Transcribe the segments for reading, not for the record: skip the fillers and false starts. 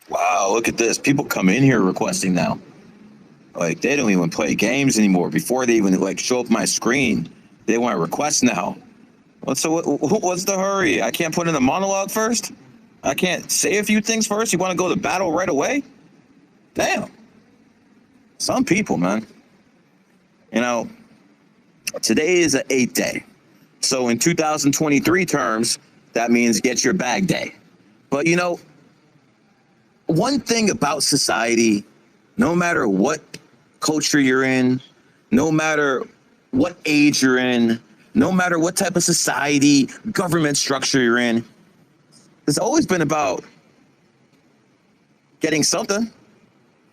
Wow, look at this. People come in here requesting now. Like they don't even play games anymore. Before they even like show up my screen, they want to request now. What's the hurry? I can't put in a monologue first. I can't say a few things first. You want to go to battle right away? Damn. Some people, man. You know, today is an 8th day. So in 2023 terms, that means get your bag day. But you know, one thing about society, no matter what culture you're in, no matter what age you're in, no matter what type of society, government structure you're in, it's always been about getting something.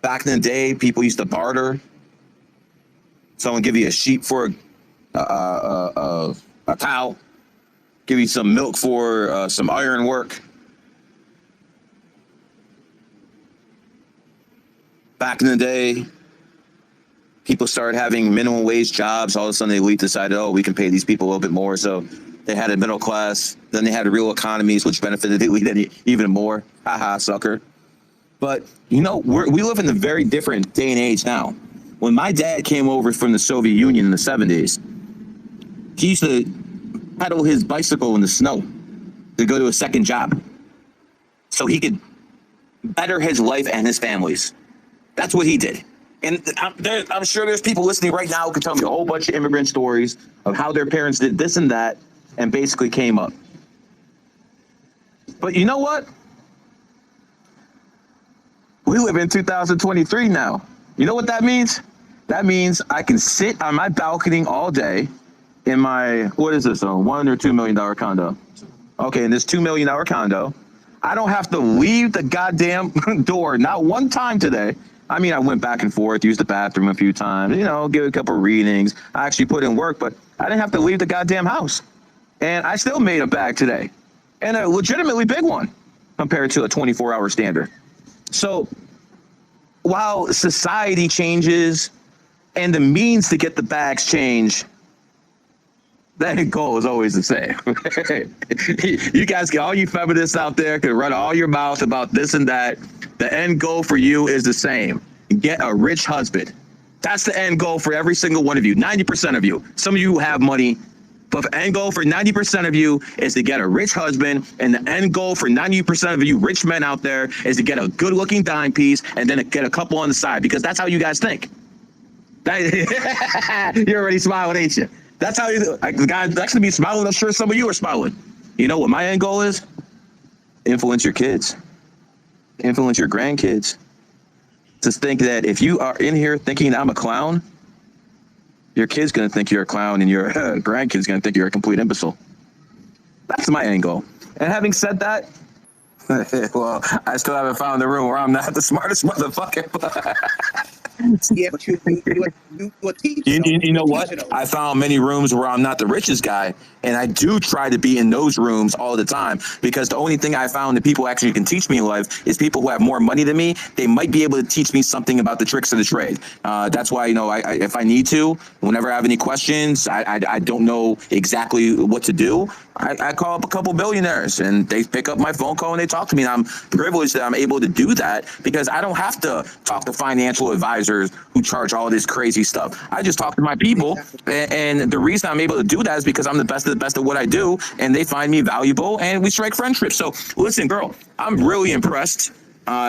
Back in the day, people used to barter. Someone give you a sheep for a cow, give you some milk for some iron work. Back in the day, people started having minimum wage jobs. All of a sudden, the elite decided, oh, we can pay these people a little bit more. So they had a middle class. Then they had real economies, which benefited the elite even more. Haha, sucker. But, you know, we live in a very different day and age now. When my dad came over from the Soviet Union in the 70s, he used to pedal his bicycle in the snow to go to a second job so he could better his life and his family's. That's what he did. And I'm sure there's people listening right now who can tell me a whole bunch of immigrant stories of how their parents did this and that and basically came up. But you know what? We live in 2023 now. You know what that means? That means I can sit on my balcony all day in my, what is this, a $1 or $2 million condo? Okay, in this $2 million condo, I don't have to leave the goddamn door, not one time today. I mean, I went back and forth, used the bathroom a few times, you know, give a couple readings. I actually put in work, but I didn't have to leave the goddamn house. And I still made a bag today, and a legitimately big one compared to a 24-hour standard. So while society changes and the means to get the bags change, that goal is always the same. You guys, get all you feminists out there can run all your mouth about this and that. The end goal for you is the same. Get a rich husband. That's the end goal for every single one of you, 90% of you. Some of you have money, but the end goal for 90% of you is to get a rich husband, and the end goal for 90% of you rich men out there is to get a good-looking dime piece and then get a couple on the side, because that's how you guys think. You're already smiling, ain't you? That's how you, the guy next to me smiling, I'm sure some of you are smiling. You know what my end goal is? Influence your kids. Influence your grandkids to think that if you are in here thinking I'm a clown, your kid's going to think you're a clown, and your grandkid's going to think you're a complete imbecile. That's my end goal. And having said that, well, I still haven't found the room where I'm not the smartest motherfucker. Yeah, but you know what? I found many rooms where I'm not the richest guy, and I do try to be in those rooms all the time, because the only thing I found that people actually can teach me in life is people who have more money than me. They might be able to teach me something about the tricks of the trade. That's why, you know, I if I need to, whenever I have any questions, I don't know exactly what to do, I call up a couple billionaires, and they pick up my phone call and they talk to me. And I'm privileged that I'm able to do that, because I don't have to talk to financial advisors who charge all this crazy stuff. I just talk to my people, and the reason I'm able to do that is because I'm the best of the best at what I do, and they find me valuable, and we strike friendship. So listen, girl, I'm really impressed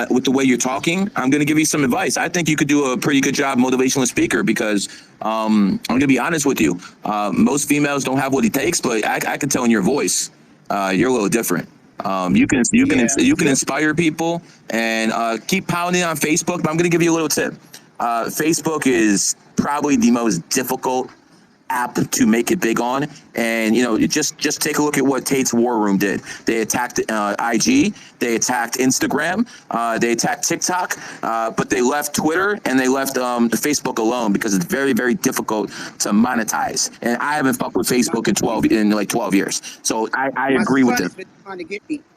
with the way you're talking. I'm going to give you some advice. I think you could do a pretty good job motivational speaker, because I'm going to be honest with you. Most females don't have what it takes, but I can tell in your voice, you're a little different. You can inspire people, and keep pounding on Facebook. But I'm going to give you a little tip. Facebook is probably the most difficult app to make it big on, and you know, just take a look at what Tate's War Room did. They attacked IG, they attacked Instagram, they attacked TikTok, but they left Twitter and they left Facebook alone, because it's very, very difficult to monetize. And I haven't fucked with Facebook in 12 years, so I agree with it.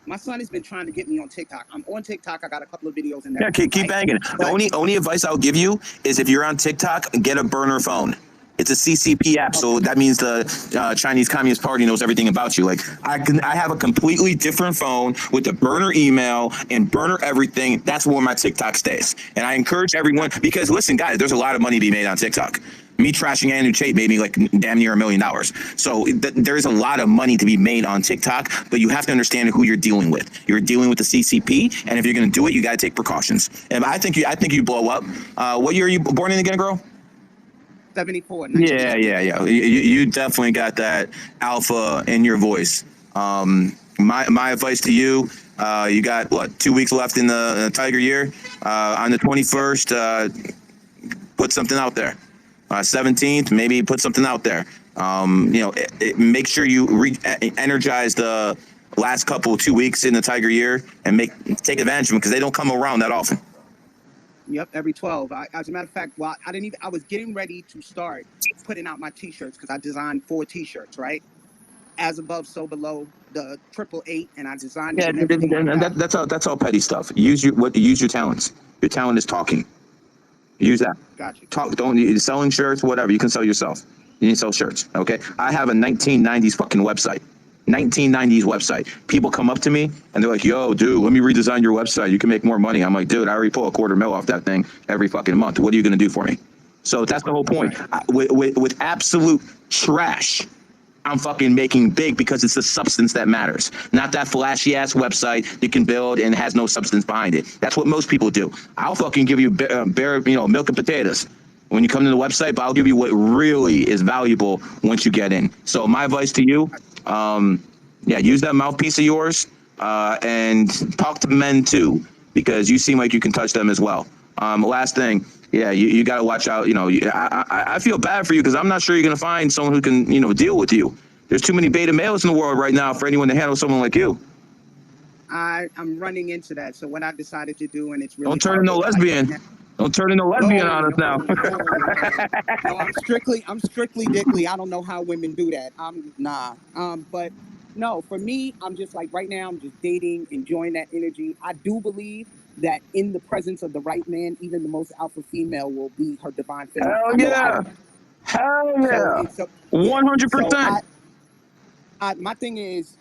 My son has been trying to get me on TikTok. I'm on TikTok. I got a couple of videos in there. Yeah, keep banging. The only advice I'll give you is, if you're on TikTok, get a burner phone. It's a CCP app, so that means the Chinese Communist Party knows everything about you. Like I have a completely different phone with a burner email and burner everything. That's where my TikTok stays. And I encourage everyone, because listen, guys, there's a lot of money to be made on TikTok. Me trashing Andrew Tate made me like damn near $1 million. So there's a lot of money to be made on TikTok, but you have to understand who you're dealing with. You're dealing with the CCP, and if you're going to do it, you got to take precautions. And I think you blow up. What year are you born in again, girl? 74. Yeah. You definitely got that alpha in your voice. My advice to you, you got what, 2 weeks left in the Tiger year. On the 21st, put something out there. 17th, maybe put something out there. Make sure you energize the last 2 weeks in the Tiger year and take advantage of them, because they don't come around that often. Yep, every 12. As a matter of fact, I was getting ready to start putting out my T-shirts, because I designed 4 T-shirts, right? As above, so below, the 888, and I designed it. Yeah, that's all petty stuff. Use your talents. Your talent is talking. Use that. Gotcha. Talk. Don't selling shirts, whatever. You can sell yourself. You can sell shirts. Okay. I have a 1990s fucking website. 1990s website. People come up to me and they're like, "Yo, dude, let me redesign your website. You can make more money." I'm like, "Dude, I already pull $250,000 off that thing every fucking month. What are you gonna do for me?" So that's the whole point. With absolute trash, I'm fucking making big, because it's the substance that matters, not that flashy ass website you can build and has no substance behind it. That's what most people do. I'll fucking give you bare, milk and potatoes when you come to the website, but I'll give you what really is valuable once you get in. So my advice to you, use that mouthpiece of yours, and talk to men too, because you seem like you can touch them as well. Last thing, you got to watch out. I feel bad for you, because I'm not sure you're going to find someone who can, deal with you. There's too many beta males in the world right now for anyone to handle someone like you. I'm running into that. So what I decided to do, and it's really don't turn into no lesbian. Don't turn into lesbian on us now. No, I'm strictly dickly. I don't know how women do that. But no, for me, I'm just like, right now, I'm just dating, enjoying that energy. I do believe that in the presence of the right man, even the most alpha female will be her divine feminine. Hell yeah. 100%. My thing is,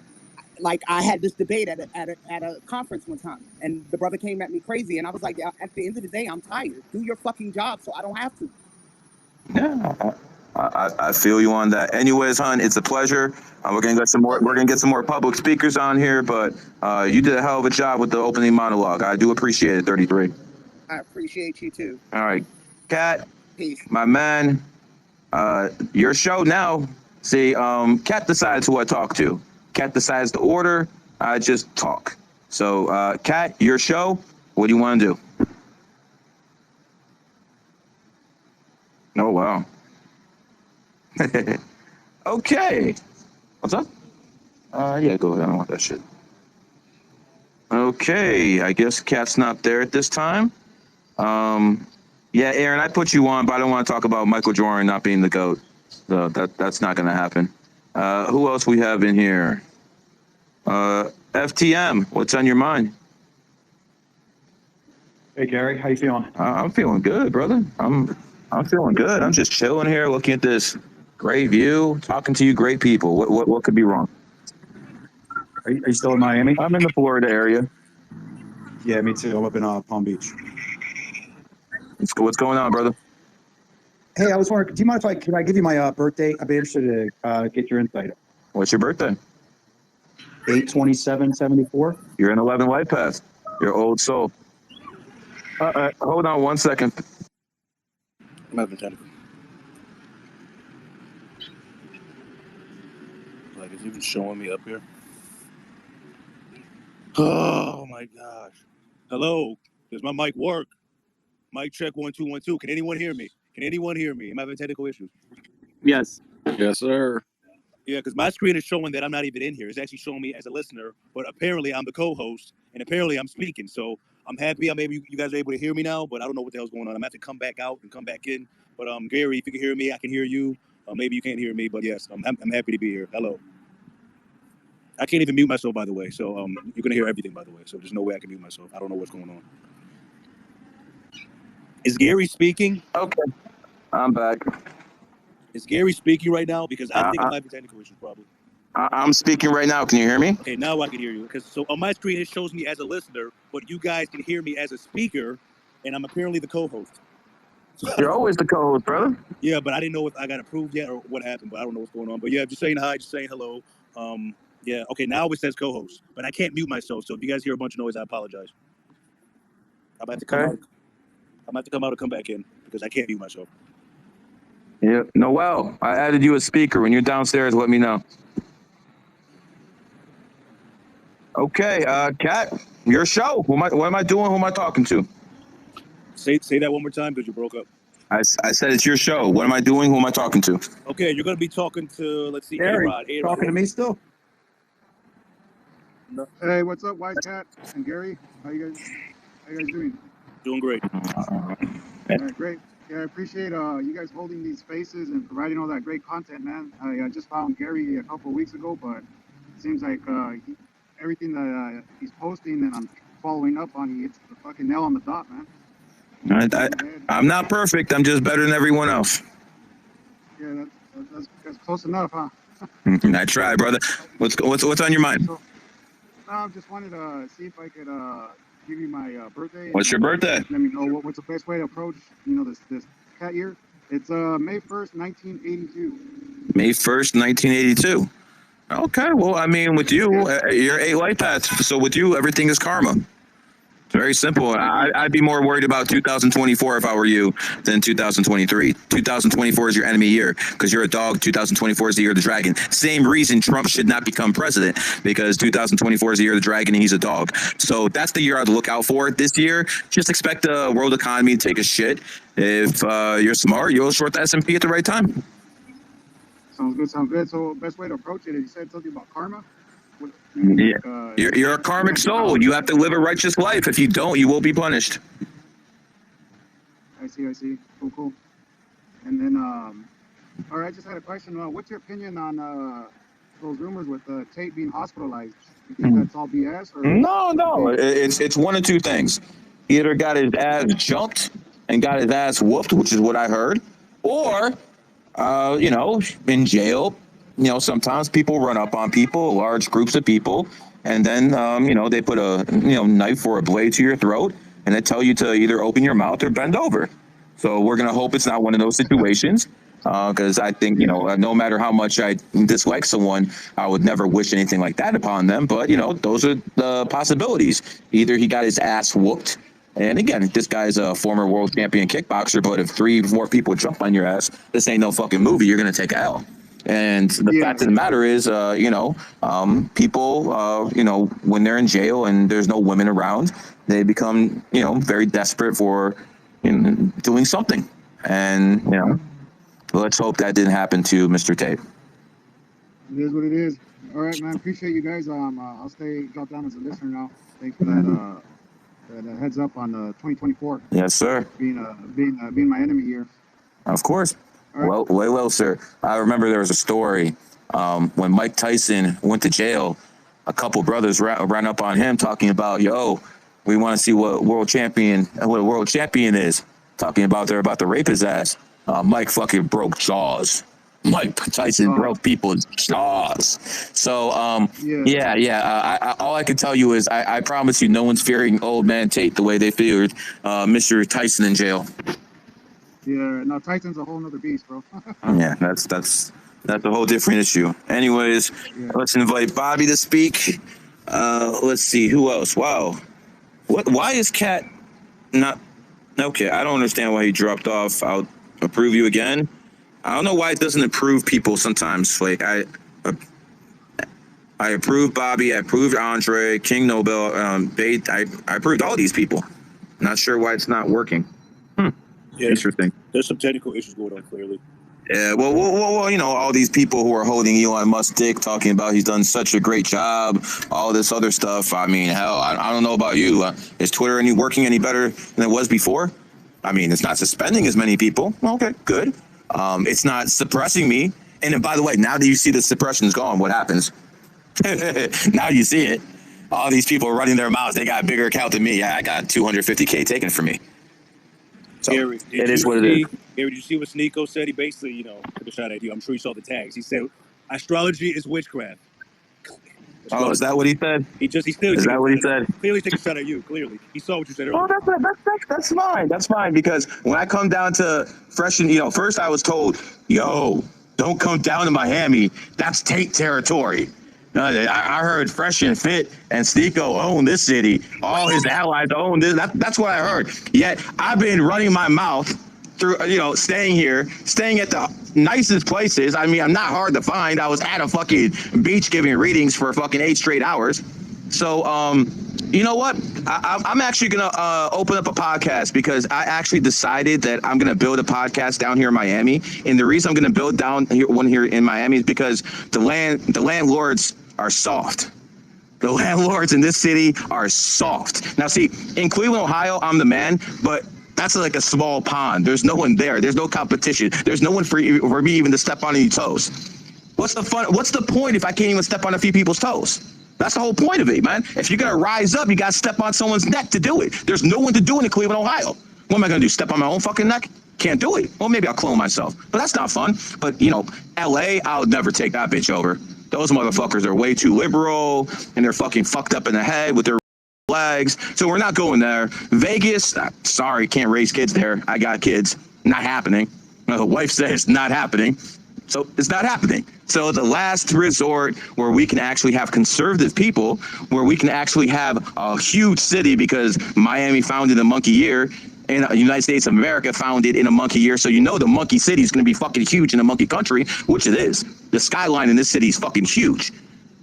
like, I had this debate at a conference one time, and the brother came at me crazy, and I was like, at the end of the day, I'm tired. Do your fucking job so I don't have to. Yeah, I feel you on that. Anyways, hon, it's a pleasure. We're gonna get some more. We're gonna get some more public speakers on here, but you did a hell of a job with the opening monologue. I do appreciate it, 33. I appreciate you too. All right, Cat, peace, my man. Your show now. See, Cat decides who I talk to. Cat decides the order. I just talk. So, Cat, your show. What do you want to do? Oh, wow. Okay. What's up? Yeah, go ahead. I don't want that shit. Okay, I guess Cat's not there at this time. Yeah, Aaron, I put you on, but I don't want to talk about Michael Jordan not being the GOAT. So that's not going to happen. Who else we have in here? FTM, what's on your mind? Hey Gary, how you feeling? I'm feeling good, brother. I'm feeling good. I'm just chilling here, looking at this great view, talking to you, great people. What could be wrong? Are you still in Miami? I'm in the Florida area. Yeah, me too. I'm up in Palm Beach. What's going on, brother? Hey, I was wondering, do you mind if can I give you my birthday? I'd be interested to get your insight. What's your birthday? 8/27/74. You're in 11 Light Path. You're old soul. Hold on 1 second. Like, it's even showing me up here. Oh my gosh. Hello. Does my mic work? Mic check 1 2 1 2. Can anyone hear me? Can anyone hear me? Am I having technical issues? Yes. Yes, sir. Yeah, because my screen is showing that I'm not even in here. It's actually showing me as a listener, but apparently I'm the co-host, and apparently I'm speaking. So I'm happy. Maybe you guys are able to hear me now, but I don't know what the hell's going on. I'm going to have to come back out and come back in. But Gary, if you can hear me, I can hear you. Maybe you can't hear me, but yes, I'm happy to be here. Hello. I can't even mute myself, by the way. So you're going to hear everything, by the way. So there's no way I can mute myself. I don't know what's going on. Is Gary speaking? Okay, I'm back. Is Gary speaking right now? Because I think it Uh, might be technical issues, probably. I'm speaking right now. Can you hear me? Okay, now I can hear you. Because so on my screen it shows me as a listener, but you guys can hear me as a speaker, and I'm apparently the co-host. So, You're always the co-host, brother. yeah, but I didn't know if I got approved yet or what happened. But I don't know what's going on. But yeah, just saying hi, just saying hello. Yeah, okay. Now it says co-host, but I can't mute myself. So if you guys hear a bunch of noise, I apologize. I'm about to come out. I'm about to come out and come back in because I can't mute myself. Yeah. Noel, I added you as speaker. When you're downstairs, let me know. Okay, Kat, your show. What am I doing? Who am I talking to? Say that one more time because you broke up. I said it's your show. What am I doing? Who am I talking to? Okay, you're gonna be talking to, let's see, Gary, A-Rod. talking to me still? No. Hey, what's up, Wise Cat and Gary? How you guys doing? Doing great. All right, great. Yeah, I appreciate you guys holding these spaces and providing all that great content, man. I just found Gary a couple of weeks ago, but it seems like everything that he's posting and I'm following up on, he hits the fucking nail on the dot, man. I'm not perfect. I'm just better than everyone else. Yeah, that's close enough, huh? I try, brother. What's on your mind? So, I just wanted to see if I could give you my birthday. What's your birthday? Let me know what's the best way to approach, this cat year. It's May 1st, 1982. May 1st, 1982. Okay, well, I mean, with you, you're 8 life paths. So with you, everything is karma. It's very simple. I'd be more worried about 2024 if I were you than 2023. 2024 is your enemy year because you're a dog. 2024 is the year of the dragon. Same reason Trump should not become president, because 2024 is the year of the dragon and he's a dog. So that's the year I'd look out for. This year, just expect the world economy to take a shit. If you're smart, you'll short the S&P at the right time. Sounds good. So best way to approach it is, you said something about karma? Yeah. You're a karmic soul. You have to live a righteous life. If you don't, you will be punished. I see. Cool. And then, all right, I just had a question. What's your opinion on those rumors with Tate being hospitalized? You think that's all BS? Or No. It's one of two things. He either got his ass jumped and got his ass whooped, which is what I heard, or, in jail. Sometimes people run up on people, large groups of people, and then, they put a, knife or a blade to your throat, and they tell you to either open your mouth or bend over. So we're going to hope it's not one of those situations, because I think, no matter how much I dislike someone, I would never wish anything like that upon them. But, those are the possibilities. Either he got his ass whooped. And again, this guy's a former world champion kickboxer, but if 3 more people jump on your ass, this ain't no fucking movie. You're going to take a L. And the fact of the matter is, people, when they're in jail and there's no women around, they become, very desperate for doing something. And, let's hope that didn't happen to Mr. Tate. It is what it is. All right, man. Appreciate you guys. I'll drop down as a listener now. Thanks for that heads up on 2024. Yes, sir. Being my enemy year. Of course. Right. Well, sir. I remember there was a story when Mike Tyson went to jail. A couple brothers ran up on him talking about, we want to see what a world champion is. Talking about they're about to rape his ass. Mike fucking broke jaws. Mike Tyson broke people's jaws. So, all I can tell you is I promise you no one's fearing old man Tate the way they feared Mr. Tyson in jail. Yeah, no, Tyson's a whole nother beast, bro. Yeah, that's a whole different issue. Anyways, Let's invite Bobby to speak. Let's see, who else? Wow. Why is Cat not... Okay, I don't understand why he dropped off. I'll approve you again. I don't know why it doesn't approve people sometimes. Like, I approved Bobby, I approved Andre, King Nobel, Bate. I approved all these people. Not sure why it's not working. Yeah, interesting. There's some technical issues going on, clearly. Yeah, well, all these people who are holding Elon Musk's dick, talking about he's done such a great job, all this other stuff. I mean, hell, I don't know about you. Is Twitter working any better than it was before? I mean, it's not suspending as many people. Okay, good. It's not suppressing me. And then, by the way, now that you see the suppression's gone, what happens? Now you see it. All these people are running their mouths. They got a bigger account than me. I got 250K taken from me. So Gary, it is what it is. Gary, did you see what Sneeko said? He basically, took a shot at you. I'm sure you saw the tags. He said, astrology is witchcraft. Oh, is that what he said? He's Is that what he said? Clearly taking a shot at you. Clearly. He saw what you said earlier. Oh, that's fine. That's fine because when I come down to fresh and first I was told, yo, don't come down to Miami. That's Tate territory. I heard Fresh and Fit and Sneeko own this city. All his allies own this. That's what I heard. Yet I've been running my mouth through, staying here, staying at the nicest places. I mean, I'm not hard to find. I was at a fucking beach giving readings for fucking 8 straight hours. So, you know what? I'm actually going to open up a podcast because I actually decided that I'm going to build a podcast down here in Miami. And the reason I'm going to build one here in Miami is because the landlords are soft. The landlords in this city are soft. Now, see, in Cleveland, Ohio, I'm the man, but that's like a small pond. There's no one there. There's no competition. There's no one for me even to step on any toes. What's the fun? What's the point if I can't even step on a few people's toes? That's the whole point of it, man. If you're going to rise up, you got to step on someone's neck to do it. There's no one to do it in Cleveland, Ohio. What am I going to do? Step on my own fucking neck? Can't do it. Well, maybe I'll clone myself, but that's not fun. But, LA, I would never take that bitch over. Those motherfuckers are way too liberal and they're fucking fucked up in the head with their legs. So we're not going there. Vegas, sorry, can't raise kids there. I got kids. Not happening. My wife says not happening. So it's not happening. So the last resort where we can actually have conservative people, where we can actually have a huge city, because Miami founded a monkey year and the United States of America founded in a monkey year. So the monkey city is going to be fucking huge in a monkey country, which it is. The skyline in this city is fucking huge.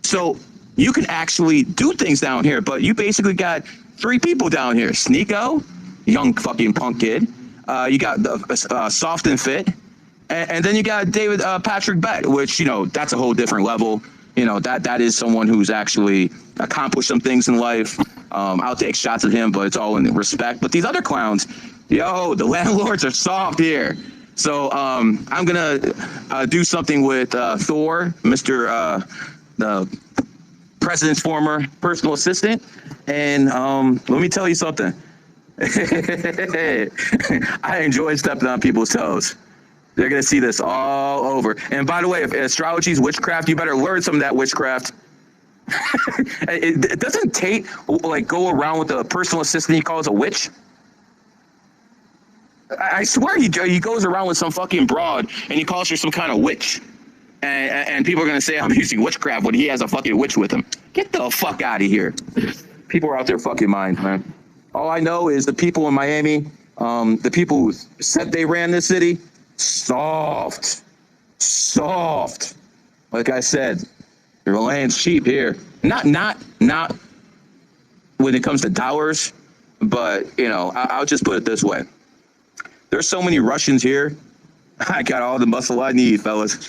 So you can actually do things down here, but you basically got 3 people down here. Sneeko, young fucking punk kid. You got the Soft and Fit. And then you got David Patrick Bett, which, that's a whole different level. That is someone who's actually accomplished some things in life. I'll take shots at him, but it's all in respect. But these other clowns, the landlords are soft here. So I'm going to do something with Thor, Mr. The president's former personal assistant. And let me tell you something. I enjoy stepping on people's toes. They're going to see this all over. And by the way, if astrology is witchcraft, you better learn some of that witchcraft. It doesn't Tate go around with a personal assistant he calls a witch? I swear he goes around with some fucking broad and he calls her some kind of witch. And people are going to say I'm using witchcraft when he has a fucking witch with him. Get the fuck out of here. People are out their fucking minds, man. All I know is the people in Miami, the people who said they ran this city, soft. Like I said, your land's cheap here. Not when it comes to dollars, but I'll just put it this way. There's so many Russians here. I got all the muscle I need, fellas.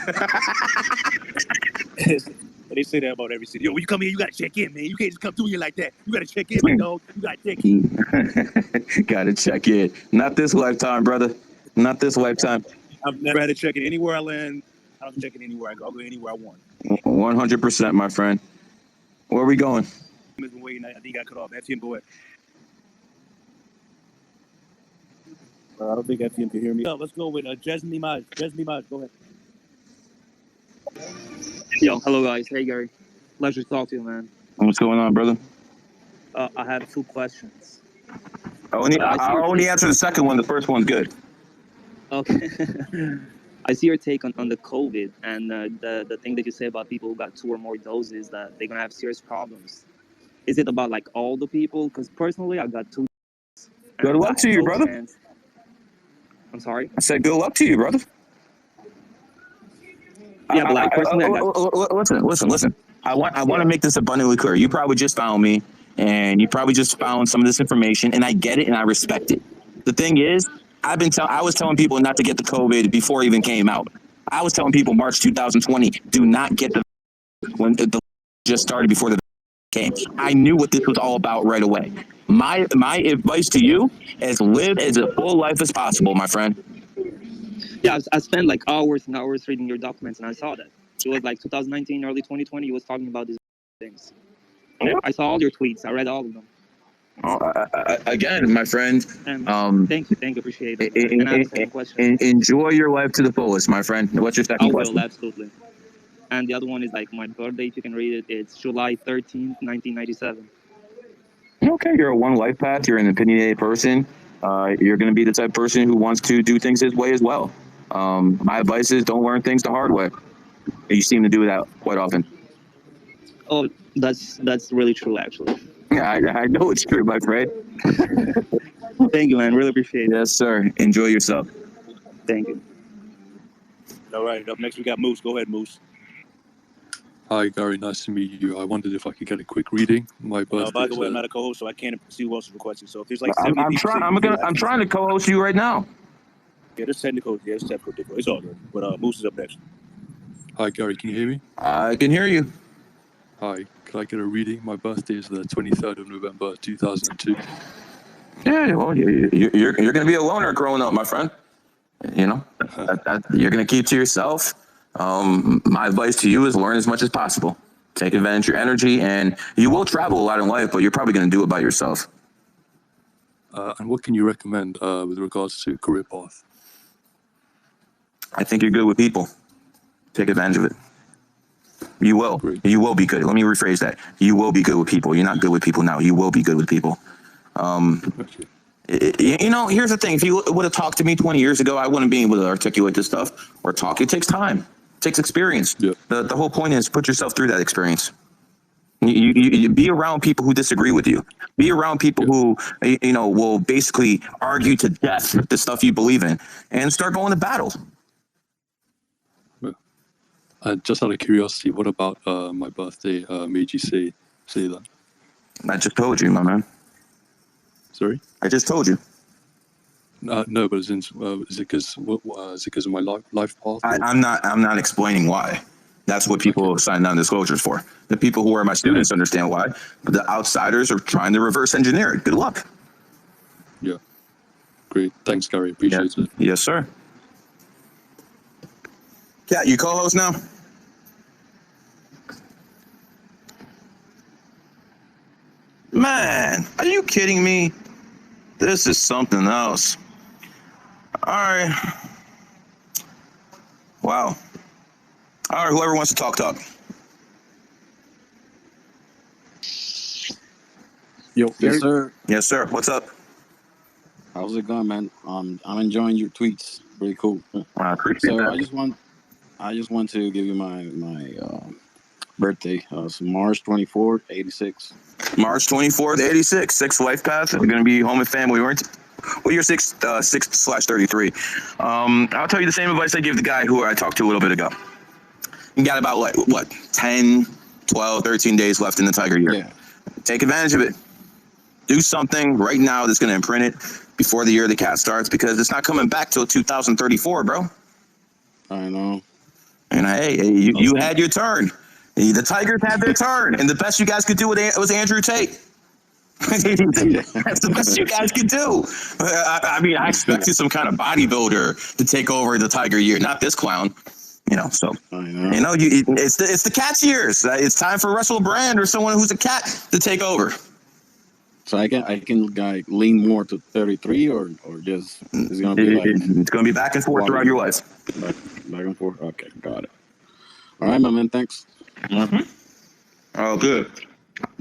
They say that about every city. Yo, when you come here, you gotta check in, man. You can't just come through here like that. You gotta check in, man, dog. You gotta check in. Gotta check in. Not this lifetime, brother. Not this lifetime. I've never had to check in anywhere I land. I don't check in anywhere I go. I'll go anywhere I want. 100%, my friend. Where are we going? I've been waiting. I think he got cut off. FTM, go ahead. I don't think FTM can hear me. Let's go with Jesney Maj. Jesney Maj, go ahead. Yo, hello guys. Hey Gary. Pleasure to talk to you, man. What's going on, brother? I have 2 questions. I only answer the second one. The first one's good. Okay. I see your take on the COVID and the thing that you say about people who got 2 or more doses, that they're going to have serious problems. Is it about all the people? Because personally, I got 2. Good luck to you, brother. I'm sorry? I said good luck to you, brother. Yeah, but personally, I got... Listen. I want to make this abundantly clear. You probably just found me, and you probably just found some of this information, and I get it, and I respect it. The thing is, I was telling people not to get the COVID before it even came out. I was telling people March 2020, do not get when the just started before the came. I knew what this was all about right away. My advice to you is live as a full life as possible, my friend. Yeah, I spent hours and hours reading your documents, and I saw that. It was 2019, early 2020, you was talking about these things. I saw all your tweets. I read all of them. Again, my friend. And thank you, appreciate it. And I have a second question. Enjoy your life to the fullest, my friend. What's your second I question? will, absolutely. And the other one is like my birthday, if you can read it. It's July 13th, 1997. Okay, you're a one life path. You're an opinionated person. You're going to be the type of person who wants to do things his way as well. My advice is don't learn things the hard way. You seem to do that quite often. Oh, that's really true, actually. Yeah, I know it's true, my friend. Thank you, man. Really appreciate it. Yes, sir. Enjoy yourself. Thank you. All right, up next we got Moose. Go ahead, Moose. Hi, Gary. Nice to meet you. I wondered if I could get a quick reading. My birthday. By the way, I'm not a co-host, so I can't see who else is requesting. So if there's like I'm 70 people, I'm trying to co-host you right now. Yeah, there's technical difficulty. It's all good. But Moose is up next. Hi, Gary. Can you hear me? I can hear you. Hi. Could I get a reading? My birthday is the 23rd of November, 2002. Yeah, well, you're going to be a loner growing up, my friend. You know, you're going to keep to yourself. My advice to you is learn as much as possible. Take advantage of your energy, and you will travel a lot in life, but you're probably going to do it by yourself. And what can you recommend with regards to career path? I think you're good with people. Take advantage of it. You will. Great. You will be good. Let me rephrase that. You will be good with people. You're not good with people now. You will be good with people. Okay. You know, here's the thing. If you would have talked to me 20 years ago, I wouldn't be able to articulate this stuff or talk. It takes time. It takes experience. Yeah. The whole point is put yourself through that experience. You be around people who disagree with you. Be around people who, you know, will basically argue to death the stuff you believe in, and start going to battle. Just out of curiosity, what about my birthday made you say that? I just told you, my man. Sorry? I just told you. No, but is it because of my life path? I'm not explaining why. That's what people sign non-disclosures for. The people who are my students understand why, but the outsiders are trying to reverse engineer it. Good luck. Yeah. Great. Thanks, Gary. Appreciate it. Yes, sir. Kat, you co-host now? Man, are you kidding me? This is something else. All right. Wow. All right, whoever wants to talk. Yo, yes, sir. Yes, sir. What's up? How's it going, man? I'm enjoying your tweets. Pretty cool. I appreciate that. I just want to give you my birthday. It's March 24th, 86. March 24th, 86. Sixth life path. We're going to be home and family. Well, you're 6/33. I'll tell you the same advice I gave the guy who I talked to a little bit ago. You got about, what, 10, 12, 13 days left in the Tiger year. Yeah. Take advantage of it. Do something right now that's going to imprint it before the year of the cat starts, because it's not coming back till 2034, bro. I know. And hey, you had your turn. The Tigers had their turn, and the best you guys could do was Andrew Tate. That's the best you guys could do. I mean, I expected some kind of bodybuilder to take over the Tiger year, not this clown. You know, so I know. You know, it's the cat's years. It's time for Russell Brand or someone who's a cat to take over. So I can lean more to 33, or just it's gonna be it's gonna be back and forth throughout your life. Back and forth. Okay, got it. All right, my man. Thanks. Mm-hmm. Oh, good.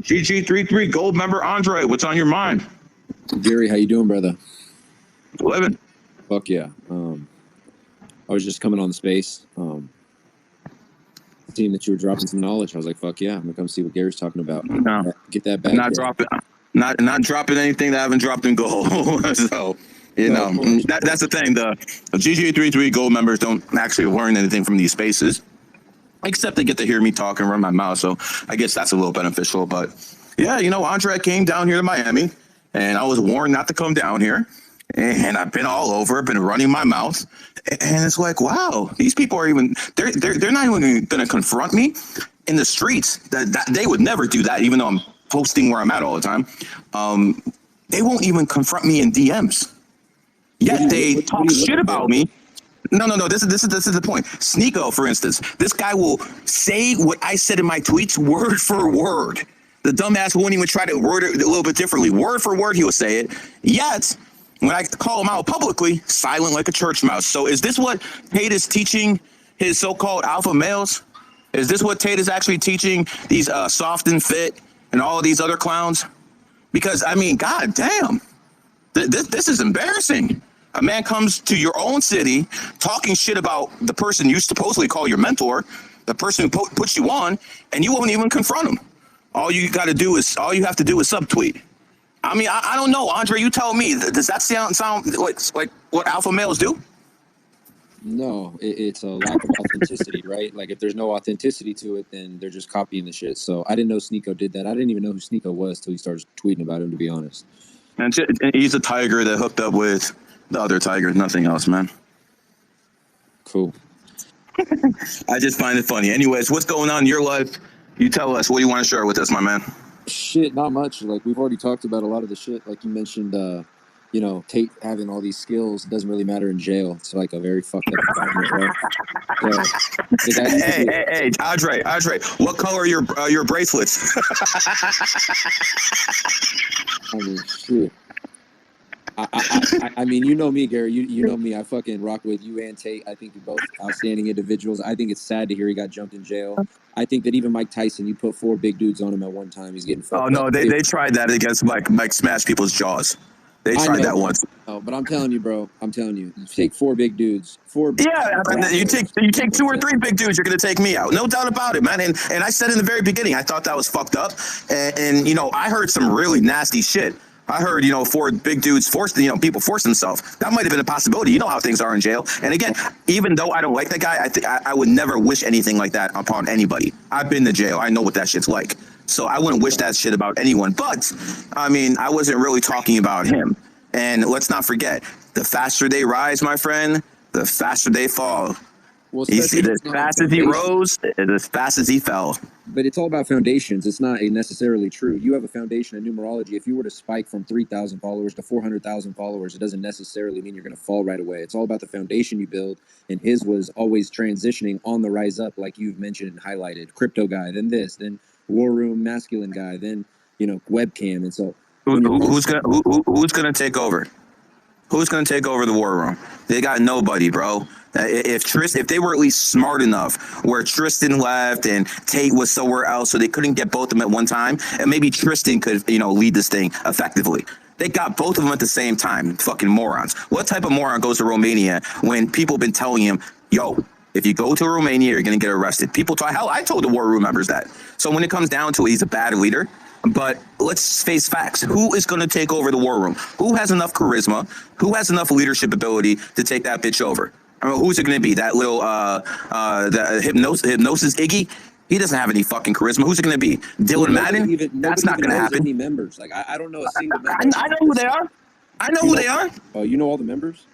GG33 gold member Andre, what's on your mind? Gary, how you doing, brother? Living. Fuck yeah. I was just coming on the space, seeing that you were dropping some knowledge. I was like, fuck yeah, I'm gonna come see what Gary's talking about. No, get that back. Not dropping anything that I haven't dropped in gold. So, you know, that's the thing. The GG33 gold members don't actually learn anything from these spaces, except they get to hear me talk and run my mouth. So I guess that's a little beneficial. But yeah, you know, Andre came down here to Miami, and I was warned not to come down here. And I've been all over, been running my mouth, and it's like, wow, these people are they're not even going to confront me in the streets. That they would never do that, even though I'm posting where I'm at all the time. They won't even confront me in DMs. Yet they talk shit about me. No. This is the point. Sneeko, for instance, this guy will say what I said in my tweets word for word. The dumbass won't even try to word it a little bit differently. Word for word, he will say it. Yet, when I call him out publicly, silent like a church mouse. So is this what Tate is teaching his so-called alpha males? Is this what Tate is actually teaching these soft and fit and all these other clowns? Because, I mean, god damn, this is embarrassing. A man comes to your own city talking shit about the person you supposedly call your mentor, the person who puts you on, and you won't even confront him. All you have to do is subtweet. I mean, I don't know, Andre. You tell me. Does that sound like what alpha males do? No, it's a lack of authenticity, right? Like if there's no authenticity to it, then they're just copying the shit. So I didn't know Sneeko did that. I didn't even know who Sneeko was till he started tweeting about him, to be honest. And he's a tiger that hooked up with the other tiger. Nothing else, man. Cool. I just find it funny. Anyways, what's going on in your life? You tell us. What do you want to share with us, my man? Shit, not much. Like we've already talked about a lot of the shit. Like you mentioned, you know, Tate having all these skills doesn't really matter in jail. It's like a very fucked up environment, right? So, hey, Andre, what color are your bracelets? I mean, shit. I mean, you know me, Gary. You know me. I fucking rock with you and Tate. I think you're both outstanding individuals. I think it's sad to hear he got jumped in jail. I think that even Mike Tyson, you put 4 big dudes on him at one time. He's getting fucked up. Oh, no, they tried that against Mike smashed people's jaws. They tried that once. Oh, but I'm telling you, bro. I'm telling you. You take 4 big dudes. Yeah, you take 2 or 3 big dudes, you're going to take me out. No doubt about it, man. And I said in the very beginning, I thought that was fucked up. And you know, I heard some really nasty shit. I heard, 4 big dudes people force themselves. That might have been a possibility. You know how things are in jail. And again, even though I don't like that guy, I would never wish anything like that upon anybody. I've been to jail. I know what that shit's like. So I wouldn't wish that shit about anyone. But, I mean, I wasn't really talking about him. And let's not forget, the faster they rise, my friend, the faster they fall. Well, you see, as fast as he rose, as fast as he fell. But it's all about foundations. It's not necessarily true. You have a foundation in numerology. If you were to spike from 3,000 followers to 400,000 followers, it doesn't necessarily mean you're going to fall right away. It's all about the foundation you build. And his was always transitioning on the rise up, like you've mentioned and highlighted. Crypto guy, then this, then War Room masculine guy, then webcam. And so who's gonna take over? Who's going to take over the War Room? They got nobody, bro. If they were at least smart enough where Tristan left and Tate was somewhere else, so they couldn't get both of them at one time, and maybe Tristan could, lead this thing effectively. They got both of them at the same time. Fucking morons. What type of moron goes to Romania when people have been telling him, yo, if you go to Romania, you're going to get arrested? Hell, I told the War Room members that. So when it comes down to it, he's a bad leader. But let's face facts. Who is going to take over the War Room? Who has enough charisma? Who has enough leadership ability to take that bitch over? I mean, who's it going to be? That little the hypnosis Iggy? He doesn't have any fucking charisma. Who's it going to be? Dylan Madden? That's not going to happen. Any members? Like I don't know a single member. I know who they are. I know who they are. Oh, you know all the members?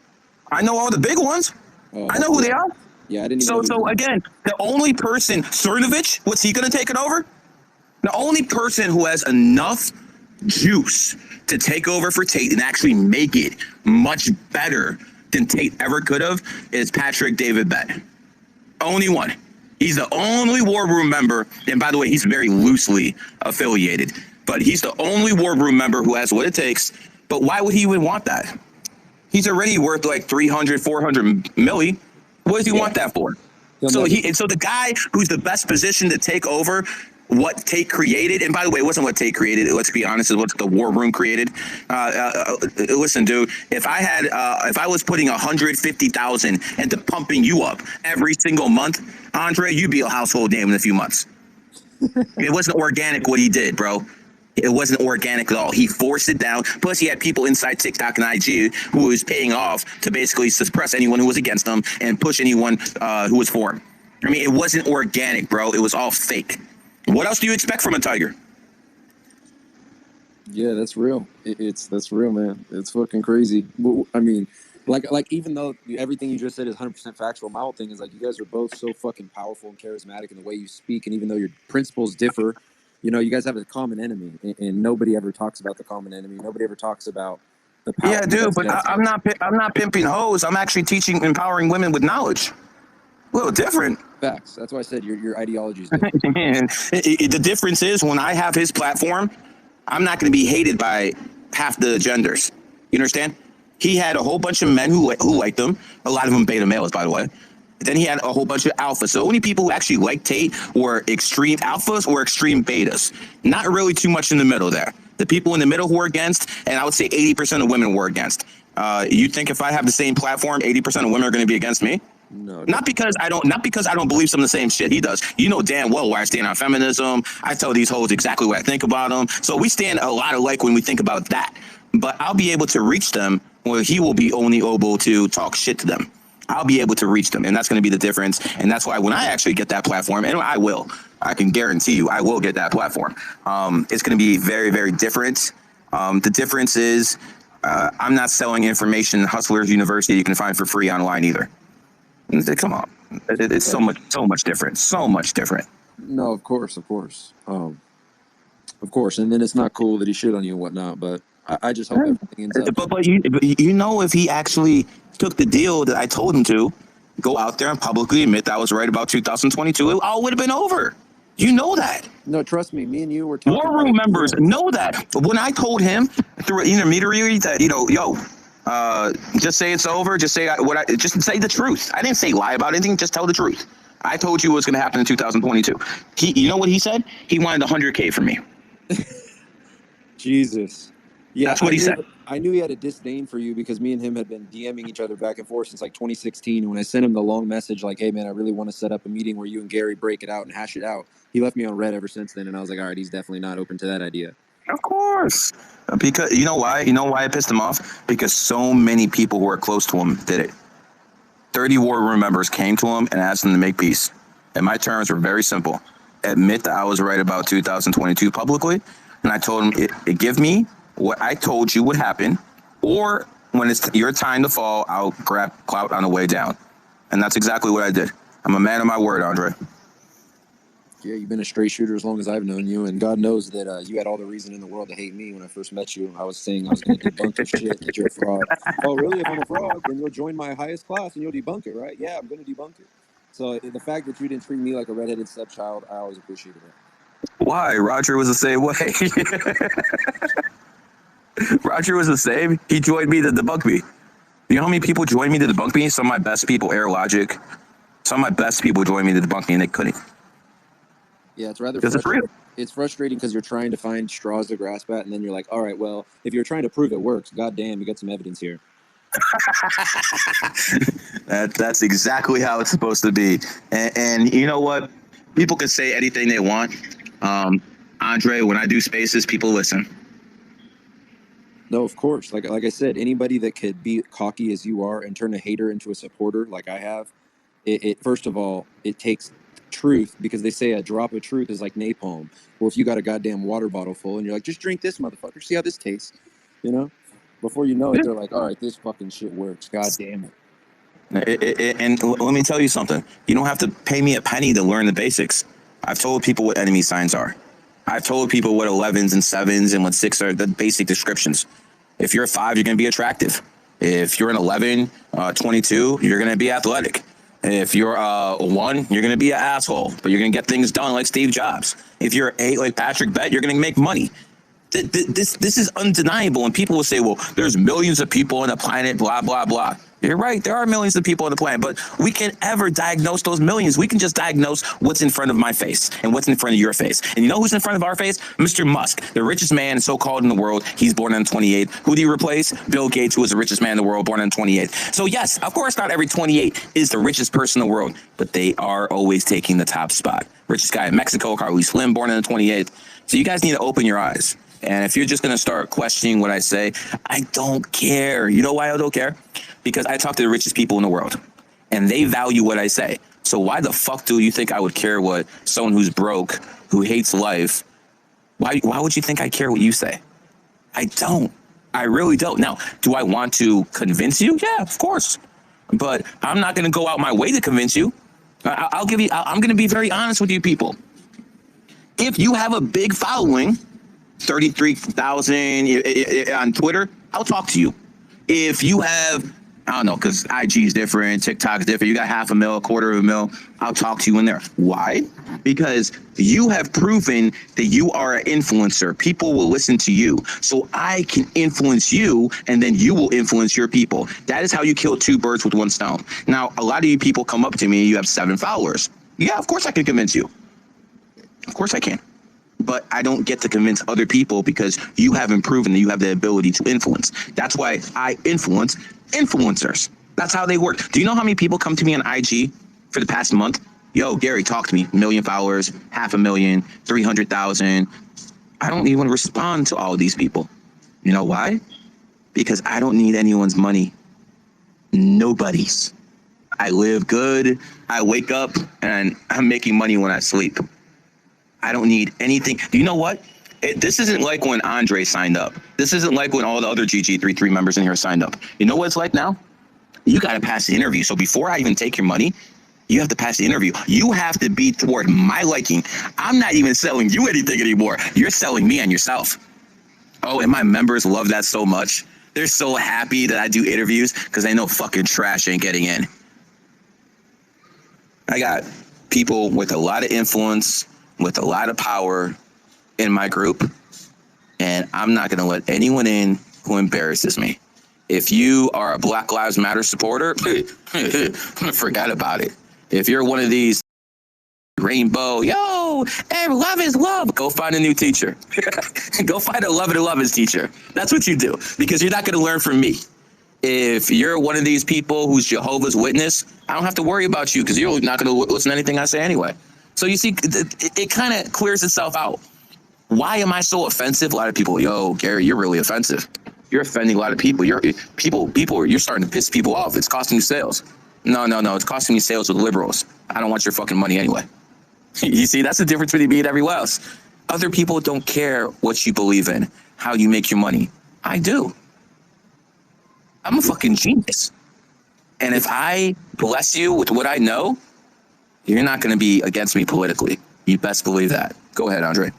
I know all the big ones. I know who they are. Yeah, I didn't. So again, the only person, Cernovich, what's he going to take it over? The only person who has enough juice to take over for Tate and actually make it much better than Tate ever could have is Patrick David Bett. Only one. He's the only War Room member, and by the way, he's very loosely affiliated, but he's the only War Room member who has what it takes. But why would he even want that? He's already worth like 300, 400 milli. What does he want that for? So the guy who's the best positioned to take over what Tate created, and by the way, it wasn't what Tate created. Let's be honest, it's what the War Room created. Listen, dude, if I was putting 150,000 into pumping you up every single month, Andre, you'd be a household name in a few months. It wasn't organic what he did, bro. It wasn't organic at all. He forced it down. Plus, he had people inside TikTok and IG who was paying off to basically suppress anyone who was against him and push anyone who was for him. I mean, it wasn't organic, bro. It was all fake. What else do you expect from a tiger? Yeah, that's real. That's real, man. It's fucking crazy. I mean, like even though everything you just said is 100% factual, my whole thing is like you guys are both so fucking powerful and charismatic in the way you speak, and even though your principles differ, you guys have a common enemy, and nobody ever talks about the common enemy. Nobody ever talks about the power. Yeah, dude, but I'm not pimping hoes. I'm actually empowering women with knowledge. A little different. Facts. That's why I said your ideology is different. And the difference is when I have his platform, I'm not going to be hated by half the genders. You understand? He had a whole bunch of men who liked him. A lot of them beta males, by the way. Then he had a whole bunch of alphas. So only people who actually liked Tate were extreme alphas or extreme betas. Not really too much in the middle there. The people in the middle who were against, and I would say 80% of women were against. You think if I have the same platform, 80% of women are going to be against me? No, Not because I don't believe some of the same shit he does. You know damn well where I stand on feminism. I tell these hoes exactly what I think about them. So we stand a lot alike when we think about that. But I'll be able to reach them where he will be only able to talk shit to them. I'll be able to reach them, and that's going to be the difference. And that's why when I actually get that platform, and I can guarantee you, I will get that platform. It's going to be very, very different. The difference is I'm not selling information Hustlers University you can find for free online either. Come on, it's so much different, so much different. No, of course. And then it's not cool that he shit on you and whatnot, but I just hope everything ends up. But you know, if he actually took the deal that I told him to, go out there and publicly admit that I was right about 2022, it all would have been over. You know that. No, trust me. Me and you were talking. War room members know that. When I told him through an intermediary that, just say it's over. Just say just say the truth. I didn't say lie about anything. Just tell the truth. I told you what's going to happen in 2022. You know what he said? He wanted 100K from me. Jesus. Yeah, that's what he said. I knew he had a disdain for you because me and him had been DMing each other back and forth since like 2016. And when I sent him the long message like, hey, man, I really want to set up a meeting where you and Gary break it out and hash it out, he left me on red ever since then. And I was like, all right, he's definitely not open to that idea. Of course. Because you know why? You know why it pissed him off? Because so many people who are close to him did it. 30 war room members came to him and asked him to make peace. And my terms were very simple. Admit that I was right about 2022 publicly. And I told him, give me what I told you would happen, or when it's your time to fall, I'll grab clout on the way down. And that's exactly what I did. I'm a man of my word, Andre. Yeah, you've been a straight shooter as long as I've known you, and God knows that you had all the reason in the world to hate me when I first met you. I was saying I was going to debunk your shit, that you're a fraud. Oh, really? If I'm a fraud, then you'll join my highest class and you'll debunk it, right? Yeah, I'm going to debunk it. So the fact that you didn't treat me like a redheaded stepchild, I always appreciated it. Why? Roger was the same way. Roger was the same. He joined me to debunk me. You know how many people joined me to debunk me? Some of my best people, Air Logic. Some of my best people joined me to debunk me, and they couldn't. Yeah, it's rather frustrating. It's frustrating because you're trying to find straws to grasp at, and then you're like, all right, well, if you're trying to prove it works, goddamn, you got some evidence here. That's exactly how it's supposed to be. And you know what? People can say anything they want. Andre, when I do spaces, people listen. No, of course. Like I said, anybody that could be cocky as you are and turn a hater into a supporter like I have, it first of all, it takes truth, because they say a drop of truth is like napalm. Well, if you got a goddamn water bottle full and you're like, just drink this, motherfucker, see how this tastes, before you know it, they're like, all right, this fucking shit works. God damn it. And let me tell you something. You don't have to pay me a penny to learn the basics. I've told people what enemy signs are. I've told people what 11s and 7s and what 6 are, the basic descriptions. If you're a 5, you're going to be attractive. If you're an 11, 22, you're going to be athletic. If you're a 1, you're going to be an asshole, but you're going to get things done like Steve Jobs. If you're an 8 like Patrick Bett, you're going to make money. This is undeniable. And people will say, well, there's millions of people on the planet, blah, blah, blah. You're right. There are millions of people on the planet, but we can't ever diagnose those millions. We can just diagnose what's in front of my face and what's in front of your face. And you know who's in front of our face? Mr. Musk, the richest man so-called in the world. He's born on 28th. Who do you replace? Bill Gates, who is the richest man in the world, born on 28th. So yes, of course, not every 28 is the richest person in the world, but they are always taking the top spot. Richest guy in Mexico, Carlos Slim, born on the 28th. So you guys need to open your eyes. And if you're just going to start questioning what I say, I don't care. You know why I don't care? Because I talk to the richest people in the world, and they value what I say. So why the fuck do you think I would care what someone who's broke, who hates life, why would you think I care what you say? I don't. I really don't. Now, do I want to convince you? Yeah, of course. But I'm not going to go out my way to convince you. I'm going to be very honest with you people. If you have a big following, 33,000 on Twitter, I'll talk to you. If you have I don't know, because IG is different, TikTok is different. You got $500,000, $250,000. I'll talk to you in there. Why? Because you have proven that you are an influencer. People will listen to you. So I can influence you, and then you will influence your people. That is how you kill two birds with one stone. Now, a lot of you people come up to me, you have 7 followers. Yeah, of course I can convince you. Of course I can. But I don't get to convince other people because you haven't proven that you have the ability to influence. That's why I influence influencers. That's how they work. Do you know how many people come to me on IG for the past month? Yo, Gary, talk to me. 1 million followers, 500,000, 300,000. I don't even respond to all of these people. You know why? Because I don't need anyone's money. Nobody's. I live good. I wake up and I'm making money when I sleep. I don't need anything. Do you know what? This isn't like when Andre signed up. This isn't like when all the other GG33 members in here signed up. You know what it's like now? You got to pass the interview. So before I even take your money, you have to pass the interview. You have to be toward my liking. I'm not even selling you anything anymore. You're selling me and yourself. Oh, and my members love that so much. They're so happy that I do interviews because they know fucking trash ain't getting in. I got people with a lot of influence, with a lot of power in my group, and I'm not going to let anyone in who embarrasses me. If you are a Black Lives Matter supporter, forget about it. If you're one of these rainbow, yo, hey, love is love, go find a new teacher. Go find a love is teacher. That's what you do, because you're not going to learn from me. If you're one of these people who's Jehovah's Witness, I don't have to worry about you because you're not going to listen to anything I say anyway. So you see, it kind of clears itself out. Why am I so offensive? A lot of people, yo, Gary, you're really offensive. You're offending a lot of people. You're starting to piss people off. It's costing you sales. No. It's costing me sales with liberals. I don't want your fucking money anyway. You see, that's the difference between me and everyone else. Other people don't care what you believe in, how you make your money. I do. I'm a fucking genius. And if I bless you with what I know, you're not going to be against me politically. You best believe that. Go ahead, Andre.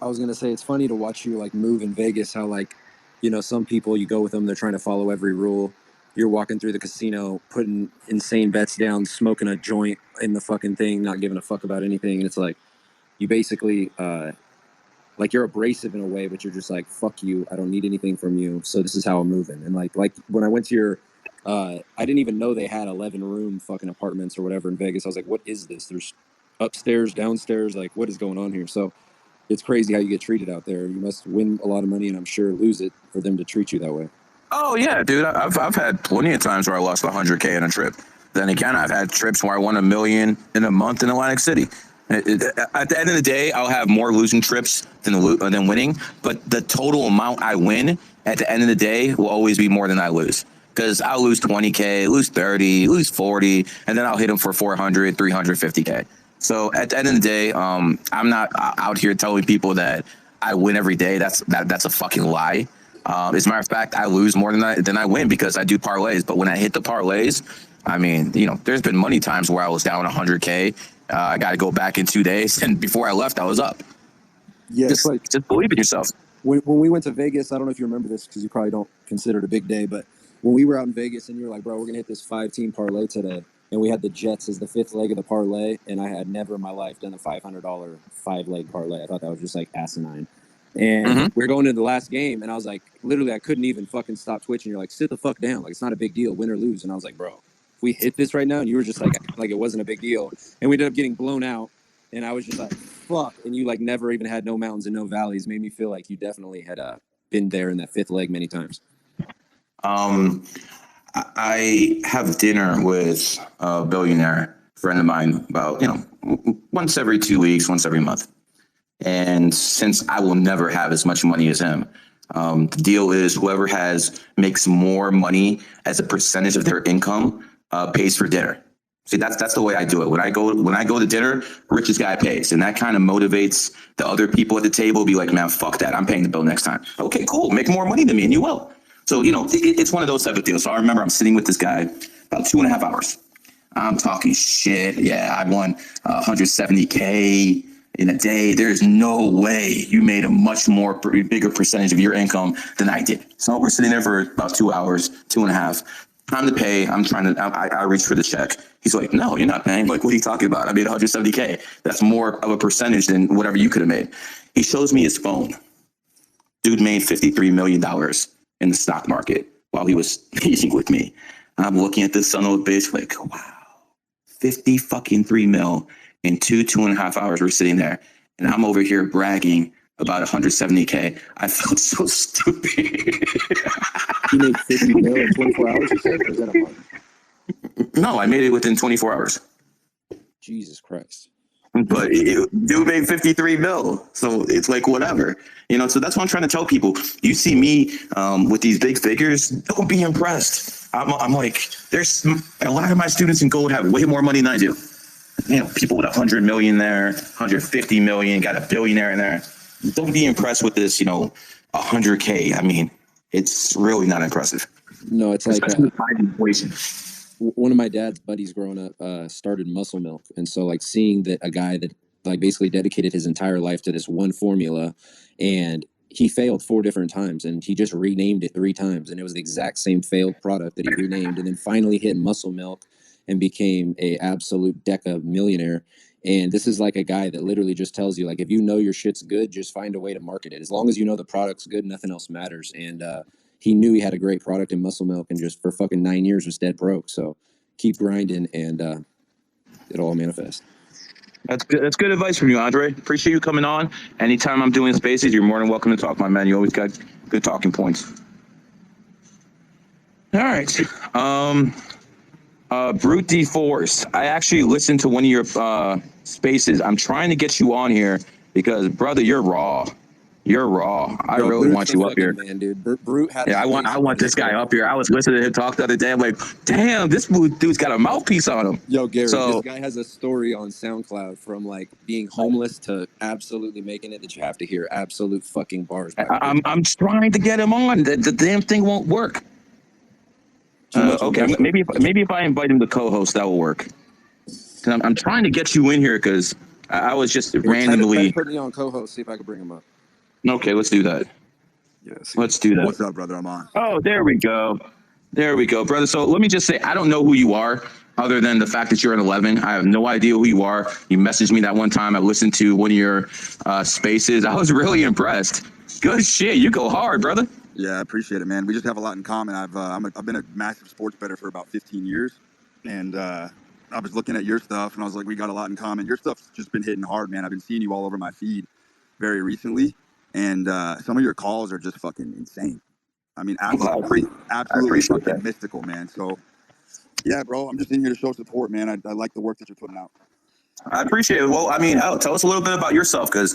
I was going to say, it's funny to watch you like move in Vegas, how like, you know, some people you go with them, they're trying to follow every rule. You're walking through the casino, putting insane bets down, smoking a joint in the fucking thing, not giving a fuck about anything. And it's like, you basically, like you're abrasive in a way, but you're just like, fuck you. I don't need anything from you. So this is how I'm moving. And like when I went to your, I didn't even know they had 11 room fucking apartments or whatever in Vegas. I was like, what is this? There's upstairs, downstairs. Like, what is going on here? So it's crazy how you get treated out there. You must win a lot of money and I'm sure lose it for them to treat you that way. Oh yeah, dude. I've had plenty of times where I lost $100K in a trip. Then again, I've had trips where I won $1 million in a month in Atlantic City. At the end of the day, I'll have more losing trips than winning. But the total amount I win at the end of the day will always be more than I lose. Because I'll lose 20K, lose 30, lose 40, and then I'll hit them for 400, 350K. So at the end of the day, I'm not out here telling people that I win every day. That's a fucking lie. As a matter of fact, I lose more than I win because I do parlays. But when I hit the parlays, I mean, you know, there's been many times where I was down 100K. I got to go back in 2 days, and before I left, I was up. Yeah, just believe in yourself. When we went to Vegas, I don't know if you remember this because you probably don't consider it a big day, but when we were out in Vegas and you were like, bro, we're gonna hit this 5-team parlay today, and we had the Jets as the 5th leg of the parlay, and I had never in my life done a $500 5-leg parlay. I thought that was just like asinine. And we're going into the last game, and I was like, literally, I couldn't even fucking stop twitching. You're like, sit the fuck down. Like, it's not a big deal, win or lose. And I was like, bro, if we hit this right now, and you were just like it wasn't a big deal. And we ended up getting blown out, and I was just like, fuck. And you, like, never even had no mountains and no valleys. Made me feel like you definitely had been there in that 5th leg many times. I have dinner with a billionaire friend of mine about, you know, once every 2 weeks, once every month. And since I will never have as much money as him, the deal is whoever makes more money as a percentage of their income pays for dinner. See, that's the way I do it. When I go to dinner, richest guy pays, and that kind of motivates the other people at the table. Be like, man, fuck that. I'm paying the bill next time. Okay, cool. Make more money than me, and you will. So you know, it's one of those type of deals. So I remember I'm sitting with this guy about 2.5 hours. I'm talking shit. Yeah, I won 170K. In a day. There's no way you made a much bigger percentage of your income than I did. So we're sitting there for about 2 hours, 2.5. time to pay. I'm trying to, I reach for the check. He's like, no, you're not paying. Like, what are you talking about? I made 170K. That's more of a percentage than whatever you could have made. He shows me his phone. Dude made $53 million in the stock market while he was meeting with me. I'm looking at this son of a bitch like, wow, 50 fucking 3 mil in 2.5 hours. We're sitting there and I'm over here bragging about 170K. I felt so stupid. You made 50 mil in 24 hours, you said? Or is that a month? No, I made it within 24 hours. Jesus Christ. But dude made 53 mil. So it's like, whatever, you know? So that's what I'm trying to tell people. You see me with these big figures, don't be impressed. I'm like, there's a lot of my students in gold have way more money than I do. You know, people with 100 million there, 150 million, got a billionaire in there. Don't be impressed with this, you know, 100K. I mean, it's really not impressive. No, it's like especially with high inflation. One of my dad's buddies growing up started Muscle Milk, and so like seeing that a guy that like basically dedicated his entire life to this one formula, and he failed 4 different times, and he just renamed it 3 times, and it was the exact same failed product that he renamed, and then finally hit Muscle Milk and became a absolute deca millionaire. And this is like a guy that literally just tells you, like, if you know your shit's good, just find a way to market it. As long as you know the product's good, nothing else matters. And he knew he had a great product in Muscle Milk, and just for fucking 9 years was dead broke. So keep grinding, and it'll all manifest. That's good. That's good advice from you, Andre. Appreciate you coming on. Anytime I'm doing spaces, you're more than welcome to talk, my man. You always got good talking points. All right. Brute D Force. I actually listened to one of your spaces. I'm trying to get you on here because, brother, you're raw. You're raw. I really want you up here, man, dude. Brute had yeah, I want this guy up here. I was listening to him talk the other day. I'm like, damn, this dude's got a mouthpiece on him. Yo, Gary, So, this guy has a story on SoundCloud from like being homeless to absolutely making it that you have to hear absolute fucking bars. I'm trying to get him on. The damn thing won't work. Okay, maybe if I invite him to co-host, that will work. I'm trying to get you in here because I was just randomly put me on co-host. See if I can bring him up. Okay, let's do that. Yes. Let's do that. What's up, brother? I'm on. Oh, there we go. There we go, brother. So let me just say, I don't know who you are other than the fact that you're an 11. I have no idea who you are. You messaged me that one time. I listened to one of your spaces. I was really impressed. Good shit. You go hard, brother. Yeah, I appreciate it, man. We just have a lot in common. I've been a massive sports bettor for about 15 years, and I was looking at your stuff, and I was like, we got a lot in common. Your stuff's just been hitting hard, man. I've been seeing you all over my feed very recently, and some of your calls are just fucking insane. I mean, absolutely fucking that. Mystical, man. So, yeah, bro, I'm just in here to show support, man. I like the work that you're putting out. I appreciate it. Well, I mean, tell us a little bit about yourself, because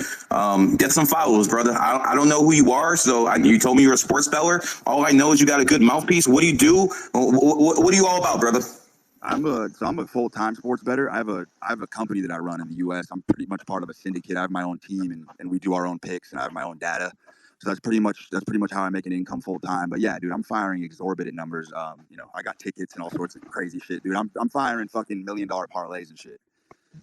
get some followers, brother. I don't know who you are, so you told me you're a sports beller. All I know is you got a good mouthpiece. What do you do? What are you all about, brother? I'm a full-time sports bettor. I have a company that I run in the U.S. I'm pretty much part of a syndicate. I have my own team, and we do our own picks, and I have my own data. So that's pretty much how I make an income full-time. But yeah, dude, I'm firing exorbitant numbers. You know, I got tickets and all sorts of crazy shit, dude. I'm firing fucking $1 million parlays and shit.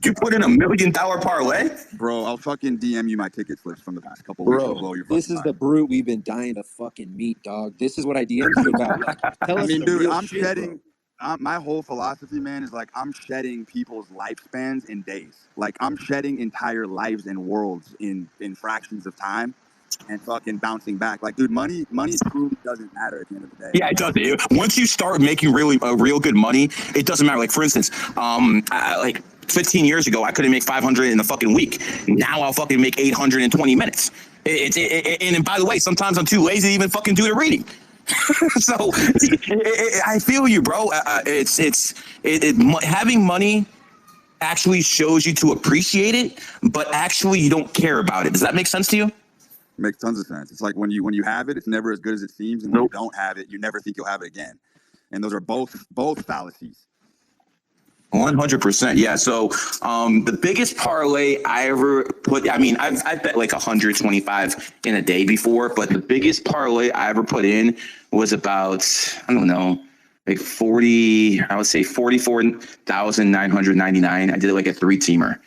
You put in $1 million parlay? Bro, I'll fucking DM you my ticket slips from the past couple weeks. Bro, this is the Brute we've been dying to fucking meet, dog. This is what I DM'd you about. Like, tell us the dude, real I'm shit, shedding. My whole philosophy, man, is like I'm shedding people's lifespans in days. Like I'm shedding entire lives and worlds in fractions of time, and fucking bouncing back. Like, dude, money truly doesn't matter at the end of the day. Yeah, it doesn't. Once you start making real good money, it doesn't matter. Like, for instance, like 15 years ago, I couldn't make 500 in a fucking week. Now I'll fucking make 800 in 20 minutes. And by the way, sometimes I'm too lazy to even fucking do the reading. So I feel you, bro. Having money actually shows you to appreciate it, but actually you don't care about it. Does that make sense to you? Makes tons of sense. It's like when you have it, it's never as good as it seems, and when you don't have it, you never think you'll have it again. And those are both fallacies. 100%. Yeah. So the biggest parlay I ever put, I mean, I've bet like 125 in a day before, but the biggest parlay I ever put in was about, I don't know, like 44,999. I did it like a 3-teamer.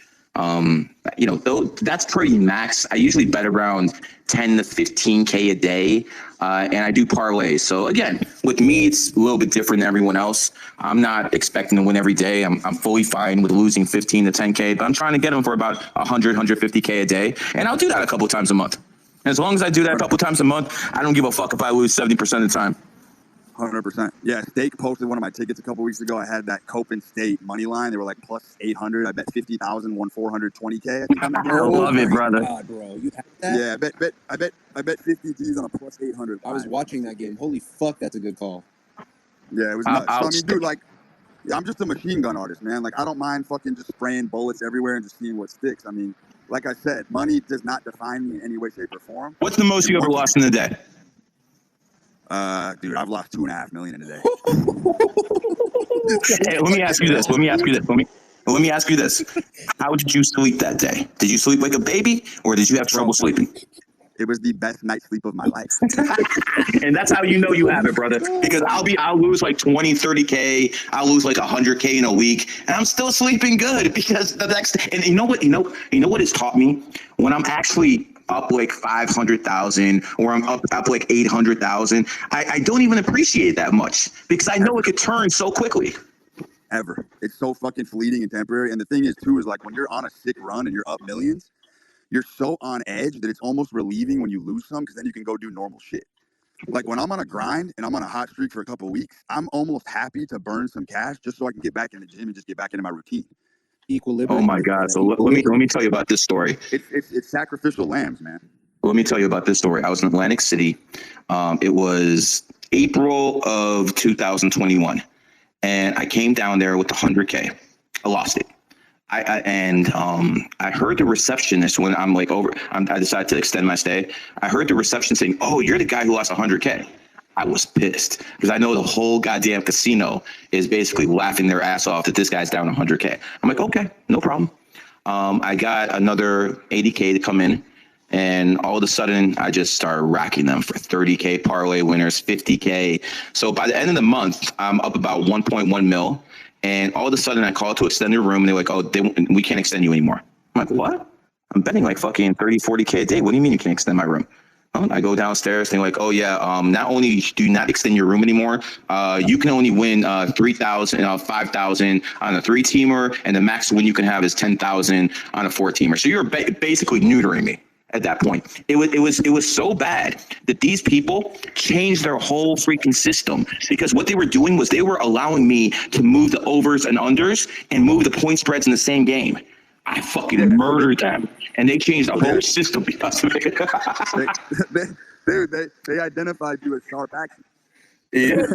You know, that's pretty max. I usually bet around 10 to 15K a day. and I do parlays. So again, with me, it's a little bit different than everyone else. I'm not expecting to win every day. I'm fully fine with losing 15 to 10K, but I'm trying to get them for about 100, 150K a day. And I'll do that a couple times a month. And as long as I do that a couple times a month, I don't give a fuck if I lose 70% of the time. 100%. Yeah, Stake posted one of my tickets a couple weeks ago. I had that Copen State money line. They were like plus 800. I bet 50,000, won 420K. I think I'm I love it, brother. God, bro, you have that? Yeah, I bet 50 G's on a plus 800. I was watching that game. Holy fuck, that's a good call. Yeah, it was nuts. So, I mean, dude, like, yeah, I'm just a machine gun artist, man. Like, I don't mind fucking just spraying bullets everywhere and just seeing what sticks. I mean, like I said, money does not define me in any way, shape, or form. What's the most you ever lost in a day? Dude, I've lost $2.5 million in a day. Hey, let me ask you this. Let me ask you this. How did you sleep that day? Did you sleep like a baby, or did you have trouble sleeping? It was the best night's sleep of my life. And that's how you know you have it, brother. Because I'll lose like 20, 30K. I'll lose like 100K in a week, and I'm still sleeping good because the next. And you know what? You know what it's taught me? When I'm actually up like 500,000 or I'm up like 800,000, I don't even appreciate that much because I know it could turn so quickly. Ever. It's so fucking fleeting and temporary. And the thing is too, is like when you're on a sick run and you're up millions, you're so on edge that it's almost relieving when you lose some, because then you can go do normal shit. Like when I'm on a grind and I'm on a hot streak for a couple of weeks, I'm almost happy to burn some cash just so I can get back in the gym and just get back into my routine. Equilibrium. Oh my God. So let me tell you about this story. It's sacrificial lambs, man. Let me tell you about this story. I was in Atlantic City. It was April of 2021. And I came down there with 100K. I lost it. I heard the receptionist when I'm like I decided to extend my stay. I heard the reception saying, "Oh, you're the guy who lost 100K." I was pissed because I know the whole goddamn casino is basically laughing their ass off that this guy's down 100K. I'm like, okay, no problem. I got another 80K to come in. And all of a sudden, I just started racking them for 30K parlay winners, 50K. So by the end of the month, I'm up about 1.1 mil. And all of a sudden, I call to extend their room, and they're like, "Oh, we can't extend you anymore." I'm like, "What? I'm betting like fucking 30, 40K a day. What do you mean you can't extend my room?" I go downstairs, and they're like, "Oh yeah, not only do you not extend your room anymore, you can only win 3,000, 5,000 on a 3-teamer, and the max win you can have is 10,000 on a 4-teamer. So you're basically neutering me." At that point, it was so bad that these people changed their whole freaking system, because what they were doing was they were allowing me to move the overs and unders and move the point spreads in the same game. I fucking murdered them, and they changed the whole system because of it. they identified you as sharp action. Yeah.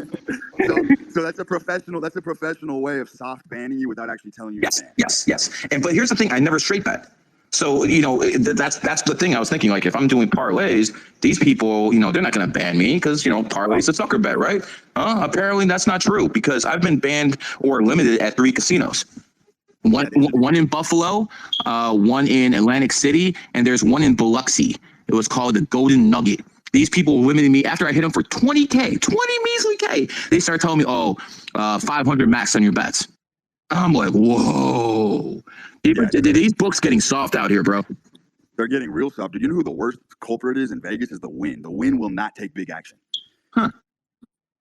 So that's a professional way of soft banning you without actually telling you. Yes. And but here's the thing: I never straight bet. So, that's the thing. I was thinking, like, if I'm doing parlays, these people, they're not going to ban me because, parlays a sucker bet, right? Apparently that's not true, because I've been banned or limited at 3 casinos. One in Buffalo, one in Atlantic City, and there's one in Biloxi. It was called the Golden Nugget. These people limited me after I hit them for 20K, 20 measly K. They started telling me, 500 max on your bets. I'm like, whoa. These books getting soft out here, bro. They're getting real soft. Do you know who the worst culprit is in Vegas? Is the Wynn. The Wynn will not take big action. Huh.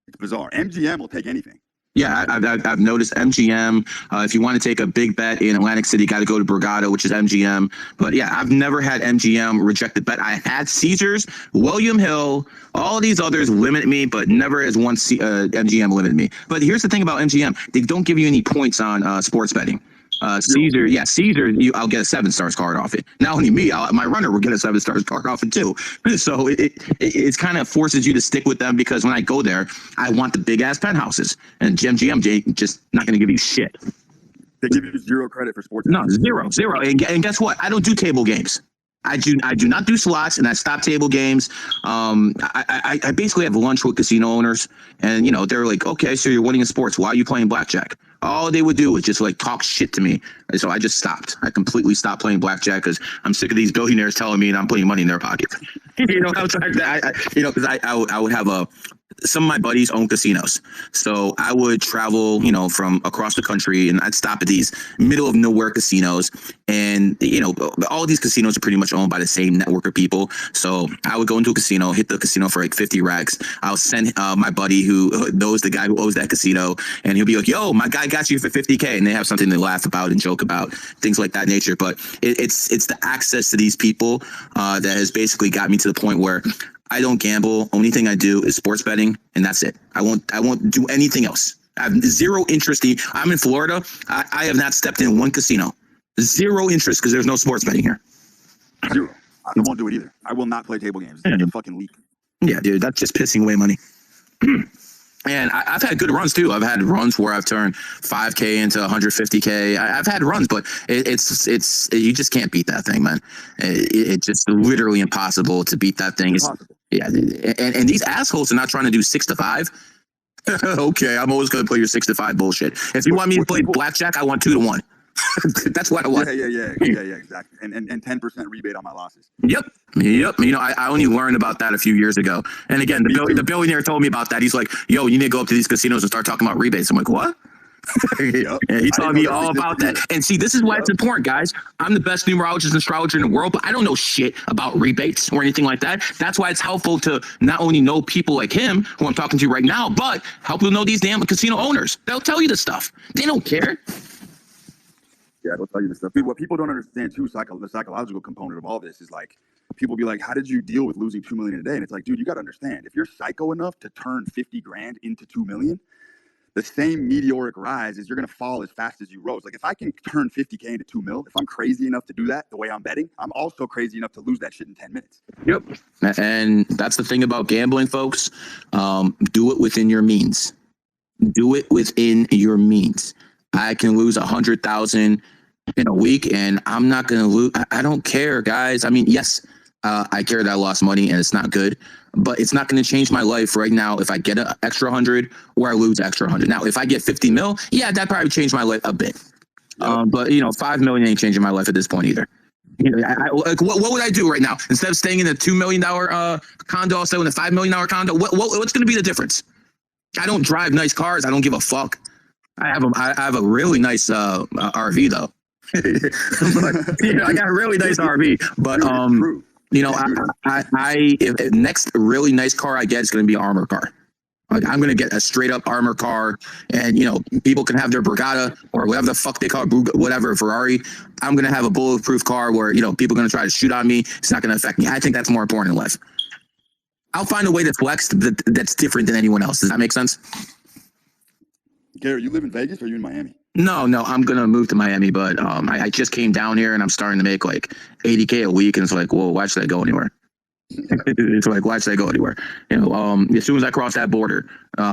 It's bizarre. MGM will take anything. Yeah, I've noticed MGM. If you want to take a big bet in Atlantic City, you got to go to Borgata, which is MGM. But yeah, I've never had MGM reject the bet. I had Caesars, William Hill, all these others limit me, but never as one MGM limited me. But here's the thing about MGM: they don't give you any points on sports betting. Caesar, I'll get a 7 stars card off it. Not only me, my runner will get a 7 stars card off it too. So it kind of forces you to stick with them, because when I go there, I want the big ass penthouses, and MGM just not going to give you shit. They give you 0 credit for sports. No, zero. And guess what? I don't do table games. I do not do slots, and I stop table games. I basically have lunch with casino owners, and they're like, "Okay, so you're winning in sports. Why are you playing blackjack?" All they would do was just like talk shit to me. And so I just stopped. I completely stopped playing blackjack because I'm sick of these billionaires telling me and I'm putting money in their pocket. Because I would have some of my buddies own casinos. So I would travel, from across the country, and I'd stop at these middle of nowhere casinos. And, all these casinos are pretty much owned by the same network of people. So I would go into a casino, hit the casino for like 50 racks. I'll send my buddy who knows the guy who owns that casino, and he'll be like, yo, my guy got you for 50K. And they have something to laugh about and joke about, things like that nature. But it's the access to these people that has basically got me to the point where I don't gamble. Only thing I do is sports betting, and that's it. I won't do anything else. I have zero interest. I'm in Florida. I have not stepped in one casino. Zero interest because there's no sports betting here. Zero. I won't do it either. I will not play table games. It's a fucking leak. Yeah, dude, that's just pissing away money. And I've had good runs too. I've had runs where I've turned 5K into 150K. I've had runs, but it's you just can't beat that thing, man. It's just literally impossible to beat that thing. Yeah, and these assholes are not trying to do 6 to 5. Okay, I'm always going to play your 6 to 5 bullshit. If you want me to play blackjack, I want 2 to 1. That's what I want. Yeah, exactly. And 10% rebate on my losses. Yep. I only learned about that a few years ago. And again, the billionaire told me about that. He's like, yo, you need to go up to these casinos and start talking about rebates. I'm like, what? Yep. And he told me all about that. And see, this is why it's important, guys. I'm the best numerologist and astrologer in the world, but I don't know shit about rebates or anything like that. That's why it's helpful to not only know people like him, who I'm talking to right now, but help you know these damn casino owners. They'll tell you this stuff. They don't care. Yeah, they'll tell you this stuff. What people don't understand too, the psychological component of all this is like, people be like, how did you deal with losing 2 million a day? And it's like, dude, you got to understand, if you're psycho enough to turn 50 grand into 2 million, the same meteoric rise is you're going to fall as fast as you rose. Like if I can turn 50K into 2 mil, if I'm crazy enough to do that the way I'm betting, I'm also crazy enough to lose that shit in 10 minutes. Yep. And that's the thing about gambling, folks. Do it within your means. Do it within your means. I can lose 100,000 in a week, and I'm not going to lose. I don't care, guys. I mean, yes, I care that I lost money and it's not good, but it's not going to change my life right now if I get an extra 100 or I lose extra 100. Now, if I get 50 mil, yeah, that probably changed my life a bit. Yep. But 5 million ain't changing my life at this point either. Like what would I do right now? Instead of staying in a $2 million condo, I'll stay in a $5 million condo. What's going to be the difference? I don't drive nice cars. I don't give a fuck. I have a really nice RV though. I got a really nice RV, but if next really nice car I get is going to be an armor car. Like I'm going to get a straight up armor car, and people can have their Brigata or whatever the fuck they call it, whatever, Ferrari. I'm going to have a bulletproof car where people are going to try to shoot on me. It's not going to affect me. I think that's more important in life. I'll find a way to flex that's different than anyone else. Does that make sense? Gary, you live in Vegas or are you in Miami? No, I'm going to move to Miami, but I just came down here and I'm starting to make like 80K a week. And it's like, whoa, why should I go anywhere? It's like, why should I go anywhere? As soon as I crossed that border,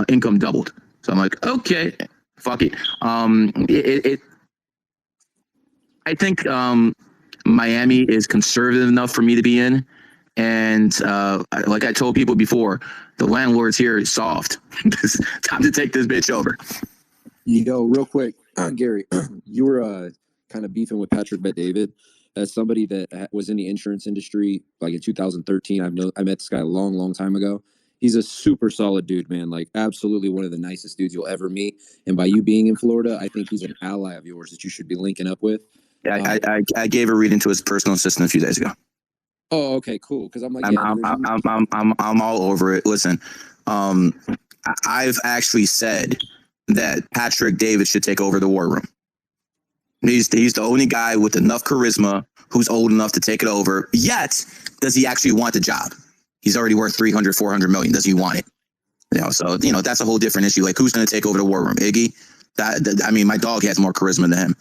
income doubled. So I'm like, okay, fuck it. I think Miami is conservative enough for me to be in. And like I told people before, the landlords here is soft. It's time to take this bitch over. Yo, real quick, Gary, you were kind of beefing with Patrick Bet-David. As somebody that was in the insurance industry, like in 2013, I met this guy a long time ago. He's a super solid dude, man. Like absolutely one of the nicest dudes you'll ever meet. And by you being in Florida, I think he's an ally of yours that you should be linking up with. Yeah, I gave a reading to his personal assistant a few days ago. Oh, okay, cool. Because I'm like, I'm all over it. Listen, I've actually said that Patrick David should take over the war room. He's the only guy with enough charisma who's old enough to take it over. Yet, does he actually want the job? He's already worth 300, 400 million. Does he want it? So that's a whole different issue. Like, who's going to take over the war room? Iggy? I mean, my dog has more charisma than him.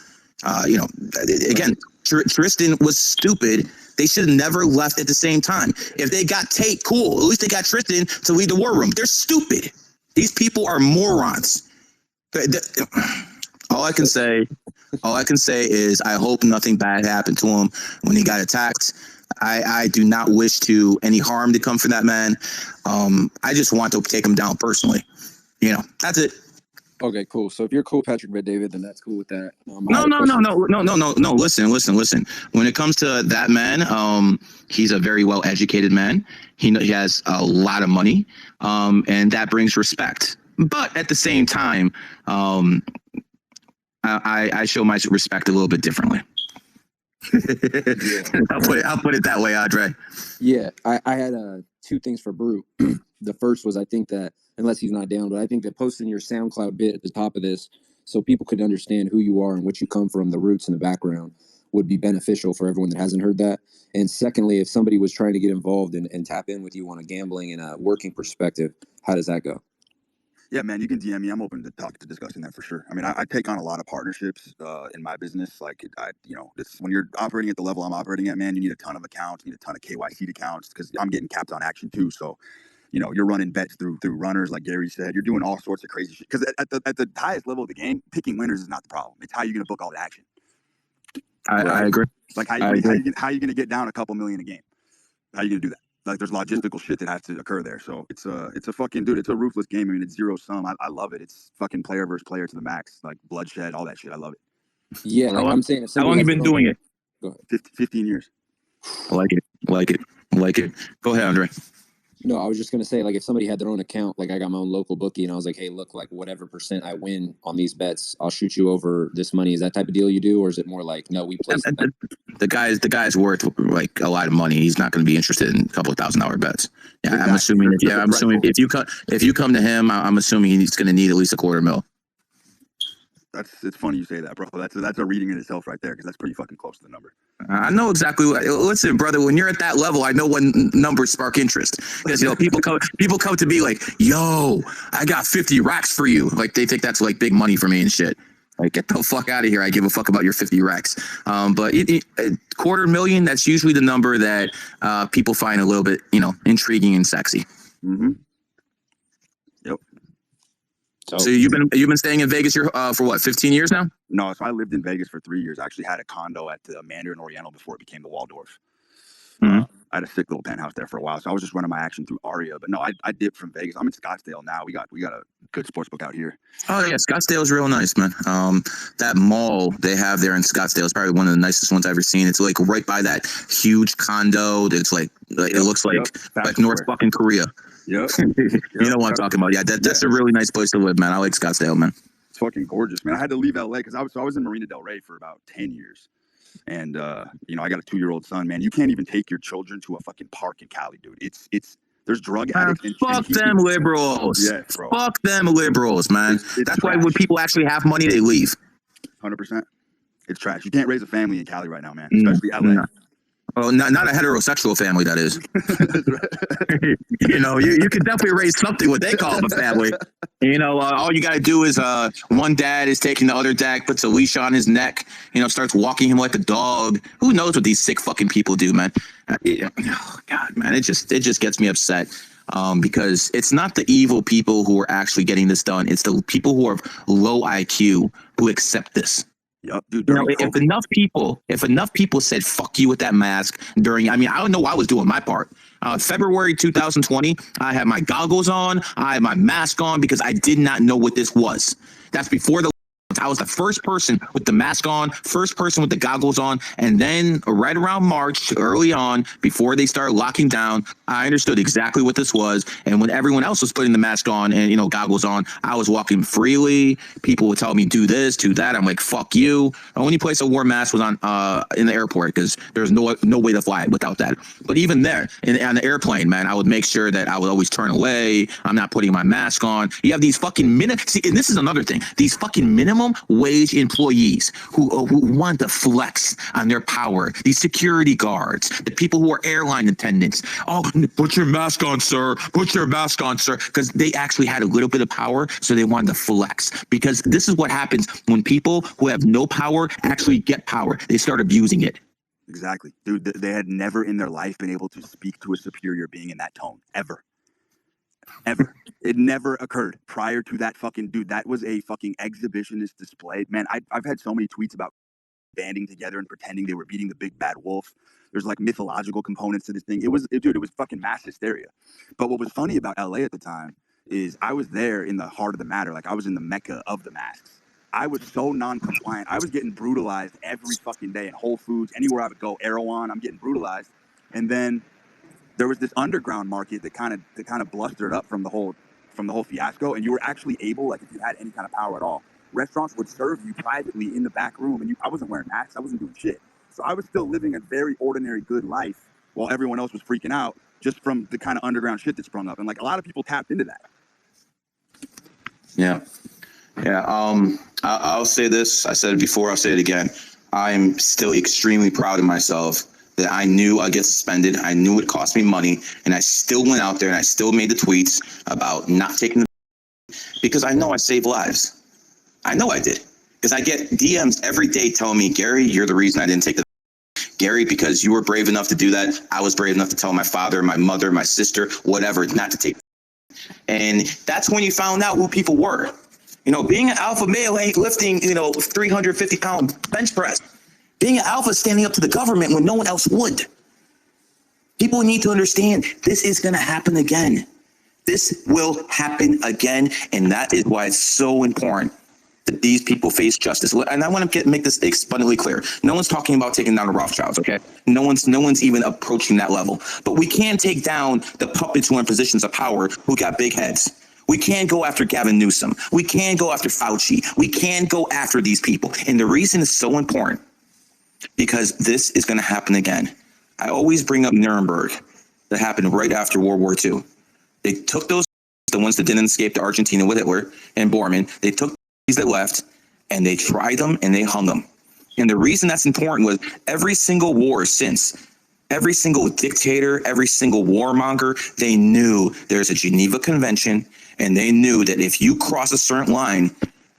Again, Tristan was stupid. They should have never left at the same time. If they got Tate, cool. At least they got Tristan to lead the war room. They're stupid. These people are morons. All I can say is I hope nothing bad happened to him when he got attacked. I do not wish to any harm to come from that man. I just want to take him down personally. That's it. Okay, cool. So if you're cool, Patrick Bet David, then that's cool with that. I No, had a no, no, question. no. Listen. When it comes to that man, he's a very well educated man. He has a lot of money, and that brings respect. But at the same time, I show my respect a little bit differently. I'll put it that way, Andre. Yeah, I had two things for Brew. The first was I think that, unless he's not down, but I think that posting your SoundCloud bit at the top of this so people could understand who you are and what you come from, the roots and the background, would be beneficial for everyone that hasn't heard that. And secondly, if somebody was trying to get involved and tap in with you on a gambling and a working perspective, how does that go? Yeah, man, you can DM me. I'm open to discussing that for sure. I mean, I take on a lot of partnerships in my business. Like, when you're operating at the level I'm operating at, man, you need a ton of accounts, you need a ton of KYC accounts because I'm getting capped on action too. So, you're running bets through runners, like Gary said. You're doing all sorts of crazy shit. Because at the highest level of the game, picking winners is not the problem. It's how you're going to book all the action. I agree. Like, how you going to get down a couple million a game? How you going to do that? Like, there's logistical shit that has to occur there. So it's a fucking, dude, it's a ruthless game. I mean, it's zero sum. I love it. It's fucking player versus player to the max, like bloodshed, all that shit. I love it. Yeah, like I'm saying, how long you been doing it? Go ahead. 15 years. I like it. Go ahead, Andre. No, I was just gonna say, like, if somebody had their own account, like I got my own local bookie, and I was like, hey, look, like whatever percent I win on these bets, I'll shoot you over this money. Is that type of deal you do, or is it more like, no, we place the guy's worth like a lot of money. He's not going to be interested in a couple of $1,000 bets. Yeah, exactly. I'm assuming if you come to him, I'm assuming he's going to need at least $250,000. It's funny you say that, bro. That's a reading in itself right there, because that's pretty fucking close to the number. I know exactly. Listen, brother, when you're at that level, I know when numbers spark interest, because people come to be like, yo, I got 50 racks for you. Like, they think that's like big money for me and shit. Like, get the fuck out of here. I give a fuck about your 50 racks. But $250,000, that's usually the number that people find a little bit, intriguing and sexy. Mm-hmm. Yep. So you've been staying in Vegas here for what, 15 years now? No, so I lived in Vegas for 3 years. I actually had a condo at the Mandarin Oriental before it became the Waldorf. I had a sick little penthouse there for a while, so I was just running my action through Aria. But no, I dipped from Vegas. I'm in Scottsdale now. We got a good sports book out here. Oh yeah, Scottsdale's real nice, man. That mall they have there in Scottsdale is probably one of the nicest ones I've ever seen. It's like right by that huge condo. It's like it looks like North fucking Korea. Yep. You know what I'm talking about? Yeah, that's a really nice place to live, man. I like Scottsdale, man. It's fucking gorgeous, man. I had to leave LA because I was in Marina Del Rey for about 10 years. And I got a 2-year-old son, man. You can't even take your children to a fucking park in Cali, dude. It's there's drug addicts. Fuck them liberals. Yeah, bro. Fuck them liberals, man. That's why when people actually have money, they leave. 100%. It's trash. You can't raise a family in Cali right now, man. Especially LA. No. Oh, not a heterosexual family, that is. You can definitely raise something what they call a family. All you got to do is one dad is taking the other dad, puts a leash on his neck, starts walking him like a dog. Who knows what these sick fucking people do, man? Oh, God, man, it just gets me upset. Because it's not the evil people who are actually getting this done. It's the people who are low IQ who accept this. Yep, dude. If enough people said "fuck you" with that mask during, I don't know why I was doing my part. February 2020, I had my goggles on, I had my mask on because I did not know what this was. That's before the. I was the first person with the mask on, first person with the goggles on, and then right around March, early on, before they started locking down, I understood exactly what this was. And when everyone else was putting the mask on and goggles on, I was walking freely. People would tell me do this, do that. I'm like, fuck you. The only place I wore masks was on in the airport because there's no way to fly without that. But even there, on the airplane, man, I would make sure that I would always turn away. I'm not putting my mask on. You have these fucking see, and this is another thing. These fucking minimum wage employees who want to flex on their power. These security guards, the people who are airline attendants. Oh, put your mask on, sir. Put your mask on, sir. Because they actually had a little bit of power, so they wanted to flex. Because this is what happens when people who have no power actually get power. They start abusing it. Exactly. Dude, they had never in their life been able to speak to a superior being in that tone. Ever. It never occurred prior to that fucking dude. That was a fucking exhibitionist display. Man, I've had so many tweets about banding together and pretending they were beating the big bad wolf. There's like mythological components to this thing. It was fucking mass hysteria. But what was funny about LA at the time is I was there in the heart of the matter. Like I was in the mecca of the masks. I was so non-compliant. I was getting brutalized every fucking day in Whole Foods, anywhere I would go, Erewhon, I'm getting brutalized. And then there was this underground market that kind of blustered up from the whole fiasco, and you were actually able, like if you had any kind of power at all, restaurants would serve you privately in the back room, and I wasn't wearing masks, I wasn't doing shit. So I was still living a very ordinary good life while everyone else was freaking out just from the kind of underground shit that sprung up. And like a lot of people tapped into that. Yeah. Yeah. I'll say this. I said it before. I'll say it again. I'm still extremely proud of myself that I knew I'd get suspended. I knew it cost me money, and I still went out there and I still made the tweets about not taking the because I know I saved lives. I know I did because I get DMs every day telling me, Gary, you're the reason I didn't take the Gary, because you were brave enough to do that. I was brave enough to tell my father, my mother, my sister, whatever, not to take. And that's when you found out who people were. You know, being an alpha male ain't lifting, 350-pound bench press. Being an alpha is standing up to the government when no one else would. People need to understand this is going to happen again. This will happen again. And that is why it's so important that these people face justice. And I want to make this abundantly clear. No one's talking about taking down the Rothschilds, okay? No one's even approaching that level. But we can take down the puppets who are in positions of power who got big heads. We can go after Gavin Newsom. We can go after Fauci. We can go after these people. And the reason it's so important, because this is going to happen again. I always bring up Nuremberg that happened right after World War II. They took those, the ones that didn't escape to Argentina with Hitler and Bormann, they took these that left and they tried them and they hung them. And the reason that's important was every single war since, every single dictator, every single warmonger, they knew there's a Geneva Convention, and they knew that if you cross a certain line,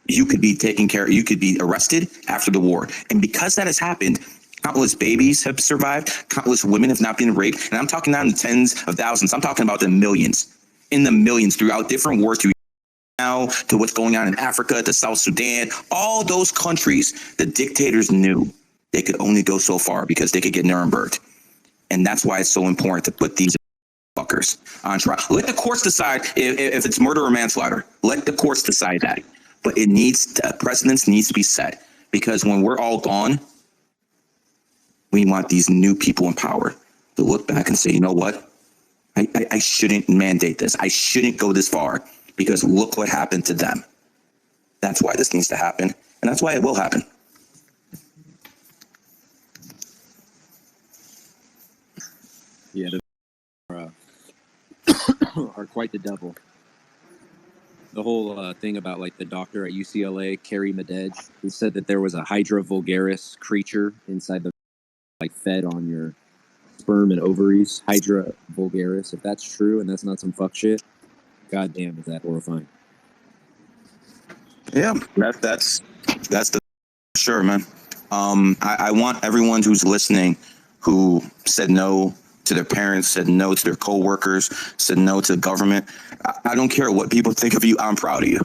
you could be taken care of, you could be arrested after the war. And because that has happened, countless babies have survived, countless women have not been raped. And I'm talking not in the tens of thousands, I'm talking about the millions, in the millions throughout different wars to now to what's going on in Africa, to South Sudan, all those countries, the dictators knew they could only go so far because they could get Nuremberg. And that's why it's so important to put these fuckers on trial. Let the courts decide if it's murder or manslaughter. Let the courts decide that. But it needs precedence needs to be set, because when we're all gone, we want these new people in power to look back and say, you know what? I shouldn't mandate this. I shouldn't go this far, because look what happened to them. That's why this needs to happen. And that's why it will happen. Yeah, are quite the devil. The whole thing about like the doctor at UCLA, Carrie Medej, who said that there was a Hydra vulgaris creature inside the like fed on your sperm and ovaries. Hydra vulgaris. If that's true and that's not some fuck shit, goddamn, is that horrifying. Yeah, that's the sure, man. I want everyone who's listening, who said no to their parents, said no to their coworkers, said no to the government. I don't care what people think of you. I'm proud of you.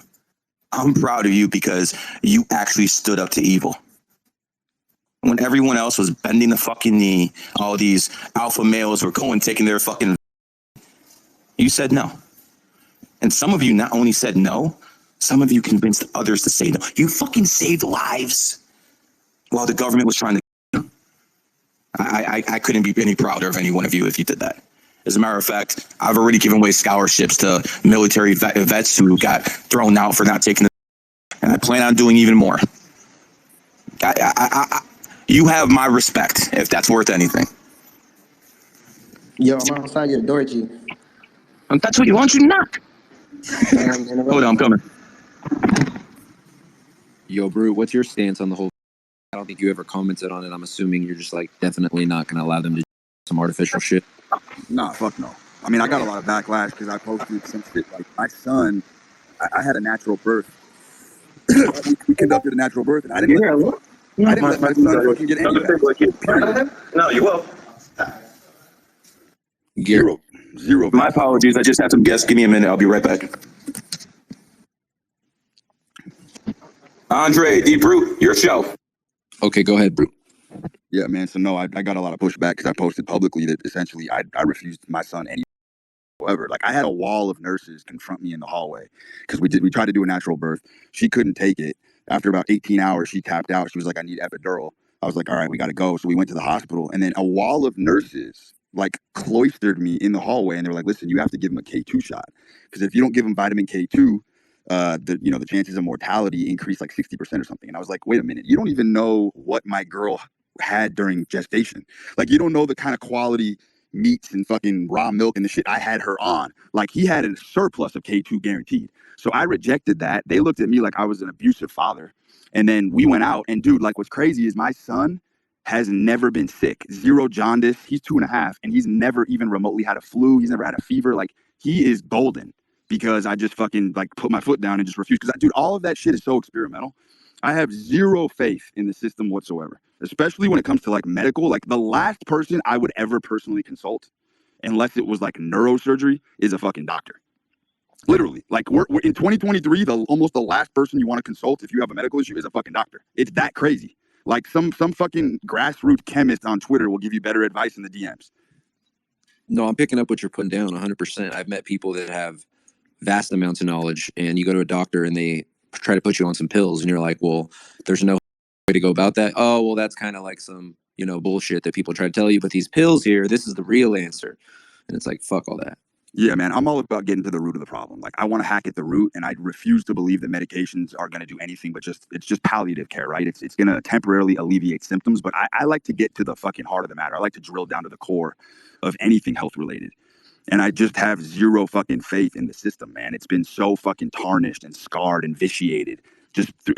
I'm proud of you because you actually stood up to evil. When everyone else was bending the fucking knee, all these alpha males were going, taking their fucking, you said no. And some of you not only said no, some of you convinced others to say no. You fucking saved lives while the government was trying to. I couldn't be any prouder of any one of you if you did that. As a matter of fact, I've already given away scholarships to military vets who got thrown out for not taking the, and I plan on doing even more. You have my respect if that's worth anything. Yo, I'm outside your door, G. That's what you want. You knock. Hold on, I'm coming. Yo, Brew, what's your stance on the whole? I don't think you ever commented on it. I'm assuming you're just like definitely not going to allow them to do some artificial shit. Nah, fuck no. I mean, I got a lot of backlash because I posted some shit like my son. I had a natural birth. we conducted a natural birth, and I didn't let my son fucking get any backlash. No, you will. Zero. My apologies. I just had some guests. Give me a minute. I'll be right back. Andre, D. Brute, your show. Okay, go ahead, Brute. Yeah, man. So no, I got a lot of pushback because I posted publicly that essentially I refused my son any whatsoever. Like I had a wall of nurses confront me in the hallway because we tried to do a natural birth. She couldn't take it. After about 18 hours, she tapped out. She was like, I need epidural. I was like, all right, we got to go. So we went to the hospital, and then a wall of nurses like cloistered me in the hallway, and they were like, listen, you have to give him a K2 shot because if you don't give him vitamin K2, the chances of mortality increase like 60% or something. And I was like, wait a minute, you don't even know what my girl had during gestation. Like, you don't know the kind of quality meats and fucking raw milk and the shit I had her on. Like, he had a surplus of K2 guaranteed. So I rejected that. They looked at me like I was an abusive father. And then we went out, and dude, like, what's crazy is my son has never been sick. Zero jaundice. He's 2.5, and he's never even remotely had a flu. He's never had a fever. Like, he is golden because I just fucking like put my foot down and just refused. Because, dude, all of that shit is so experimental. I have zero faith in the system whatsoever, especially when it comes to like medical. Like, the last person I would ever personally consult, unless it was like neurosurgery, is a fucking doctor. Literally, like we're in 2023, almost the last person you want to consult if you have a medical issue is a fucking doctor. It's that crazy. Like some fucking grassroots chemist on Twitter will give you better advice in the DMs. No, I'm picking up what you're putting down 100%. I've met people that have vast amounts of knowledge, and you go to a doctor and they try to put you on some pills, and you're like, well, there's no way to go about that. Oh, well, that's kind of like some, bullshit that people try to tell you. But these pills here, this is the real answer. And it's like, fuck all that. Yeah, man, I'm all about getting to the root of the problem. Like, I want to hack at the root, and I refuse to believe that medications are going to do anything but it's just palliative care, right? It's going to temporarily alleviate symptoms, but I like to get to the fucking heart of the matter. I like to drill down to the core of anything health related. And I just have zero fucking faith in the system, man. It's been so fucking tarnished and scarred and vitiated.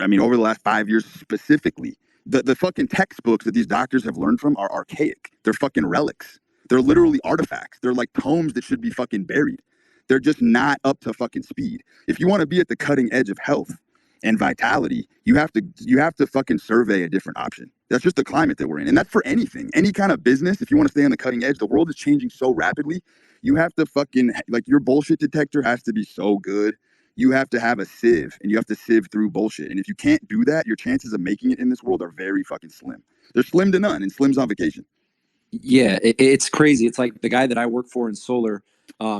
Over the last 5 years specifically, the fucking textbooks that these doctors have learned from are archaic. They're fucking relics. They're literally artifacts. They're like tomes that should be fucking buried. They're just not up to fucking speed. If you want to be at the cutting edge of health and vitality, you have to fucking survey a different option. That's just the climate that we're in. And that's for anything, any kind of business. If you want to stay on the cutting edge, the world is changing so rapidly. You have to fucking, like, your bullshit detector has to be so good. You have to have a sieve, and you have to sieve through bullshit. And if you can't do that, your chances of making it in this world are very fucking slim. They're slim to none, and slim's on vacation. Yeah, it's crazy. It's like the guy that I work for in solar.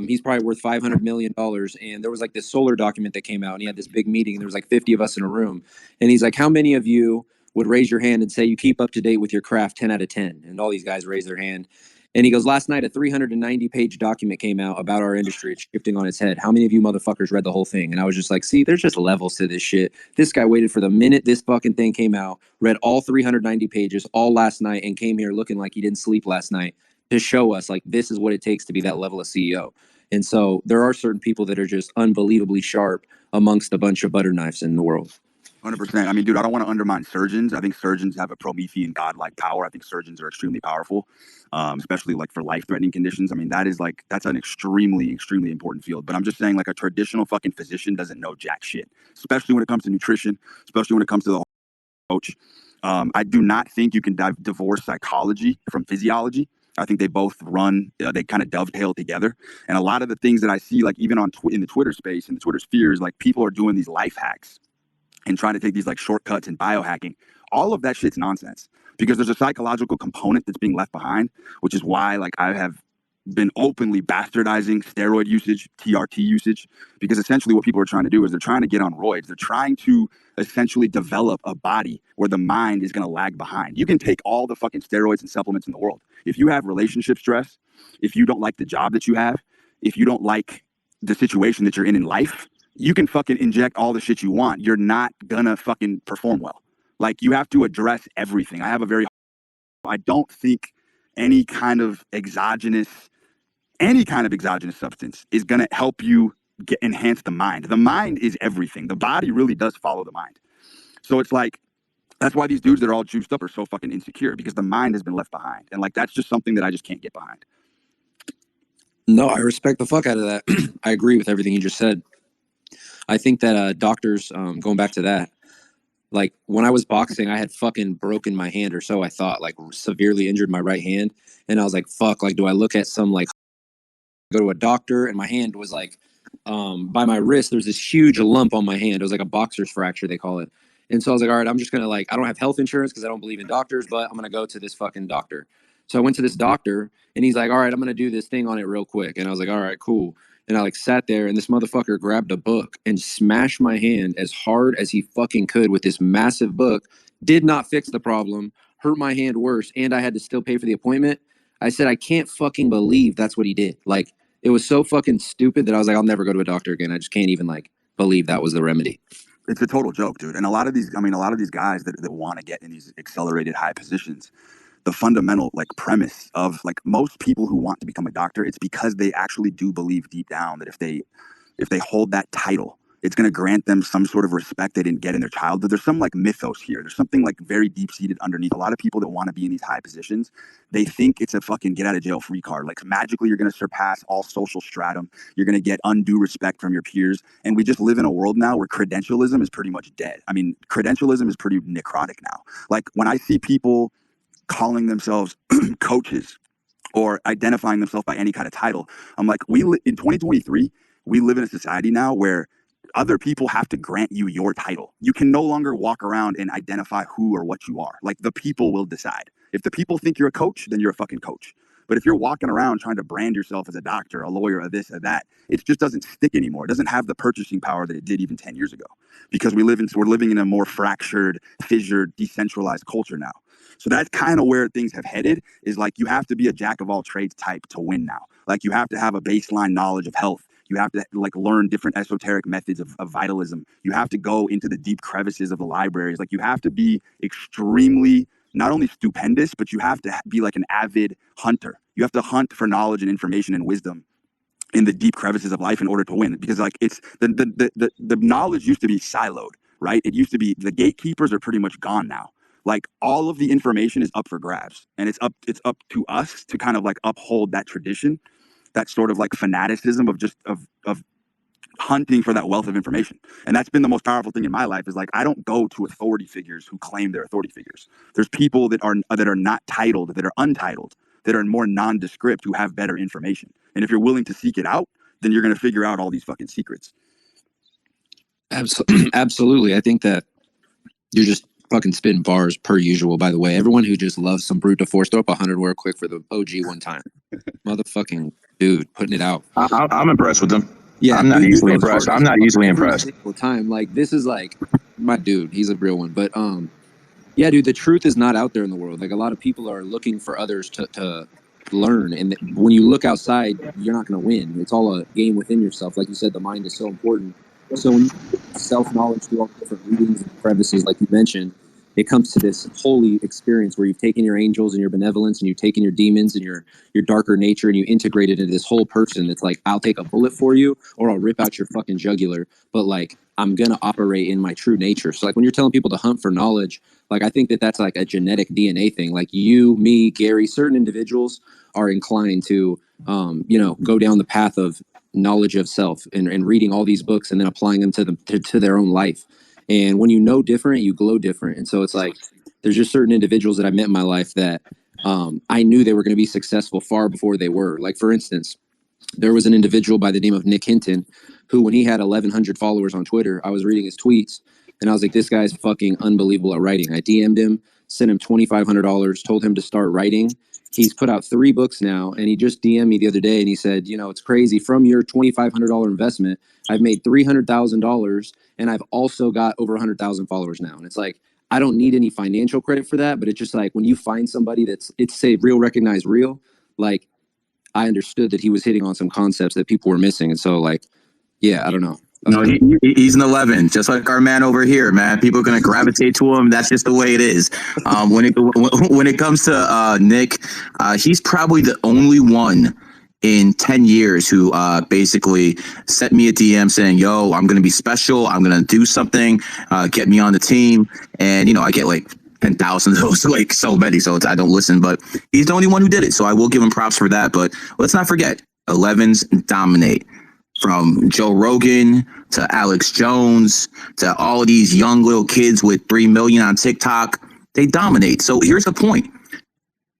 He's probably worth $500 million. And there was like this solar document that came out, and he had this big meeting, and there was like 50 of us in a room. And he's like, how many of you would raise your hand and say you keep up to date with your craft 10 out of 10? And all these guys raise their hand. And he goes, last night, a 390-page document came out about our industry. It's shifting on its head. How many of you motherfuckers read the whole thing? And I was just like, see, there's just levels to this shit. This guy waited for the minute this fucking thing came out, read all 390 pages all last night, and came here looking like he didn't sleep last night to show us, like, this is what it takes to be that level of CEO. And so there are certain people that are just unbelievably sharp amongst a bunch of butter knives in the world. 100%. I mean, dude, I don't want to undermine surgeons. I think surgeons have a Promethean godlike power. I think surgeons are extremely powerful, especially like for life-threatening conditions. I mean, that's an extremely, extremely important field. But I'm just saying, like, a traditional fucking physician doesn't know jack shit, especially when it comes to nutrition, especially when it comes to the coach. I do not think you can divorce psychology from physiology. I think they both they kind of dovetail together. And a lot of the things that I see, like even in the Twitter space, in the Twitter sphere, is like people are doing these life hacks and trying to take these like shortcuts and biohacking. All of that shit's nonsense because there's a psychological component that's being left behind, which is why like I have been openly bastardizing steroid usage, TRT usage, because essentially what people are trying to do is they're trying to get on roids. They're trying to essentially develop a body where the mind is going to lag behind. You can take all the fucking steroids and supplements in the world. If you have relationship stress, if you don't like the job that you have, if you don't like the situation that you're in life, you can fucking inject all the shit you want. You're not gonna fucking perform well. Like, you have to address everything. I don't think any kind of exogenous substance is gonna help you enhance the mind. The mind is everything. The body really does follow the mind. So it's like, that's why these dudes that are all juiced up are so fucking insecure, because the mind has been left behind. And like, that's just something that I just can't get behind. No, I respect the fuck out of that. I agree with everything you just said. I think that doctors, going back to that, like when I was boxing, I had fucking broken my hand, or so I thought, like severely injured my right hand. And I was like, fuck, like, do I look at some, like, go to a doctor? And my hand was like, by my wrist, there's this huge lump on my hand. It was like a boxer's fracture, they call it. And so I was like, all right, I'm just going to, like, I don't have health insurance because I don't believe in doctors, but I'm going to go to this fucking doctor. So I went to this doctor and he's like, all right, I'm going to do this thing on it real quick. And I was like, all right, cool. And I like sat there and this motherfucker grabbed a book and smashed my hand as hard as he fucking could with this massive book. Did not fix the problem, hurt my hand worse. And I had to still pay for the appointment. I said, I can't fucking believe that's what he did. Like, it was so fucking stupid that I was like, I'll never go to a doctor again. I just can't even like believe that was the remedy. It's a total joke, dude. And a lot of these guys that want to get in these accelerated high positions, the fundamental like premise of like most people who want to become a doctor, it's because they actually do believe deep down that if they hold that title, it's going to grant them some sort of respect they didn't get in their childhood. There's some like mythos here. There's something like very deep seated underneath. A lot of people that want to be in these high positions, they think it's a fucking get out of jail free card. Like magically you're going to surpass all social stratum. You're going to get undue respect from your peers. And we just live in a world now where credentialism is pretty much dead. I mean, credentialism is pretty necrotic now. Like when I see people calling themselves coaches or identifying themselves by any kind of title, I'm like, in 2023, we live in a society now where other people have to grant you your title. You can no longer walk around and identify who or what you are. Like the people will decide. If the people think you're a coach, then you're a fucking coach. But if you're walking around trying to brand yourself as a doctor, a lawyer, or this or that, it just doesn't stick anymore. It doesn't have the purchasing power that it did even 10 years ago, because we're living in a more fractured, fissured, decentralized culture now. So that's kind of where things have headed, is like you have to be a jack of all trades type to win now. Like you have to have a baseline knowledge of health. You have to like learn different esoteric methods of vitalism. You have to go into the deep crevices of the libraries. Like you have to be extremely, not only stupendous, but you have to be like an avid hunter. You have to hunt for knowledge and information and wisdom in the deep crevices of life in order to win. Because like it's the knowledge used to be siloed, right? It used to be, the gatekeepers are pretty much gone now. Like all of the information is up for grabs, and it's up to us to kind of like uphold that tradition, that sort of like fanaticism of just of hunting for that wealth of information. And that's been the most powerful thing in my life, is like I don't go to authority figures who claim they're authority figures. There's people that are not titled, that are untitled, that are more nondescript, who have better information. And if you're willing to seek it out, then you're going to figure out all these fucking secrets. Absolutely. I think that you're just fucking spitting bars per usual, by the way. Everyone who just loves some brute force, throw up 100 real quick for the OG one time. Motherfucking dude, putting it out. I'm impressed with them. Yeah, I'm not easily impressed. I'm not easily impressed. Time, like this is like my dude. He's a real one. But yeah, dude, the truth is not out there in the world. Like a lot of people are looking for others to learn, and when you look outside, you're not going to win. It's all a game within yourself. Like you said, the mind is so important. So when you self-knowledge through all the different readings and crevices, like you mentioned, it comes to this holy experience where you've taken your angels and your benevolence, and you've taken your demons and your darker nature, and you integrate it into this whole person that's like, I'll take a bullet for you, or I'll rip out your fucking jugular, but like I'm gonna operate in my true nature. So like when you're telling people to hunt for knowledge, like I think that that's like a genetic DNA thing. Like you, me, Gary, certain individuals are inclined to go down the path of knowledge of self and reading all these books and then applying them to their own life. And when you know different, you glow different. And so it's like, there's just certain individuals that I met in my life that I knew they were going to be successful far before they were. Like, for instance, there was an individual by the name of Nick Hinton, who, when he had 1,100 followers on Twitter, I was reading his tweets and I was like, this guy's fucking unbelievable at writing. I DM'd him, sent him $2,500, told him to start writing. He's put out 3 books now, and he just DM'd me the other day and he said, it's crazy. From your $2,500 investment, I've made $300,000, and I've also got over 100,000 followers now. And it's like, I don't need any financial credit for that, but it's just like when you find somebody it's say real, recognize real, like I understood that he was hitting on some concepts that people were missing. And so like, yeah, I don't know. No, he's an 11, just like our man over here, man. People are going to gravitate to him. That's just the way it is. When it comes to Nick, he's probably the only one in 10 years who basically sent me a DM saying, yo, I'm going to be special. I'm going to do something. Get me on the team. And, I get like 10,000 of those, like so many. So I don't listen, but he's the only one who did it. So I will give him props for that. But let's not forget, 11s dominate. From Joe Rogan to Alex Jones to all of these young little kids with 3 million on TikTok, they dominate. So here's the point.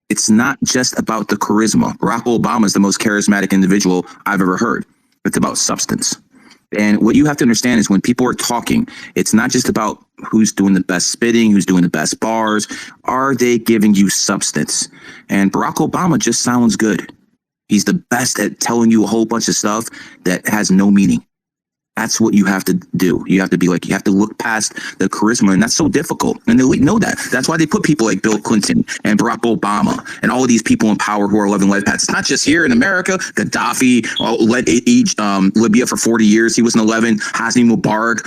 It's not just about the charisma. Barack Obama is the most charismatic individual I've ever heard. It's about substance. And what you have to understand is when people are talking, it's not just about who's doing the best spitting, who's doing the best bars. Are they giving you substance? And Barack Obama just sounds good. He's the best at telling you a whole bunch of stuff that has no meaning. That's what you have to do. You have to be like, you have to look past the charisma, and that's so difficult. And they know that. That's why they put people like Bill Clinton and Barack Obama and all of these people in power who are living life paths. It's not just here in America. Gaddafi led Libya for 40 years. He was in 11. Hosni Mubarak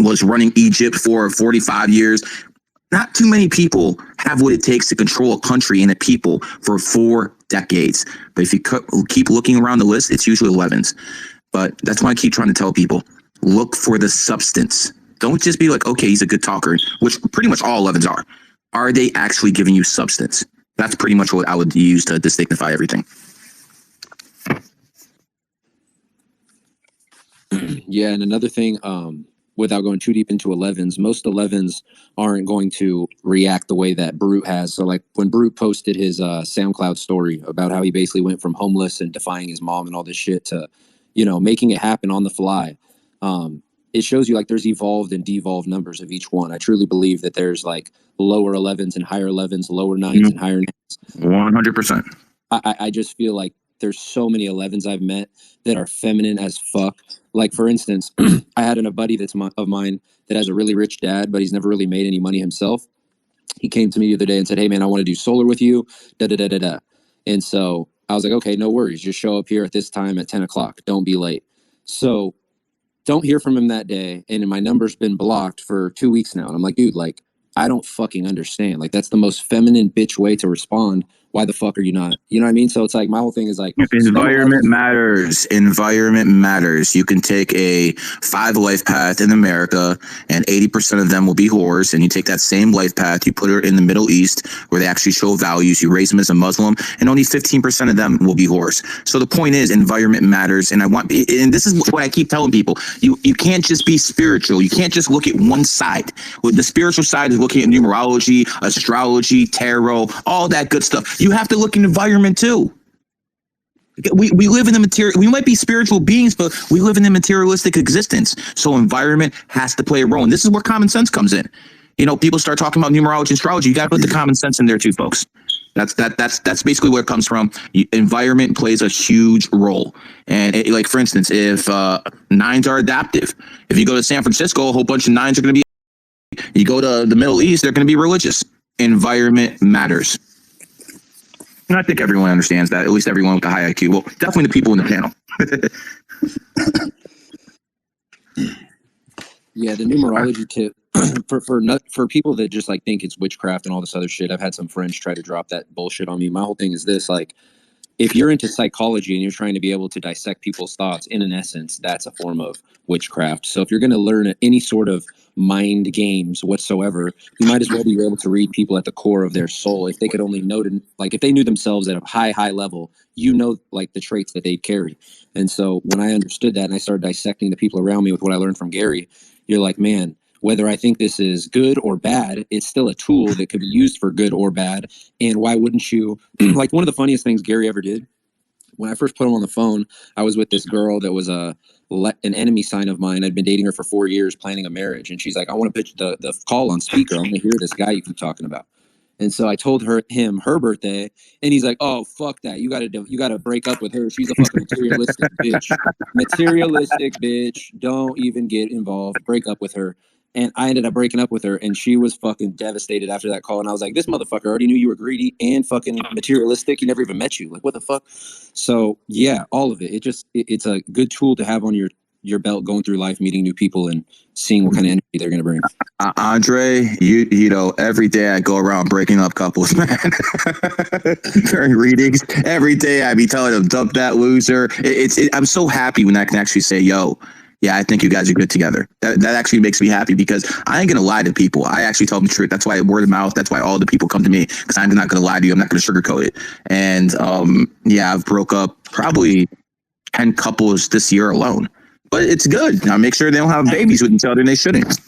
was running Egypt for 45 years. Not too many people have what it takes to control a country and a people for 4 decades. But if you keep looking around the list, it's usually 11s. But that's why I keep trying to tell people, look for the substance. Don't just be like, okay, he's a good talker, which pretty much all 11s are. Are they actually giving you substance? That's pretty much what I would use to distinctify everything. Yeah, and another thing, without going too deep into 11s, most 11s aren't going to react the way that Brute has. So like when Brute posted his SoundCloud story about how he basically went from homeless and defying his mom and all this shit to, you know, making it happen on the fly. It shows you like there's evolved and devolved numbers of each one. I truly believe that there's like lower 11s and higher 11s, lower 9s and higher 9s. 100%. I just feel like there's so many 11s I've met that are feminine as fuck. Like, for instance, I had a buddy of mine that has a really rich dad, but he's never really made any money himself. He came to me the other day and said, hey, man, I want to do solar with you, da-da-da-da-da. And so I was like, okay, no worries. Just show up here at this time at 10 o'clock. Don't be late. So don't hear from him that day. And my number's been blocked for 2 weeks now. And I'm like, dude, like, I don't fucking understand. Like, that's the most feminine bitch way to respond. Why the fuck are you not? You know what I mean? So it's like, my whole thing is like, environment matters. Environment matters. You can take a 5 life path in America and 80% of them will be whores. And you take that same life path, you put her in the Middle East where they actually show values. You raise them as a Muslim and only 15% of them will be whores. So the point is environment matters. And and this is what I keep telling people. You can't just be spiritual. You can't just look at one side. With the spiritual side is looking at numerology, astrology, tarot, all that good stuff. You have to look at environment too. We live in the material. We might be spiritual beings, but we live in a materialistic existence. So environment has to play a role. And this is where common sense comes in. You know, people start talking about numerology and astrology. You got to put the common sense in there too, folks. That's basically where it comes from. Environment plays a huge role. And like, for instance, if 9s are adaptive, if you go to San Francisco, a whole bunch of 9s are going to be. You go to the Middle East, they're going to be religious. Environment matters. And I think everyone understands that, at least everyone with a high IQ. Well, definitely the people in the panel. Yeah, the numerology tip for people that just like think it's witchcraft and all this other shit. I've had some friends try to drop that bullshit on me. My whole thing is this, like, if you're into psychology and you're trying to be able to dissect people's thoughts, in an essence, that's a form of witchcraft. So if you're going to learn any sort of mind games whatsoever, you might as well be able to read people at the core of their soul. If they could only know, like, if they knew themselves at a high level, you know, like the traits that they carry. And so when I understood that and I started dissecting the people around me with what I learned from Gary, you're like, man, whether I think this is good or bad, it's still a tool that could be used for good or bad. And why wouldn't you? Like, one of the funniest things Gary ever did, when I first put him on the phone, I was with this girl that was an enemy sign of mine. I'd been dating her for 4 years, planning a marriage. And she's like, I want to put the call on speaker. I want to hear this guy you keep talking about. And so I told him her birthday, and he's like, "Oh, fuck that! You gotta break up with her. She's a fucking materialistic bitch. Materialistic bitch. Don't even get involved. Break up with her." And I ended up breaking up with her, and she was fucking devastated after that call. And I was like, "This motherfucker already knew you were greedy and fucking materialistic. He never even met you. Like, what the fuck?" So yeah, all of it. It's a good tool to have on your belt going through life, meeting new people, and seeing what kind of energy they're going to bring. Andre, you know, every day I go around breaking up couples, man. During readings, every day I be telling them, dump that loser. I'm so happy when I can actually say, yo, yeah, I think you guys are good together. That actually makes me happy because I ain't going to lie to people. I actually tell them the truth. That's why word of mouth. That's why all the people come to me, because I'm not going to lie to you. I'm not going to sugarcoat it. And yeah, I've broke up probably 10 couples this year alone. But it's good. Now make sure they don't have babies with each other and they shouldn't.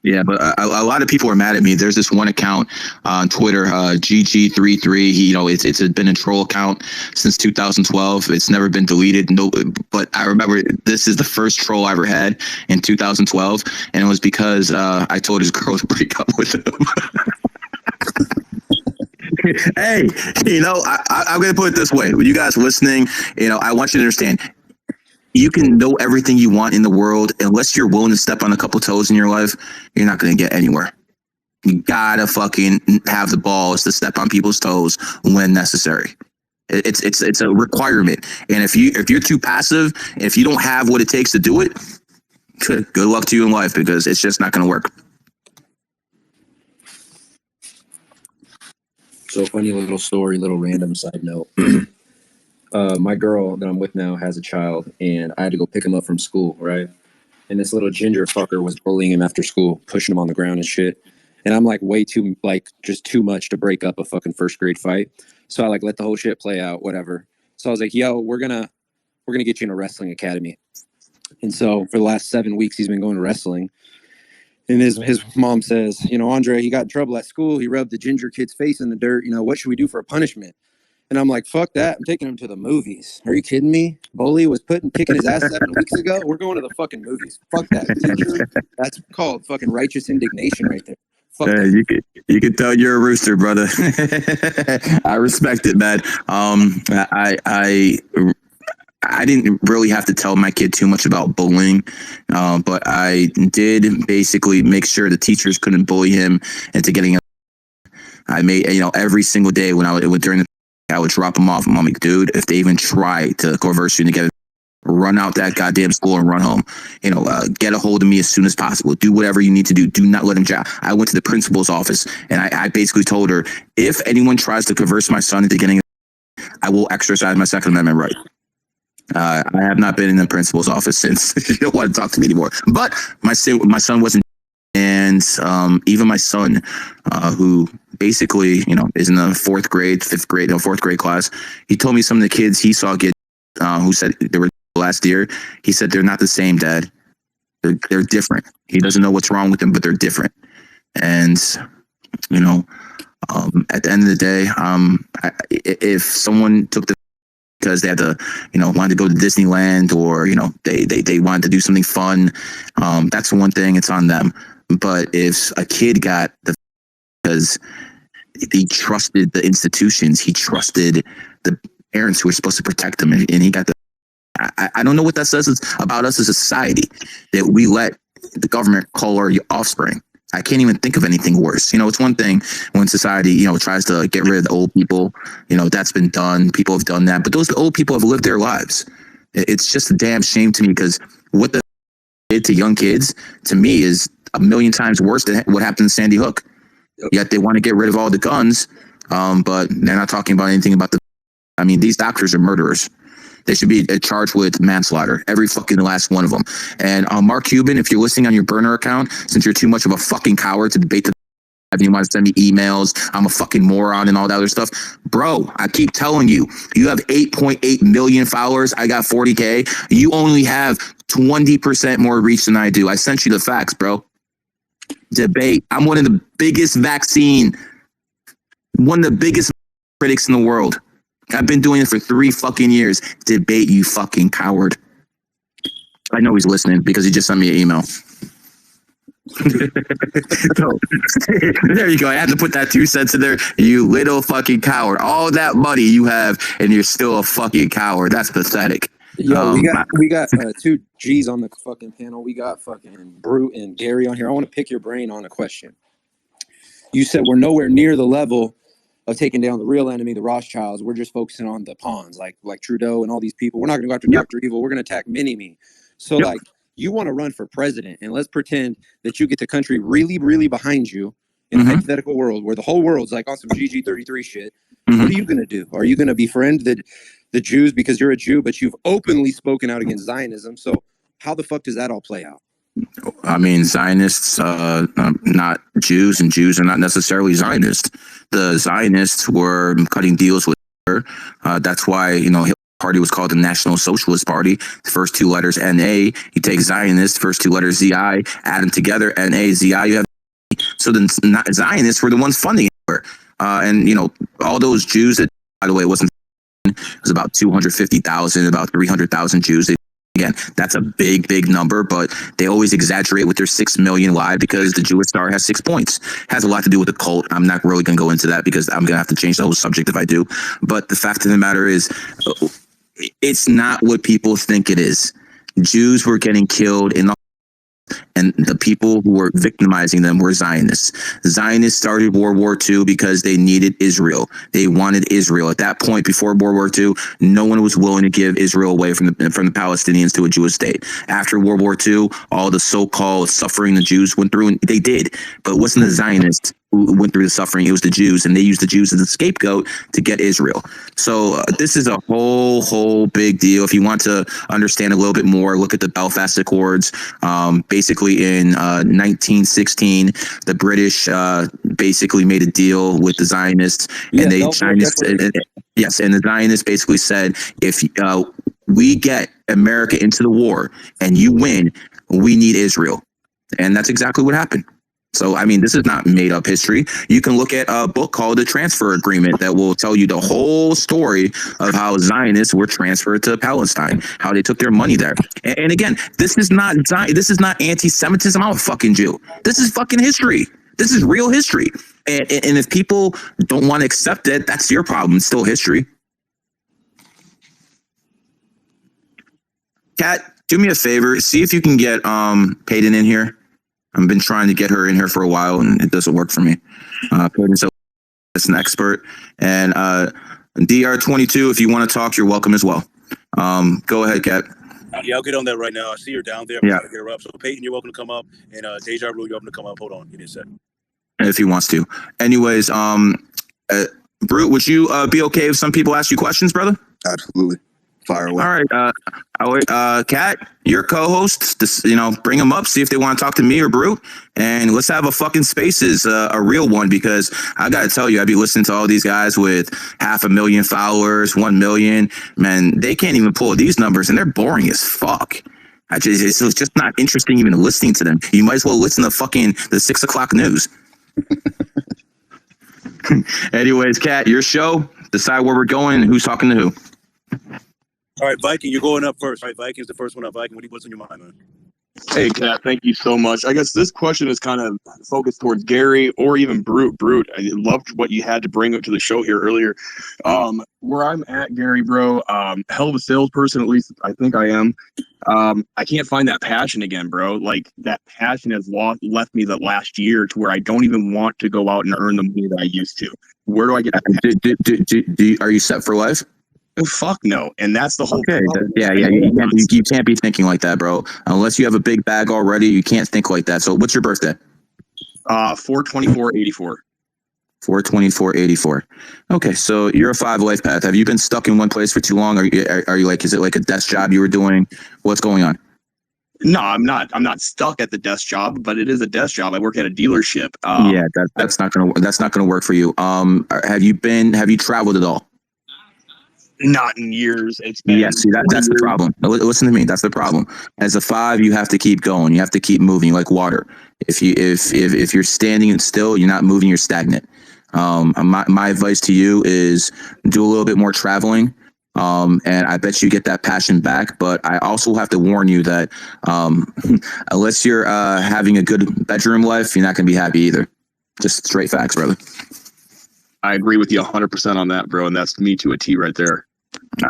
Yeah, but a lot of people are mad at me. There's this one account on Twitter, GG33. It's been a troll account since 2012. It's never been deleted. No, but I remember this is the first troll I ever had in 2012, and it was because I told his girl to break up with him. Hey, I'm going to put it this way. When you guys listening, I want you to understand, you can know everything you want in the world. Unless you're willing to step on a couple toes in your life, you're not going to get anywhere. You gotta fucking have the balls to step on people's toes when necessary. It's a requirement. And if you're too passive, if you don't have what it takes to do it, good luck to you in life, because it's just not going to work. So funny little story, little random side note. My girl that I'm with now has a child, and I had to go pick him up from school, right? And this little ginger fucker was bullying him after school, pushing him on the ground and shit. And I'm like just too much to break up a fucking first grade fight. So I let the whole shit play out, whatever. So I was like, yo, we're gonna get you in a wrestling academy. And so for the last 7 weeks, he's been going to wrestling. And his mom says, Andre, he got in trouble at school. He rubbed the ginger kid's face in the dirt. What should we do for a punishment? And I'm like, fuck that. I'm taking him to the movies. Are you kidding me? Bully was kicking his ass 7 weeks ago. We're going to the fucking movies. Fuck that. Teacher, that's called fucking righteous indignation right there. Fuck that. You can tell you're a rooster, brother. I respect it, man. I didn't really have to tell my kid too much about bullying, but I did basically make sure the teachers couldn't bully him into getting. I made every single day when I would drop him off. I'm like, dude, if they even try to coerce you to get, run out that goddamn school and run home. Get a hold of me as soon as possible. Do whatever you need to do. Do not let him job. I went to the principal's office, and I basically told her, if anyone tries to coerce my son into getting, I will exercise my Second Amendment right. I have not been in the principal's office since. She don't want to talk to me anymore. But my son wasn't, and even my son, who basically is in the fourth grade class, he told me some of the kids he saw get who said they were last year. He said, they're not the same, Dad. They're different. He doesn't know what's wrong with them, but they're different. And at the end of the day, if someone took the because they had to, wanted to go to Disneyland, or they wanted to do something fun, that's one thing. It's on them. But if a kid got because he trusted the institutions, he trusted the parents who were supposed to protect him, and he got the. I don't know what that says about us as a society, that we let the government call our offspring. I can't even think of anything worse. It's one thing when society, tries to get rid of the old people. That's been done. People have done that. But those old people have lived their lives. It's just a damn shame to me, because what the did to young kids, to me, is a million times worse than what happened in Sandy Hook. Yet they want to get rid of all the guns, but they're not talking about anything about these doctors are murderers. They should be charged with manslaughter, every fucking last one of them. And Mark Cuban, if you're listening on your burner account, since you're too much of a fucking coward to debate and you want to send me emails, I'm a fucking moron and all that other stuff, bro, I keep telling you, you have 8.8 million followers. I got 40K. You only have 20% more reach than I do. I sent you the facts, bro. Debate. I'm one of the biggest critics in the world. I've been doing it for 3 fucking years. Debate, you fucking coward. I know he's listening because he just sent me an email. So, there you go. I had to put that 2 cents in there. You little fucking coward. All that money you have, and you're still a fucking coward. That's pathetic. Yo, we got 2 G's on the fucking panel. We got fucking Brute and Gary on here. I want to pick your brain on a question. You said we're nowhere near the level of taking down the real enemy, the Rothschilds. We're just focusing on the pawns, like Trudeau and all these people. We're not going to go after Dr. Evil. We're going to attack Mini-Me. So, you want to run for president, and let's pretend that you get the country really, really behind you in a hypothetical world where the whole world's like on some GG33 shit. What are you going to do? Are you going to befriend the Jews because you're a Jew, but you've openly spoken out against Zionism? So how the fuck does that all play out? Zionists, not Jews, and Jews are not necessarily Zionists. The Zionists were cutting deals with her. That's why, Hitler party was called the National Socialist Party. The first two letters NA. You take Zionist, first two letters ZI, add them together, NA, ZI. You have so the Zionists were the ones funding it. And all those Jews that, by the way, it was about 250,000, about 300,000 Jews. Again, that's a big number, but they always exaggerate with their 6 million lie because the Jewish star has 6 points. Has a lot to do with the cult. I'm not really going to go into that because I'm going to have to change the whole subject if I do. But the fact of the matter is, it's not what people think it is. Jews were getting killed and the people who were victimizing them were Zionists. Zionists started World War II because they needed Israel. They wanted Israel. At that point, before World War II, no one was willing to give Israel away from the Palestinians to a Jewish state. After World War II, all the so-called suffering the Jews went through, and they did. But it wasn't the Zionists who went through the suffering. It was the Jews, and they used the Jews as a scapegoat to get Israel. So this is a whole big deal. If you want to understand a little bit more, look at the Belfast Accords. Basically in 1916, the British basically made a deal with the Zionists, and the Zionists basically said, if we get America into the war and you win, we need Israel. And that's exactly what happened. So, I mean, this is not made up history. You can look at a book called The Transfer Agreement that will tell you the whole story of how Zionists were transferred to Palestine, how they took their money there. And again, this is not anti-Semitism. I'm a fucking Jew. This is fucking history. This is real history. And if people don't want to accept it, that's your problem. It's still history. Kat, do me a favor. See if you can get Peyton in here. I've been trying to get her in here for a while, and it doesn't work for me. Peyton's an expert. And DR22, if you want to talk, you're welcome as well. Go ahead, Kat. Yeah, I'll get on that right now. I see her down there. I'm trying to get her up. So, Peyton, you're welcome to come up. And Deja Vu, you're welcome to come up. Hold on. Give me a sec. If he wants to. Anyways, Brute, would you be okay if some people ask you questions, brother? Absolutely. Fire away. All right. Kat, your co-host, bring them up, see if they want to talk to me or Brute, and let's have a fucking Spaces, a real one, because I got to tell you, I'd be listening to all these guys with 500,000 followers, 1 million. Man, they can't even pull these numbers, and they're boring as fuck. It's just not interesting even listening to them. You might as well listen to fucking the 6 o'clock news. Anyways, Kat, your show. Decide where we're going and who's talking to who. All right, Viking, you're going up first. All right, Viking's the first one up. Viking, what's on your mind, man? Hey, Kat, thank you so much. I guess this question is kind of focused towards Gary or even Brute. I loved what you had to bring up to the show here earlier. Where I'm at, Gary, bro, hell of a salesperson, at least I think I am. I can't find that passion again, bro. Like, that passion has left me the last year to where I don't even want to go out and earn the money that I used to. Where do I get that? Are you set for life? Fuck no. And that's the whole problem. Yeah. You can't be thinking like that, bro. Unless you have a big bag already, you can't think like that. So what's your birthday? 4/24/84. 4/24/84. Okay, so you're a 5 life path. Have you been stuck in one place for too long? Are you like, is it like a desk job you were doing? What's going on? No, I'm not stuck at the desk job, but it is a desk job. I work at a dealership. That's not gonna work for you. Have you traveled at all? Not in years. It's been that's the problem. Listen to me. That's the problem. As a 5, you have to keep going. You have to keep moving like water. If you're standing still, you're not moving. You're stagnant. My advice to you is do a little bit more traveling. And I bet you get that passion back. But I also have to warn you that unless you're having a good bedroom life, you're not going to be happy either. Just straight facts, brother. I agree with you 100% on that, bro. And that's me to a T right there.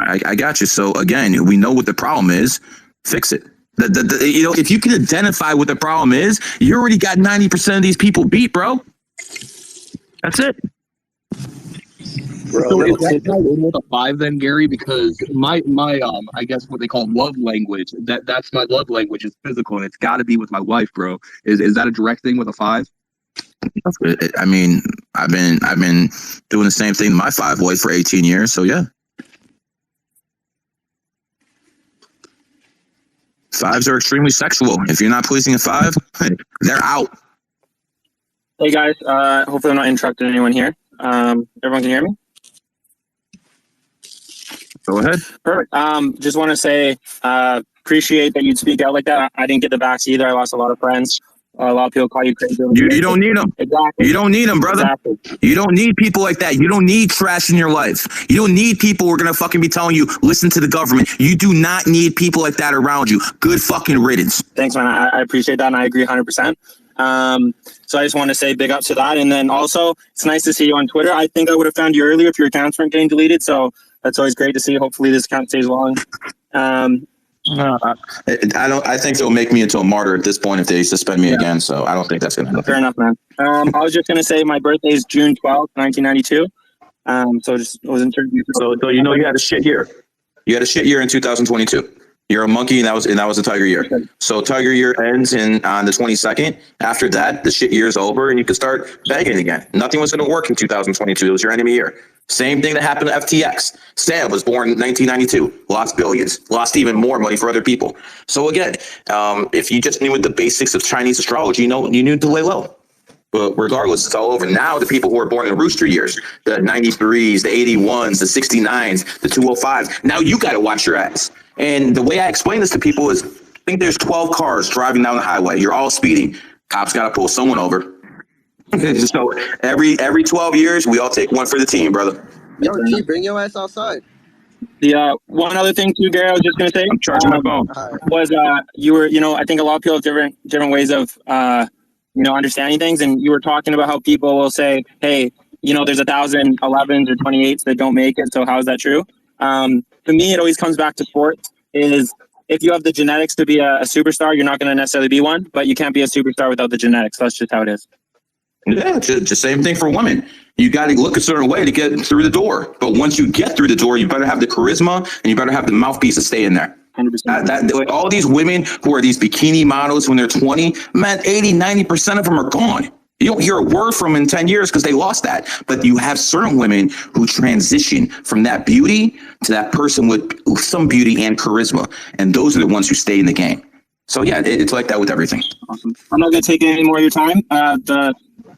I got you. So again, we know what the problem is. Fix it. If you can identify what the problem is, you already got 90% of these people beat, bro. That's it. Bro, so it's a 5 then, Gary, because my I guess what they call love language, that's my love language is physical, and it's got to be with my wife, bro. Is that a direct thing with a 5? I mean, I've been doing the same thing to my 5 wife for 18 years, so yeah. 5s are extremely sexual. If you're not pleasing a 5, they're out. Hey guys, hopefully I'm not interrupting anyone here. Everyone can hear me? Go ahead. Perfect. Just want to say, appreciate that you'd speak out like that. I didn't get the vax either. I lost a lot of friends. A lot of people call you crazy. You don't need them. Exactly. You don't need them, brother. Exactly. You don't need people like that. You don't need trash in your life. You don't need people who are going to fucking be telling you, listen to the government. You do not need people like that around you. Good fucking riddance. Thanks, man. I appreciate that, and I agree 100%. So I just want to say big ups to that. And then also, it's nice to see you on Twitter. I think I would have found you earlier if your accounts weren't getting deleted. So that's always great to see. Hopefully this account stays long. I think it'll make me into a martyr at this point if they suspend me again. So I don't think that's going to happen. Fair enough, man. I was just going to say my birthday is June 12th, 1992. So just wasn't sure. So you know you had a shit year. You had a shit year in 2022. You're a monkey, and that was a tiger year. So tiger year ends on the 22nd. After that, the shit year is over, and you can start begging again. Nothing was going to work in 2022. It was your enemy year. Same thing that happened to FTX. Sam was born in 1992, lost billions, lost even more money for other people. So again, if you just knew the basics of Chinese astrology, you knew to lay low. But regardless, it's all over. Now the people who are born in rooster years, the 93s, the 81s, the 69s, the 205s, now you got to watch your ass. And the way I explain this to people is, I think there's 12 cars driving down the highway. You're all speeding. Cops got to pull someone over. So every 12 years, we all take one for the team, brother. Yo, T, bring your ass outside. The one other thing too, Gary, I was just going to say. I'm charging my phone. Was you were, I think a lot of people have different ways of, understanding things. And you were talking about how people will say, hey, there's 1,000 11s or 28s that don't make it. So how is that true? To me, it always comes back to sports. Is if you have the genetics to be a superstar, you're not going to necessarily be one, but you can't be a superstar without the genetics. That's just how it is. Yeah, it's the same thing for women. You got to look a certain way to get through the door. But once you get through the door, you better have the charisma and you better have the mouthpiece to stay in there. 100%. Like all these women who are these bikini models when they're 20, man, 80, 90% of them are gone. You don't hear a word from them in 10 years because they lost that. But you have certain women who transition from that beauty to that person with some beauty and charisma. And those are the ones who stay in the game. So, yeah, it's like that with everything. Awesome. I'm not going to take any more of your time.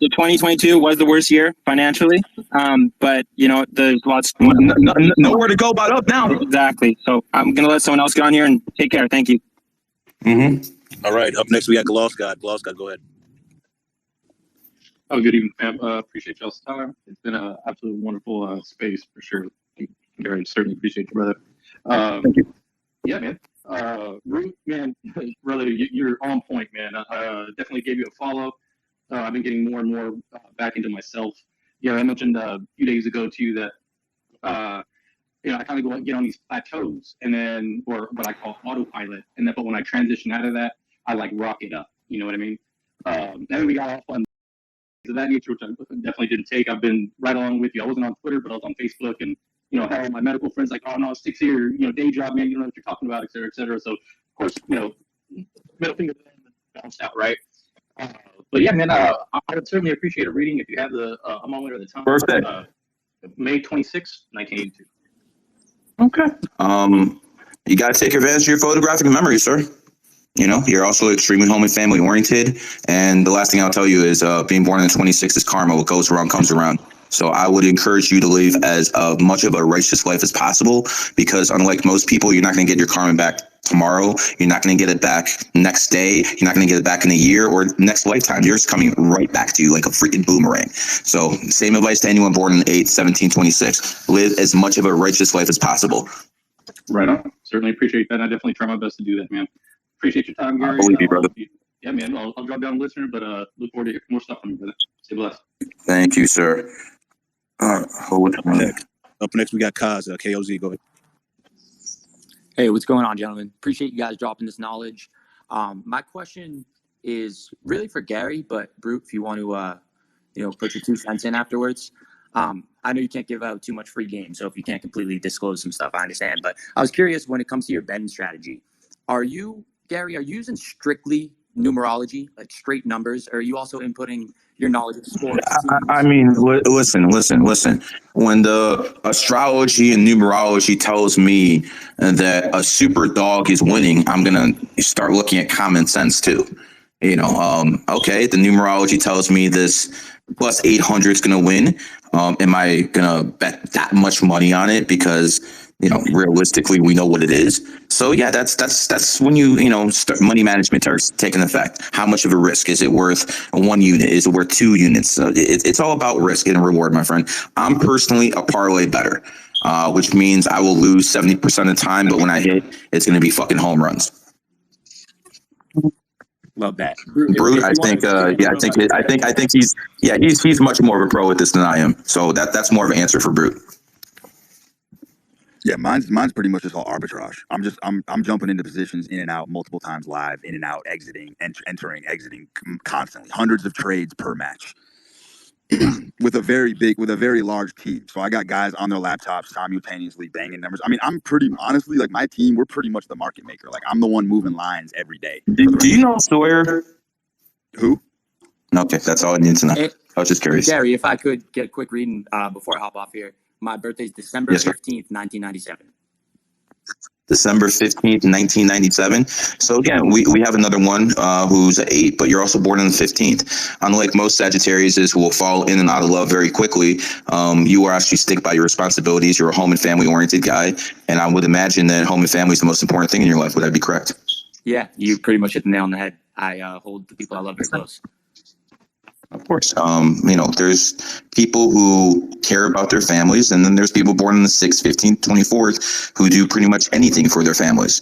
The 2022 was the worst year financially. But, there's lots. Nowhere to go but up now. Exactly. So I'm going to let someone else get on here and take care. Thank you. Mm-hmm. All right. Up next, we got Gloss God. Gloss God, go ahead. Oh, good evening, fam. Appreciate y'all's time. It's been an absolutely wonderful space for sure. Gary, certainly appreciate you, brother. Thank you. Yeah, man. Root, man, brother, you're on point, man. Definitely gave you a follow. I've been getting more and more back into myself. Yeah, I mentioned a few days ago too that I kind of get on these plateaus, and then or what I call autopilot, and then but when I transition out of that, I like rock it up. You know what I mean? Then we got off on of that nature, which I definitely didn't take. I've been right along with you. I wasn't on Twitter, but I was on Facebook, and how my medical friends like, oh no, 6-year day job, man, you don't know what you're talking about, et cetera, et cetera. So of course, middle finger bounced out, right? But yeah, man, I would certainly appreciate a reading if you have a moment or the time. Birthday. May 26th, 1982. Okay. You got to take advantage of your photographic memory, sir. You're also extremely home and family oriented. And the last thing I'll tell you is being born in the 26th is karma. What goes around comes around. So I would encourage you to live as much of a righteous life as possible, because unlike most people, you're not going to get your karma back tomorrow. You're not going to get it back next day. You're not going to get it back in a year or next lifetime. Yours coming right back to you like a freaking boomerang. So same advice to anyone born in 8, 17, 26. Live as much of a righteous life as possible. Right on. Certainly appreciate that. I definitely try my best to do that, man. Appreciate your time, Gary. I believe you, brother. Yeah, man. I'll drop down a listener, but look forward to hearing more stuff from you, brother. Stay blessed. Thank you, sir. Up next, we got Kaz. KOZ, go ahead. Hey, what's going on, gentlemen? Appreciate you guys dropping this knowledge. My question is really for Gary, but Brute, if you want to, put your 2 cents in afterwards. I know you can't give out too much free game, so if you can't completely disclose some stuff, I understand. But I was curious when it comes to your betting strategy. Gary, are you using strictly numerology, like straight numbers, or are you also inputting your knowledge of sports? I mean, listen. When the astrology and numerology tells me that a super dog is winning, I'm going to start looking at common sense too. Okay, the numerology tells me this plus 800 is going to win. Am I going to bet that much money on it because realistically, we know what it is. So yeah, that's when start money management starts taking effect. How much of a risk is it worth? 1 unit? Is it worth 2 units? It's all about risk and reward, my friend. I'm personally a parlay better, which means I will lose 70% of the time, but when I hit, it's going to be fucking home runs. Love that. Brute, I think he's much more of a pro at this than I am. So that's more of an answer for Brute. Yeah, mine's pretty much just all arbitrage. I'm jumping into positions in and out multiple times live, in and out, exiting, entering, exiting constantly, hundreds of trades per match. with a very large team. So I got guys on their laptops simultaneously banging numbers. I mean, I'm pretty honestly, like, my team, we're pretty much the market maker. Like, I'm the one moving lines every day. Do you know Sawyer? Who? Okay, that's all I need to know. I was just curious. Gary, if I could get a quick reading before I hop off here. My birthday is December 15th, 1997. December 15th, 1997. So again, we have another one who's an 8, but you're also born on the 15th. Unlike most Sagittariuses who will fall in and out of love very quickly, you are actually stick by your responsibilities. You're a home and family oriented guy. And I would imagine that home and family is the most important thing in your life. Would that be correct? Yeah, you pretty much hit the nail on the head. I hold the people I love very close. Of course. There's people who care about their families, and then there's people born on the 6th, 15th, 24th who do pretty much anything for their families.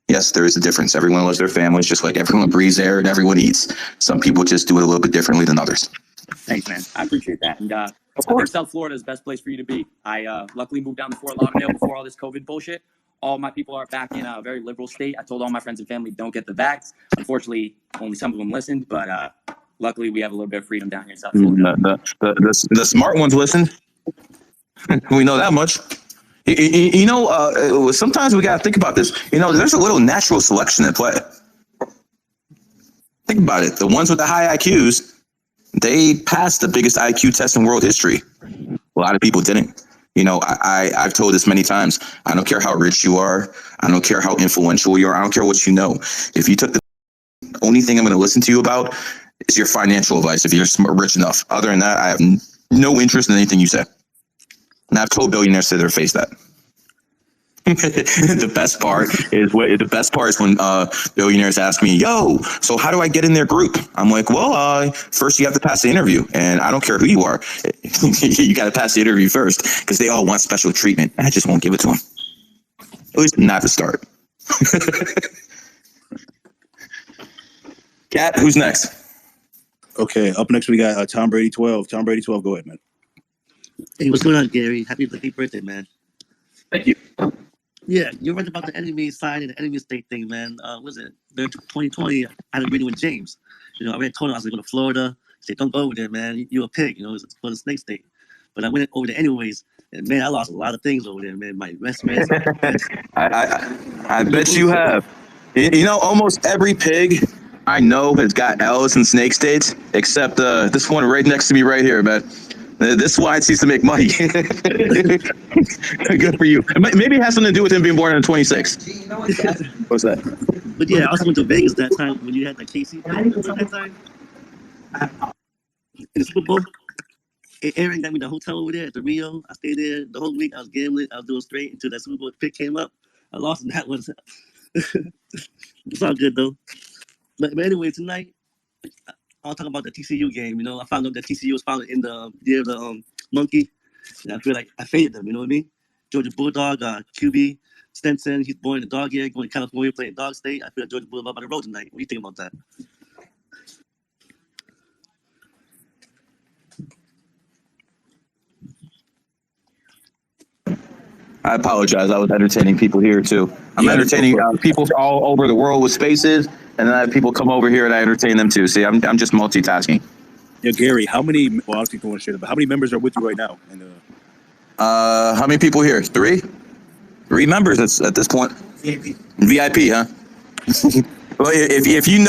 Yes, there is a difference. Everyone loves their families, just like everyone breathes air and everyone eats. Some people just do it a little bit differently than others. Thanks, man. I appreciate that. And I think South Florida is the best place for you to be. I luckily moved down to Fort Lauderdale before all this COVID bullshit. All my people are back in a very liberal state. I told all my friends and family, don't get the vax. Unfortunately, only some of them listened, but luckily, we have a little bit of freedom down here in South Florida. The smart ones listen. We know that much. Sometimes we got to think about this. There's a little natural selection at play. Think about it. The ones with the high IQs, they passed the biggest IQ test in world history. A lot of people didn't. I've told this many times. I don't care how rich you are. I don't care how influential you are. I don't care what you know. If you took the only thing I'm going to listen to you about is your financial advice, if you're rich enough. Other than that, I have no interest in anything you say. And I've told billionaires to their face that. The best part is when billionaires ask me, "Yo, so how do I get in their group?" I'm like, "Well, first you have to pass the interview, and I don't care who you are, you got to pass the interview first, because they all want special treatment. I just won't give it to them. At least not to start." Cat, who's next? Okay, up next we got Tom Brady 12. Tom Brady 12, go ahead, man. Hey, what's going on, Gary? Happy birthday, man. Thank you. Yeah, you're right about the enemy side and the enemy state thing, man. Was it 2020? I had a meeting with James. I already told him I was going to Florida. He said, "Don't go over there, man. You're a pig. It's for the snake state." But I went over there anyways, and man, I lost a lot of things over there, man. My investments. I bet you have. Almost every pig I know has got L's in snake states, except this one right next to me right here, man. This swine seems to make money. Good for you. Maybe it has something to do with him being born in 26. What's that? But yeah, I also went to Vegas that time when you had the KC that time. In the Super Bowl. Aaron got me the hotel over there at the Rio. I stayed there the whole week. I was gambling. I was doing straight until that Super Bowl pick came up. I lost in that one. It's all good though. But anyway, tonight I'll talk about the TCU game. I found out that TCU was founded in the year of the monkey. And I feel like I faded them, you know what I mean? Georgia Bulldog, QB, Stenson, he's born in the dog year, going to California, playing dog state. I feel like Georgia Bulldog on the road tonight. What do you think about that? I apologize. I was entertaining people here too. I'm entertaining people all over the world with spaces, and then I have people come over here and I entertain them too. See, I'm just multitasking. Yeah, Gary, how many? Well, I don't think you want to share that, but how many members are with you right now? How many people here? 3 members at this point. VIP, huh? Well, if you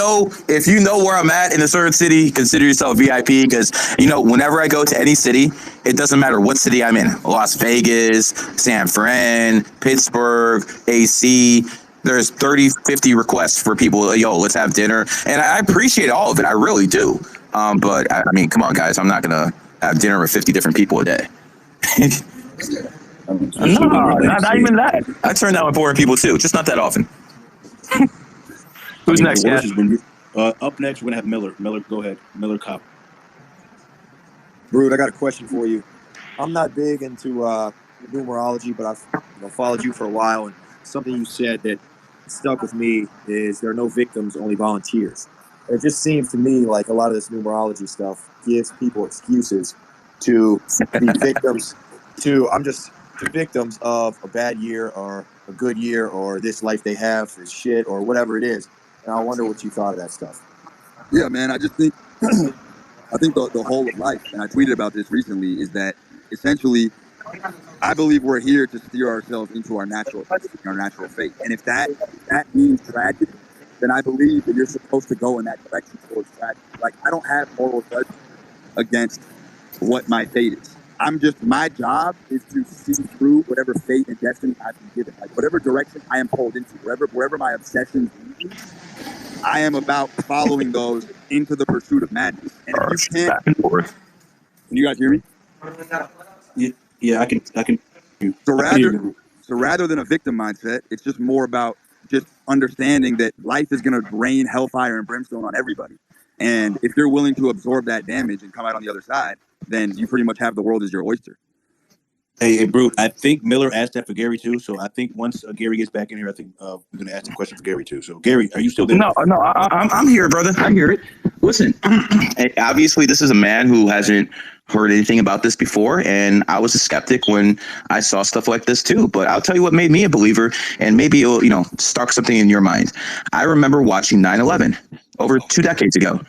know where I'm at in a certain city, consider yourself VIP, because whenever I go to any city, it doesn't matter what city I'm in. Las Vegas, San Fran, Pittsburgh, AC. There's 30, 50 requests for people. Yo, let's have dinner, and I appreciate all of it. I really do. But I mean, come on, guys. I'm not gonna have dinner with 50 different people a day. No, not even that. I turn down boring people too, just not that often. Who's next, the guys? worst is when you up next. We're gonna have Miller. Miller, go ahead. Miller Cop. Brood, I got a question for you. I'm not big into numerology, but I've followed you for a while, and something you said that stuck with me is there are no victims, only volunteers. It just seems to me like a lot of this numerology stuff gives people excuses to be victims to victims of a bad year or a good year or this life they have is shit or whatever it is. And I wonder what you thought of that stuff. Yeah, man. I just think I think the whole of life, and I tweeted about this recently, is that essentially I believe we're here to steer ourselves into our natural destiny, our natural fate. And if that means tragedy, then I believe that you're supposed to go in that direction towards tragedy. Like, I don't have moral judgment against what my fate is. My job is to see through whatever fate and destiny I've been given. Like, whatever direction I am pulled into, wherever my obsessions lead me, I am about following those into the pursuit of madness. And if you can't, back and forth. Can you guys hear me? Yeah, I can. So rather than a victim mindset, it's just more about just understanding that life is going to rain hellfire and brimstone on everybody. And if you're willing to absorb that damage and come out on the other side, then you pretty much have the world as your oyster. Hey, Brute, I think Miller asked that for Gary too. So I think once Gary gets back in here, I think we're going to ask a question for Gary too. So Gary, are you still there? No, I'm here, brother. I hear it. Listen, obviously, this is a man who hasn't heard anything about this before, and I was a skeptic when I saw stuff like this too. But I'll tell you what made me a believer, and maybe it'll, spark something in your mind. I remember watching 9/11 over 2 decades ago,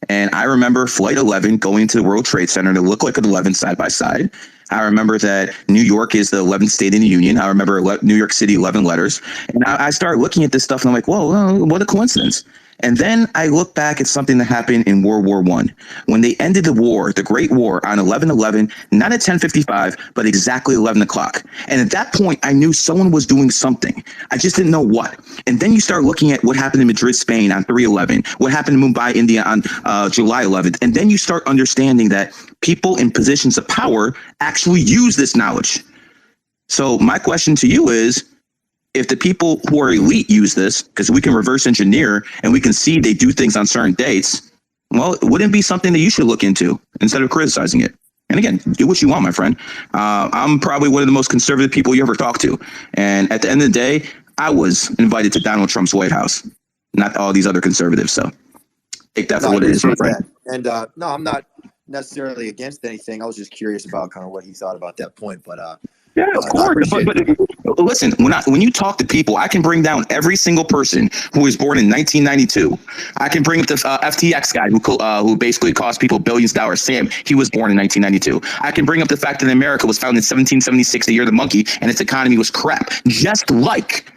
and I remember Flight 11 going to the World Trade Center to look like an 11 side by side. I remember that New York is the 11th state in the union. I remember New York City, 11 letters. And I started looking at this stuff and I'm like, whoa, what a coincidence. And then I look back at something that happened in World War I when they ended the war, the Great War, on 11/11, not at 10:55, but exactly 11 o'clock. And at that point, I knew someone was doing something. I just didn't know what. And then you start looking at what happened in Madrid, Spain on 3/11, what happened in Mumbai, India on July 11th. And then you start understanding that people in positions of power actually use this knowledge. So my question to you is, if the people who are elite use this, because we can reverse engineer and we can see they do things on certain dates, well, it wouldn't be something that you should look into instead of criticizing it. And again, do what you want, my friend. I'm probably one of the most conservative people you ever talk to. And at the end of the day, I was invited to Donald Trump's White House, not all these other conservatives. So take that for what it is, my friend. And no, I'm not necessarily against anything. I was just curious about kind of what he thought about that point. But yeah, of course. But listen, when you talk to people, I can bring down every single person who was born in 1992. I can bring up the FTX guy who basically cost people billions of dollars. Sam, he was born in 1992. I can bring up the fact that America was founded in 1776, the year of the monkey, and its economy was crap, just like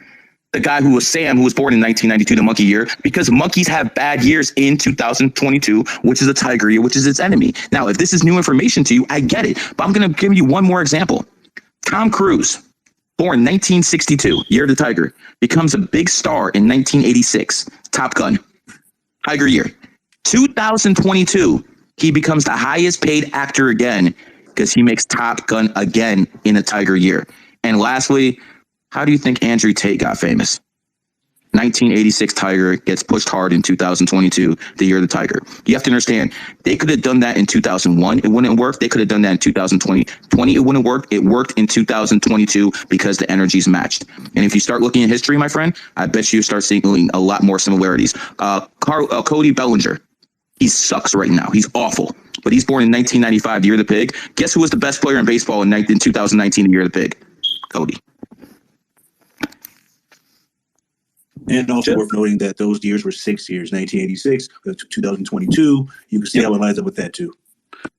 the guy who was Sam, who was born in 1992, the monkey year, because monkeys have bad years in 2022, which is a tiger year, which is its enemy. Now, if this is new information to you, I get it, but I'm going to give you one more example. Tom Cruise, born 1962, year of the tiger, becomes a big star in 1986, Top Gun, tiger year. 2022, he becomes the highest paid actor again because he makes Top Gun again in a tiger year. And lastly, how do you think Andrew Tate got famous? 1986 Tiger gets pushed hard in 2022, the year of the tiger. You have to understand, they could have done that in 2001. It wouldn't work. They could have done that in 2020. It wouldn't work. It worked in 2022 because the energies matched. And if you start looking at history, my friend, I bet you start seeing a lot more similarities. Cody Bellinger, he sucks right now. He's awful. But he's born in 1995, the year of the pig. Guess who was the best player in baseball in 2019, the year of the pig? Cody. And also worth noting that those years were 6 years, 1986 to 2022. You can see how it lines up with that too.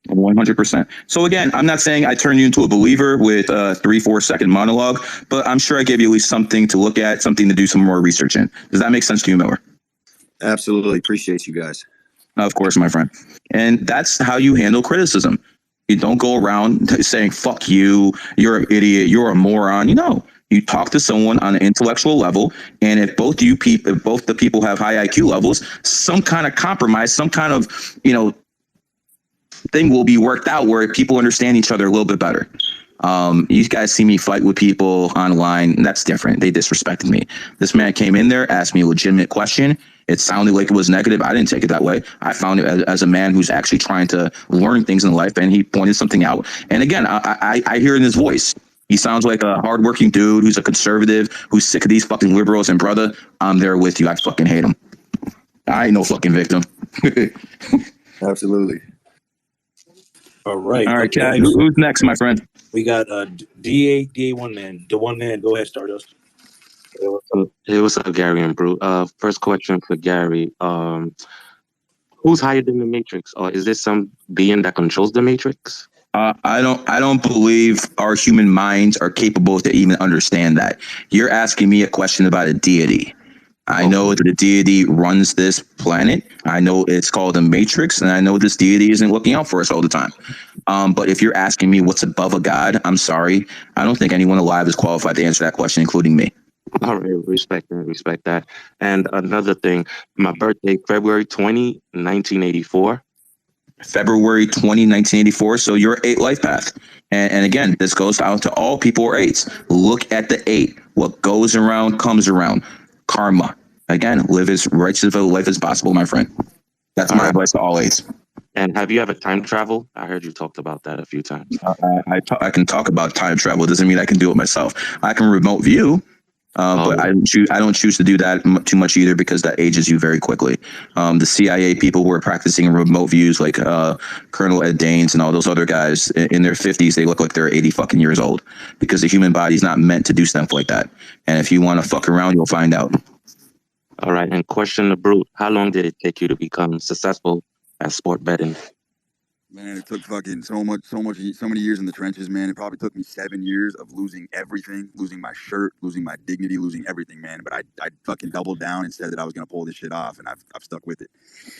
100%. So again, I'm not saying I turned you into a believer with a 3-4 second monologue, but I'm sure I gave you at least something to look at, something to do some more research in. Does that make sense to you, Miller? Absolutely. Appreciate you guys. Of course, my friend. And that's how you handle criticism. You don't go around saying, fuck you, you're an idiot, you're a moron. You talk to someone on an intellectual level, and if both the people have high IQ levels, some kind of compromise, some kind of, thing will be worked out where people understand each other a little bit better. You guys see me fight with people online. That's different. They disrespected me. This man came in there, asked me a legitimate question. It sounded like it was negative. I didn't take it that way. I found it as a man who's actually trying to learn things in life, and he pointed something out. And again, I hear in his voice, he sounds like a hardworking dude who's a conservative, who's sick of these fucking liberals. And brother, I'm there with you. I fucking hate him. I ain't no fucking victim. Absolutely. All right. All right, Okay. Kat, who's next, my friend? We got DA one man. The one man. Go ahead, Stardust. Hey, what's up, Gary and Brew? First question for Gary. Who's higher than the Matrix, or is there some being that controls the Matrix? I don't believe our human minds are capable to even understand that. You're asking me a question about a deity. I know that the deity runs this planet. I know it's called a matrix, and I know this deity isn't looking out for us all the time. But if you're asking me what's above a god, I'm sorry. I don't think anyone alive is qualified to answer that question, including me. All right, respect that. And another thing, my birthday, February 20, 1984. February 20, 1984. So you're 8 life path. And again, this goes out to all people who are 8s. Look at the 8. What goes around comes around. Karma. Again, live as righteous of a life as possible, my friend. That's my advice to all 8s. And have you ever time traveled? I heard you talked about that a few times. I can talk about time travel. It doesn't mean I can do it myself. I can remote view, but I don't choose to do that too much either, because that ages you very quickly. The CIA people who are practicing remote views, like Colonel Ed Danes and all those other guys in their 50s, they look like they're 80 fucking years old, because the human body is not meant to do stuff like that. And if you want to fuck around, you'll find out. All right. And question to Brute, how long did it take you to become successful at sport betting? Man, it took fucking so many years in the trenches, man. It probably took me 7 years of losing everything, losing my shirt, losing my dignity, losing everything, man. But I fucking doubled down and said that I was going to pull this shit off, and I've stuck with it.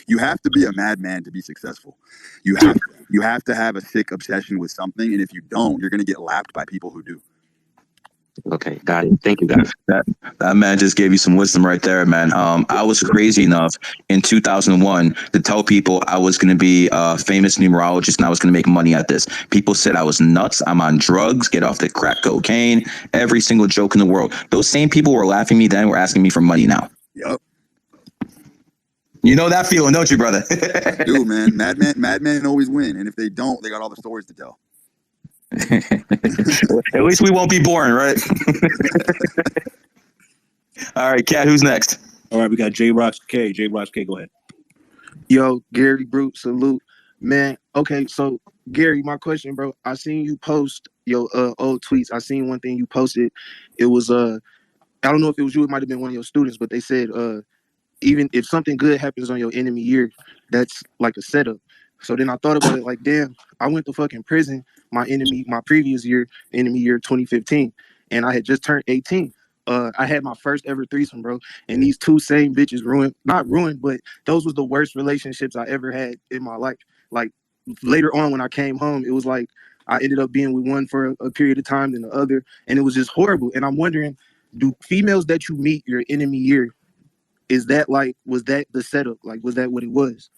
You have to be a madman to be successful. You have to have a sick obsession with something, and if you don't, you're going to get lapped by people who do. Okay, got it. Thank you, guys. That man just gave you some wisdom right there, man. I was crazy enough in 2001 to tell people I was going to be a famous numerologist and I was going to make money at this. People said I was nuts. I'm on drugs. Get off the crack cocaine. Every single joke in the world. Those same people were laughing at me then. Were asking me for money now. Yep. You know that feeling, don't you, brother? Dude, man, madmen always win, and if they don't, they got all the stories to tell. At least we won't be boring, right? All right, Kat, who's next? All right, we got J Rocks K. J Rocks K, go ahead. Yo, Gary Brute, salute. Man, okay, so Gary, my question, bro. I seen you post your old tweets. I seen one thing you posted. It was I don't know if it was you, it might have been one of your students, but they said even if something good happens on your enemy year, that's like a setup. So then I thought about it like, damn, I went to fucking prison my previous year, enemy year 2015, and I had just turned 18. I had my first ever threesome, bro, and these two same bitches not ruined, but those was the worst relationships I ever had in my life. Like later on when I came home, it was like I ended up being with one for a period of time, then the other, and it was just horrible. And I'm wondering, do females that you meet your enemy year, was that the setup? Like, was that what it was?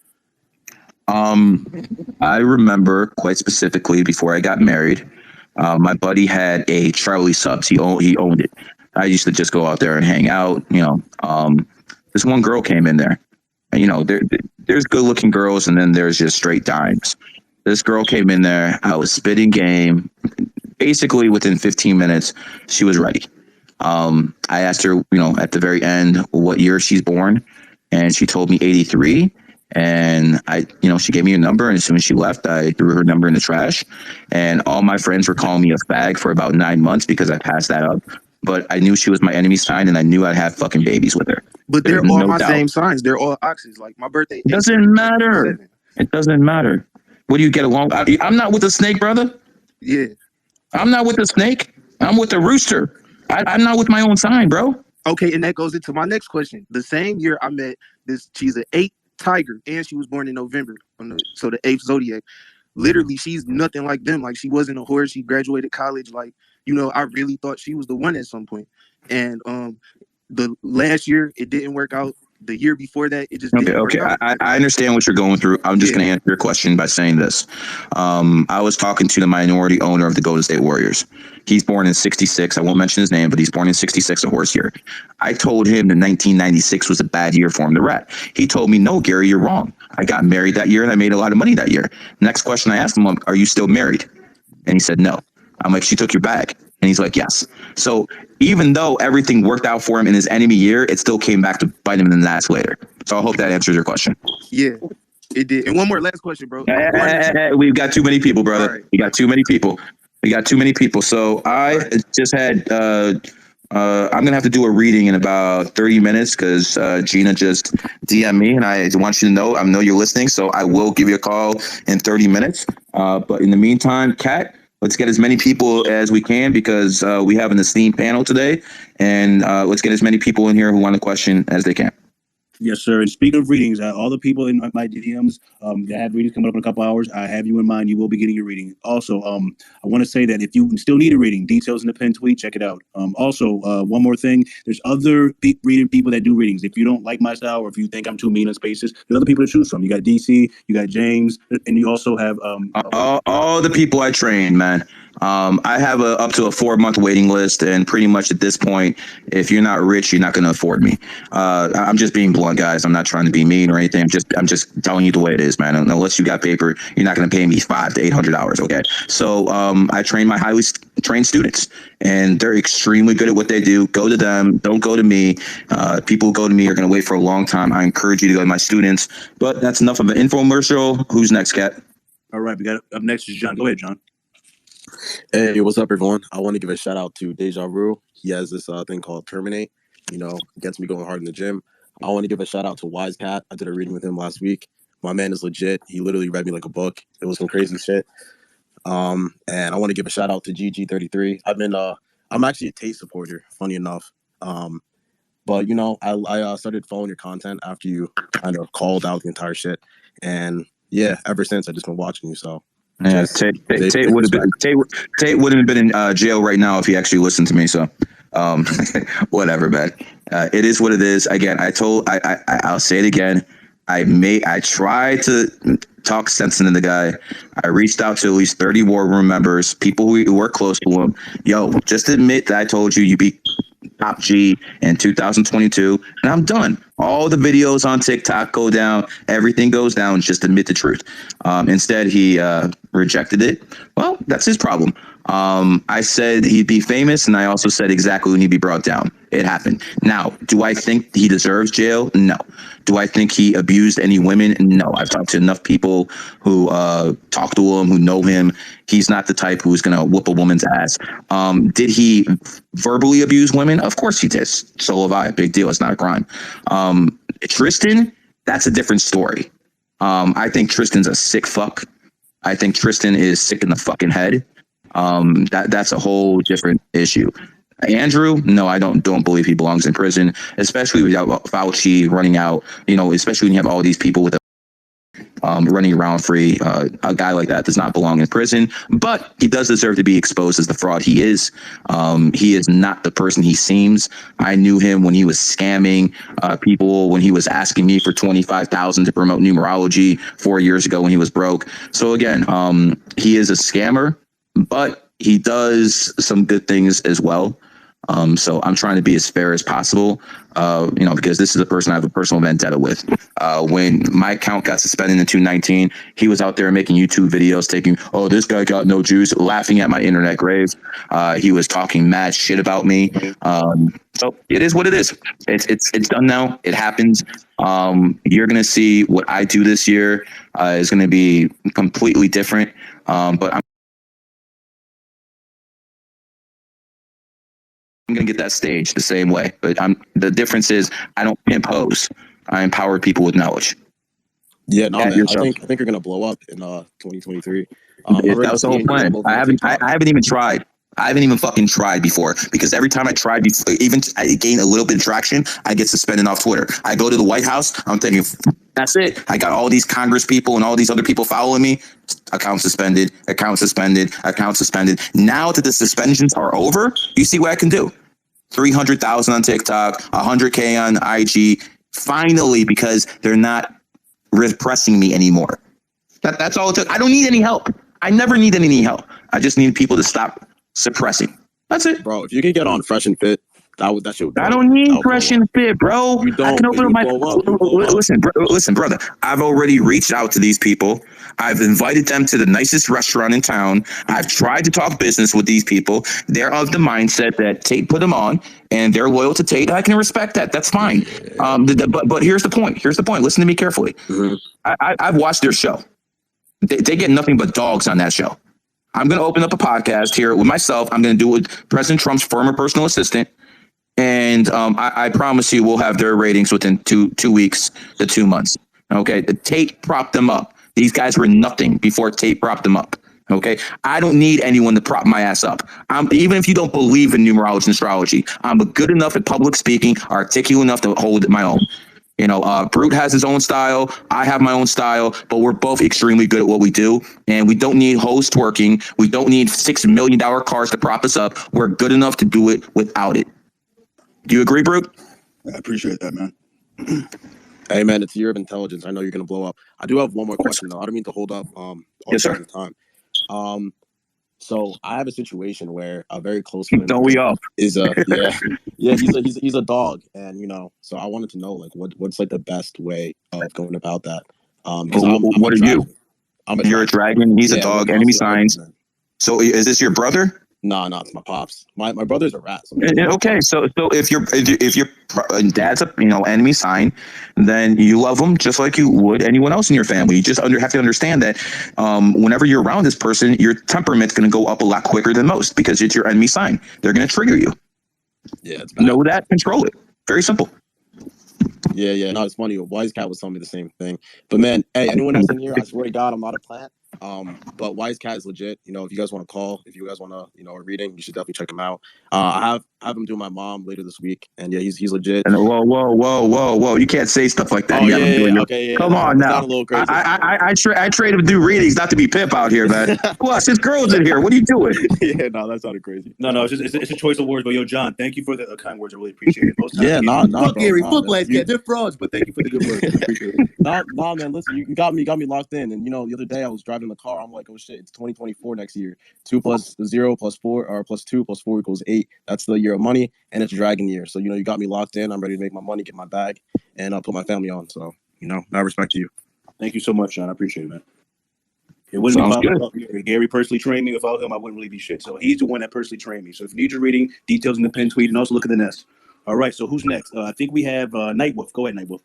I remember quite specifically before I got married, my buddy had a Charlie Subs. He owned it. I used to just go out there and hang out. This one girl came in there. And, there's good looking girls, and then there's just straight dimes. This girl came in there. I was spitting game. Basically, within 15 minutes, she was ready. I asked her, at the very end, what year she's born, and she told me 83. And she gave me a number, and as soon as she left, I threw her number in the trash. And all my friends were calling me a fag for about 9 months because I passed that up. But I knew she was my enemy sign, and I knew I'd have fucking babies with her. But they're all my same signs. They're all oxes. Like my birthday. It doesn't matter. It doesn't matter. What do you get along? I'm not with the snake, brother. Yeah. I'm not with the snake. I'm with the rooster. I'm not with my own sign, bro. Okay, and that goes into my next question. The same year I met she's an 8 tiger, and she was born in November, so the 8th zodiac. Literally, she's nothing like them. Like, she wasn't a whore. She graduated college. Like, I really thought she was the one at some point. And the last year, it didn't work out. the year before that, it just Okay, didn't work okay. out. I understand what you're going through. I'm just going to answer your question by saying this. I was talking to the minority owner of the Golden State Warriors. He's born in 66. I won't mention his name, but he's born in 66, a horse year. I told him that 1996 was a bad year for him to rat. He told me, no, Gary, you're wrong. I got married that year and I made a lot of money that year. Next question I asked him, are you still married? And he said, no. I'm like, she took your bag. And he's like, yes. So even though everything worked out for him in his enemy year, it still came back to bite him in the ass later. So I hope that answers your question. Yeah, it did. And one more last question, bro. We've got too many people, brother. All right. We got too many people. We got too many people. So I just had, I'm going to have to do a reading in about 30 minutes because Gina just DM'd me and I want you to know, I know you're listening. So I will give you a call in 30 minutes. But in the meantime, Kat, let's get as many people as we can because we have an esteemed panel today. And let's get as many people in here who want a question as they can. Yes, sir. And speaking of readings, all the people in my DMs that have readings coming up in a couple hours, I have you in mind. You will be getting your reading. Also, I want to say that if you still need a reading, details in the pinned tweet, check it out. Also, one more thing, there's other reading people that do readings. If you don't like my style or if you think I'm too mean on spaces, there's other people to choose from. You got DC, you got James, and you also have all the people I train, man. I have up to a 4-month waiting list, and pretty much at this point, if you're not rich, you're not going to afford me. I'm just being blunt, guys. I'm not trying to be mean or anything. I'm just telling you the way it is, man. Unless you got paper, you're not going to pay me $500 to $800. Okay, so I train my highly trained students, and they're extremely good at what they do. Go to them. Don't go to me. People who go to me are going to wait for a long time. I encourage you to go to my students. But that's enough of an infomercial. Who's next, Kat? All right, we got up next is John. Go ahead, John. Hey, what's up, everyone? I want to give a shout out to Deja Vu. He has this thing called Terminate. You know, gets me going hard in the gym. I want to give a shout out to Wise Cat. I did a reading with him last week. My man is legit. He literally read me like a book. It was some crazy shit. And I want to give a shout out to GG33. I'm actually a Tate supporter, funny enough. But you know, I started following your content after you kind of called out the entire shit, and yeah, ever since I just been watching you. So yeah, Tate would have been in jail right now if he actually listened to me. So whatever, man. It is what it is. Again, I'll say it again. I tried to talk sense into the guy. I reached out to at least 30 war room members, people who were close to him. Yo, just admit that I told you beat Top G in 2022, and I'm done. All the videos on TikTok go down. Everything goes down. Just admit the truth. Instead, he rejected it. Well, that's his problem. I said he'd be famous, and I also said exactly when he'd be brought down. It happened. Now, do I think he deserves jail? No. Do I think he abused any women? No. I've talked to enough people who talk to him, who know him. He's not the type who's going to whoop a woman's ass. Did he verbally abuse women? Of course he did. So have I. Big deal. It's not a crime. Tristan, that's a different story. I think Tristan's a sick fuck. I think Tristan is sick in the fucking head. That's a whole different issue. Andrew, no, I don't believe he belongs in prison, especially without Fauci running out, you know, especially when you have all these people with running around free. A guy like that does not belong in prison, but he does deserve to be exposed as the fraud he is. He is not the person he seems. I knew him when he was scamming people, when he was asking me for $25,000 to promote numerology 4 years ago when he was broke. So again, he is a scammer, but he does some good things as well. So I'm trying to be as fair as possible, you know, because this is a person I have a personal vendetta with. When my account got suspended in 2019, he was out there making YouTube videos taking, oh, this guy got no juice, laughing at my internet grave. He was talking mad shit about me. So it is what it is. It's done now. It happens. You're going to see what I do this year is going to be completely different. But I'm going to get that stage the same way, but the difference is I don't impose. I empower people with knowledge. Yeah, no, man. I think you're gonna blow up in 2023. That was the whole plan. I haven't even tried. I haven't even fucking tried before because every time I try, even I gain a little bit of traction, I get suspended off Twitter. I go to the White House, I'm thinking, that's it. I got all these Congress people and all these other people following me. Account suspended, account suspended, account suspended. Now that the suspensions are over, you see what I can do. 300,000 on TikTok, 100K on IG, Finally, because they're not repressing me anymore. That's all it took. I don't need any help. I never need any help. I just need people to stop suppressing. That's it. Bro, if you could get on Fresh and Fit, that shit would blow I up. don't need That would blow fresh up. and fit, bro. You I don't, can but open you up would my. blow up. You would blow up. Listen, brother. I've already reached out to these people. I've invited them to the nicest restaurant in town. I've tried to talk business with these people. They're of the mindset that Tate put them on, and they're loyal to Tate. I can respect that. That's fine. But here's the point. Listen to me carefully. Mm-hmm. I've watched their show. They get nothing but dogs on that show. I'm going to open up a podcast here with myself. I'm going to do it with President Trump's former personal assistant. And I promise you we'll have their ratings within two weeks to 2 months. Okay. The Tate propped them up. These guys were nothing before Tate propped them up. Okay. I don't need anyone to prop my ass up. Even if you don't believe in numerology and astrology, I'm good enough at public speaking, articulate enough to hold my own. Brute has his own style. I have my own style, but we're both extremely good at what we do. And we don't need hoes twerking. We don't need $6 million cars to prop us up. We're good enough to do it without it. Do you agree, Brute? I appreciate that, man. Hey, man, it's a year of intelligence. I know you're going to blow up. I do have one more question, though. I don't mean to hold up all yes, the time. So I have a situation where a very close friend don't we all is he's a dog, and so I wanted to know like what's like the best way of going about that. Because what are you? You're a dragon. He's a Yeah, dog. we're Enemy opposite elements, signs. man. So is this your brother? No, it's my pops. My brother's a rat. So Okay, so if your dad's a enemy sign, then you love him just like you would anyone else in your family. You just have to understand that whenever you're around this person, your temperament's going to go up a lot quicker than most because it's your enemy sign. They're going to trigger you. Yeah, it's bad. Know that, control it. Very simple. Yeah. No, it's funny. Wise Cat was telling me the same thing. But man, hey, anyone else in here? I swear to God, I'm not a plant. But Wise Cat is legit. If you guys want to call, if you guys want to, a reading, you should definitely check him out. I have him do my mom later this week, and yeah, he's legit. And whoa! You can't say stuff like that. Oh yeah. Come on now. A little crazy. I trade him to do readings, not to be pimp out here, man. Plus, his girl's in here. What are you doing? Yeah, no, that sounded crazy. No, it's a choice of words. But yo, John, thank you for the kind words. I really appreciate it. Most times, fuck Gary, fuck Wise Cat, they're frauds. But thank you for the good words. I appreciate it. Nah, man. Listen, you got me locked in. And the other day I was driving the car. I'm like, oh shit, it's 2024 next year. 2 plus 0 plus 4 or plus 2 plus 4 equals 8. That's the year of money, and it's a dragon year. So you got me locked in. I'm ready to make my money, get my bag, and put my family on. So I respect you. Thank you so much, John. I appreciate it, man. It wouldn't be possible. Gary personally trained me. Without him, I wouldn't really be shit. So he's the one that personally trained me. So if you need your reading, details in the pin tweet, and also look at the nest. All right. So who's next? I think we have Nightwolf. Go ahead, Nightwolf.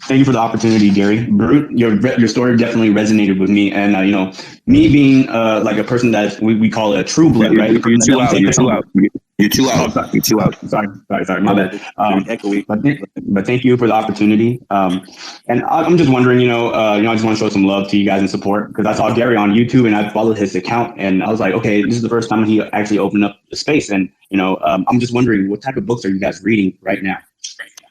Thank you for the opportunity, Gary. Brute, your story definitely resonated with me, and me being like a person that we call a true blood, right? You're too out. You're too out. You're too out. Sorry, my bad. But thank you for the opportunity. And I'm just wondering, I just want to show some love to you guys and support because I saw Gary on YouTube and I followed his account and I was like, okay, this is the first time he actually opened up the space, and I'm just wondering what type of books are you guys reading right now?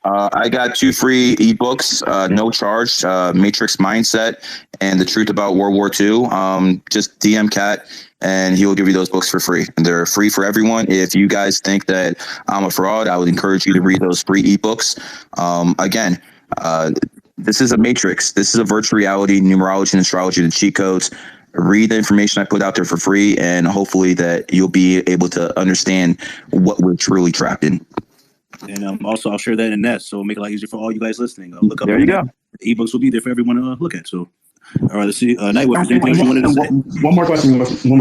I got 2 free ebooks, no charge, Matrix Mindset and The Truth About World War II. Just DM Cat and he will give you those books for free. And they're free for everyone. If you guys think that I'm a fraud, I would encourage you to read those free ebooks. Again, this is a matrix. This is a virtual reality, numerology and astrology, the cheat codes. Read the information I put out there for free, and hopefully that you'll be able to understand what we're truly trapped in. And also, I'll share that in Nest, so it'll make it a lot easier for all you guys listening. Look up. There you go. The ebooks will be there for everyone to look at. So, all right, let's see. Nightwolf, is there anything else you wanted to say? One more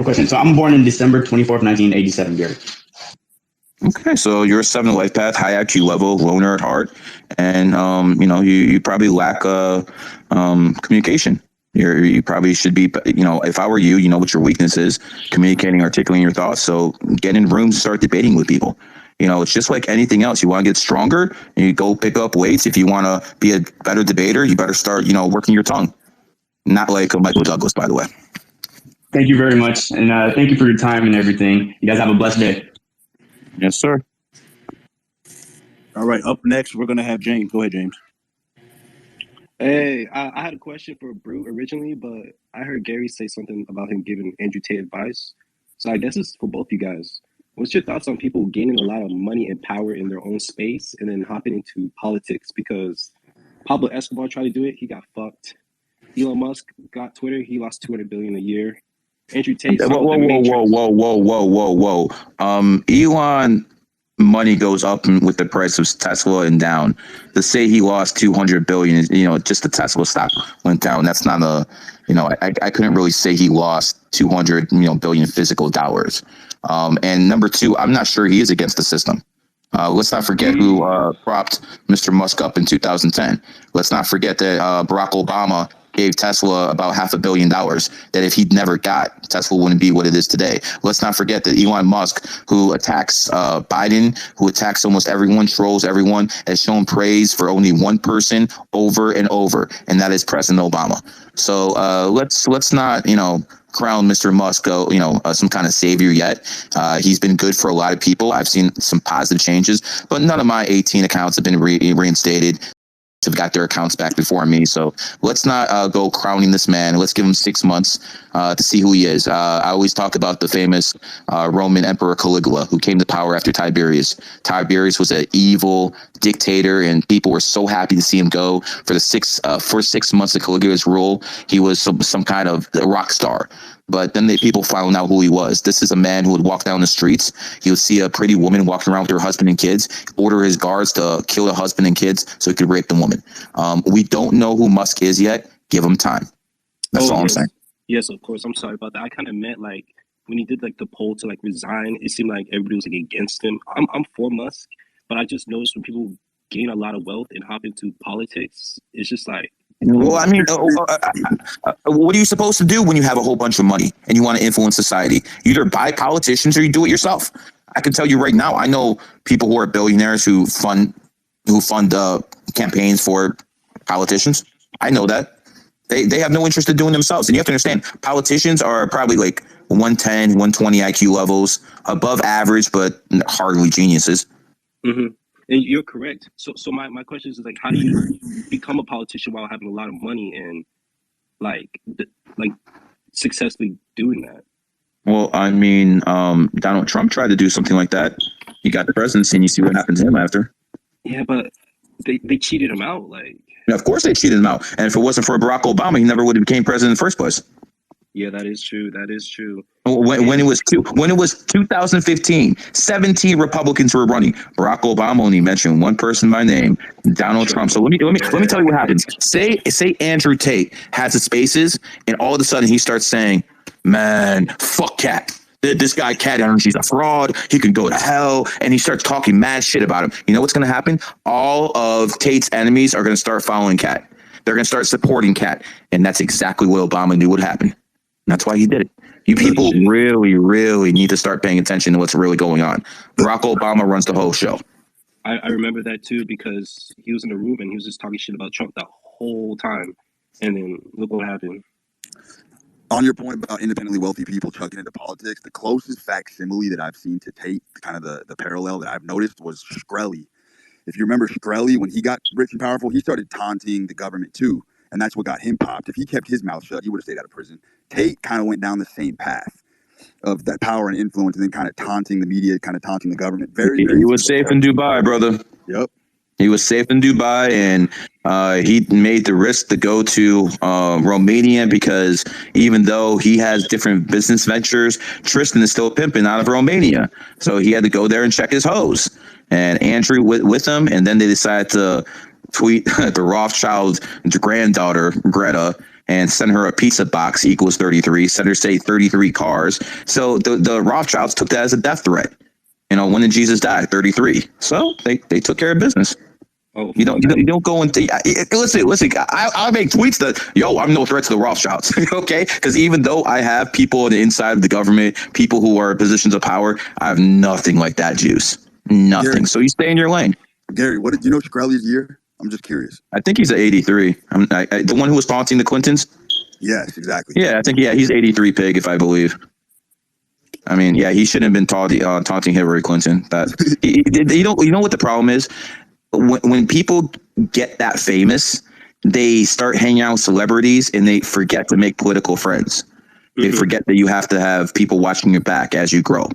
question. So, I'm born in December 24th, 1987, Gary. Okay, so you're a 7 life path, high IQ level, loner at heart, and you probably lack communication. You probably should be, if I were you, you know what your weakness is, communicating, articulating your thoughts. So get in rooms, start debating with people. It's just like anything else. You want to get stronger, you go pick up weights. If you want to be a better debater, you better start, working your tongue. Not like Michael Douglas, by the way. Thank you very much. And thank you for your time and everything. You guys have a blessed day. Yes, sir. All right, up next, we're going to have James. Go ahead, James. Hey, I had a question for Brute originally, but I heard Gary say something about him giving Andrew Tate advice. So I guess it's for both you guys. What's your thoughts on people gaining a lot of money and power in their own space and then hopping into politics? Because Pablo Escobar tried to do it, he got fucked. Elon Musk got Twitter, he lost $200 billion a year. Andrew Tate Whoa, saw whoa, the whoa, Matrix. whoa. Elon money goes up with the price of Tesla and down. To say he lost 200 billion, just the Tesla stock went down. That's not I couldn't really say he lost 200 billion physical dollars. And number two, I'm not sure he is against the system. Let's not forget who propped Mr. Musk up in 2010. Let's not forget that Barack Obama gave Tesla about $500 million. That if he'd never got, Tesla wouldn't be what it is today. Let's not forget that Elon Musk, who attacks Biden, who attacks almost everyone, trolls everyone, has shown praise for only one person over and over, and that is President Obama. So let's not crown Mr. Musk some kind of savior yet. He's been good for a lot of people. I've seen some positive changes, but none of my 18 accounts have been reinstated. Have got their accounts back before me. So let's not go crowning this man. Let's give him 6 months to see who he is. I always talk about the famous Roman Emperor Caligula, who came to power after Tiberius. Tiberius was an evil dictator, and people were so happy to see him go. For the first 6 months of Caligula's rule, he was some kind of rock star. But then people found out who he was. This is a man who would walk down the streets. He would see a pretty woman walking around with her husband and kids, order his guards to kill the husband and kids so he could rape the woman. We don't know who Musk is yet. Give him time. That's all I'm saying. Yes, of course. I'm sorry about that. I kind of meant like when he did like the poll to like resign, it seemed like everybody was like against him. I'm for Musk, but I just noticed when people gain a lot of wealth and hop into politics, it's just like. Well, I mean, what are you supposed to do when you have a whole bunch of money and you want to influence society? You either buy politicians or you do it yourself. I can tell you right now, I know people who are billionaires who fund campaigns for politicians. I know that. They have no interest in doing themselves. And you have to understand, politicians are probably like 110, 120 IQ levels, above average, but hardly geniuses. Mm-hmm. And you're correct. So my question is like, how do you become a politician while having a lot of money and like successfully doing that? Well, I mean, Donald Trump tried to do something like that. He got the presidency, and you see what happened to him after. Yeah, but they cheated him out. Like, and of course, they cheated him out. And if it wasn't for Barack Obama, he never would have became president in the first place. Yeah, that is true. That is true. When it was 2015, 17 Republicans were running. Barack Obama only mentioned one person by name, Donald Trump. So let me tell you what happens. Say Andrew Tate has his spaces, and all of a sudden he starts saying, "Man, fuck Cat. This guy Cat Energy's a fraud. He can go to hell," and he starts talking mad shit about him. You know what's going to happen? All of Tate's enemies are going to start following Cat. They're going to start supporting Cat, and that's exactly what Obama knew would happen. That's why he did it. You people really, really need to start paying attention to what's really going on. Barack Obama runs the whole show. I remember that too, because he was in the room and he was just talking shit about Trump the whole time. And then look what happened. On your point about independently wealthy people chucking into politics, the closest facsimile that I've seen to Tate, kind of the parallel that I've noticed, was Shkreli. If you remember Shkreli, when he got rich and powerful, he started taunting the government too. And that's what got him popped. If he kept his mouth shut, he would have stayed out of prison. Tate kind of went down the same path of that power and influence, and then kind of taunting the media, kind of taunting the government. He was safe in Dubai, brother. Yep. He was safe in Dubai, and he made the risk to go to Romania because even though he has different business ventures, Tristan is still pimping out of Romania. So he had to go there and check his hose. And Andrew with him, and then they decided to tweet the Rothschild granddaughter, Greta, and send her a pizza box equals 33, send her say 33 cars. So the Rothschilds took that as a death threat. When did Jesus die? 33. So they took care of business. Oh, you don't go and listen. I make tweets that I'm no threat to the Rothschilds. Okay, because even though I have people on the inside of the government, people who are in positions of power, I have nothing like that juice. Nothing. Gary, so you stay in your lane. Gary, what did you know Shkreli's year? I'm just curious. I think he's at 83. The one who was taunting the Clintons. Yes, exactly. Yeah, I think he's 83 pig, if I believe. I mean, yeah, he shouldn't have been taunting Hillary Clinton. You know what the problem is? When people get that famous, they start hanging out with celebrities and they forget to make political friends. They forget that you have to have people watching your back as you grow.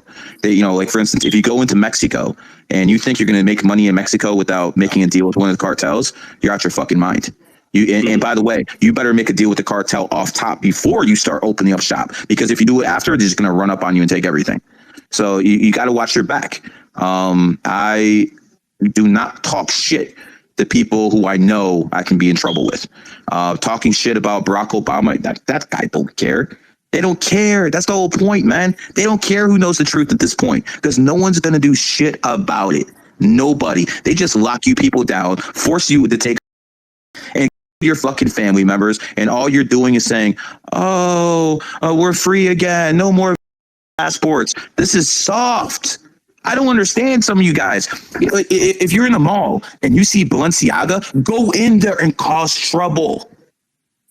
They, like for instance, if you go into Mexico and you think you're going to make money in Mexico without making a deal with one of the cartels, you're out your fucking mind. And by the way, you better make a deal with the cartel off top before you start opening up shop, because if you do it after, they're just going to run up on you and take everything. So you got to watch your back. I do not talk shit to people who I know I can be in trouble with. Talking shit about Barack Obama, that guy don't care. They don't care. That's the whole point, man. They don't care who knows the truth at this point, because no one's going to do shit about it. Nobody. They just lock you people down, force you to take and your fucking family members, and all you're doing is saying, we're free again. No more passports. This is soft. I don't understand some of you guys. If you're in the mall and you see Balenciaga, go in there and cause trouble.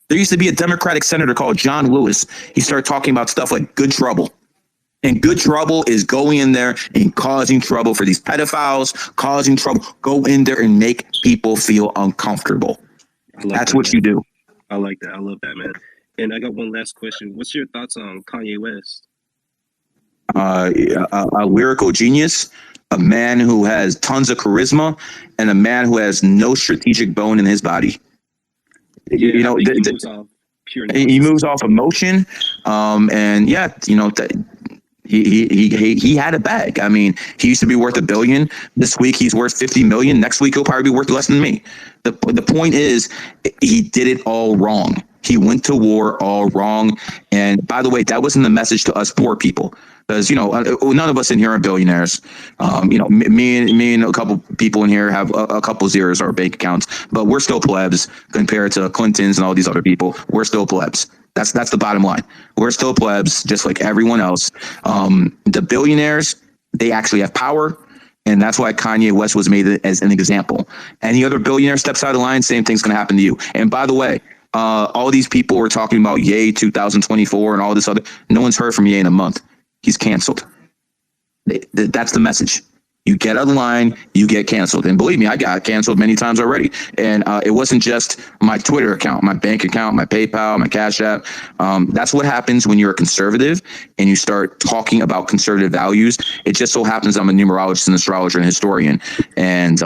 There used to be a Democratic senator called John Lewis. He started talking about stuff like good trouble. And good trouble is going in there and causing trouble for these pedophiles, causing trouble. Go in there and make people feel uncomfortable. That's what you do. I like that. I love that, man. And I got one last question. What's your thoughts on Kanye West? A lyrical genius, a man who has tons of charisma, and a man who has no strategic bone in his body. Yeah, he moves off emotion, and yeah, he had a bag. I mean, he used to be worth $1 billion. This week he's worth 50 million. Next week he'll probably be worth less than me. The point is, he did it all wrong. He went to war all wrong. And by the way, that wasn't the message to us poor people, because none of us in here are billionaires. Me and a couple people in here have a couple zeros on our bank accounts, but we're still plebs compared to Clintons and all these other people. We're still plebs. That's the bottom line. We're still plebs, just like everyone else. The billionaires, they actually have power. And that's why Kanye West was made as an example. Any other billionaire steps out of line, same thing's going to happen to you. And by the way, all these people were talking about Ye 2024 and all this other. No one's heard from Ye in a month. He's canceled. That's the message. You get out of line, you get canceled. And believe me, I got canceled many times already. And it wasn't just my Twitter account, my bank account, my PayPal, my Cash App. That's what happens when you're a conservative and you start talking about conservative values. It just so happens I'm a numerologist, an astrologer, and historian. And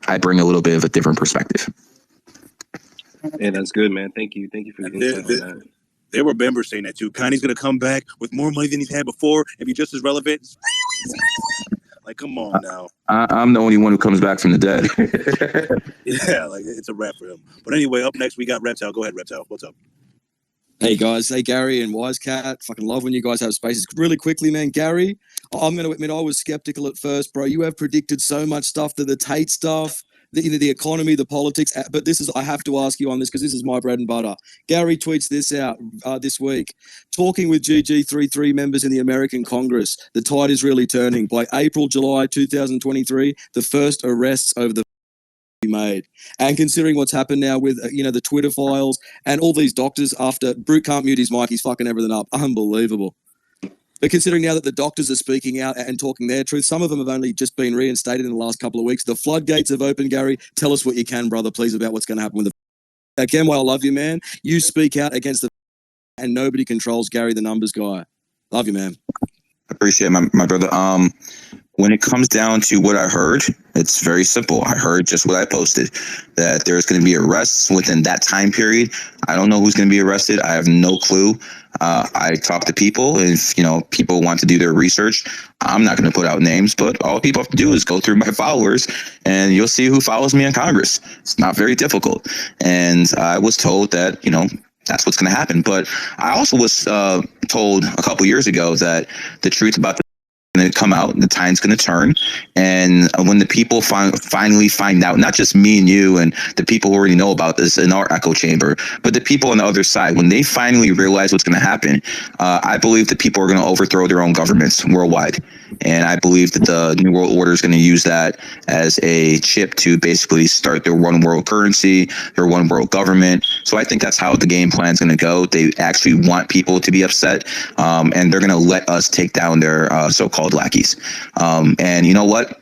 I bring a little bit of a different perspective. Yeah, that's good, man. Thank you. Thank you for the insight on that. There were members saying that too. Kanye's going to come back with more money than he's had before and be just as relevant. Like, come on now. I'm the only one who comes back from the dead. Yeah, like it's a wrap for him. But anyway, up next we got Reptile. Go ahead, Reptile. What's up? Hey guys, hey Gary and Wisecat. Fucking love when you guys have spaces. Really quickly, man, Gary, I'm going to admit I was skeptical at first, bro. You have predicted so much stuff, to the Tate stuff, the economy, the politics. But I have to ask you on this because this is my bread and butter. Gary tweets this out this week. Talking with GG33 members in the American Congress, the tide is really turning. By April, July 2023, the first arrests over the made. And considering what's happened now with the Twitter files and all these doctors, after Brute can't mute his mic, he's fucking everything up. Unbelievable. But considering now that the doctors are speaking out and talking their truth, some of them have only just been reinstated in the last couple of weeks. The floodgates have opened, Gary. Tell us what you can, brother, please, about what's going to happen with the again, while I love you, man, you speak out against the and nobody controls Gary the numbers guy. Love you, man. Appreciate it, my brother. When it comes down to what I heard, it's very simple. I heard just what I posted, that there's going to be arrests within that time period. I don't know who's going to be arrested. I have no clue. I talk to people. If people want to do their research, I'm not going to put out names, but all people have to do is go through my followers and you'll see who follows me in Congress. It's not very difficult. And I was told that, that's what's going to happen. But I also was told a couple years ago that the truth about going to come out, the time's going to turn, and when the people finally find out, not just me and you and the people who already know about this in our echo chamber, but the people on the other side, when they finally realize what's going to happen, I believe that people are going to overthrow their own governments worldwide. And I believe that the New World Order is going to use that as a chip to basically start their one world currency, their one world government. So I think that's how the game plan is going to go. They actually want people to be upset, and they're going to let us take down their so-called lackeys. And you know what?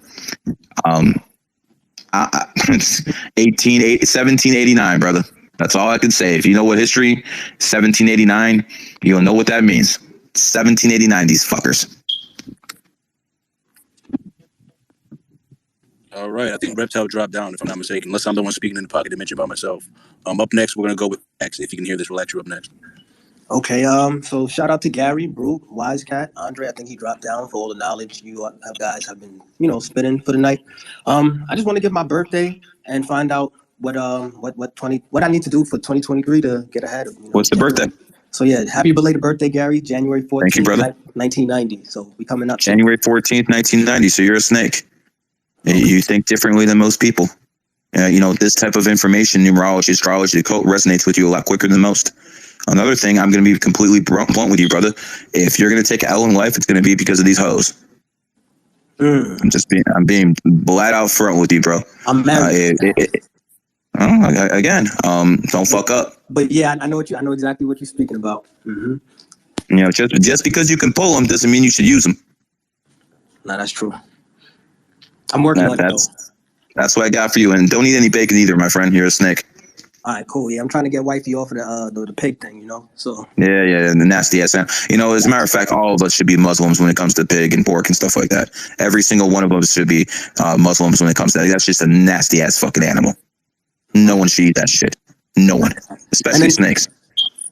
1789, brother. That's all I can say. If you know what history, 1789, you'll know what that means. 1789, these fuckers. All right, I think Reptile dropped down, if I'm not mistaken, unless I'm the one speaking in the pocket dimension by myself. Up next, we're gonna go with X. If you can hear this, relax, you up next. Okay, so shout out to Gary, Brute, Wise Cat, Andre. I think he dropped down for all the knowledge you guys have been, spitting for the night. I just want to give my birthday and find out what I need to do for 2023 to get ahead of. What's the birthday? So yeah, happy belated birthday, Gary. January 14th, Thank you, brother. 1990. So we coming up. January 14th, 1990. So you're a snake. You think differently than most people. This type of information, numerology, astrology, the cult resonates with you a lot quicker than most. Another thing, I'm going to be completely blunt with you, brother. If you're going to take an L in life, it's going to be because of these hoes. I'm being flat out front with you, bro. I'm married. Don't fuck up. But yeah, I know exactly what you're speaking about. Just because you can pull them doesn't mean you should use them. No, that's true. I'm working on it though. That's what I got for you, and don't eat any bacon either, my friend. You're a snake. All right, cool. Yeah, I'm trying to get wifey off of the pig thing, So yeah, the nasty ass. As a matter of fact, all of us should be Muslims when it comes to pig and pork and stuff like that. Every single one of us should be Muslims when it comes to that. That's just a nasty ass fucking animal. No one should eat that shit. No one, especially snakes.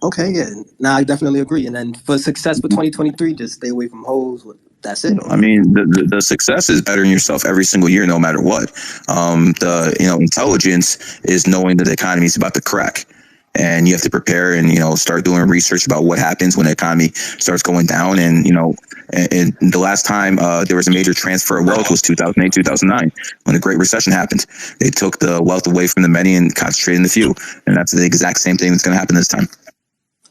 Okay, yeah. Now I definitely agree. And then for success for 2023, just stay away from hoes. That's it. I mean, the success is bettering yourself every single year, no matter what. Intelligence is knowing that the economy is about to crack, and you have to prepare and start doing research about what happens when the economy starts going down. And and the last time there was a major transfer of wealth was 2008, 2009, when the Great Recession happened. They took the wealth away from the many and concentrated in the few, and that's the exact same thing that's going to happen this time.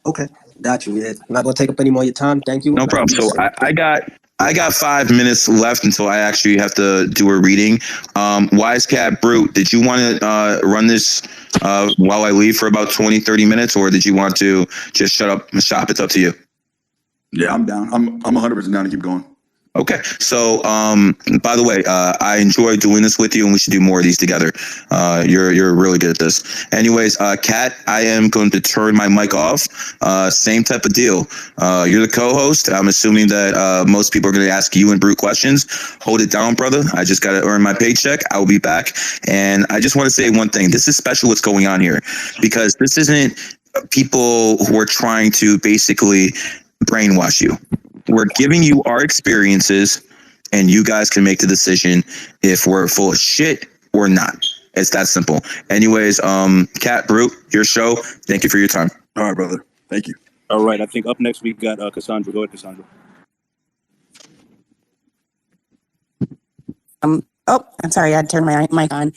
Okay, got you. Yeah. I'm not going to take up any more of your time. Thank you. No problem. So I got 5 minutes left until I actually have to do a reading. Wise Cat, Brute, did you want to run this while I leave for about 20, 30 minutes, or did you want to just shut up and shop? It's up to you. Yeah, I'm down. I'm 100% down to keep going. Okay. So, by the way, I enjoy doing this with you, and we should do more of these together. You're really good at this. Anyways, Kat, I am going to turn my mic off. Same type of deal. You're the co-host. I'm assuming that most people are going to ask you and Brute questions. Hold it down, brother. I just got to earn my paycheck. I will be back. And I just want to say one thing. This is special what's going on here, because this isn't people who are trying to basically brainwash you. We're giving you our experiences, and you guys can make the decision if we're full of shit or not. It's that simple. Anyways, Cat, Brute, your show. Thank you for your time. All right, brother. Thank you. All right, I think up next we got Cassandra. Go ahead, Cassandra. I'm sorry, I had to turn my mic on.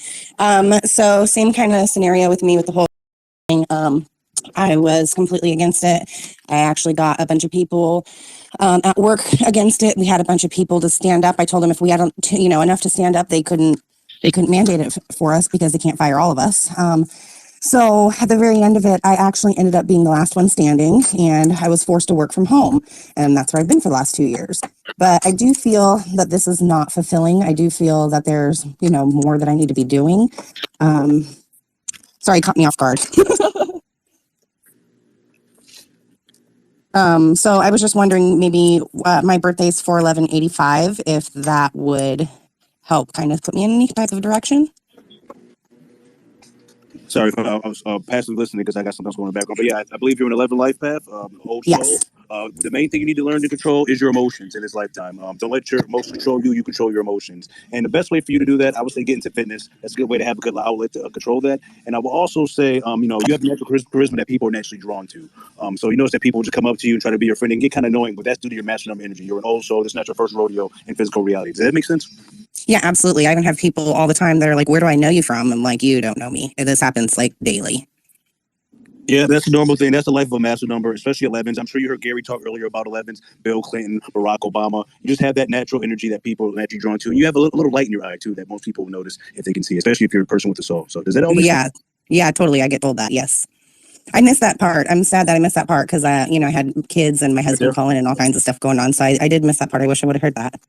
So same kind of scenario with me with the whole thing. I was completely against it. I actually got a bunch of people at work against it. We had a bunch of people to stand up. I told them if we had enough to stand up, they couldn't mandate it for us because they can't fire all of us. So at the very end of it, I actually ended up being the last one standing, and I was forced to work from home, and that's where I've been for the last 2 years. But I do feel that this is not fulfilling. I do feel that there's more that I need to be doing. Sorry, caught me off guard. So I was just wondering, maybe my birthday's 4/11/85, if that would help kind of put me in any type of direction. Sorry, I was passively listening because I got something else going in the background. But yeah, I believe you're in 11 life path, old soul. Yes. The main thing you need to learn to control is your emotions in this lifetime. Don't let your emotions control you. You control your emotions. And the best way for you to do that, I would say, get into fitness. That's a good way to have a good outlet to control that. And I will also say, you have natural charisma that people are naturally drawn to. So you notice that people just come up to you and try to be your friend and get kind of annoying, but that's due to your master number energy. You're an old soul. This is not your first rodeo in physical reality. Does that make sense? Yeah, absolutely. I even have people all the time that are like, where do I know you from? I'm like, you don't know me. And this happens like daily. Yeah, that's a normal thing. That's the life of a master number, especially 11s. I'm sure you heard Gary talk earlier about 11s, Bill Clinton, Barack Obama. You just have that natural energy that people are naturally drawn to. And you have a little light in your eye, too, that most people will notice if they can see, especially if you're a person with a soul. So does that all make sense? Yeah, totally. I get told that. Yes. I missed that part. I'm sad that I missed that part because, I had kids and my husband calling and all kinds of stuff going on. So I did miss that part. I wish I would have heard that.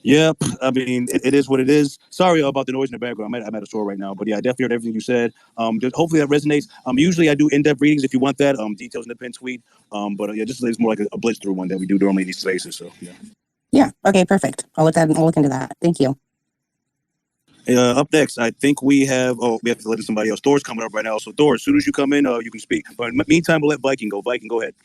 Yep. I mean, it is what it is. Sorry about the noise in the background. I'm at a store right now, but yeah, I definitely heard everything you said. Hopefully that resonates. Usually I do in-depth readings if you want that. Details in the pinned tweet. But yeah, just it's more like a blitz through one that we do normally in these spaces. So yeah. Yeah. Okay. Perfect. I'll look into that. Thank you. Up next, I think we have to let somebody else. Thor's coming up right now. So Thor, as soon as you come in, you can speak. But in the meantime, we'll let Viking go. Viking, go ahead.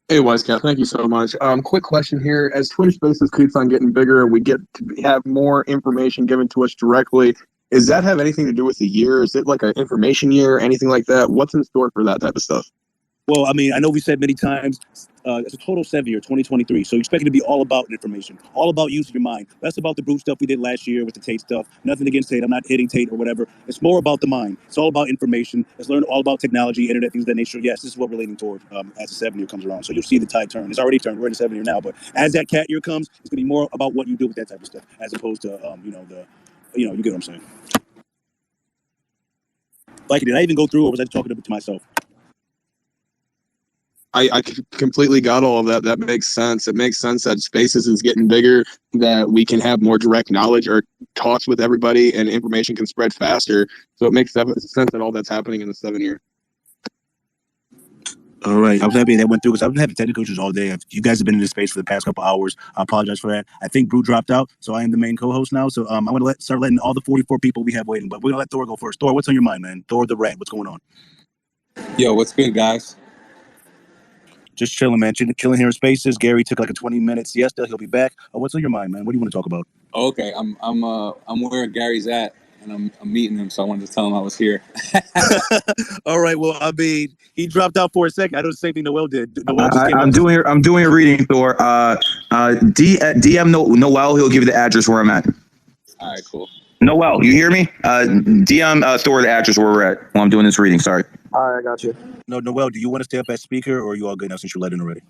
Hey, Wisecat, thank you so much. Quick question here. As Twin Spaces keeps on getting bigger, we get to have more information given to us directly. Does that have anything to do with the year? Is it like an information year, anything like that? What's in store for that type of stuff? Well, I mean, I know we said many times, it's a total 7 year, 2023. So you expect it to be all about information, all about using your mind. That's about the brute stuff we did last year with the Tate stuff. Nothing against Tate. I'm not hitting Tate or whatever. It's more about the mind. It's all about information. It's learn all about technology, internet, things of that nature. Yes, this is what we're leaning toward as the 7 year comes around. So you'll see the tide turn. It's already turned. We're in the 7 year now. But as that cat year comes, it's going to be more about what you do with that type of stuff as opposed to, you get what I'm saying. Like, did I even go through or was I talking to myself? I completely got all of that. That makes sense. It makes sense that Spaces is getting bigger, that we can have more direct knowledge or talks with everybody and information can spread faster. So it makes sense that all that's happening in the 7 year. All right. I was happy that went through because I've been having technical issues all day. You guys have been in this space for the past couple hours. I apologize for that. I think Brew dropped out, so I am the main co-host now. So I'm going to start letting all the 44 people we have waiting. But we're going to let Thor go first. Thor, what's on your mind, man? Thor the rat, what's going on? Yo, what's good, guys? Just chilling, man. Chilling here in Spaces. Gary took like a 20-minute siesta. He'll be back. What's on your mind, man? What do you want to talk about? Okay, I'm where Gary's at, and I'm meeting him, so I wanted to tell him I was here. All right. Well, I mean, he dropped out for a second. I know the same thing Noel did. Noel just came I'm doing a reading, Thor. DM Noel. He'll give you the address where I'm at. All right, cool. Noel, you hear me? DM Thor the address where we're at while I'm doing this reading. Sorry. All right, I got you. No, Noel, do you want to stay up as speaker or are you all good now since you're let in already?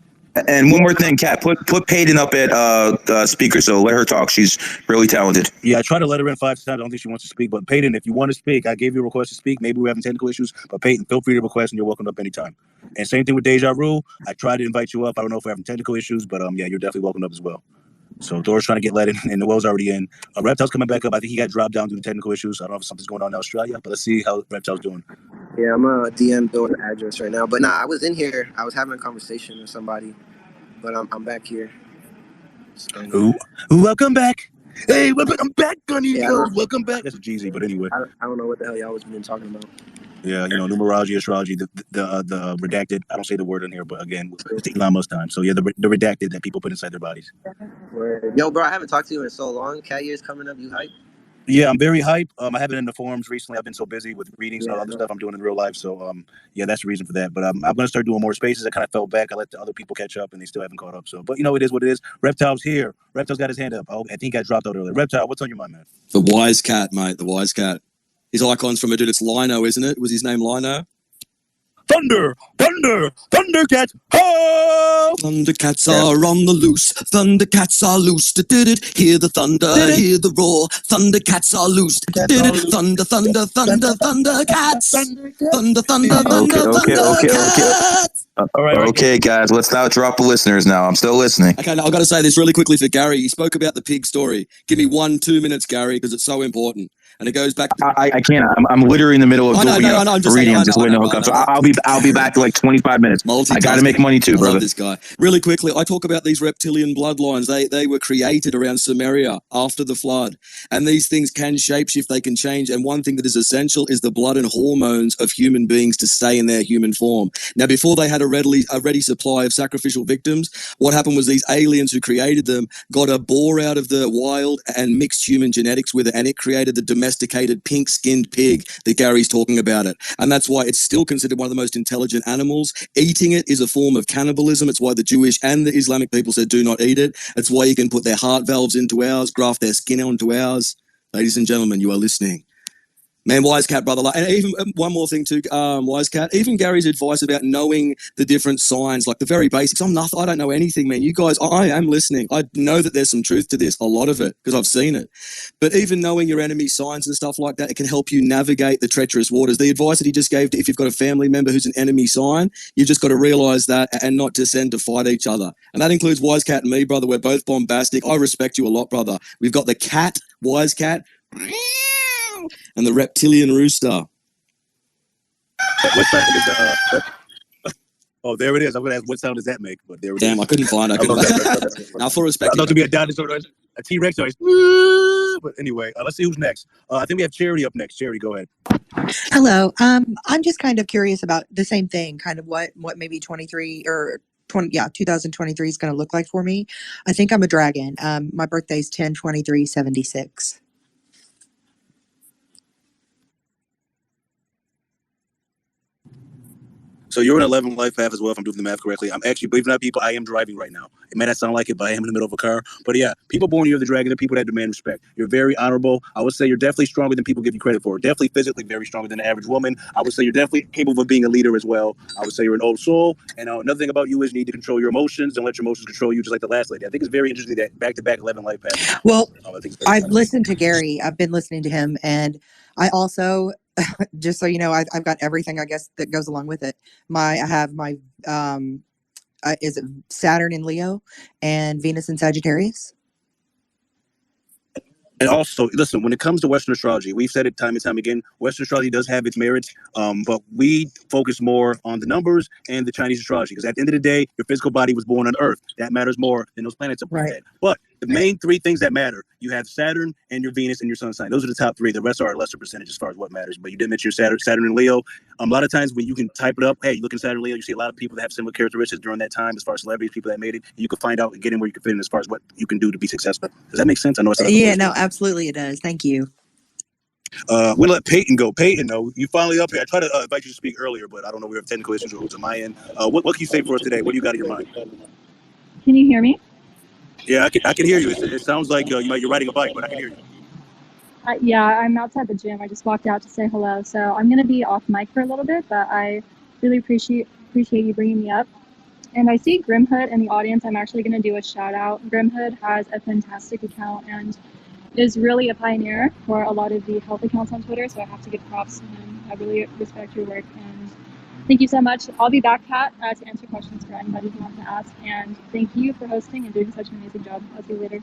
And one more thing, Kat, put Peyton up at speaker, so let her talk. She's really talented. Yeah, I tried to let her in 5 times. I don't think she wants to speak. But Peyton, if you want to speak, I gave you a request to speak. Maybe we're having technical issues. But Peyton, feel free to request and you're welcome up anytime. And same thing with Deja Rule. I tried to invite you up. I don't know if we're having technical issues, but yeah, you're definitely welcome up as well. So Thor's trying to get let in, and Noel's already in. Reptile's coming back up. I think he got dropped down due to technical issues. I don't know if something's going on in Australia, but let's see how Reptile's doing. Yeah, I'm a DM Thor the address right now. But I was in here. I was having a conversation with somebody, but I'm back here. Welcome back. Hey, I'm back, Gunny. Welcome back. That's a Jeezy, but anyway. I don't know what the hell y'all was been talking about. Yeah, numerology, astrology, the redacted. I don't say the word in here, but again, it's the Elon Musk time. So yeah, the redacted that people put inside their bodies. Yo, bro, I haven't talked to you in so long. Cat year's coming up. You hype? Yeah, I'm very hype. I haven't been in the forums recently. I've been so busy with readings and all other stuff I'm doing in real life. So yeah, that's the reason for that. But I'm going to start doing more spaces. I kind of fell back. I let the other people catch up, and they still haven't caught up. So, but it is what it is. Reptile's here. Reptile's got his hand up. I think he got dropped out earlier. Reptile, what's on your mind, man? The wise cat, mate. The wise cat. His icon's from a dude. It's Lino, isn't it? Was his name Lino? Thunder! Thunder! Thundercats! Oh! Thundercats are on the loose. Thundercats are loose. Hear the thunder, hear the roar. Thundercats are loose. Thunder, thunder, thunder, Thundercats. Thunder, thunder, thunder, Thundercats. All right. Okay, guys, let's not drop the listeners now. I'm still listening. Okay, now I've got to say this really quickly for Gary. He spoke about the pig story. Give me 1-2 minutes, Gary, because it's so important. And it goes back to... I can't. I'm literally in the middle of doing a reading. I'm just waiting to hook up. So I'll be back in like 25 minutes. I got to make money too, brother. I love this guy. Really quickly, I talk about these reptilian bloodlines. They were created around Sumeria after the flood. And these things can shapeshift, they can change. And one thing that is essential is the blood and hormones of human beings to stay in their human form. Now, before they had a ready supply of sacrificial victims, what happened was these aliens who created them got a boar out of the wild and mixed human genetics with it, and it created the domesticated pink-skinned pig that Gary's talking about it. And that's why it's still considered one of the most intelligent animals. Eating it is a form of cannibalism. It's why the Jewish and the Islamic people said do not eat it. It's why you can put their heart valves into ours, graft their skin onto ours. Ladies and gentlemen, you are listening Man, Wise Cat, brother. And even one more thing too, Wise Cat. Even Gary's advice about knowing the different signs, like the very basics. I don't know anything, man. You guys, I am listening. I know that there's some truth to this, a lot of it, because I've seen it. But even knowing your enemy signs and stuff like that, it can help you navigate the treacherous waters. The advice that he just gave, if you've got a family member who's an enemy sign, you've just got to realize that and not descend to fight each other. And that includes Wise Cat and me, brother. We're both bombastic. I respect you a lot, brother. We've got the cat, Wise Cat, and the reptilian rooster. What sound is oh, there it is. I'm gonna ask what sound does that make? But there it is. Damn, I couldn't find it. Now for respect, I thought to be a dinosaur, a T-Rex noise. But anyway, let's see who's next. I think we have Charity up next. Charity, go ahead. Hello. I'm just kind of curious about the same thing, kind of what maybe 23 or 2023 is going to look like for me. I think I'm a dragon. My birthday's 10/23/76. So you're an 11 life path as well, if I'm doing the math correctly. I'm actually, believe it or not, people, I am driving right now. It may not sound like it, but I am in the middle of a car. But yeah, people born here of the dragon are people that demand respect. You're very honorable. I would say you're definitely stronger than people give you credit for. Definitely physically very stronger than the average woman. I would say you're definitely capable of being a leader as well. I would say you're an old soul. And another thing about you is you need to control your emotions. Don't let your emotions control you, just like the last lady. I think it's very interesting that back-to-back 11 life paths. Well, I've I've listened to Gary. I've been listening to him, and I also, just so you know, I've got everything, I guess, that goes along with it. I have my, is it Saturn in Leo and Venus in Sagittarius? And also, listen, when it comes to Western astrology, we've said it time and time again, Western astrology does have its merits, but we focus more on the numbers and the Chinese astrology, because at the end of the day, your physical body was born on Earth. That matters more than those planets up ahead. But the main three things that matter, you have Saturn and your Venus and your sun sign. Those are the top three. The rest are a lesser percentage as far as what matters. But you did mention your Saturn and Leo. A lot of times when you can type it up, hey, you look at Saturn and Leo, you see a lot of people that have similar characteristics during that time as far as celebrities, people that made it. You can find out and get in where you can fit in as far as what you can do to be successful. Does that make sense? I know it's Yeah, no, absolutely it does. Thank you. We'll let Peyton go. Peyton, though, you finally up here. I tried to invite you to speak earlier, but I don't know. We have technical issues with on my end. What can you say for us today? What do you got in your mind? Can you hear me? Yeah, I can hear you. It sounds like you're riding a bike, but I can hear you. Yeah, I'm outside the gym. I just walked out to say hello. So I'm going to be off mic for a little bit, but I really appreciate you bringing me up. And I see Grimhood in the audience. I'm actually going to do a shout out. Grimhood has a fantastic account and is really a pioneer for a lot of the health accounts on Twitter. So I have to give props to him. I really respect your work and thank you so much. I'll be back, Kat, to answer questions for anybody who wants to ask. And thank you for hosting and doing such an amazing job. I'll see you later.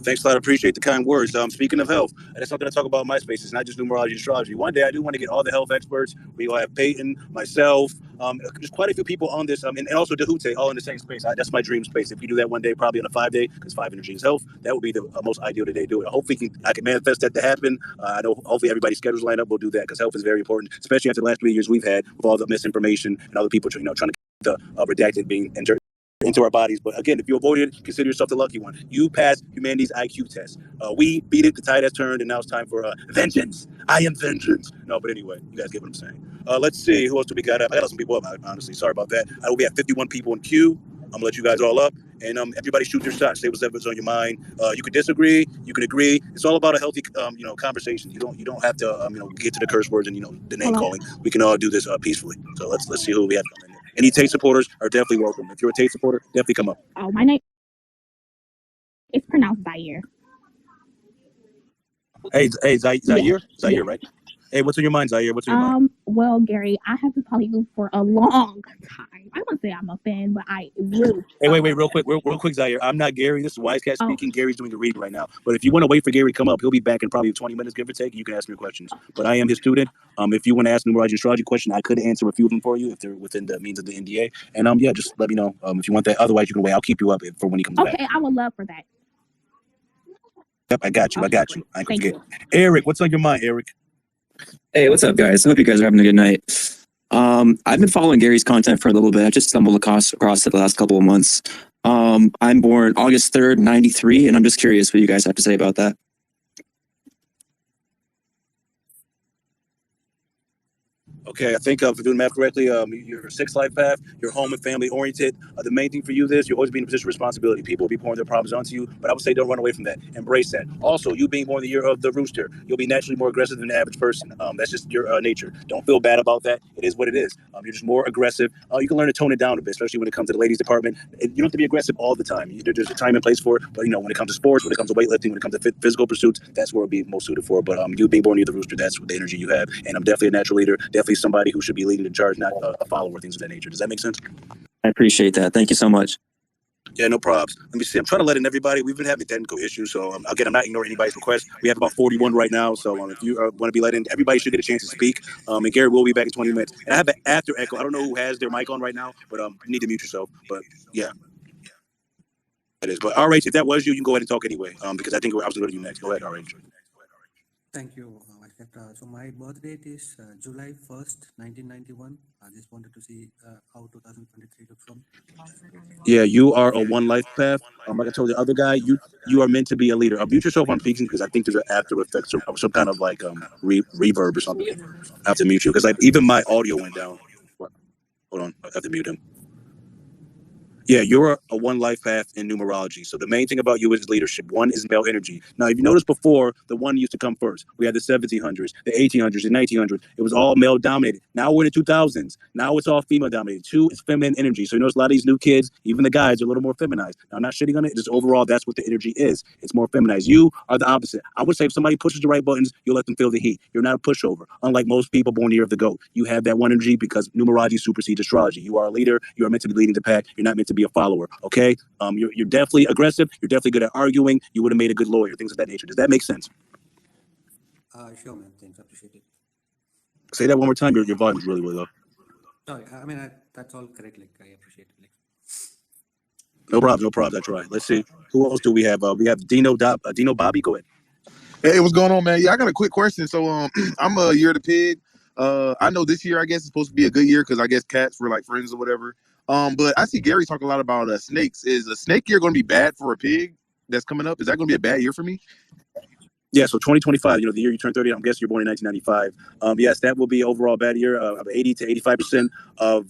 Thanks a lot. I appreciate the kind words. Speaking of health, and that's something I talk about in my space. It's not just numerology and astrology. One day I do want to get all the health experts. We will have Peyton, myself, there's quite a few people on this, and also Dahute, all in the same space. That's my dream space. If we do that one day, probably on a 5-day, because 5 energy is health, that would be the most ideal today. Do it. Hopefully I can manifest that to happen. I know hopefully everybody's schedules line up. We'll do that because health is very important, especially after the last 3 years we've had with all the misinformation and other people trying to get the redacted being entered into our bodies. But again, if you avoid it, consider yourself the lucky one. You passed humanity's IQ test. We beat it. The tide has turned, and now it's time for vengeance. I am vengeance. No, but anyway, you guys get what I'm saying. Let's see. Who else do we got up? I got some people up, honestly. Sorry about that. We have 51 people in queue. I'm going to let you guys all up. And everybody shoot their shot. Say whatever's on your mind. You can disagree. You can agree. It's all about a healthy, conversation. You don't have to, get to the curse words and, the name calling. We can all do this peacefully. So let's see who we have. Any Tate supporters are definitely welcome. If you're a Tate supporter, definitely come up. Oh, my name is pronounced Zaire. Hey, Zaire? Zaire, right? Hey, what's on your mind, Zaire? What's on your mind? Well, Gary, I have been following you for a long time. I wouldn't say I'm a fan, but I really. Hey, wait, real quick, Zaire. I'm not Gary. This is Wisecat speaking. Gary's doing a reading right now. But if you want to wait for Gary to come up, he'll be back in probably 20 minutes, give or take. You can ask me questions. But I am his student. If you want to ask numerology and astrology question, I could answer a few of them for you if they're within the means of the NDA. And just let me know if you want that. Otherwise, you can wait. I'll keep you up for when he comes back. Okay, I would love for that. Yep, I got you. I ain't gonna forget. Eric, what's on your mind, Eric? Hey, what's up, guys? I hope you guys are having a good night. I've been following Gary's content for a little bit. I just stumbled across it the last couple of months. I'm born August 3rd, 93, and I'm just curious what you guys have to say about that. Okay, I think if I'm doing the math correctly, you're a six life path, you're home and family oriented. The main thing for you is you're always being in a position of responsibility. People will be pouring their problems onto you, but I would say don't run away from that. Embrace that. Also, you being born the year of the rooster, you'll be naturally more aggressive than the average person. That's just your nature. Don't feel bad about that. It is what it is. You're just more aggressive. You can learn to tone it down a bit, especially when it comes to the ladies department. You don't have to be aggressive all the time. There's a time and place for it, but when it comes to sports, when it comes to weightlifting, when it comes to physical pursuits, that's where it'll be most suited for. But you being born near the rooster, that's the energy you have. And I'm definitely a natural leader, definitely somebody who should be leading the charge, not a follower, things of that nature. Does that make sense? I appreciate that. Thank you so much. Yeah, no problems. Let me see. I'm trying to let in everybody. We've been having technical issues. So, again, I'm not ignoring anybody's request. We have about 41 right now. So, if you want to be let in, everybody should get a chance to speak. And Gary will be back in 20 minutes. And I have an after echo. I don't know who has their mic on right now, but you need to mute yourself. But, yeah. It is. But, RH, if that was you, you can go ahead and talk anyway, because I think I was going to go to you next. Go ahead, RH. Thank you. So my birth date is July 1st, 1991. I just wanted to see how 2023 looks from. Yeah, you are a one life path. Like I told the other guy, you are meant to be a leader. Mute yourself on speaking because I think there's an after effect, some kind of like reverb or something. I have to mute you because like even my audio went down. Hold on, I have to mute him. Yeah, you're a one life path in numerology. So the main thing about you is leadership. One is male energy. Now, if you notice before, the one used to come first. We had the 1700s, the 1800s, the 1900s. It was all male dominated. Now we're in the 2000s. Now it's all female dominated. Two is feminine energy. So you notice a lot of these new kids, even the guys, are a little more feminized. Now, I'm not shitting on it. Just overall, that's what the energy is. It's more feminized. You are the opposite. I would say if somebody pushes the right buttons, you'll let them feel the heat. You're not a pushover. Unlike most people born the year of the goat, you have that one energy because numerology supersedes astrology. You are a leader. You are meant to be leading the pack. You're not meant to be a follower. Okay. You're definitely aggressive. You're definitely good at arguing. You would have made a good lawyer. Things of that nature. Does that make sense? Sure, man. Thanks. Appreciate it. Say that one more time. Your volume is really, really low. Sorry. I mean, that's all correct. Like, I appreciate it. No problem. No problem. That's right. Let's see. Who else do we have? We have Dino Bobby. Go ahead. Hey, what's going on, man? Yeah, I got a quick question. So, I'm a year of the pig. I know this year, I guess, is supposed to be a good year because I guess cats were like friends or whatever. But I see Gary talking a lot about snakes. Is a snake year going to be bad for a pig that's coming up? Is that going to be a bad year for me? Yeah, so 2025, the year you turn 30, I'm guessing you're born in 1995. Yes, that will be overall bad year. 80 to 85% of,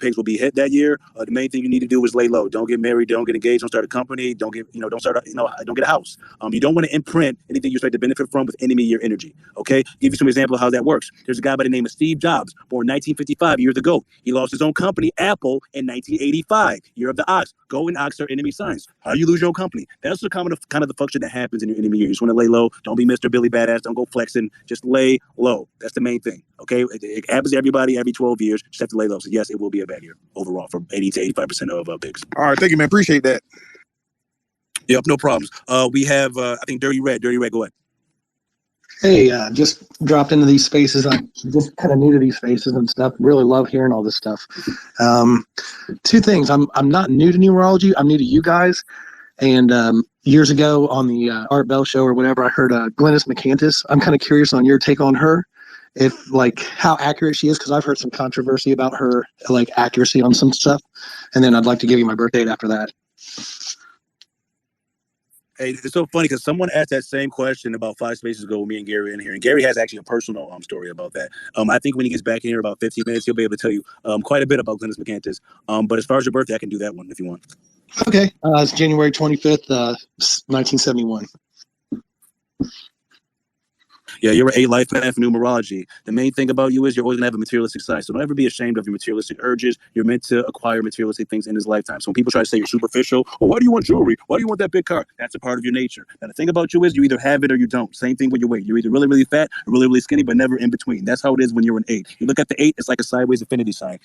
pigs will be hit that year. The main thing you need to do is lay low. Don't get married. Don't get engaged. Don't start a company. Don't get a house. You don't want to imprint anything you expect to benefit from with enemy year energy. Okay, give you some example of how that works. There's a guy by the name of Steve Jobs, born 1955, years ago. He lost his own company, Apple, in 1985, year of the ox. Go and ox are enemy signs. How do you lose your own company? That's the kind of the function that happens in your enemy year. You just want to lay low. Don't be Mr. Billy Badass. Don't go flexing. Just lay low. That's the main thing. Okay, it happens to everybody every 12 years. Just have to lay low. So yes, it will be a bad year overall for 80 to 85% of pigs. All right, thank you, man. Appreciate that. Yep, no problems. We have I think Dirty Red. Dirty Red, go ahead. Hey, just dropped into these spaces. I'm just kind of new to these spaces and stuff. Really love hearing all this stuff. Two things. I'm not new to numerology. I'm new to you guys. And years ago on the Art Bell show or whatever, I heard Glennis McCantis. I'm kind of curious on your take on her, if like how accurate she is, because I've heard some controversy about her like accuracy on some stuff. And then I'd like to give you my birth date after that. Hey, it's so funny because someone asked that same question about 5 spaces ago with me and Gary in here, and Gary has actually a personal story about that. I think when he gets back in here about 15 minutes, he'll be able to tell you quite a bit about Glennis McCantis. But as far as your birthday, I can do that one if you want. Okay, it's January 25th, 1971. Yeah, you're an 8 life path for numerology. The main thing about you is you're always going to have a materialistic side. So don't ever be ashamed of your materialistic urges. You're meant to acquire materialistic things in this lifetime. So when people try to say you're superficial, or why do you want jewelry? Why do you want that big car? That's a part of your nature. Now, the thing about you is you either have it or you don't. Same thing with your weight. You're either really, really fat or really, really skinny, but never in between. That's how it is when you're an 8. You look at the 8, it's like a sideways infinity sign.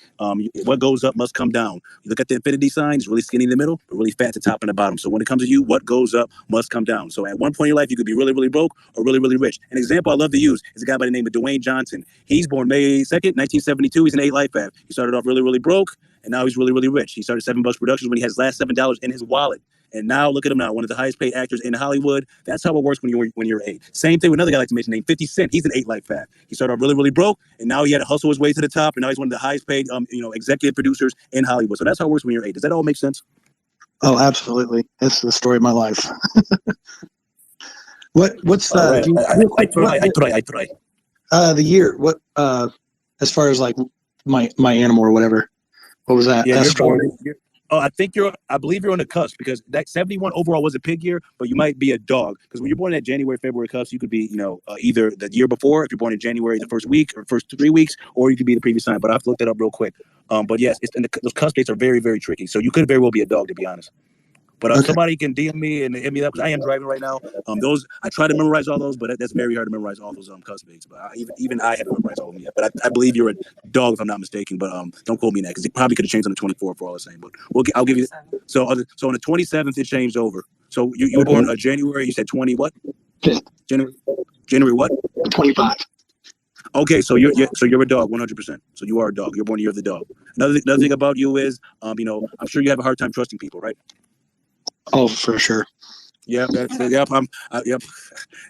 What goes up must come down. You look at the infinity sign, it's really skinny in the middle, but really fat at the top and the bottom. So when it comes to you, what goes up must come down. So at one point in your life, you could be really, really broke or really, really rich. An example I love to use is a guy by the name of Dwayne Johnson. He's born May 2nd, 1972. He's an 8 life path. He started off really, really broke, and now he's really, really rich. He started $7 Productions when he has his last $7 in his wallet. And now look at him now, one of the highest paid actors in Hollywood. That's how it works when you're 8. Same thing with another guy I like to mention named 50 Cent. He's an 8 life path. He started off really, really broke, and now he had to hustle his way to the top, and now he's one of the highest paid executive producers in Hollywood. So that's how it works when you're 8. Does that all make sense? Oh, absolutely. That's the story of my life. What's I try. the year? What as far as like my animal or whatever. What was that? Yeah, you're born. Astrology. I believe you're on the cusp because that 71 overall was a pig year, but you might be a dog because when you're born in that January, February cusp, you could be, either the year before if you're born in January, the first week or first 3 weeks, or you could be the previous sign. But I have to look that up real quick. But yes, those cusp dates are very, very tricky. So you could very well be a dog, to be honest. But Okay. somebody can DM me and hit me up because I am driving right now. Those I try to memorize all those, but that's very hard to memorize all those cusp dates. But even I haven't memorized all of them yet. But I believe you're a dog if I'm not mistaken. But don't quote me on that because it probably could have changed on the 24th for all the same. But I'll give you. So on the 27th it changed over. So you were born January. You said 20 what? January what? 25. Okay, so you're a dog, 100%. So you are a dog. You're born the year of the dog. Another thing about you is, I'm sure you have a hard time trusting people, right? Oh, for sure. Yep, yep,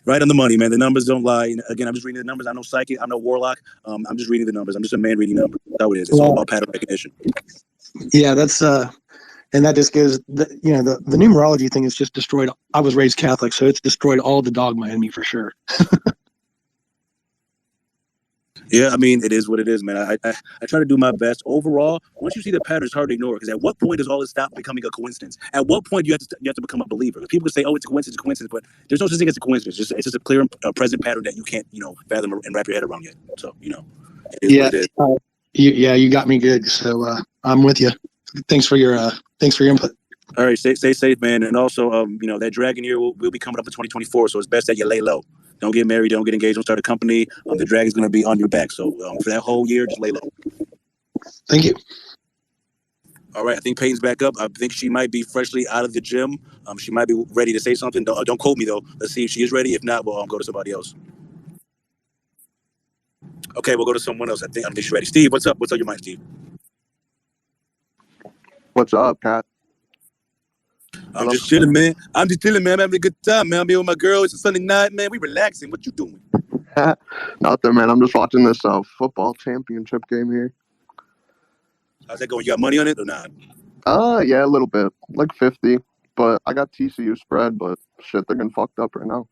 right on the money, man. The numbers don't lie. And again, I'm just reading the numbers. I'm no psychic. I'm no warlock. I'm just reading the numbers. I'm just a man reading numbers. That's how it is. It's all about pattern recognition. Yeah, that's and that just gives the numerology thing is just destroyed. I was raised Catholic, so it's destroyed all the dogma in me for sure. Yeah, I mean, it is what it is, man. I try to do my best. Overall, once you see the pattern, it's hard to ignore it. Because at what point does all this stop becoming a coincidence? At what point do you have to become a believer? People can say, "Oh, it's a coincidence," but there's no such thing as a coincidence. It's just a clear, present pattern that you can't, fathom and wrap your head around yet. So, it is what it is. You got me good. So I'm with you. Thanks for your input. All right, stay safe, man. And also, that dragon year will be coming up in 2024. So it's best that you lay low. Don't get married. Don't get engaged. Don't start a company. The dragon's going to be on your back. So for that whole year, just lay low. Thank you. All right, I think Peyton's back up. I think she might be freshly out of the gym. She might be ready to say something. Don't quote me though. Let's see if she is ready. If not, we'll go to somebody else. Okay, we'll go to someone else. I think she's ready. Steve, what's up? What's on your mind, Steve? What's up, Kat? I'm just chilling, man. I'm having a good time, man. I'm here with my girl. It's a Sunday night, man. We relaxing. What you doing? Nothing, man. I'm just watching this football championship game here. How's that going? You got money on it or not? Yeah, a little bit, like 50. But I got TCU spread, but shit, they're getting fucked up right now.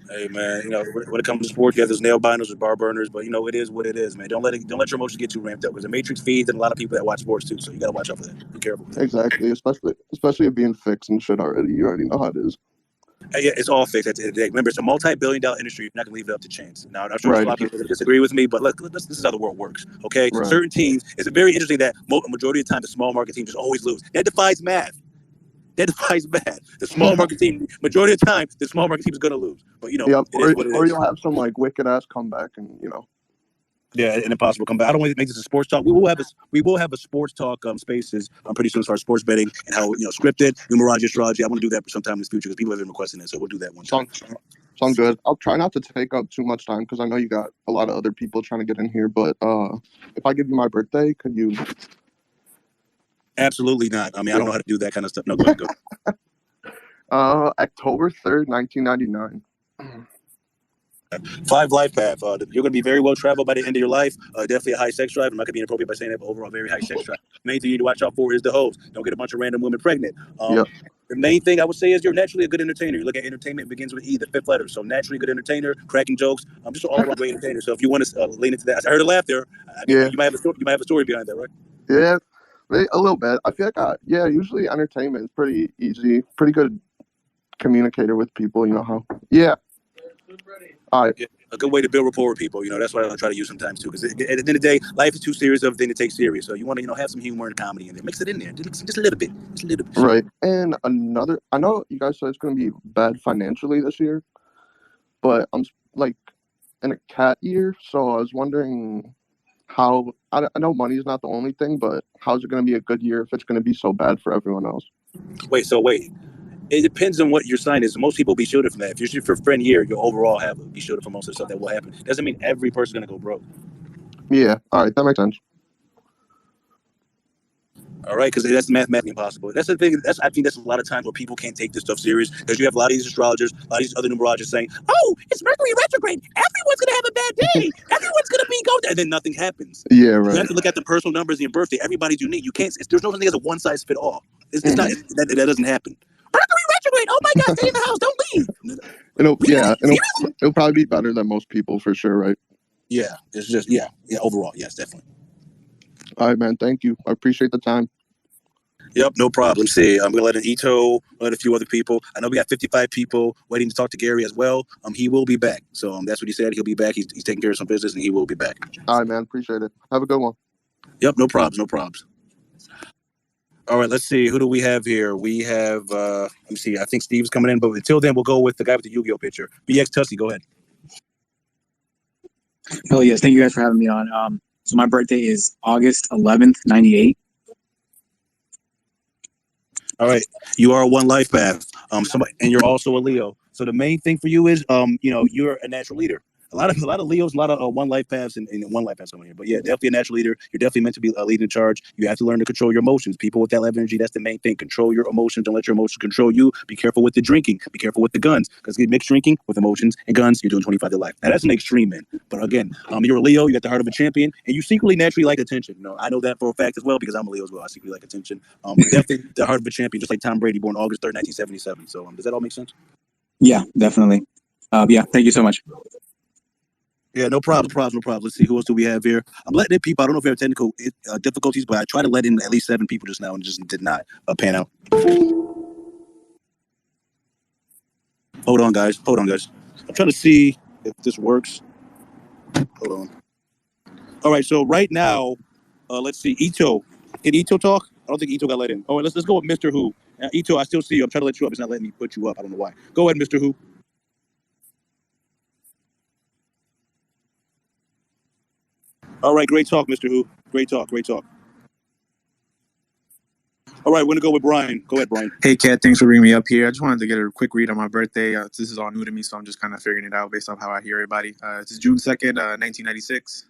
Hey, man. When it comes to sports, you have those nail binders or bar burners, but it is what it is, man. Don't let your emotions get too ramped up because the Matrix feeds and a lot of people that watch sports too. So you gotta watch out for that. Be careful with that. Exactly, especially it being fixed and shit already. You already know how it is. Yeah, it's all fixed at the end of the day. Remember, it's a multi-billion-dollar industry. You're not gonna leave it up to chance. Now, I'm sure a lot of people disagree with me, but look, this is how the world works. Okay, certain teams. It's very interesting that majority of the time the small market teams just always lose. That defies math. The small market team, majority of the time, the small market team is going to lose. But, it is what it is. Or you'll have some, wicked ass comeback and, Yeah, an impossible comeback. I don't want to make this a sports talk. We will have a sports talk spaces pretty soon as far as sports betting and how, scripted, numerology, astrology. I want to do that for some time in the future because people have been requesting it. So we'll do that one time. Sounds good. I'll try not to take up too much time because I know you got a lot of other people trying to get in here. But if I give you my birthday, could you... Absolutely not. I mean, I don't know how to do that kind of stuff. No, go ahead. October 3rd, 1999. 5 life path. You're going to be very well traveled by the end of your life. Definitely a high sex drive. I'm not going to be inappropriate by saying that, but overall, very high sex drive. The main thing you need to watch out for is the hoes. Don't get a bunch of random women pregnant. The main thing I would say is you're naturally a good entertainer. You look at entertainment, it begins with E, the 5th letter. So naturally good entertainer, cracking jokes. I'm just an all-around great entertainer. So if you want to lean into that, I heard a laugh there. You might have a story behind that, right? Yeah, a little bit. I feel like usually entertainment is pretty easy, pretty good communicator with people. You know how? Yeah. All right. Yeah, a good way to build rapport with people. That's what I try to use sometimes too. Because at the end of the day, life is too serious of a thing to take serious. So you want to have some humor and comedy in there. Mix it in there, just a little bit, Right. And another, I know you guys said it's going to be bad financially this year, but I'm in a cat year, so I was wondering how. I know money is not the only thing, but how's it going to be a good year if it's going to be so bad for everyone else? Wait. It depends on what your sign is. Most people will be shielded from that. If you're shooting for a friend year, you'll overall be shielded from most of the stuff that will happen. Doesn't mean every person's going to go broke. Yeah. All right. That makes sense. All right, because that's mathematically impossible. That's the thing. I think that's a lot of times where people can't take this stuff serious because you have a lot of these astrologers, a lot of these other numerologists saying, "Oh, it's Mercury retrograde. Everyone's gonna have a bad day. Everyone's gonna be going," and then nothing happens. Yeah, right. You have to look at the personal numbers in your birthday. Everybody's unique. You can't. There's no such thing as a one size fit all. It's not. That doesn't happen. Mercury retrograde. Oh my God, stay in the house. Don't leave. It'll probably be better than most people for sure, right? Yeah, it's just overall, yes, definitely. All right, man. Thank you. I appreciate the time. Yep, no problem. Let's see. I'm gonna let Ito, let a few other people. I know we got 55 people waiting to talk to Gary as well. He will be back. So that's what he said. He'll be back. He's taking care of some business, and he will be back. All right, man. Appreciate it. Have a good one. Yep, no problems, no problems. All right, let's see. Who do we have here? We have let me see. I think Steve's coming in, but until then, we'll go with the guy with the Yu-Gi-Oh picture. BX Tussie, go ahead. Hell yes, thank you guys for having me on. So my birthday is August 11th, 98. All right, you are a one life path. Somebody, and you're also a Leo. So the main thing for you is, you're a natural leader. A lot of Leos, a lot of one life paths and one life paths over here. But yeah, definitely a natural leader. You're definitely meant to be a leading in charge. You have to learn to control your emotions. People with that level of energy, that's the main thing. Control your emotions. Don't let your emotions control you. Be careful with the drinking. Be careful with the guns. Because mixed drinking with emotions and guns, you're doing 25 to life. Now that's an extreme, man. But again, you're a Leo. You got the heart of a champion, and you secretly naturally like attention. I know that for a fact as well because I'm a Leo as well. I secretly like attention. But definitely the heart of a champion, just like Tom Brady, born August 3rd, 1977. So does that all make sense? Yeah, definitely. Yeah, thank you so much. Yeah, no problem. Let's see, who else do we have here? I'm letting in people. I don't know if we have technical difficulties, but I tried to let in at least 7 people just now and it just did not pan out. Hold on, guys. I'm trying to see if this works. Hold on. All right, so right now, let's see. Ito. Can Ito talk? I don't think Ito got let in. Oh, let's go with Mr. Who. Ito, I still see you. I'm trying to let you up. It's not letting me put you up. I don't know why. Go ahead, Mr. Who. All right, great talk, Mr. Who. Great talk. All right, we're going to go with Brian. Go ahead, Brian. Hey, Kat, thanks for bringing me up here. I just wanted to get a quick read on my birthday. This is all new to me, so I'm just kind of figuring it out based off how I hear everybody. This is June 2nd, 1996.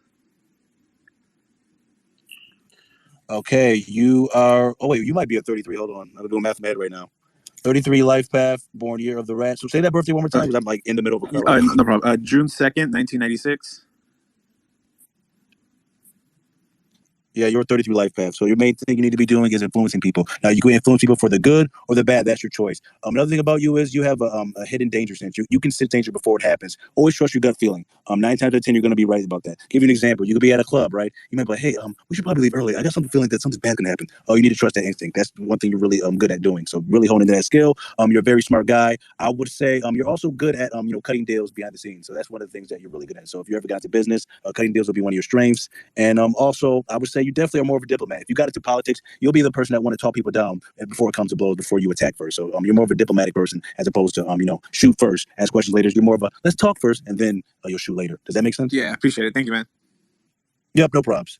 Okay, you are. Oh wait, you might be a 33. Hold on, I'm doing math in my head right now. 33 life path, born year of the rat. So say that birthday one more time, because I'm like in the middle of a car. Right now. No problem. June 2nd, 1996. Yeah, you're a 33 life path. So your main thing you need to be doing is influencing people. Now you can influence people for the good or the bad. That's your choice. Another thing about you is you have a hidden danger sense. You can sense danger before it happens. Always trust your gut feeling. 9 times out of 10, you're going to be right about that. Give you an example. You could be at a club, right? You might be like, hey, we should probably leave early. I got something feeling that something bad can happen. Oh, you need to trust that instinct. That's one thing you're really good at doing. So really honing that skill. You're a very smart guy. I would say you're also good at cutting deals behind the scenes. So that's one of the things that you're really good at. So if you ever got into business, cutting deals will be one of your strengths. And also, I would say you definitely are more of a diplomat. If you got into politics, you'll be the person that want to talk people down before it comes to blows, before you attack first. So you're more of a diplomatic person as opposed to shoot first, ask questions later. You're more of a let's talk first and then you'll shoot later. Does that make sense? Yeah, appreciate it. Thank you, man. Yep, no problems.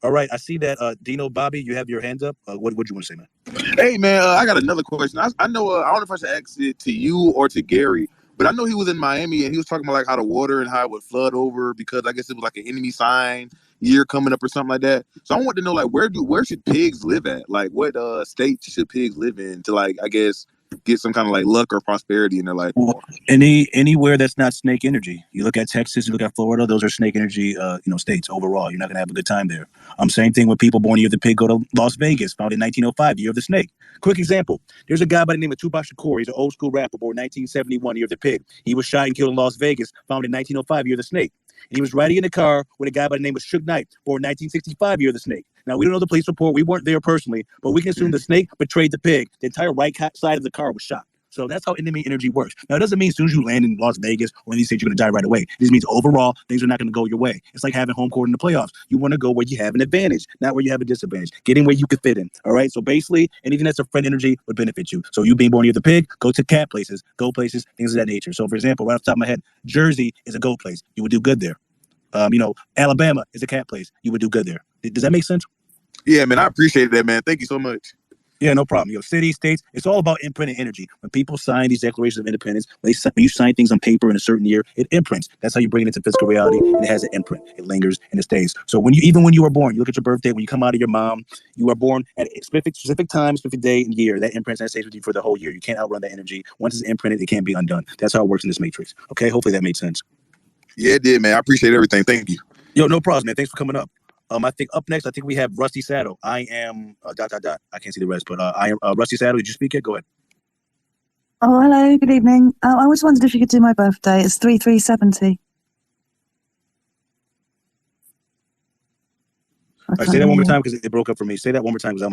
All right, I see that Dino Bobby, you have your hands up. What do you want to say, man? Hey man, I got another question. I know I don't know if I should ask it to you or to Gary, but I know he was in Miami and he was talking about like how the water and how it would flood over because I guess it was like an enemy sign year coming up or something like that. So I want to know like where should pigs live at? Like what state should pigs live in to like I guess get some kind of like luck or prosperity in their life? Well, anywhere that's not snake energy. You look at Texas, you look at Florida; those are snake energy, states. Overall, you're not gonna have a good time there. Same thing with people born year of the pig. Go to Las Vegas, founded in 1905, year of the snake. Quick example: there's a guy by the name of Tupac Shakur. He's an old school rapper, born 1971, year of the pig. He was shot and killed in Las Vegas, founded in 1905, year of the snake. And he was riding in a car with a guy by the name of Suge Knight, born 1965, year of the snake. Now, we don't know the police report. We weren't there personally, but we can assume the snake betrayed the pig. The entire right side of the car was shot. So that's how enemy energy works. Now, it doesn't mean as soon as you land in Las Vegas or in these states, you're going to die right away. It just means overall, things are not going to go your way. It's like having home court in the playoffs. You want to go where you have an advantage, not where you have a disadvantage. Getting where you can fit in. All right. So basically, anything that's a friend energy would benefit you. So you being born near the pig, go to cat places, go places, things of that nature. So for example, right off the top of my head, Jersey is a goat place. You would do good there. Alabama is a cat place. You would do good there. Does that make sense? Yeah, man, I appreciate that, man. Thank you so much. Yeah, no problem. Cities, states, it's all about imprinting energy. When people sign these declarations of independence, when you sign things on paper in a certain year, it imprints. That's how you bring it into physical reality, and it has an imprint. It lingers and it stays. So even when you were born, you look at your birthday, when you come out of your mom, you are born at a specific time, specific day and year. That imprints, that stays with you for the whole year. You can't outrun that energy. Once it's imprinted, it can't be undone. That's how it works in this matrix. Okay, hopefully that made sense. Yeah, it did, man. I appreciate everything. Thank you. Yo, no problem, man. Thanks for coming up. I think up next, I think we have Rusty Saddle. I am ... I can't see the rest, but I am Rusty Saddle. Did you speak it? Go ahead. Oh, hello. Good evening. I was wondered if you could do my birthday. It's 3370. All right, say that one more time because it broke up for me. Say that one more time because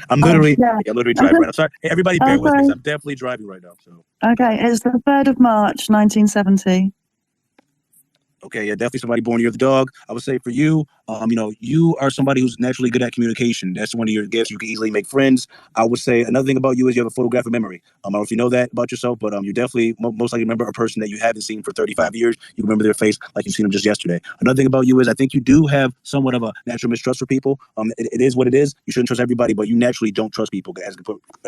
I'm literally driving right now. Sorry, hey, everybody, bear with me. I'm definitely driving right now. So Okay, it's the 3rd of March, 1970. okay, yeah, definitely somebody born year of the dog. I would say for you, you are somebody who's naturally good at communication. That's one of your gifts. You can easily make friends. I would say another thing about you is you have a photographic memory. I don't know if you know that about yourself, but you definitely most likely remember a person that you haven't seen for 35 years. You remember their face like you've seen them just yesterday. Another thing about you is I think you do have somewhat of a natural mistrust for people. It is what it is. You shouldn't trust everybody, but you naturally don't trust people as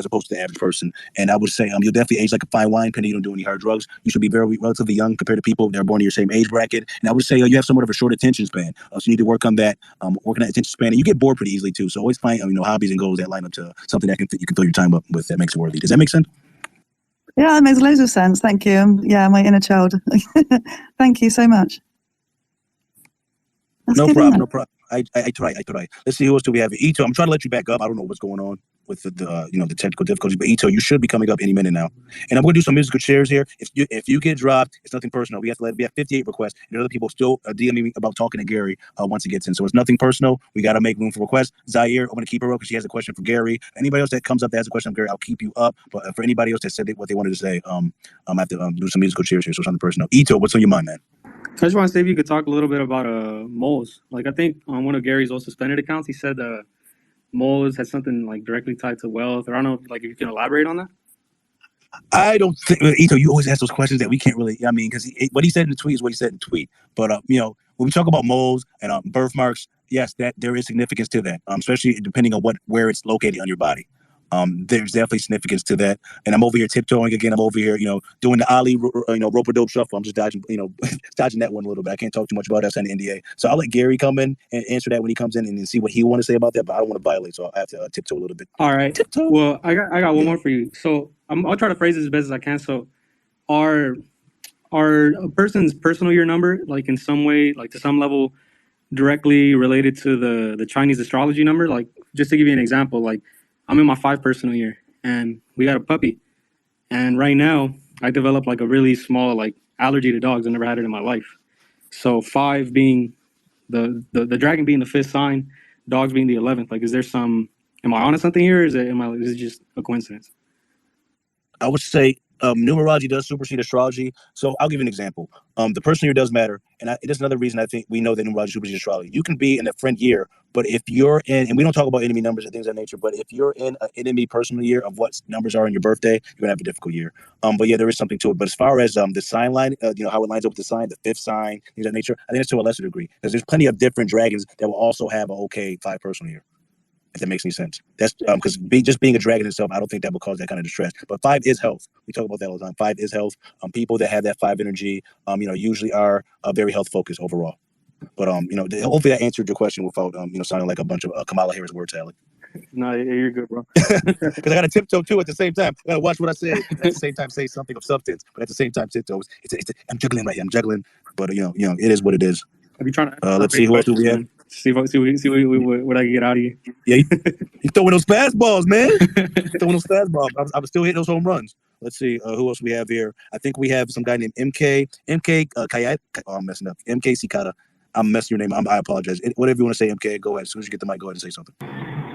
opposed to the average person. And I would say you'll definitely age like a fine wine, penny. You don't do any hard drugs. You should be very relatively young compared to people that are born in your same age bracket. And I would say you have somewhat of a short attention span. So you need to work on that, working that attention span. And you get bored pretty easily too. So always find hobbies and goals that line up to something that you can fill your time up with that makes it worthy. Does that make sense? Yeah, that makes loads of sense. Thank you. Yeah, my inner child. Thank you so much. That's No good, problem. isn't No it? problem. I try. Let's see who else do we have. Ito, I'm trying to let you back up. I don't know what's going on with the technical difficulties, but Ito, you should be coming up any minute now. And I'm going to do some musical chairs here. If you get dropped, it's nothing personal. We have 58 requests, and there are other people still DMing me about talking to Gary once he gets in. So it's nothing personal. We got to make room for requests. Zaire, I'm going to keep her up because she has a question for Gary. Anybody else that comes up that has a question for Gary, I'll keep you up. But for anybody else that said what they wanted to say, I have to do some musical chairs here. So it's nothing personal. Ito, what's on your mind, man? I just want to see if you could talk a little bit about moles. Like I think on one of Gary's old suspended accounts, he said moles had something like directly tied to wealth. Or I don't know, like if you can elaborate on that. I don't think Ito, you always ask those questions that we can't really. I mean, because what he said in the tweet is what he said in the tweet. But when we talk about moles and birthmarks, yes, that there is significance to that, especially depending on where it's located on your body. There's definitely significance to that. And I'm over here tiptoeing again. I'm over here, doing the Ali, rope-a-dope shuffle. I'm just dodging, dodging that one a little bit. I can't talk too much about that. Signing the NDA. So I'll let Gary come in and answer that when he comes in and see what he want to say about that. But I don't want to violate, so I have to tiptoe a little bit. All right. Tiptoe. Well, I got one more for you. So I'll try to phrase this as best as I can. So are a person's personal year number like in some way, like to some level, directly related to the Chinese astrology number? Like just to give you an example, like I'm in my 5 personal year and we got a puppy, and right now I developed like a really small like allergy to dogs. I never had it in my life. So 5 being the dragon being the 5th sign, dogs being the 11th. Like, is there some? Am I onto something here? Or is it just a coincidence? I would say numerology does supersede astrology. So I'll give you an example. The personal year does matter, and it is another reason I think we know that numerology supersedes astrology. You can be in a friend year, but if you're in, and we don't talk about enemy numbers and things of that nature, but if you're in an enemy personal year of what numbers are in your birthday, you're gonna have a difficult year. But yeah, there is something to it. But as far as the sign line, how it lines up with the sign, the 5th sign, things of that nature, I think it's to a lesser degree because there's plenty of different dragons that will also have an okay 5 personal year. If that makes any sense. That's because just being a dragon itself, I don't think that will cause that kind of distress. But 5 is health. We talk about that all the time. 5 is health. People that have that 5 energy, usually are very health focused overall. But hopefully that answered your question without sounding like a bunch of Kamala Harris word salad. No, you're good, bro. Because I got to tiptoe too at the same time. I got to watch what I say. At the same time, say something of substance. But at the same time, tiptoe. I'm juggling right here. I'm juggling. But it is what it is. I'll be trying to. Let's see who else do we have. See what I can get out of you. Yeah, you throwing those fastballs, man. Throwing those fastballs. I'm still hitting those home runs. Let's see who else we have here. I think we have some guy named MK Kayat. Oh, I'm messing up. MK Sikata. I'm messing your name. I apologize. Whatever you want to say, MK, go ahead. As soon as you get the mic, go ahead and say something.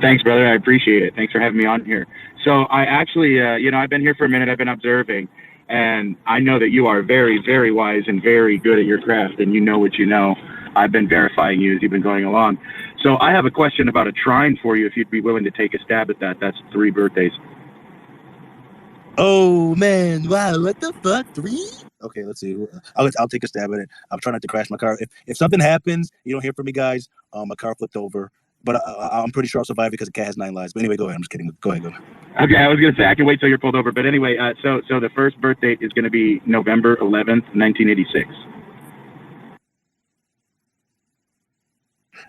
Thanks, brother. I appreciate it. Thanks for having me on here. So I actually, I've been here for a minute. I've been observing, and I know that you are very, very wise and very good at your craft, and you know what you know. I've been verifying you as you've been going along. So I have a question about a trine for you, if you'd be willing to take a stab at that. That's 3 birthdays. Oh, man. Wow. What the fuck? 3? Okay, let's see. I'll take a stab at it. I'm trying not to crash my car. If something happens, you don't hear from me, guys. My car flipped over. But I'm pretty sure I'll survive because the cat has 9 lives. But anyway, go ahead. I'm just kidding. Go ahead. Okay, I was going to say, I can wait till you're pulled over. But anyway, so the first birth date is going to be November 11th, 1986.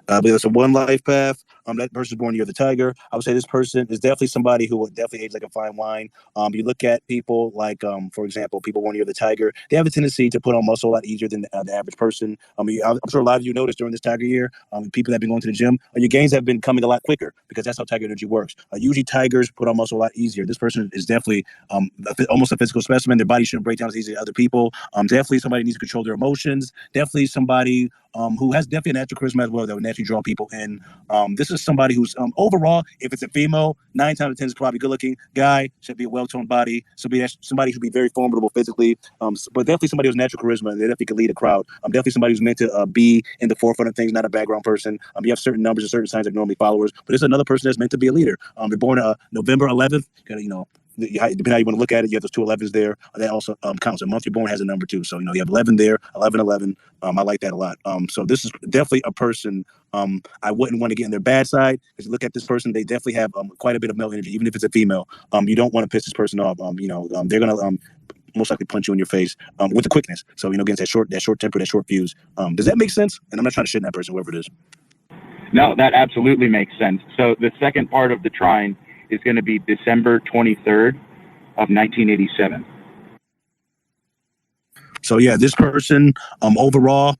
I believe it's a 1 life path. That person's born year of the tiger. I would say this person is definitely somebody who will definitely age like a fine wine. You look at people like, for example, people born year of the tiger. They have a tendency to put on muscle a lot easier than the average person. I'm sure a lot of you noticed during this tiger year, people that have been going to the gym, your gains have been coming a lot quicker because that's how tiger energy works. Usually tigers put on muscle a lot easier. This person is definitely almost a physical specimen. Their body shouldn't break down as easy as other people. Definitely somebody who needs to control their emotions. Definitely somebody who has definitely a natural charisma as well that would naturally draw people in. This is somebody who's overall, if it's a female, 9 times out of 10 is probably good looking. Guy should be a well-toned body. Somebody should be very formidable physically. But definitely somebody who's natural charisma. They definitely can lead a crowd. Definitely somebody who's meant to be in the forefront of things, not a background person. You have certain numbers and certain signs that are normally followers, but it's another person that's meant to be a leader. They're born November 11th. Depending how you want to look at it, you have those 2 11s there. That also counts. A month you're born has a number too. So, you have 11 there, 11, 11. I like that a lot. So this is definitely a person I wouldn't want to get in their bad side. Because you look at this person, they definitely have quite a bit of male energy, even if it's a female. You don't want to piss this person off. They're going to most likely punch you in your face with the quickness. So, again, that short temper, that short fuse. Does that make sense? And I'm not trying to shit in that person, whoever it is. No, that absolutely makes sense. So the second part of the trine is going to be December 23rd of 1987. So yeah, this person overall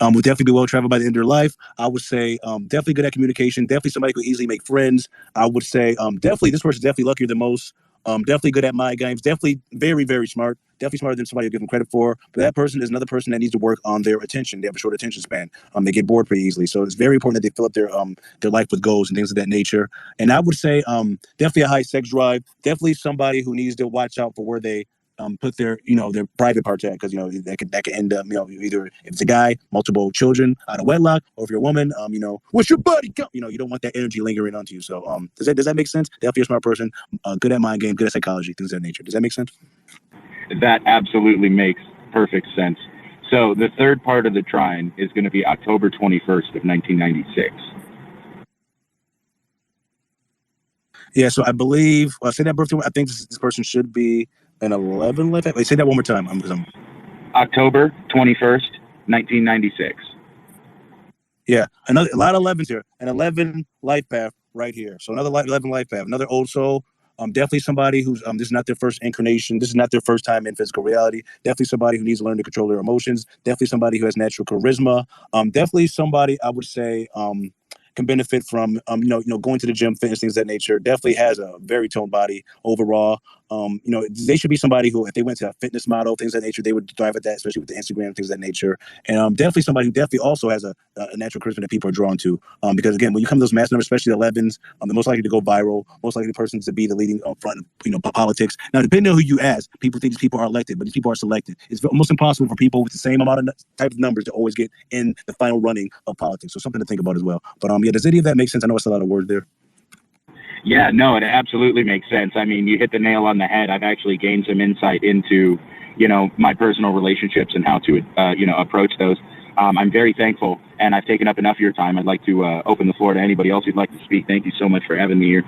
would definitely be well traveled by the end of their life. I would say definitely good at communication. Definitely somebody who could easily make friends. I would say definitely this person's definitely luckier than most. Definitely good at mind games. Definitely very, very smart. Definitely smarter than somebody will give them credit for. But that person is another person that needs to work on their attention. They have a short attention span. They get bored pretty easily. So it's very important that they fill up their life with goals and things of that nature. And I would say definitely a high sex drive. Definitely somebody who needs to watch out for where they put their private parts at, because that could end up either if it's a guy, multiple children out of wedlock, or if you're a woman, what's your buddy count? You don't want that energy lingering onto you. So does that make sense? Definitely a smart person, good at mind game, good at psychology, things of that nature. Does that make sense? That absolutely makes perfect sense. So the third part of the trine is going to be October 21st of 1996. Yeah, so I believe say that birthday. I think this person should be an 11. Wait, say that one more time. October 21st, 1996. Yeah, a lot of 11s here. An 11 life path right here. So another 11 life path. Another old soul. Definitely somebody who's this is not their first incarnation. This is not their first time in physical reality. Definitely somebody who needs to learn to control their emotions. Definitely somebody who has natural charisma. Definitely somebody I would say can benefit from going to the gym, fitness, things of that nature. Definitely has a very toned body overall. They should be somebody who, if they went to a fitness model, things of that nature, they would thrive at that, especially with the Instagram, things of that nature. And definitely somebody who definitely also has a natural charisma that people are drawn to. Because again, when you come to those mass numbers, especially the 11s, they're most likely to go viral, most likely the person to be the leading front of politics. Now, depending on who you ask, people think these people are elected, but these people are selected. It's almost impossible for people with the same amount of type of numbers to always get in the final running of politics. So something to think about as well. But yeah, does any of that make sense? I know it's a lot of words there. Yeah, no, it absolutely makes sense. I mean, you hit the nail on the head. I've actually gained some insight into, my personal relationships and how to, approach those. I'm very thankful, and I've taken up enough of your time. I'd like to open the floor to anybody else who'd like to speak. Thank you so much for having me here.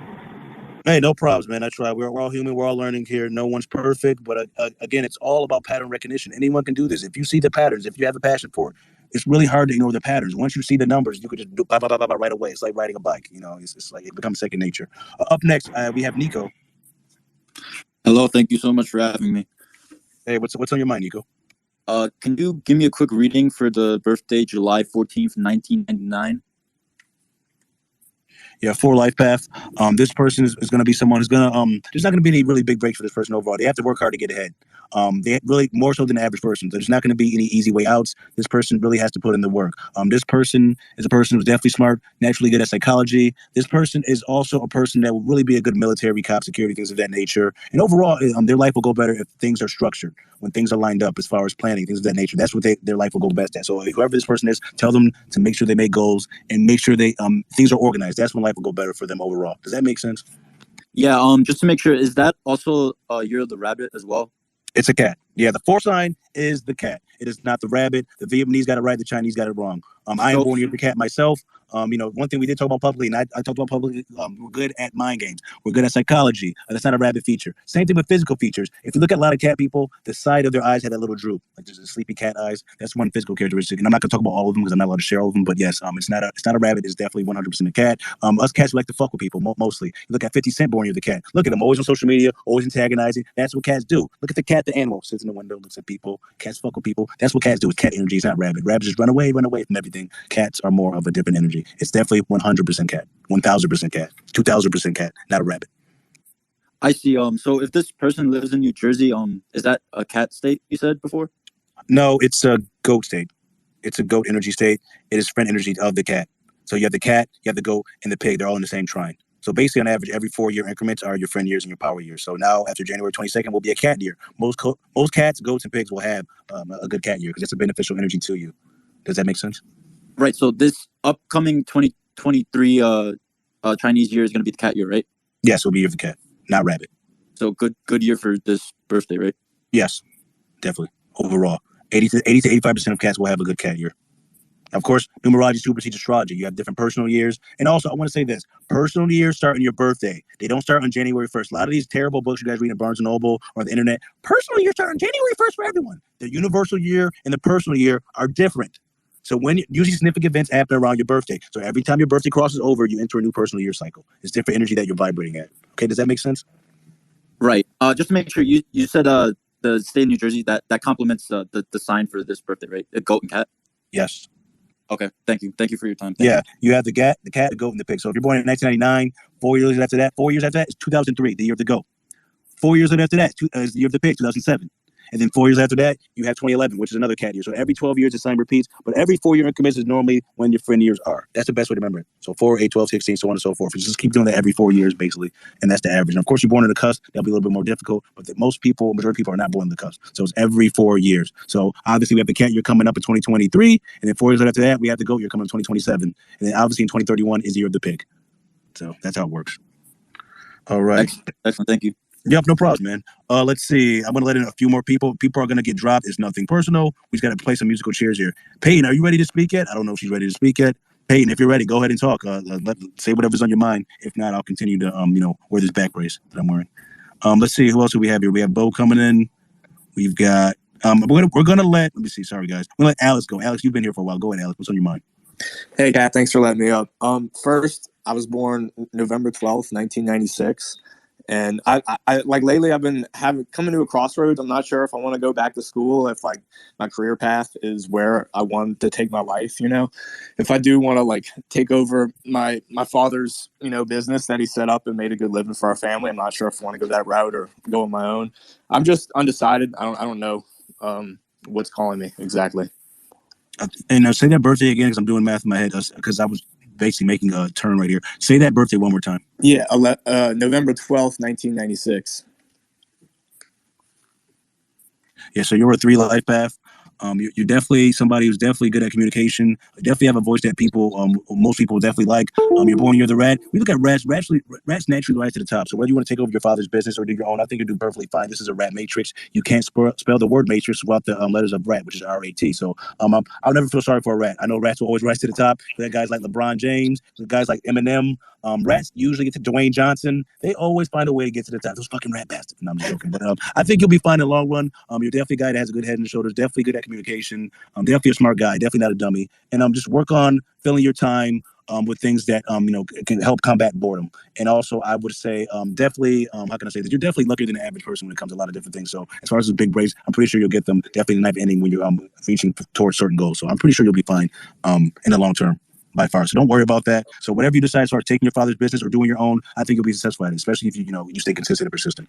Hey, no problems, man. I try. We're all human. We're all learning here. No one's perfect. But again, it's all about pattern recognition. Anyone can do this. If you see the patterns, if you have a passion for it, it's really hard to ignore the patterns. Once you see the numbers, you could just do blah, blah, blah, blah, blah right away. It's like riding a bike. It's like it becomes second nature. Up next, we have Nico. Hello. Thank you so much for having me. Hey, what's on your mind, Nico? Can you give me a quick reading for the birthday, July 14th, 1999? Yeah, 4 life path. This person is going to be someone who's going to there's not going to be any really big breaks for this person overall. They have to work hard to get ahead. They really more so than the average person. There's not going to be any easy way outs. This person really has to put in the work. This person is a person who's definitely smart, naturally good at psychology. This person is also a person that will really be a good military, cop, security, things of that nature. And overall, their life will go better if things are structured, when things are lined up as far as planning, things of that nature. That's what their life will go best at. So whoever this person is, tell them to make sure they make goals and make sure they things are organized. That's when life will go better for them overall. Does that make sense? Yeah, just to make sure, is that also Year of the Rabbit as well? It's a cat. Yeah, the 4 sign is the cat. It is not the rabbit. The Vietnamese got it right. The Chinese got it wrong. I am born year of the cat myself. One thing we did talk about publicly, and I talked about publicly, we're good at mind games. We're good at psychology. That's not a rabbit feature. Same thing with physical features. If you look at a lot of cat people, the side of their eyes had that little droop, like there's a sleepy cat eyes. That's one physical characteristic. And I'm not gonna talk about all of them because I'm not allowed to share all of them. But yes, it's not a rabbit. It's definitely 100% a cat. Us cats, we like to fuck with people mostly. You look at 50 Cent, Born You're the Cat. Look at him, always on social media, always antagonizing. That's what cats do. Look at the cat, the animal, sits in the window, looks at people. Cats fuck with people. That's what cats do. It's cat energy. It's not rabbit. Rabbits just run away from everything. Cats are more of a different energy. It's definitely 100% cat, 1000% cat, 2000% cat, not a rabbit. I see. So if this person lives in New Jersey, is that a cat state you said before? No, it's a goat state. It's a goat energy state. It is friend energy of the cat. So you have the cat, you have the goat, and the pig. They're all in the same trine. So basically, on average, every 4-year increments are your friend years and your power years. So now, after January 22nd, will be a cat year. Most cats, goats, and pigs will have a good cat year because it's a beneficial energy to you. Does that make sense? Right. So this upcoming 2023 Chinese year is going to be the cat year, right? Yes, it'll be year of the cat, not rabbit. So good year for this birthday, right? Yes, definitely. Overall, 80 to 85% of cats will have a good cat year. Of course, numerology supersedes astrology. You have different personal years. And also, I want to say this. Personal years start on your birthday. They don't start on January 1st. A lot of these terrible books you guys read in Barnes & Noble or on the internet, personal years start on January 1st for everyone. The universal year and the personal year are different. So usually significant events happen around your birthday. So every time your birthday crosses over, you enter a new personal year cycle. It's different energy that you're vibrating at. Okay, does that make sense? Right. Just to make sure, you said the state of New Jersey, that complements the sign for this birthday, right? The goat and cat? Yes. Okay, thank you for your time. Thank you. You have the cat, the goat, and the pig. So if you're born in 1999, 4 years after that is 2003, the year of the goat. 4 years after that is the year of the pig, 2007. And then 4 years after that, you have 2011, which is another cat year. So every 12 years, the sign repeats, but every 4-year increments is normally when your friend years are. That's the best way to remember it. So 4, 8, 12, 16, so on and so forth. You just keep doing that every 4 years, basically. And that's the average. And of course, you're born in the cusp. That'll be a little bit more difficult, but majority of people are not born in the cusp. So it's every 4 years. So obviously, we have the cat year coming up in 2023. And then 4 years after that, we have the goat year coming in 2027. And then obviously in 2031 is the year of the pig. So that's how it works. All right. Excellent. Thank you. Yep, no problem, man. Let's see. I'm gonna let in a few more people. People are gonna get dropped. It's nothing personal. We just gotta play some musical chairs here. Peyton, are you ready to speak yet? I don't know if she's ready to speak yet. Peyton, if you're ready, go ahead and talk. Say whatever's on your mind. If not, I'll continue to wear this back brace that I'm wearing. Let's see who else do we have here. We have Bo coming in. We've got we're gonna let me see. Sorry guys. We're gonna let Alex go. Alex, you've been here for a while. Go ahead, Alex. What's on your mind? Hey, Kat, thanks for letting me up. First, I was born November 12th, 1996. And I like lately I've been coming to a crossroads. I'm not sure if I want to go back to school, if like my career path is where I want to take my life, if I do want to like take over my father's, business that he set up and made a good living for our family. I'm not sure if I want to go that route or go on my own. I'm just undecided. I don't know what's calling me exactly. And say that birthday again because I'm doing math in my head because I was basically making a turn right here. Say that birthday one more time. Yeah, November 12th, 1996. Yeah, so you're a 3 life path. You're definitely somebody who's definitely good at communication. You definitely have a voice that most people definitely like. You're born, you're the rat. We look at rats. Rats naturally rise to the top. So whether you want to take over your father's business or do your own, I think you do perfectly fine. This is a rat matrix. You can't spell the word matrix without the letters of rat, which is R-A-T. So I'll never feel sorry for a rat. I know rats will always rise to the top. We have guys like LeBron James, guys like Eminem. Rats usually get to Dwayne Johnson. They always find a way to get to the top. Those fucking rat bastards. No, I'm joking. But I think you'll be fine in the long run. You're definitely a guy that has a good head and shoulders. Definitely good at communication. Definitely a smart guy. Definitely not a dummy. And just work on filling your time with things that can help combat boredom. And also, I would say definitely, how can I say this? You're definitely luckier than the average person when it comes to a lot of different things. So as far as the big breaks, I'm pretty sure you'll get them. Definitely the ninth inning when you're reaching towards certain goals. So I'm pretty sure you'll be fine in the long term. By far. So don't worry about that. So whatever you decide to start taking your father's business or doing your own, I think you'll be successful at it, especially if you stay consistent and persistent.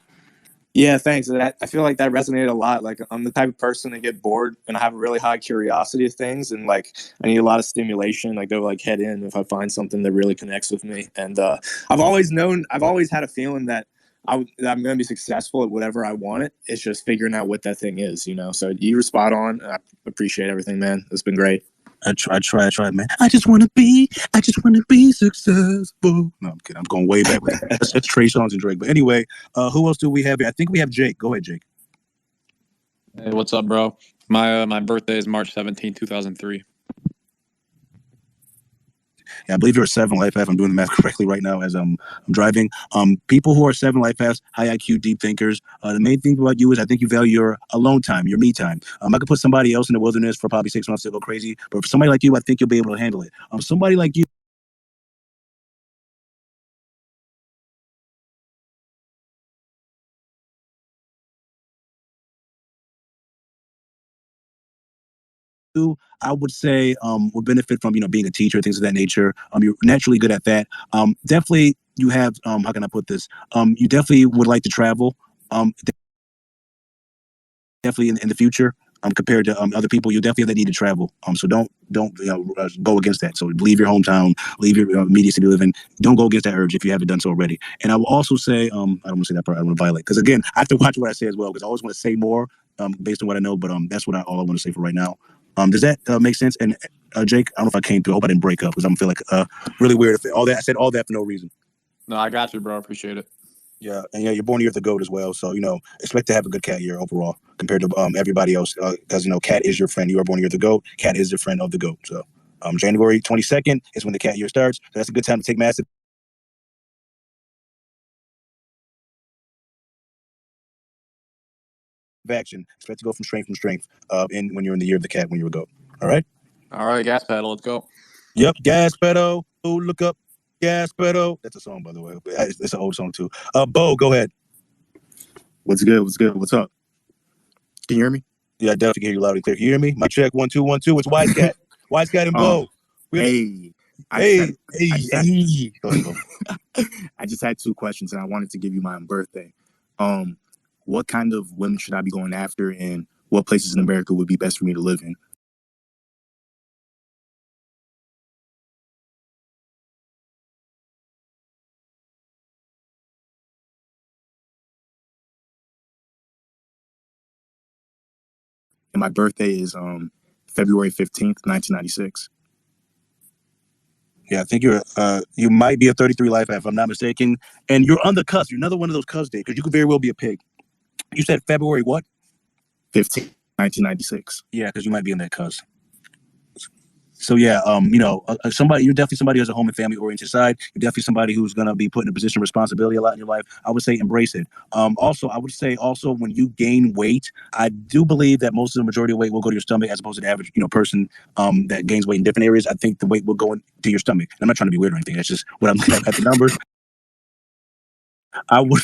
Yeah, thanks. I feel like that resonated a lot. Like I'm the type of person to get bored and I have a really high curiosity of things. And like, I need a lot of stimulation. I go like head in if I find something that really connects with me. And I've always had a feeling that that I'm going to be successful at whatever I want it. It's just figuring out what that thing is, So you were spot on. I appreciate everything, man. It's been great. I try, man. I just want to be successful. No, I'm kidding. I'm going way back. That's Trey Songz and Drake. But anyway, who else do we have here? I think we have Jake. Go ahead, Jake. Hey, what's up, bro? My birthday is March 17, 2003. And I believe you're a 7 life path. I'm doing the math correctly right now as I'm driving. People who are 7 life paths, high IQ, deep thinkers. The main thing about you is I think you value your alone time, your me time. I could put somebody else in the wilderness for probably 6 months to go crazy, but for somebody like you, I think you'll be able to handle it. Somebody like you. I would say would benefit from being a teacher, things of that nature. You're naturally good at that. Definitely you have how can I put this? You definitely would like to travel. Definitely in the future. Compared to other people, you definitely have that need to travel. So don't go against that. So leave your hometown, leave your immediate city you live in. Don't go against that urge if you haven't done so already. And I will also say, I don't want to say that part. I don't want to violate because again, I have to watch what I say as well because I always want to say more based on what I know. But that's all I want to say for right now. Does that make sense? And Jake, I don't know if I came through. I hope I didn't break up because I'm feel like really weird. If I said all that for no reason. No, I got you, bro. I appreciate it. Yeah, and you're born year of the goat as well. So expect to have a good cat year overall compared to everybody else. Because cat is your friend. You are born year of the goat. Cat is the friend of the goat. So January 22nd is when the cat year starts. So that's a good time to take massive action. Expect to go from strength in when you're in the year of the cat when you're a goat. All right. All right, gas pedal. Let's go. Yep, gas pedal. Oh, look up, gas pedal. That's a song, by the way. It's an old song too. Bo, go ahead. What's good? What's good? What's up? Can you hear me? Yeah, I definitely can hear you loud and clear. Can you hear me? My check 1 2 1 2. It's Wise Cat. Wise Cat and Bo. Hey. Hey. Go ahead, Bo. I just had 2 questions, and I wanted to give you my birthday. What kind of women should I be going after, and what places in America would be best for me to live in? And my birthday is February 15th, 1996. Yeah, I think you might be a 33 life if I'm not mistaken. And you're on the cusp. You're another one of those cusp days because you could very well be a pig. You said February what? 15th, 1996. Yeah, because you might be in that cusp. So yeah, you're definitely somebody who has a home and family oriented side. You're definitely somebody who's gonna be put in a position of responsibility a lot in your life. I would say embrace it. Also, I would say when you gain weight, I do believe that most of the majority of weight will go to your stomach as opposed to the average person that gains weight in different areas. I think the weight will go into your stomach. I'm not trying to be weird or anything. That's just what I'm looking at the numbers. I would.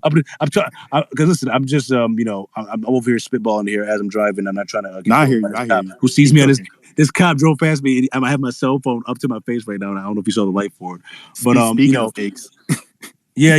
I'm trying because listen, I'm just I'm over here spitballing here as I'm driving. I'm not trying to. I hear you. Who sees me on this cop drove past me. I have my cell phone up to my face right now, and I don't know if you saw the light for it. But speaking of pigs, yeah.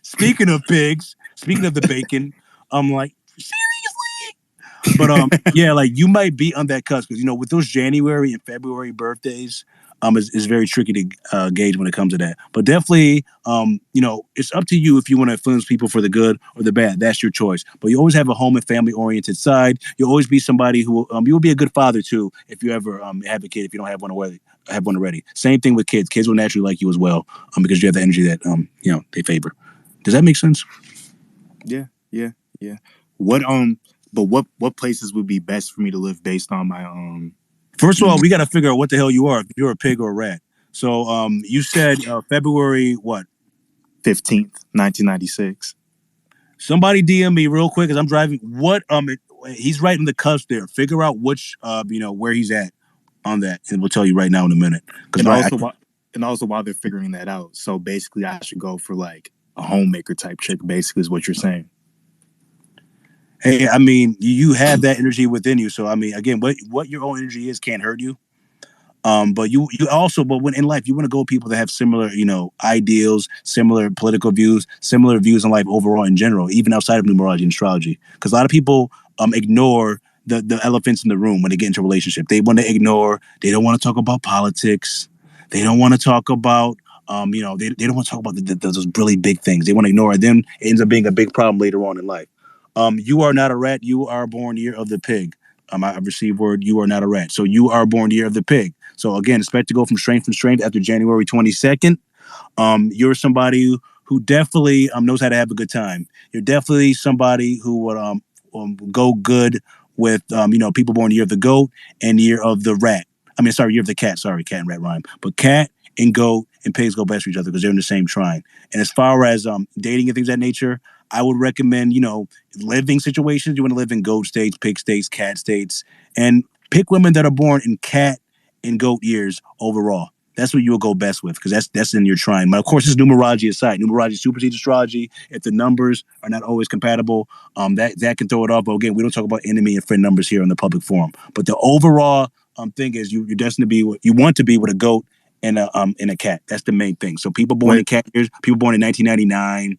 Speaking of pigs, speaking of the bacon, I'm like seriously. But yeah, like you might be on that cusp because with those January and February birthdays. Is very tricky to gauge when it comes to that. But definitely, it's up to you if you want to influence people for the good or the bad. That's your choice. But you always have a home and family oriented side. You'll always be somebody who you will be a good father too if you ever have a kid. If you don't have one already, Same thing with kids. Kids will naturally like you as well because you have the energy that they favor. Does that make sense? Yeah. What places would be best for me to live based on my First of all, we got to figure out what the hell you are. If you're a pig or a rat. So you said February what? 15th, 1996. Somebody DM me real quick as I'm driving. What he's right in the cusp there. Figure out which where he's at on that, and we'll tell you right now in a minute. And also while they're figuring that out, so basically I should go for like a homemaker type chick. Basically, is what you're saying. Hey, I mean, you have that energy within you. So I mean, again, what your own energy is can't hurt you. But when in life you want to go with people that have similar, ideals, similar political views, similar views in life overall in general, even outside of numerology and astrology. Because a lot of people ignore the elephants in the room when they get into a relationship. They want to ignore. They don't want to talk about politics. They don't want to talk about. They don't want to talk about those really big things. They want to ignore it. Then it ends up being a big problem later on in life. You are not a rat. You are born year of the pig. I've received word you are not a rat. So you are born year of the pig. So again, expect to go from strength after January 22nd. You're somebody who definitely knows how to have a good time. You're definitely somebody who would go good with people born year of the goat and year of the rat. I mean, sorry, year of the cat. Sorry, cat and rat rhyme. But cat and goat and pigs go best for each other because they're in the same trine. And as far as dating and things of that nature, I would recommend, living situations. You want to live in goat states, pig states, cat states, and pick women that are born in cat and goat years overall. That's what you will go best with because that's in your trine. But of course, it's numerology aside. Numerology supersedes astrology. If the numbers are not always compatible, that can throw it off. But again, we don't talk about enemy and friend numbers here in the public forum. But the overall thing is you're destined to be what you want to be with a goat and a cat. That's the main thing. So people born in cat years, people born in 1999,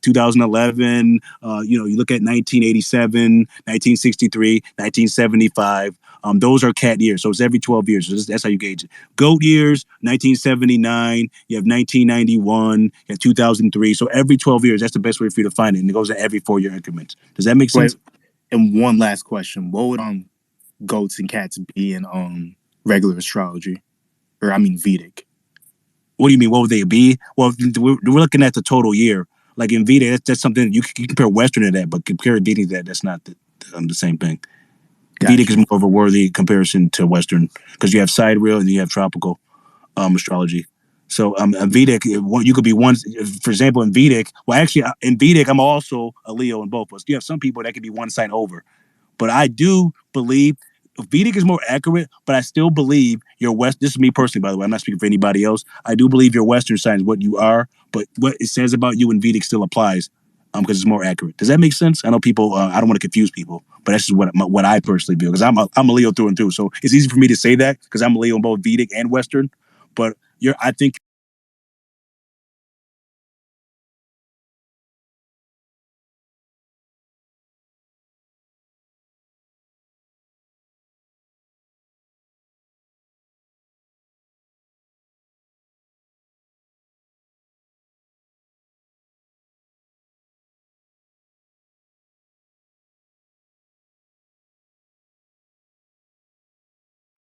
2011. You look at 1987, 1963, 1975. Those are cat years. So it's every 12 years. So that's how you gauge it. Goat years, 1979. You have 1991. You have 2003. So every 12 years, that's the best way for you to find it. And it goes at every 4-year increments. Does that make sense? And one last question: what would goats and cats be in regular astrology, or I mean Vedic? What do you mean? What would they be? Well, we're looking at the total year. Like in Vedic, that's something you compare Western to that, but compare Vedic to that, that's not the same thing. Gotcha. Vedic is more of a worthy comparison to Western because you have sidereal and you have tropical astrology. So Vedic, you could be one. For example, in Vedic, in Vedic, I'm also a Leo in both of us. You have some people that could be one sign over, but I do believe Vedic is more accurate. But I still believe your West. This is me personally, by the way. I'm not speaking for anybody else. I do believe your Western sign is what you are, but what it says about you in Vedic still applies. Because it's more accurate. Does that make sense? I know people. I don't want to confuse people, but that's just what I personally feel. Because I'm a Leo through and through, so it's easy for me to say that because I'm a Leo in both Vedic and Western. But I think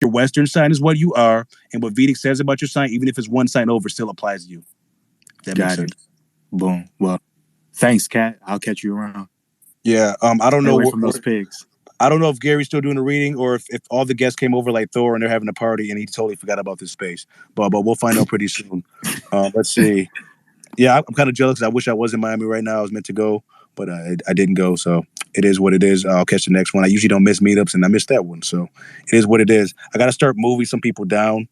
your Western sign is what you are, and what Vedic says about your sign, even if it's one sign over, still applies to you. That makes sense. Boom. Well, thanks, Kat. I'll catch you around. Yeah. I don't Stay know away from those pigs. I don't know if Gary's still doing the reading or if all the guests came over like Thor and they're having a party and he totally forgot about this space. But we'll find out pretty soon. Let's see. Yeah, I'm kind of jealous because I wish I was in Miami right now. I was meant to go, but I didn't go. So it is what it is. I'll catch the next one. I usually don't miss meetups, and I missed that one. So it is what it is. I got to start moving some people down.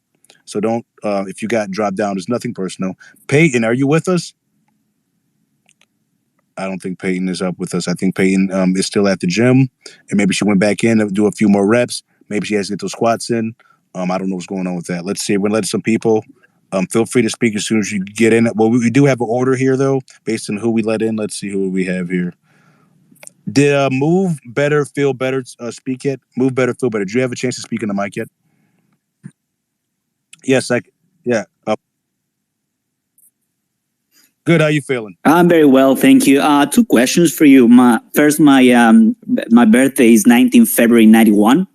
So don't, if you got dropped down, there's nothing personal. Peyton, are you with us? I don't think Peyton is up with us. I think Peyton is still at the gym, and maybe she went back in to do a few more reps. Maybe she has to get those squats in. I don't know what's going on with that. Let's see. We're letting some people. Feel free to speak as soon as you get in. Well, we do have an order here, though, based on who we let in. Let's see who we have here. Did Move Better Feel Better speak yet? Move Better Feel Better. Did you have a chance to speak in the mic yet? Yes, yeah. Good. How you feeling? I'm very well, thank you. 2 questions for you. My birthday is 19th February 91.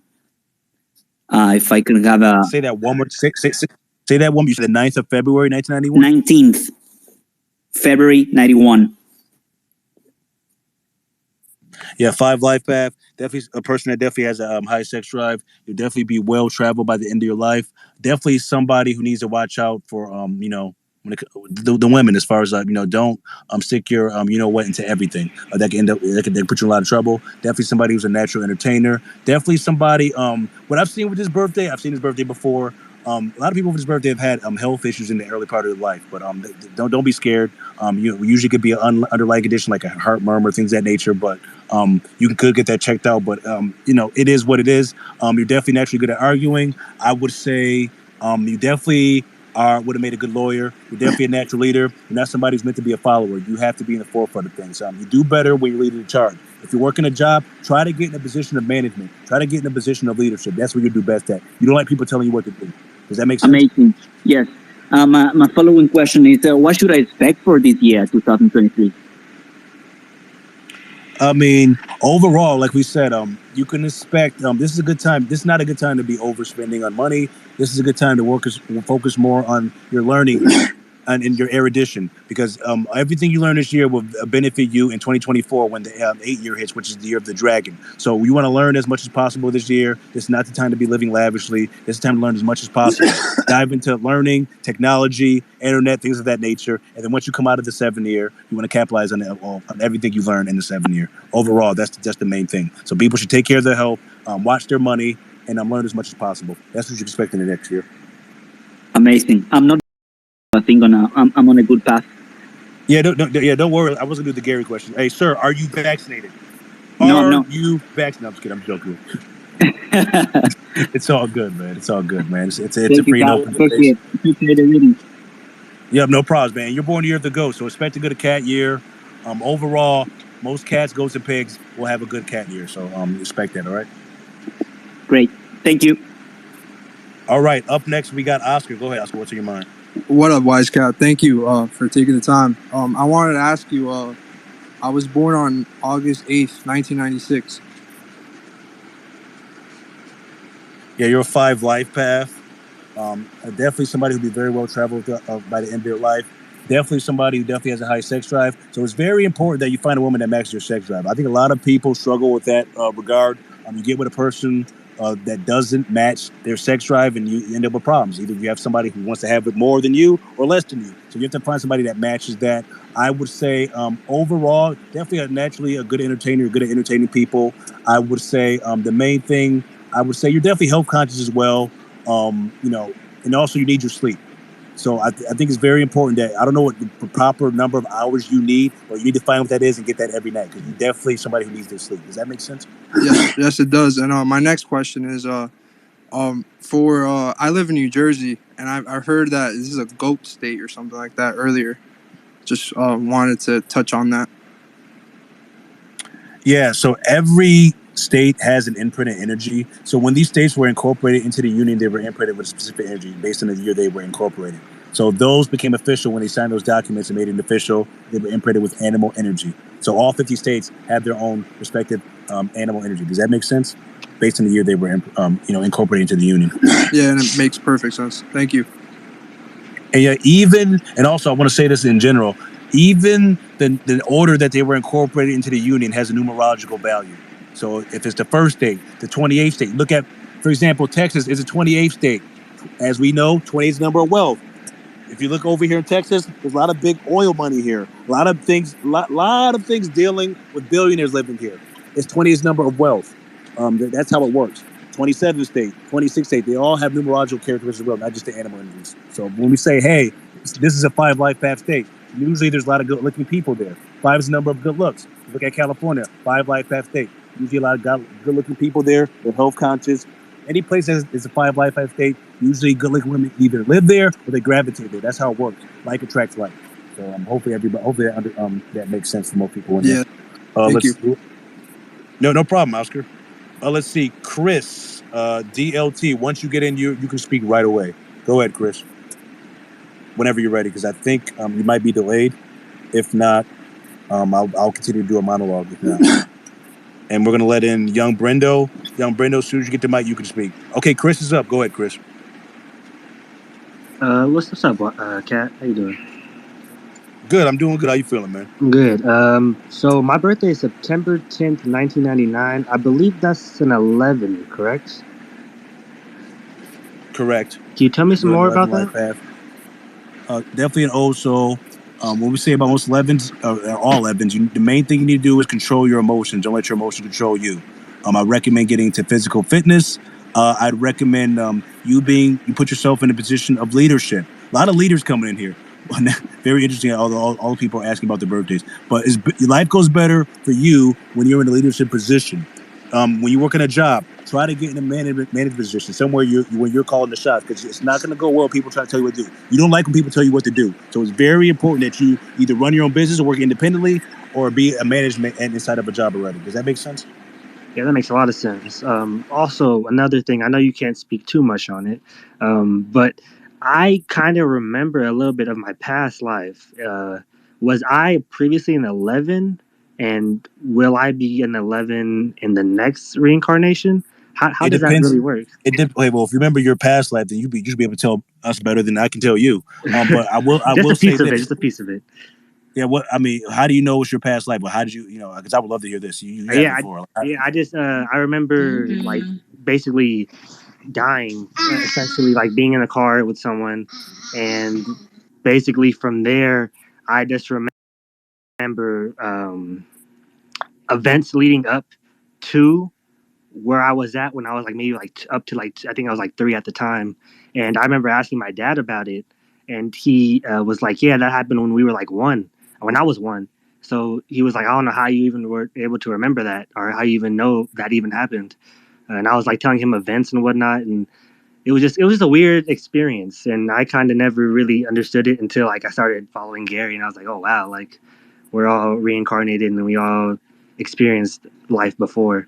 If I can have a say that one more. Say that one. You said the 9th of February 1991. 19th February 91. Yeah, 5 life path. Definitely a person that definitely has a high sex drive. You'll definitely be well traveled by the end of your life. Definitely somebody who needs to watch out for the women, as far as don't stick your what into everything. That can end up that can put you in a lot of trouble. Definitely somebody who's a natural entertainer. Definitely somebody. What I've seen with this birthday, I've seen this birthday before. A lot of people with this birthday have had health issues in the early part of their life, but don't be scared. You usually could be an underlying condition like a heart murmur, things of that nature, but you could get that checked out. But it is what it is. You're definitely naturally good at arguing. I would say you definitely would have made a good lawyer. You're definitely a natural leader. You're not somebody who's meant to be a follower. You have to be in the forefront of things. You do better when you're leading the charge. If you're working a job, try to get in a position of management. Try to get in a position of leadership. That's what you do best at. You don't like people telling you what to do. Does that make sense? Amazing. Yes. My following question is, what should I expect for this year, 2023? I mean, overall, like we said, you can expect this is a good time. This is not a good time to be overspending on money. This is a good time to focus more on your learning and your erudition, because everything you learn this year will benefit you in 2024 when the 8-year hits, which is the year of the dragon. So you want to learn as much as possible this year. This is not the time to be living lavishly. This is the time to learn as much as possible. Dive into learning, technology, internet, things of that nature. And then once you come out of the 7th year, you want to capitalize on everything you've learned in the 7th year. Overall, that's the main thing. So people should take care of their health, watch their money, and learn as much as possible. That's what you expect in the next year. Amazing. I think I'm on a good path. Yeah, don't worry. I wasn't gonna do the Gary question. Hey, sir, are you vaccinated? No, I'm Are not. you vaccinated? No, I'm just kidding. I'm joking. It's all good, man. It's all good, man. It's a Thank you, free and Cal. open space. Appreciate the reading. Yep, no problems, man. You're born the year of the goat, so expect a good cat year. Overall, most cats, goats, and pigs will have a good cat year. So expect that, all right? Great. Thank you. All right, up next we got Oscar. Go ahead, Oscar. What's on your mind? What up, Wise Cat? Thank you for taking the time. I wanted to ask you, I was born on August 8th, 1996. Yeah, you're a 5 life path. Definitely somebody who'll be very well traveled by the end of their life. Definitely somebody who definitely has a high sex drive. So it's very important that you find a woman that matches your sex drive. I think a lot of people struggle with that regard. You get with a person that doesn't match their sex drive, and you end up with problems. Either you have somebody who wants to have it more than you or less than you. So you have to find somebody that matches that. I would say overall, definitely naturally a good entertainer, good at entertaining people. I would say the main thing, I would say you're definitely health conscious as well. And also you need your sleep. So I think it's very important that, I don't know what the proper number of hours you need, but you need to find what that is and get that every night, because you're definitely somebody who needs their sleep. Does that make sense? Yes, it does. And my next question is, I live in New Jersey, and I heard that this is a goat state or something like that earlier. Just wanted to touch on that. Yeah, so every state has an imprinted energy. So when these states were incorporated into the union, they were imprinted with a specific energy based on the year they were incorporated. So those became official when they signed those documents and made it official. They were imprinted with animal energy. So all 50 states have their own respective animal energy. Does that make sense? Based on the year they were incorporated into the union. Yeah, and it makes perfect sense. Thank you. And yeah, and also I want to say this in general, even the order that they were incorporated into the union has a numerological value. So if it's the first state, the 28th state, look at, for example, Texas is a 28th state. As we know, 28 is the number of wealth. If you look over here in Texas, there's a lot of big oil money here. A lot of things dealing with billionaires living here. It's 20th number of wealth. That's how it works. 27th state, 26th state, they all have numerological characteristics as well, not just the animal energies. So when we say, hey, this is a 5 life path state, usually there's a lot of good looking people there. 5 is the number of good looks. Look at California, 5 life path state. Usually a lot of good looking people there. They're health conscious. Any place that is a 5 life path state, usually good looking women either live there or they gravitate there. That's how it works. Like attracts like. So hopefully that makes sense for most people in there. Thank you. No problem, Oscar. Let's see, Chris, DLT. Once you get in, you can speak right away. Go ahead, Chris. Whenever you're ready, because I think you might be delayed. If not, I'll continue to do a monologue. If not, and we're gonna let in young Brendo. Young Brendo, as soon as you get the mic, you can speak. Okay, Chris is up. Go ahead, Chris. What's up, Kat? How you doing? Good. I'm doing good. How you feeling, man? Good. So my birthday is September 10th, 1999. I believe that's an 11, correct? Correct. Can you tell me some more about that? Definitely an O. So when we say about most 11s, all 11s, the main thing you need to do is control your emotions. Don't let your emotions control you. I recommend getting into physical fitness. I'd recommend you put yourself in a position of leadership. A lot of leaders coming in here. Very interesting. All the people are asking about their birthdays, but life goes better for you when you're in a leadership position. When you work in a job, try to get in a management position somewhere when you're calling the shots, because it's not going to go well. People try to tell you what to do. You don't like when people tell you what to do. So it's very important that you either run your own business or work independently, or be a management and inside of a job already. Does that make sense? Yeah, that makes a lot of sense. Also, another thing, I know you can't speak too much on it, but I kind of remember a little bit of my past life. Was I previously an 11, and will I be an 11 in the next reincarnation? How It does that depends. really work? Okay, well, if you remember your past life, then you should be able to tell us better than I can tell you. But I will Just a say piece of this. it. Just a piece of it. Yeah, how do you know it's your past life? Well, how did you, because I would love to hear this. You had it before. I just I remember like basically dying, essentially like being in a car with someone, and basically from there, I just remember events leading up to where I was at when I was like maybe like up to like I think I was like 3 at the time, and I remember asking my dad about it, and he was like, "Yeah, that happened when we were like 1, when I was 1." So he was like, "I don't know how you even were able to remember that, or how you even know that even happened." And I was like telling him events and whatnot, and it was just a weird experience, and I kind of never really understood it until like I started following Gary, and I was like, "Oh wow, like we're all reincarnated and we all experienced life before."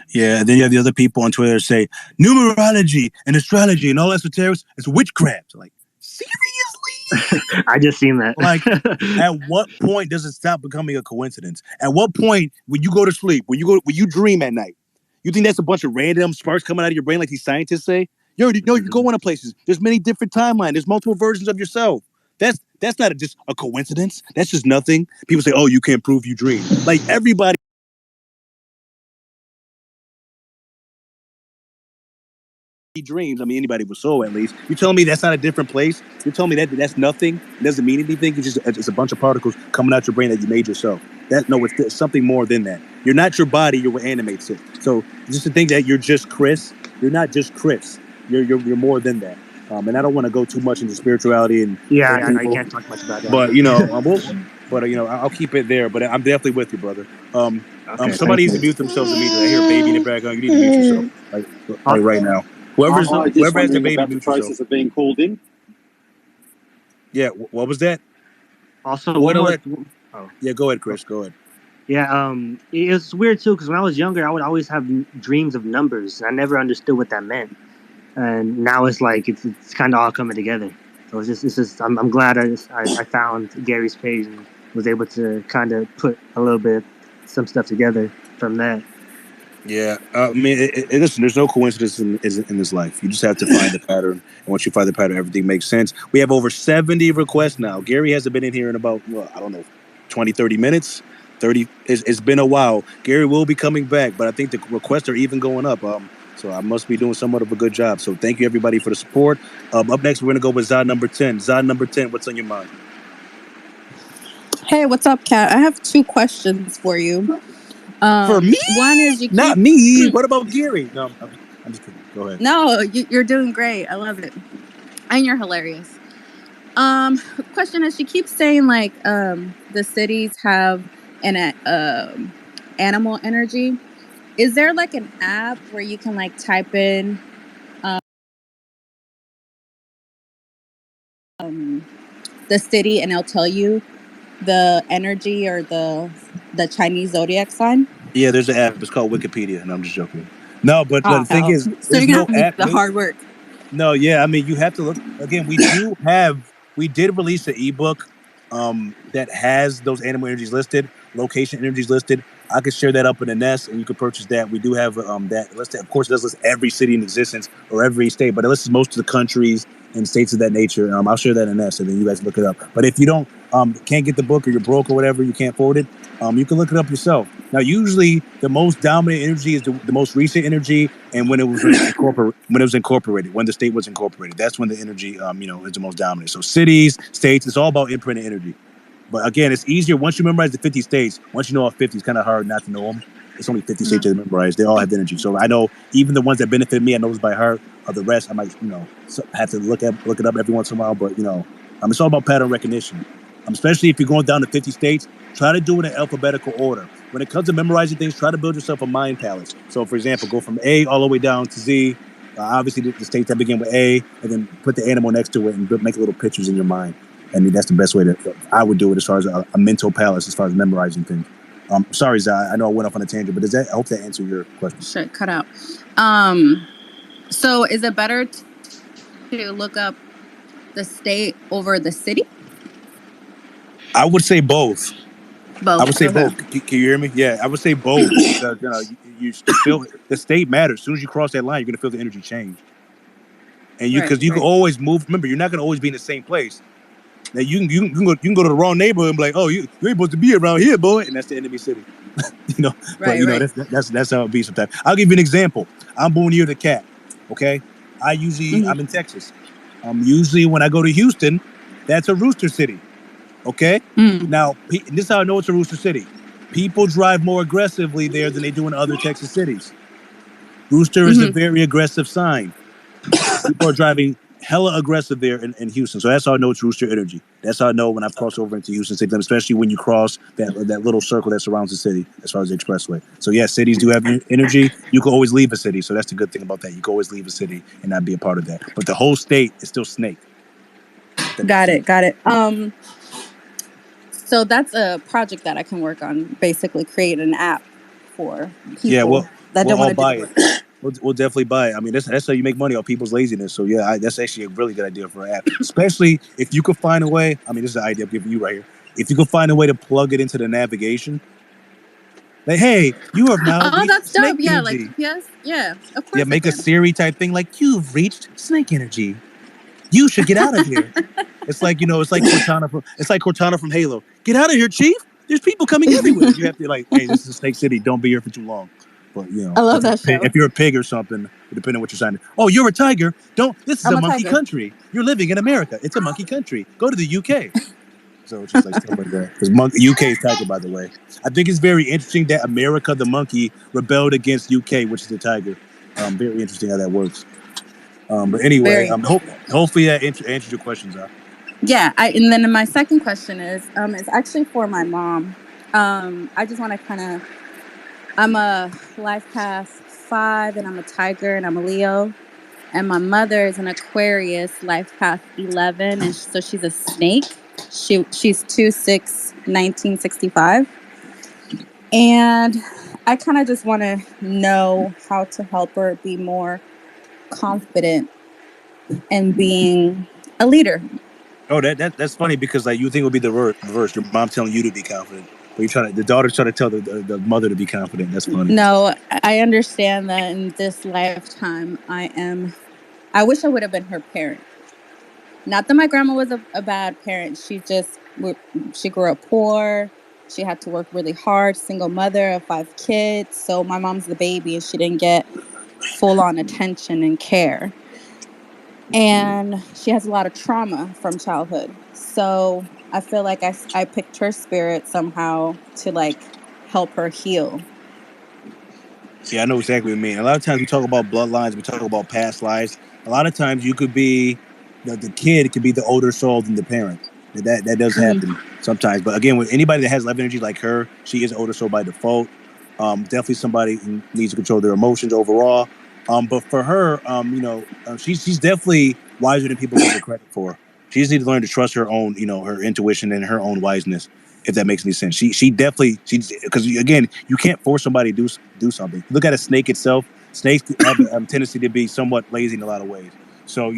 Yeah, and then you have the other people on Twitter say numerology and astrology and all esoterics is witchcraft. Like, seriously? I just seen that. Like, at what point does it stop becoming a coincidence? At what point, when you go to sleep, when you dream at night, you think that's a bunch of random sparks coming out of your brain, like these scientists say? You already know you're going to places. There's many different timelines. There's multiple versions of yourself. That's not just a coincidence. That's just nothing. People say, "Oh, you can't prove you dream." Like everybody. Dreams. I mean, anybody with soul, at least. You're telling me that's not a different place? You're telling me that's nothing? It doesn't mean anything? It's a bunch of particles coming out your brain that you made yourself. It's something more than that. You're not your body. You're what animates it. So just to think that you're just Chris, you're not just Chris. You're more than that. And I don't want to go too much into spirituality and I can't talk much about that. But I'll keep it there. But I'm definitely with you, brother. Somebody needs to mute themselves immediately. I hear a baby in the background. You need to mute yourself, like right now. Whoever has their baby, mute yourself. Of being called in. Yeah, what was that? Also, yeah, go ahead, Chris. Go ahead. Yeah, it was weird too because when I was younger, I would always have dreams of numbers. I never understood what that meant, and now it's like it's kind of all coming together. So it's just I'm glad I found Gary's page and was able to kind of put a little bit some stuff together from that. Yeah, I mean, listen, there's no coincidence in this life. You just have to find the pattern, and once you find the pattern, everything makes sense. We have over 70 requests now. Gary hasn't been in here in about, I don't know, 20, 30 minutes. 30. It's been a while. Gary will be coming back, but I think the requests are even going up. So I must be doing somewhat of a good job. So thank you, everybody, for the support. Up next, we're going to go with Zod number 10. Zod number 10, what's on your mind? Hey, what's up, Kat? I have 2 questions for you. For me? One is not me. What about Gary? No, I'm just kidding. Go ahead. No, you're doing great. I love it, and you're hilarious. Question is, she keeps saying like the cities have an animal energy. Is there like an app where you can like type in the city and it'll tell you the energy or the Chinese zodiac sign? Yeah, there's an app. It's called Wikipedia, and I'm just joking. No, but the thing is, so you're gonna have to do the hard work. No, yeah, I mean, you have to look again. We did release an ebook that has those animal energies listed, location energies listed. I could share that up in the nest, and you could purchase that. We do have that listed. Of course, it does list every city in existence or every state, but it lists most of the countries and states of that nature. I'll share that in the nest, and then you guys look it up. But if you don't can't get the book or you're broke or whatever, you can't afford it. You can look it up yourself. Now, usually the most dominant energy is the most recent energy, and when it was incorporated, when the state was incorporated, that's when the energy, is the most dominant. So cities, states, it's all about imprinted energy. But again, it's easier once you memorize the 50 states. Once you know all 50, it's kind of hard not to know them. It's only 50 states to memorize. They all have energy. So I know even the ones that benefit me, I know those by heart. Of the rest, I might, have to look it up every once in a while. But it's all about pattern recognition. Especially if you're going down to 50 states, try to do it in alphabetical order. When it comes to memorizing things, try to build yourself a mind palace. So, for example, go from A all the way down to Z. Obviously, the states that begin with A, and then put the animal next to it and make little pictures in your mind. And that's the best way I would do it as far as a mental palace, as far as memorizing things. Sorry, Zai, I know I went off on a tangent, but I hope that answered your question. Shit, cut out. So is it better to look up the state over the city? I would say both. Both. I would say Okay. both. Can you hear me? Yeah, I would say both. Because, you feel the state matters. As soon as you cross that line, you're gonna feel the energy change. And because you can always move. Remember, you're not gonna always be in the same place. Now you can go to the wrong neighborhood and be like, oh, you ain't supposed to be around here, boy, and that's the enemy city. But that's how it be sometimes. I'll give you an example. I'm born near the cat. Okay, I'm in Texas. Usually when I go to Houston, that's a rooster city. Okay, now this is how I know it's a rooster city. People drive more aggressively there than they do in other Texas cities. Rooster is a very aggressive sign. People are driving hella aggressive there in Houston. So that's how I know it's rooster energy. That's how I know when I've crossed over into Houston, especially when you cross that little circle that surrounds the city as far as the expressway. So yeah, cities do have energy. You can always leave a city. So that's the good thing about that. You can always leave a city and not be a part of that. But the whole state is still snake. Got it. So that's a project that I can work on. Basically, create an app for people that don't want to do buy the it. work. We'll definitely buy it. I mean, that's how you make money off people's laziness. So yeah, that's actually a really good idea for an app. Especially if you could find a way. I mean, this is the idea I'm giving you right here. If you could find a way to plug it into the navigation, like, hey, you have now Oh, reached that's snake dope. Yeah, like energy. GPS. Yeah, of course Yeah, I make a can. Siri type thing, like you've reached snake energy. You should get out of here. It's like Cortana from Halo. Get out of here, Chief. There's people coming everywhere. You have to hey, this is Snake City. Don't be here for too long. But I love that show. if you're a pig or something, depending on what you're signing. Oh, you're a tiger. This is I'm a a monkey tiger. country. You're living in America. It's a monkey country. Go to the UK. So it's just like stuff like that. Because UK is tiger, by the way. I think it's very interesting that America, the monkey, rebelled against UK, which is the tiger. Very interesting how that works. But anyway, hopefully that answers your questions. Yeah, and then my second question is, it's actually for my mom. I just want to I'm a life path 5, and I'm a tiger, and I'm a Leo, and my mother is an Aquarius, life path 11, and so she's a snake. She's 2/6/1965, and I kind of just want to know how to help her be more confident and being a leader. Oh, that's funny because you think it would be the reverse. Your mom telling you to be confident, but the daughter's trying to tell the mother to be confident. That's funny. No, I understand that in this lifetime, I wish I would have been her parent. Not that my grandma was a bad parent. She grew up poor. She had to work really hard. Single mother of 5 kids. So my mom's the baby, and she didn't get full on attention and care. And she has a lot of trauma from childhood. So I feel like I picked her spirit somehow to help her heal. Yeah, I know exactly what you mean. A lot of times we talk about bloodlines, we talk about past lives. A lot of times you could be the kid could be the older soul than the parent. That does happen sometimes. But again, with anybody that has love energy like her, she is an older soul by default. Definitely somebody who needs to control their emotions overall. But for her, she's definitely wiser than people give her credit for. She just needs to learn to trust her own, her intuition and her own wiseness. If that makes any sense, she definitely because again, you can't force somebody to do something. Look at a snake itself. Snakes have a tendency to be somewhat lazy in a lot of ways. So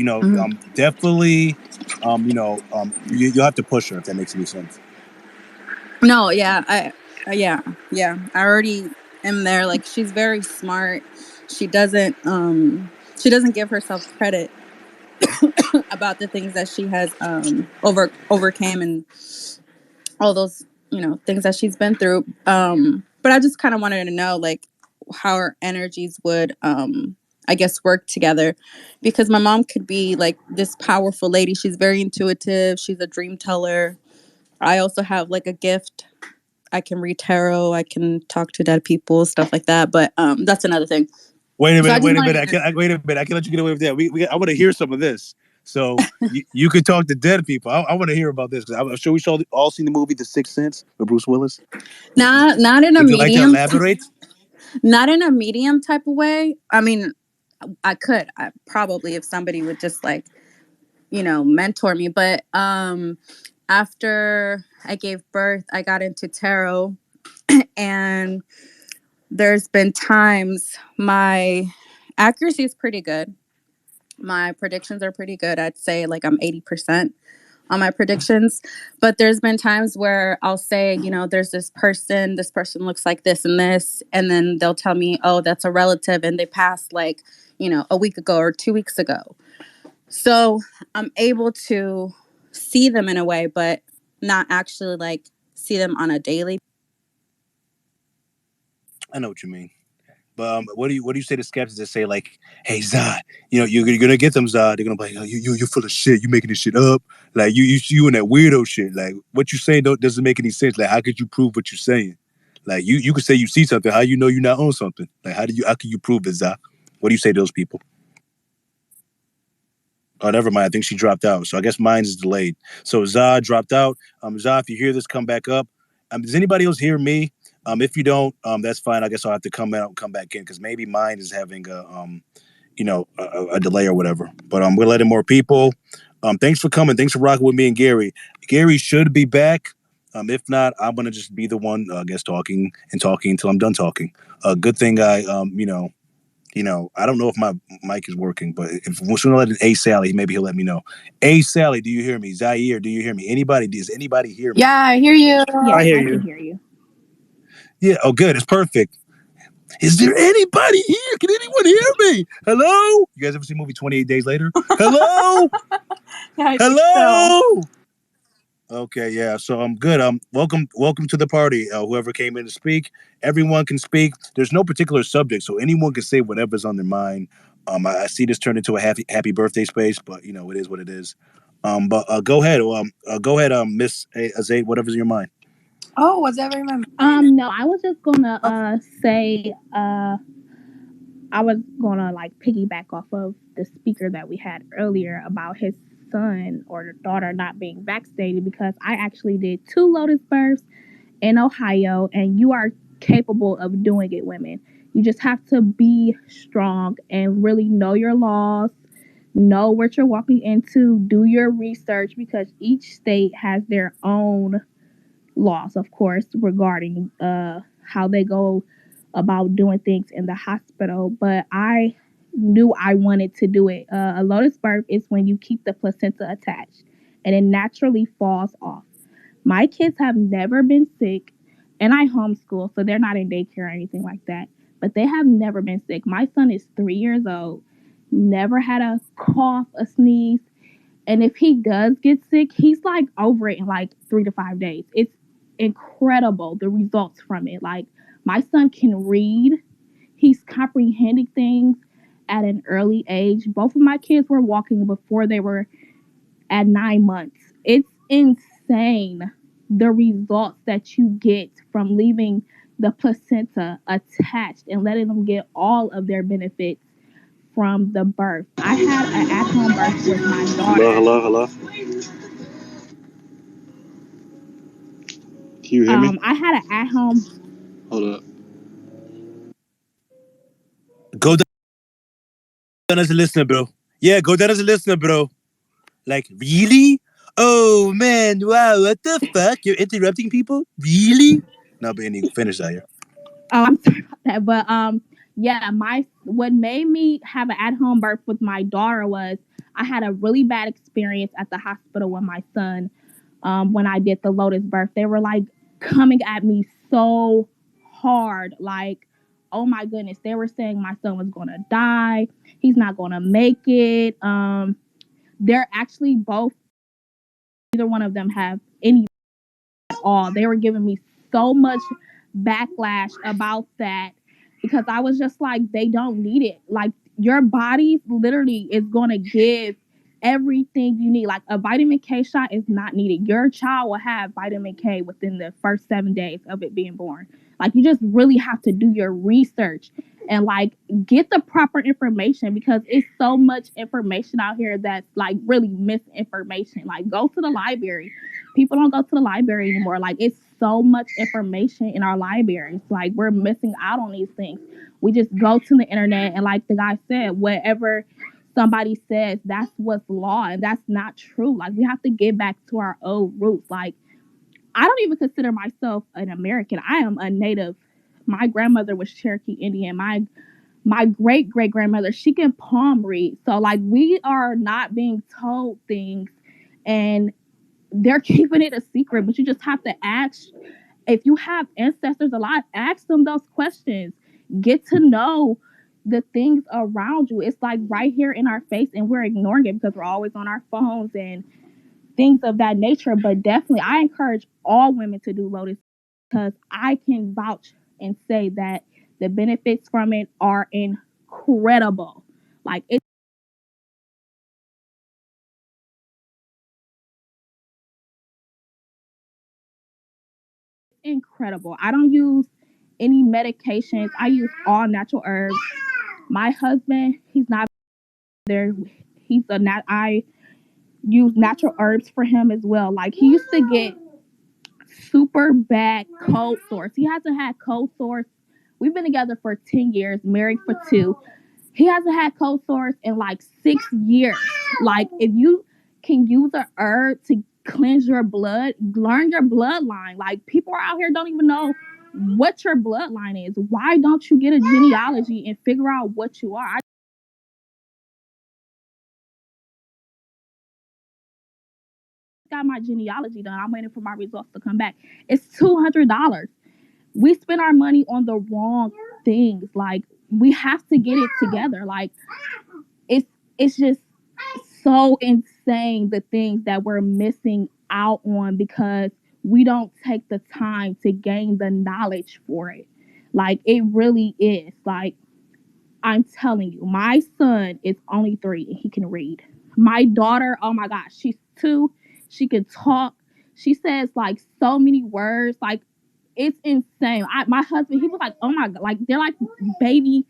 definitely, you'll have to push her if that makes any sense. No, yeah, yeah. I already am there. Like, she's very smart. She doesn't give herself credit about the things that she has overcame and all those things that she's been through. But I just kind of wanted to know how her energies would I guess work together, because my mom could be like this powerful lady. She's very intuitive. She's a dream teller. I also have a gift. I can read tarot. I can talk to dead people, stuff like that. But that's another thing. Wait a minute. I can't let you get away with that. I want to hear some of this. So you could talk to dead people. I want to hear about this because I'm sure we all seen the movie The Sixth Sense with Bruce Willis. Not in a Would you medium. like to elaborate? Not in a medium type of way. I mean, I could. I probably, if somebody would just mentor me. But after I gave birth, I got into tarot, and there's been times my accuracy is pretty good. My predictions are pretty good. I'd say I'm 80%. on my predictions, but there's been times where I'll say, there's this person looks like this, and then they'll tell me, oh, that's a relative, and they passed like, a week ago or 2 weeks ago. So I'm able to see them in a way, but not actually like see them on a daily. I know what you mean. But what do you say to skeptics that say like, "Hey Zod, you're gonna get them Zod. They're gonna be like, oh, you're full of shit. You making this shit up. Like you and that weirdo shit. Like what you saying doesn't make any sense. Like how could you prove what you're saying? Like you could say you see something. How you know you're not on something? Like how can you prove it, Zod? What do you say to those people? Oh, never mind. I think she dropped out. So I guess mine is delayed. So Zod dropped out. Zod, if you hear this, come back up. Does anybody else hear me? If you don't, that's fine. I guess I'll have to come out and come back in because maybe mine is having a delay or whatever. But we're letting more people. Thanks for coming. Thanks for rocking with me and Gary. Gary should be back. If not, I'm gonna just be the one, I guess, talking until I'm done talking. Good thing I, I don't know if my mic is working, but if we're gonna let A Sally, maybe he'll let me know. A Sally, do you hear me? Zaire, do you hear me? Does anybody hear me? Yeah, I hear you. Yeah, I hear I you. can hear you. Yeah. Oh, good. It's perfect. Is there anybody here? Can anyone hear me? Hello? You guys ever seen the movie 28 Days Later? Hello? I think Hello? Okay, yeah. So I'm good. Welcome to the party. Whoever came in to speak, everyone can speak. There's no particular subject, so anyone can say whatever's on their mind. I see this turned into a happy birthday space, but it is what it is. But go ahead. Go ahead, Miss Azade, whatever's in your mind. Oh, whatever. No, I was just gonna say I was gonna like piggyback off of the speaker that we had earlier about his son or daughter not being vaccinated because I actually did 2 Lotus births in Ohio, and you are capable of doing it, women. You just have to be strong and really know your laws, know what you're walking into, do your research because each state has their own laws, of course, regarding how they go about doing things in the hospital. But I knew I wanted to do it. A lotus birth is when you keep the placenta attached and it naturally falls off. My kids have never been sick, and I homeschool, so they're not in daycare or anything like that. But they have never been sick. My son is 3 years old, never had a cough, a sneeze. And if he does get sick, he's like over it in like 3 to 5 days. It's incredible the results from it. Like my son can read, he's comprehending things at an early age. Both of my kids were walking before they were at 9 months. It's insane the results that you get from leaving the placenta attached and letting them get all of their benefits from the birth. I had an at-home birth with my daughter. Hello. Can you hear me? I had an at-home. Hold up. Go down as a listener, bro. Yeah, go down as a listener, bro. Like, really? Oh, man. Wow, what the fuck? You're interrupting people? Really? No, but any finish that here. Oh, I'm sorry about that. But yeah, what made me have an at-home birth with my daughter was I had a really bad experience at the hospital with my son when I did the Lotus birth. They were like coming at me so hard, like, oh my goodness. They were saying my son was gonna die. He's not gonna make it. They're actually both. Neither one of them have any at all. They were giving me so much backlash about that because I was just like, they don't need it. Like your body literally is going to give everything you need. Like a vitamin K shot is not needed. Your child will have vitamin K within the first 7 days of it being born. Like you just really have to do your research and like get the proper information because it's so much information out here that's like really misinformation. Like go to the library. People don't go to the library anymore. Like it's so much information in our libraries. Like we're missing out on these things. We just go to the internet and like the guy said, whatever somebody says, that's what's law, and that's not true. Like we have to get back to our old roots. Like I don't even consider myself an American. I am a native. My grandmother was Cherokee Indian. My great grandmother, she can palm read. So like we are not being told things, and they're keeping it a secret, but you just have to ask. If you have ancestors alive, ask them those questions. Get to know the things around you. It's like right here in our face, and we're ignoring it because we're always on our phones and things of that nature. But definitely, I encourage all women to do Lotus because I can vouch and say that the benefits from it are incredible. Like it's incredible. I don't use any medications. I use all natural herbs. My husband, he's not there. He's a nat. I use natural herbs for him as well. Like he used to get super bad cold sores. He hasn't had cold sores. We've been together for 10 years, married for 2. He hasn't had cold sores in like 6 years. Like if you can use a herb to cleanse your blood, learn your bloodline. Like people are out here don't even know what your bloodline is. Why don't you get a genealogy and figure out what you are? I got my genealogy done. I'm waiting for my results to come back. It's $200. We spend our money on the wrong things. Like we have to get it together. Like it's just so insane the things that we're missing out on because we don't take the time to gain the knowledge for it. Like it really is. Like I'm telling you, my son is only 3 and he can read. My daughter, oh my gosh, she's 2. She can talk. She says like so many words. Like it's insane. My husband, he was like, oh my god, like they're like baby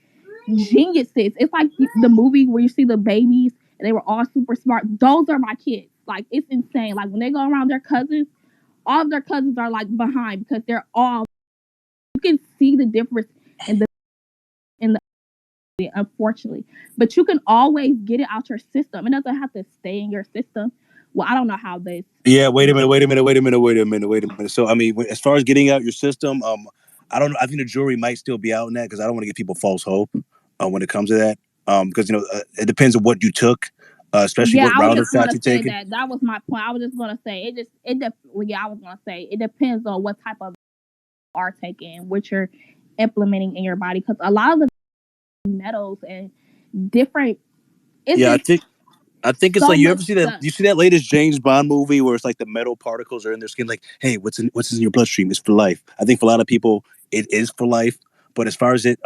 geniuses. It's like the movie where you see the babies and they were all super smart. Those are my kids. Like it's insane. Like when they go around their cousins, all of their cousins are like behind because they're all. You can see the difference in the unfortunately, but you can always get it out your system. It doesn't have to stay in your system. Well, I don't know how they. Yeah, wait a minute. So, I mean, as far as getting out your system, I don't know. I think the jury might still be out on that because I don't want to give people false hope when it comes to that. Because it depends on what you took, especially what round of shots you taken. That was my point. I was just gonna say I was gonna say it depends on what type of are taking, what you're implementing in your body, because a lot of the metals and different. I think it's so like you ever see that? You see that latest James Bond movie where it's like the metal particles are in their skin? Like, hey, what's in your bloodstream? It's for life. I think for a lot of people, it is for life. But as far as it,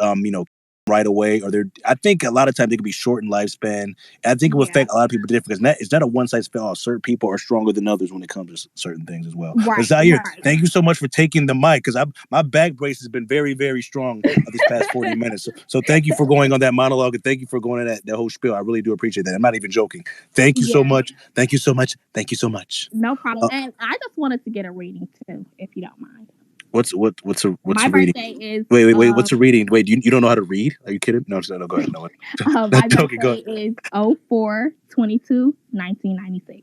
right away, or I think a lot of times they can be short in lifespan. I think it will affect a lot of people different because it's not a one size fits all. Certain people are stronger than others when it comes to certain things as well. Right. But Zaire, thank you so much for taking the mic because my back brace has been very, very strong this past 40 minutes. So thank you for going on that monologue and thank you for going on that whole spiel. I really do appreciate that. I'm not even joking. Thank you so much. Thank you so much. Thank you so much. No problem. And I just wanted to get a reading too, if you don't mind. What's a reading? My birthday is wait. What's a reading? Wait, you don't know how to read? Are you kidding? No, go ahead. No. My birthday is 04/22/1996.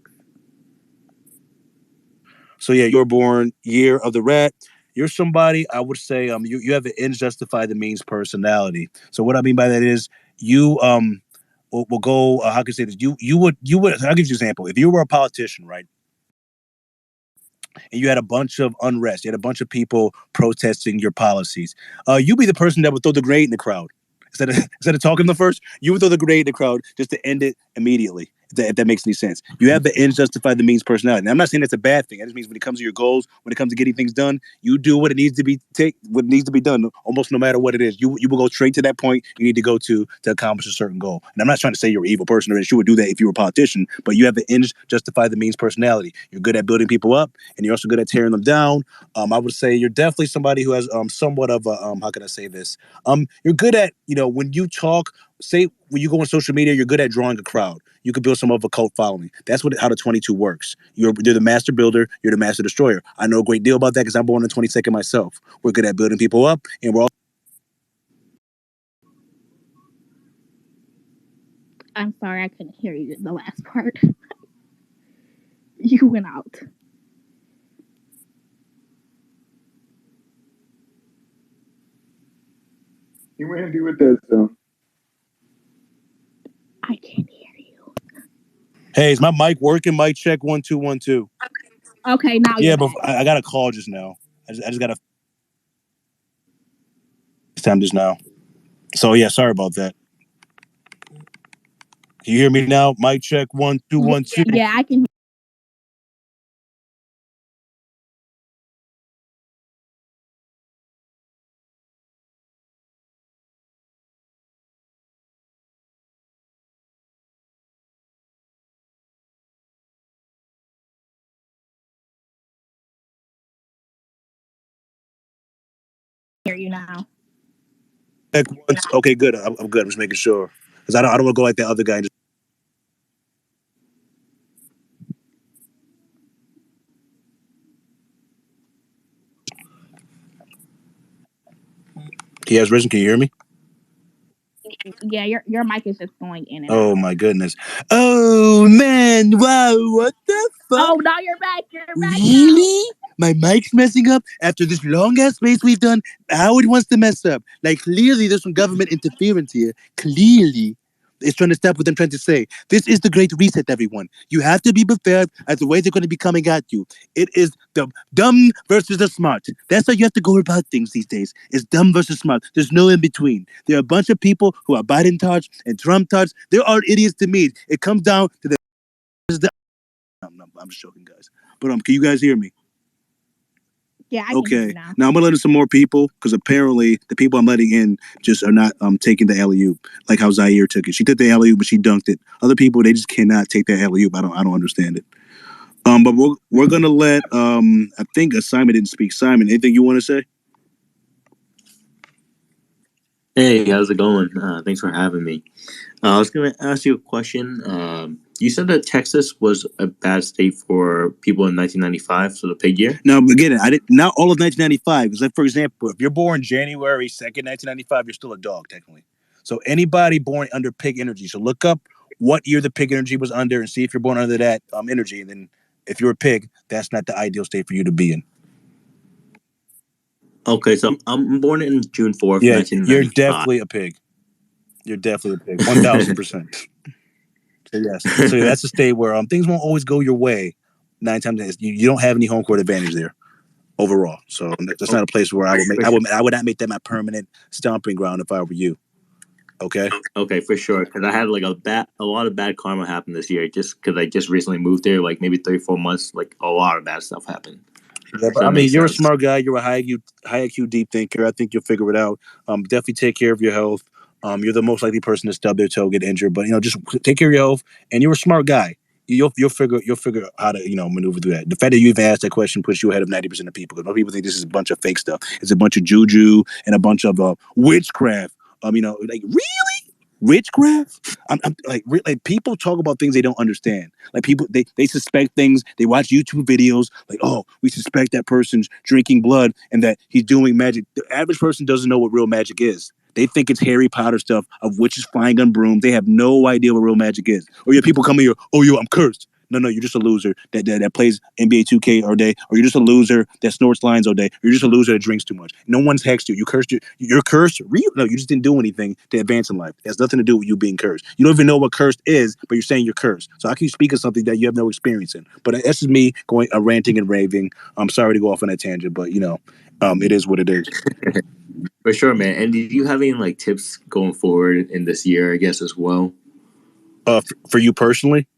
So yeah, you're born year of the rat. You're somebody I would say you have an ends justify the means personality. So what I mean by that is you will go how can I say this? You would I'll give you an example. If you were a politician, right? And you had a bunch of unrest. You had a bunch of people protesting your policies. You'd be the person that would throw the grenade in the crowd. Instead of talking the first, you would throw the grenade in the crowd just to end it immediately. If that makes any sense. You have the ends justify the means personality. And I'm not saying that's a bad thing. That just means when it comes to your goals, when it comes to getting things done, you do what it needs to be what needs to be done, almost no matter what it is. You will go straight to that point you need to go to accomplish a certain goal. And I'm not trying to say you're an evil person or that you would do that if you were a politician, but you have the ends justify the means personality. You're good at building people up and you're also good at tearing them down. I would say you're definitely somebody who has somewhat of a how can I say this? You're good at, when you talk, say when you go on social media, you're good at drawing a crowd. You could build some of a cult following. That's how the 22 works. You're the master builder. You're the master destroyer. I know a great deal about that because I'm born on the 22nd myself. We're good at building people up, and we're all. I'm sorry, I couldn't hear you the last part. You went out. You Randy with that stuff. I can't hear you. Hey, is my mic working? Mic check 1 2 1 2. Okay, now Yeah, you're but back. I got a call just now. I just got a time just now. So yeah, sorry about that. Can you hear me now? Mic check 1 2 1 2. Yeah, I can. Hear you now. Okay, good. I'm good. I'm just making sure because I don't want to go like that other guy. And just... He has risen. Can you hear me? Yeah, your mic is just going in and Oh out. my goodness. Oh man! Wow! What the fuck? Oh, now you're back. You're back. Really? My mic's messing up after this long ass space we've done. Howard wants to mess up. Like clearly, there's some government interference here. Clearly. It's trying to stop what I'm trying to say. This is the Great Reset, everyone. You have to be prepared as the way they're going to be coming at you. It is the dumb versus the smart. That's how you have to go about things these days. It's dumb versus smart. There's no in between. There are a bunch of people who are Biden touch and Trump touch. There are idiots to me. It comes down to the. I'm just joking, guys. But can you guys hear me? Yeah, I can hear you now. Now I'm gonna let in some more people because apparently the people I'm letting in just are not taking the alley-oop like how Zaire took it. She took the alley-oop, but she dunked it. Other people they just cannot take that alley-oop. I don't understand it. But we're gonna let I think Simon didn't speak. Simon, anything you want to say? Hey, how's it going? Thanks for having me. I was going to ask you a question. You said that Texas was a bad state for people in 1995, so the pig year? No, again, I didn't. Not all of 1995. Because, like, for example, if you're born January 2nd, 1995, you're still a dog, technically. So anybody born under pig energy. So look up what year the pig energy was under and see if you're born under that energy. And then if you're a pig, that's not the ideal state for you to be in. Okay, so I'm born in June 4th, Yeah, 1995. you're definitely a pig. You're definitely a pig. 1,000%. So yes, so that's a state where things won't always go your way. 9 times out of 10, you don't have any home court advantage there overall. So that's not a place where I would not make that my permanent stomping ground if I were you. Okay. Okay, for sure. Because I had like a lot of bad karma happen this year. Just because I just recently moved there, like maybe 3-4 months. Like a lot of bad stuff happened. Yeah, but I mean, you're a smart guy. You're a high IQ, deep thinker. I think you'll figure it out. Definitely take care of your health. You're the most likely person to stub their toe, get injured. But just take care of your health. And you're a smart guy. You'll figure how to maneuver through that. The fact that you even asked that question puts you ahead of 90% of people. Because most people think this is a bunch of fake stuff. It's a bunch of juju and a bunch of witchcraft. Like really. Witchcraft? I'm like people talk about things they don't understand. Like people they suspect things. They watch YouTube videos like, oh, we suspect that person's drinking blood and that he's doing magic. The average person doesn't know what real magic is. They think it's Harry Potter stuff of witches flying on brooms. They have no idea what real magic is. Or you have people coming here, oh, yo, I'm cursed. No, you're just a loser that plays NBA 2K all day, or you're just a loser that snorts lines all day, or you're just a loser that drinks too much. No one's hexed you. You're cursed. Real? No, you just didn't do anything to advance in life. It has nothing to do with you being cursed. You don't even know what cursed is, but you're saying you're cursed. So how can you speak of something that you have no experience in? But that's just me going ranting and raving. I'm sorry to go off on that tangent, but it is what it is. For sure, man. And did you have any like tips going forward in this year, I guess, as well? For you personally?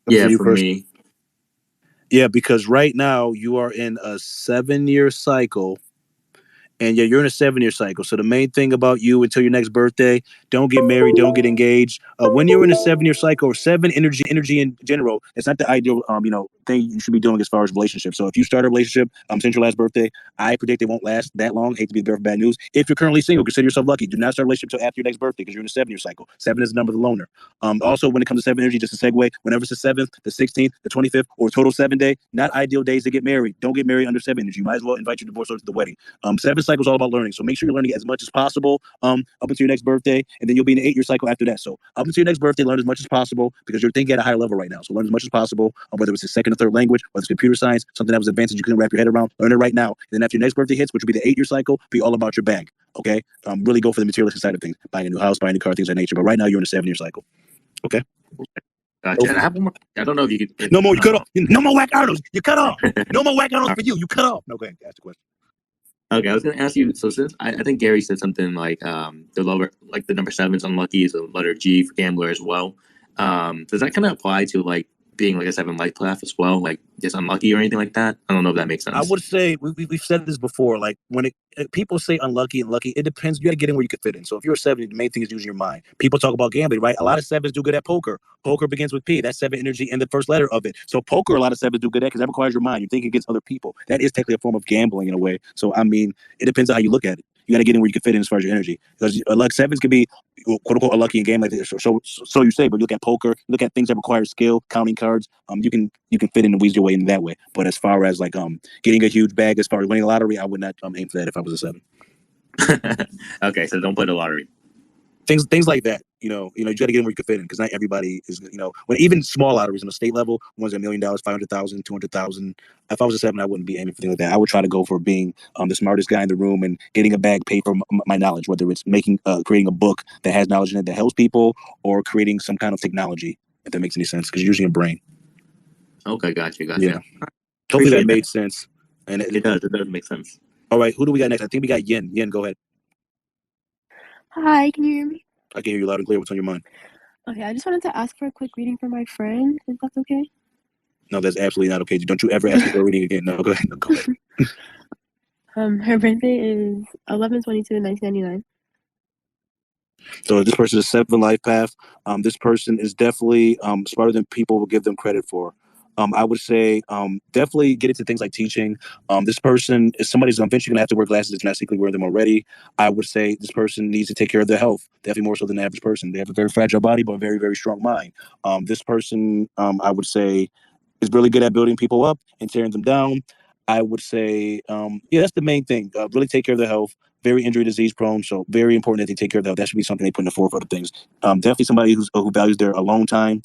Yeah, for me. Yeah, because right now you are in a 7-year cycle. And yeah, you're in a 7-year cycle. So the main thing about you until your next birthday, don't get married, don't get engaged. When you're in a 7-year cycle or 7 energy in general, it's not the ideal thing you should be doing as far as relationships. So if you start a relationship since your last birthday, I predict it won't last that long. Hate to be the bearer of bad news. If you're currently single, consider yourself lucky. Do not start a relationship until after your next birthday because you're in a 7-year cycle. 7 is the number of the loner. Also, when it comes to 7 energy, just a segue, whenever it's the 7th, the 16th, the 25th, or total 7 day, not ideal days to get married. Don't get married under 7 energy. You might as well invite your divorce to the wedding. 7 cycle is all about learning. So make sure you're learning as much as possible up until your next birthday, and then you'll be in an 8-year cycle after that. So up until your next birthday, learn as much as possible because you're thinking at a higher level right now. So learn as much as possible, whether it's a second or third language, whether it's computer science, something that was advanced that you couldn't wrap your head around, learn it right now. And then after your next birthday hits, which will be the 8-year cycle, be all about your bag. Okay? Really go for the materialistic side of things. Buying a new house, buying a new car, things of that nature. But right now you're in a 7-year cycle. Okay? Gotcha. And I have one more. I don't know if you could. No more. You cut off. No more whack arrows. You cut off. No more whack arrows for you. You cut off. No, go ahead. Ask the question. Okay, I was gonna ask you. So since I think Gary said something like the lower, like the number 7 is unlucky, is a letter G for gambler as well. Does that kind of apply to like being like a 7 life path as well, like just unlucky or anything like that? I don't know if that makes sense. I would say we've said this before. Like when people say unlucky and lucky, it depends. You got to get in where you can fit in. So if you're a 7, the main thing is using your mind. People talk about gambling, right? A lot of 7s do good at poker. Poker begins with P. That's 7 energy in the first letter of it. So poker, a lot of 7s do good at because that requires your mind. You're thinking against other people. That is technically a form of gambling in a way. So I mean, it depends on how you look at it. You got to get in where you can fit in as far as your energy. Because like 7s can be quote unquote unlucky in game like this. So you say, but you look at poker, you look at things that require skill, counting cards. You can fit in and weasel your way in that way. But as far as like getting a huge bag, as far as winning a lottery, I would not aim for that if I was a 7. Okay, so don't play the lottery. Things like that. You got to get in where you can fit in because not everybody is. When even small lotteries on the state level, ones $1 million, 500,000, 200,000. If I was a 7, I wouldn't be aiming for things like that. I would try to go for being the smartest guy in the room and getting a bag paid for my knowledge, whether it's creating a book that has knowledge in it that helps people, or creating some kind of technology. If that makes any sense, because you're using your brain. Okay, gotcha. Yeah. Hopefully that made sense. And it does make sense. All right, who do we got next? I think we got Yin. Yin, go ahead. Hi, can you hear me? I can hear you loud and clear. What's on your mind? Okay, I just wanted to ask for a quick reading for my friend, if that's okay. No, that's absolutely not okay. Don't you ever ask me for a reading again. No, go ahead. No, go ahead. Her birthday is 11/22/1999. So this person is 7 life path. This person is definitely smarter than people will give them credit for. I would say definitely get into things like teaching. This person is somebody who's eventually going to have to wear glasses if not secretly wearing them already. I would say this person needs to take care of their health, definitely more so than the average person. They have a very fragile body, but a very, very strong mind. This person, I would say, is really good at building people up and tearing them down. I would say, that's the main thing. Really take care of their health. Very injury disease prone, so very important that they take care of that. That should be something they put in the forefront of things. Definitely somebody who values their alone time.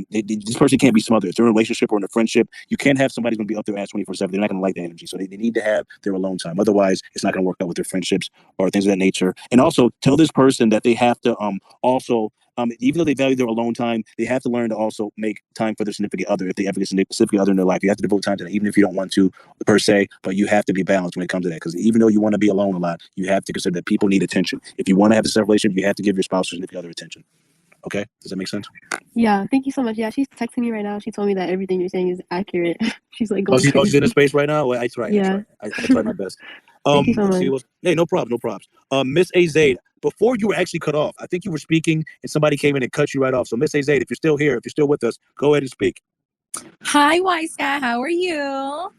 This person can't be smothered. If they're in a relationship or in a friendship, you can't have somebody who's going to be up their ass 24/7. They're not going to like that energy, so they need to have their alone time. Otherwise, it's not going to work out with their friendships or things of that nature. And also tell this person that they have to also. Even though they value their alone time, they have to learn to also make time for their significant other. If they ever get a significant other in their life, you have to devote time to that, even if you don't want to per se, but you have to be balanced when it comes to that. Because even though you want to be alone a lot, you have to consider that people need attention. If you want to have a separate relationship, you have to give your spouse or significant other attention. Okay? Does that make sense? Yeah, thank you so much. Yeah, she's texting me right now. She told me that everything you're saying is accurate. She's like, she's in a space right now? Well, I try. Yeah. I try my best. Thank you so much. Hey, no problem. Miss A. Zaid, before you were actually cut off, I think you were speaking and somebody came in and cut you right off. So Miss A. Zaid, if you're still here, if you're still with us, go ahead and speak. Hi, Wise Guy. How are you?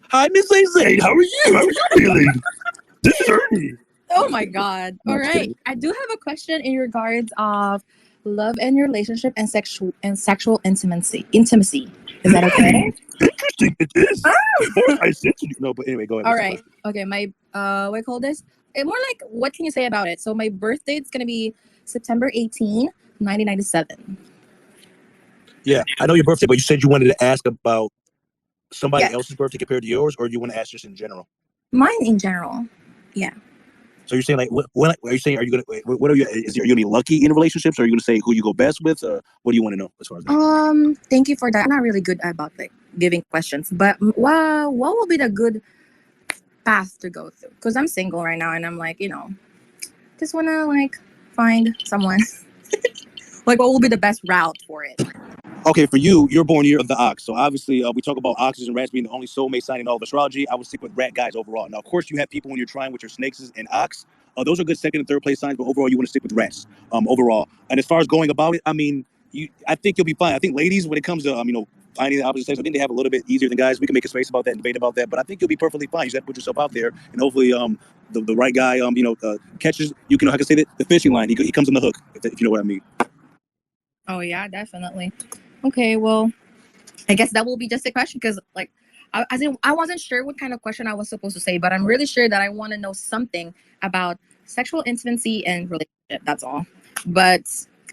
Hi, Miss A. Zaid. How are you? How are you feeling? This is Ernie. Oh my God. All right. I do have a question in regards of love and your relationship and sexual intimacy. Is that okay? Interesting. It is. I said to you. No, but anyway, go ahead. All right. Okay. My what I call this? More like, what can you say about it? So my birthday is gonna be September 18, 1997. Yeah, I know your birthday, but you said you wanted to ask about somebody else's birthday compared to yours, or you want to ask just in general? Mine in general. Yeah. So you're saying like, what are you saying? Are you gonna? What are you? Are you gonna be lucky in relationships? Or are you gonna say who you go best with? Or what do you want to know as far as that? Thank you for that. I'm not really good about like giving questions, but what will be the good path to go through? Because I'm single right now, and I'm like, just wanna like find someone. Like, what will be the best route for it? Okay, for you, you're born year of the ox. So obviously, we talk about oxes and rats being the only soulmate sign in all of astrology. I would stick with rat guys overall. Now, of course, you have people when you're trying with your snakes and ox. Those are good second and third place signs, but overall, you want to stick with rats. Overall, and as far as going about it, I mean, I think you'll be fine. I think ladies, when it comes to finding the opposite sex, I think they have a little bit easier than guys. We can make a space about that and debate about that, but I think you'll be perfectly fine. You just have to put yourself out there, and hopefully, the right guy, catches. You can, I can say that the fishing line. He comes on the hook, if you know what I mean. Oh yeah, definitely. Okay, well, I guess that will be just a question because, like, I wasn't sure what kind of question I was supposed to say, but I'm really sure that I want to know something about sexual intimacy and relationship. That's all. But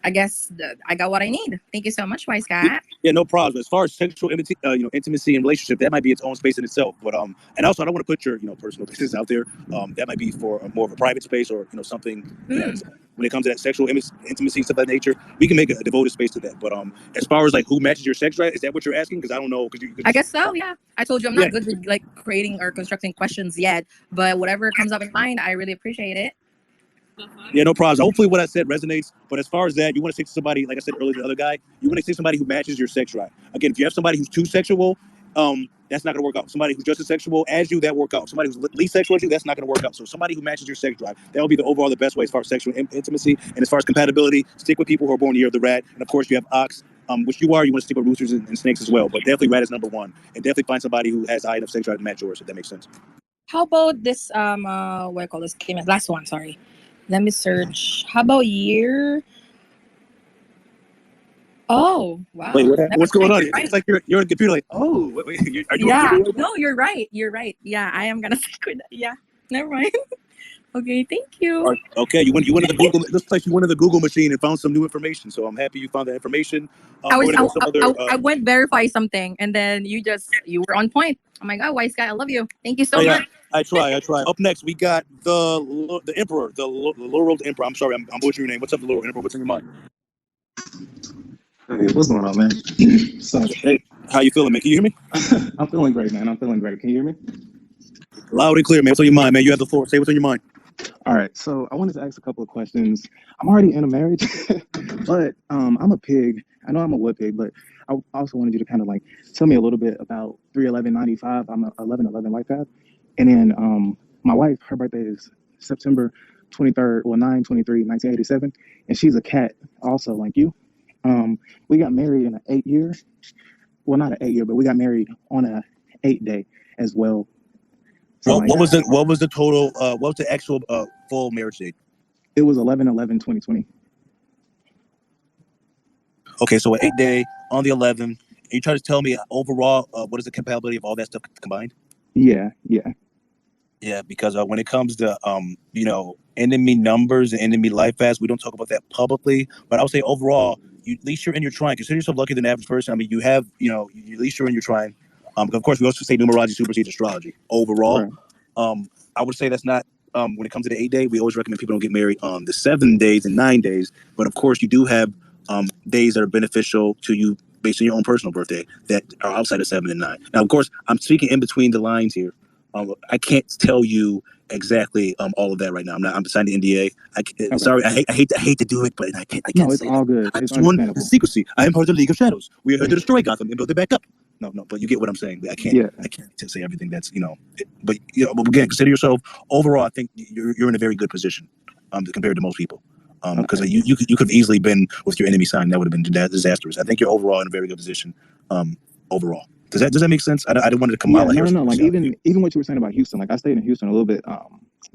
I guess I got what I need. Thank you so much, Wise Guy. Yeah, no problem. As far as sexual intimacy and relationship, that might be its own space in itself. But and also I don't want to put your personal business out there. That might be for more of a private space or something. When it comes to that sexual intimacy stuff of that nature, we can make a devoted space to that. But as far as like who matches your sex drive, is that what you're asking? Because I don't know. I guess so. Yeah, I told you I'm not good with like creating or constructing questions yet. But whatever comes up in mind, I really appreciate it. Yeah, no problems. Hopefully what I said resonates. But as far as that, you want to stick to somebody, like I said earlier, the other guy, you want to stick to somebody who matches your sex drive. Again, if you have somebody who's too sexual, that's not going to work out. Somebody who's just as sexual as you, that work out. Somebody who's least sexual as you, that's not going to work out. So somebody who matches your sex drive, that will be the best way as far as sexual intimacy. And as far as compatibility, stick with people who are born the year of the rat. And of course, you have ox, which you want to stick with roosters and snakes as well. But definitely rat is number one. And definitely find somebody who has high enough sex drive to match yours, if that makes sense. How about this? What I call this? Last one. Sorry. Let me search. How about year? Oh, wow. Wait, what's going on? It's like you're on the computer like, oh, wait, are you yeah. No, you're right. You're right. Yeah, I am going to stick with that. Yeah, never mind. Okay, thank you. Okay, you went to the Google. It looks like you went to the Google machine and found some new information. So I'm happy you found that information. I went verify something, and then you were on point. Oh my God, Wise Guy, I love you. Thank you so much. I try. Up next, we got the Emperor, the Laurel Emperor. I'm sorry, I'm butchering your name. What's up, the Laurel Emperor? What's in your mind? Hey, what's going on, man? So, hey, how you feeling, man? Can you hear me? I'm feeling great, man. I'm feeling great. Can you hear me? Loud and clear, man. What's on your mind, man? You have the floor. Say what's on your mind. All right. So I wanted to ask a couple of questions. I'm already in a marriage, but I'm a pig. I know I'm a wood pig, but I also wanted you to kind of like tell me a little bit about 3/11/95. I'm a 11/11 life path, and then my wife, her birthday is September 23rd, well 9/23/1987, and she's a cat also like you. We got married in an 8-year. Well, not an 8-year, but we got married on a 8-day as well. So what was the total? What was the actual full marriage date? It was 11/11/2020. Okay, so an 8-day on the 11th. You try to tell me overall what is the compatibility of all that stuff combined? Yeah. Yeah, because when it comes to enemy numbers and enemy life paths, we don't talk about that publicly. But I would say overall, at least you're in your trine. Consider yourself lucky than the average person. I mean, you have at least you're in your trine. Of course, we also say numerology supersedes astrology. Overall, right. I would say that's not. When it comes to the 8-day, we always recommend people don't get married on the 7 days and 9 days. But of course, you do have days that are beneficial to you based on your own personal birthday that are outside of 7 and 9. Now, of course, I'm speaking in between the lines here. I can't tell you exactly all of that right now. I'm signed to NDA. Okay. Sorry, I hate to do it, but I can't. No, it's all good. It's understandable. Secrecy. I am part of the League of Shadows. We are here to destroy Gotham and build it back up. No, but you get what I'm saying. I can't say everything that's but again, consider yourself overall. I think you're in a very good position compared to most people. Because you could have easily been with your enemy sign. That would have been disastrous. I think you're overall in a very good position. Overall. Does that make sense? I didn't want to come out. No. Like even what you were saying about Houston, like I stayed in Houston a little bit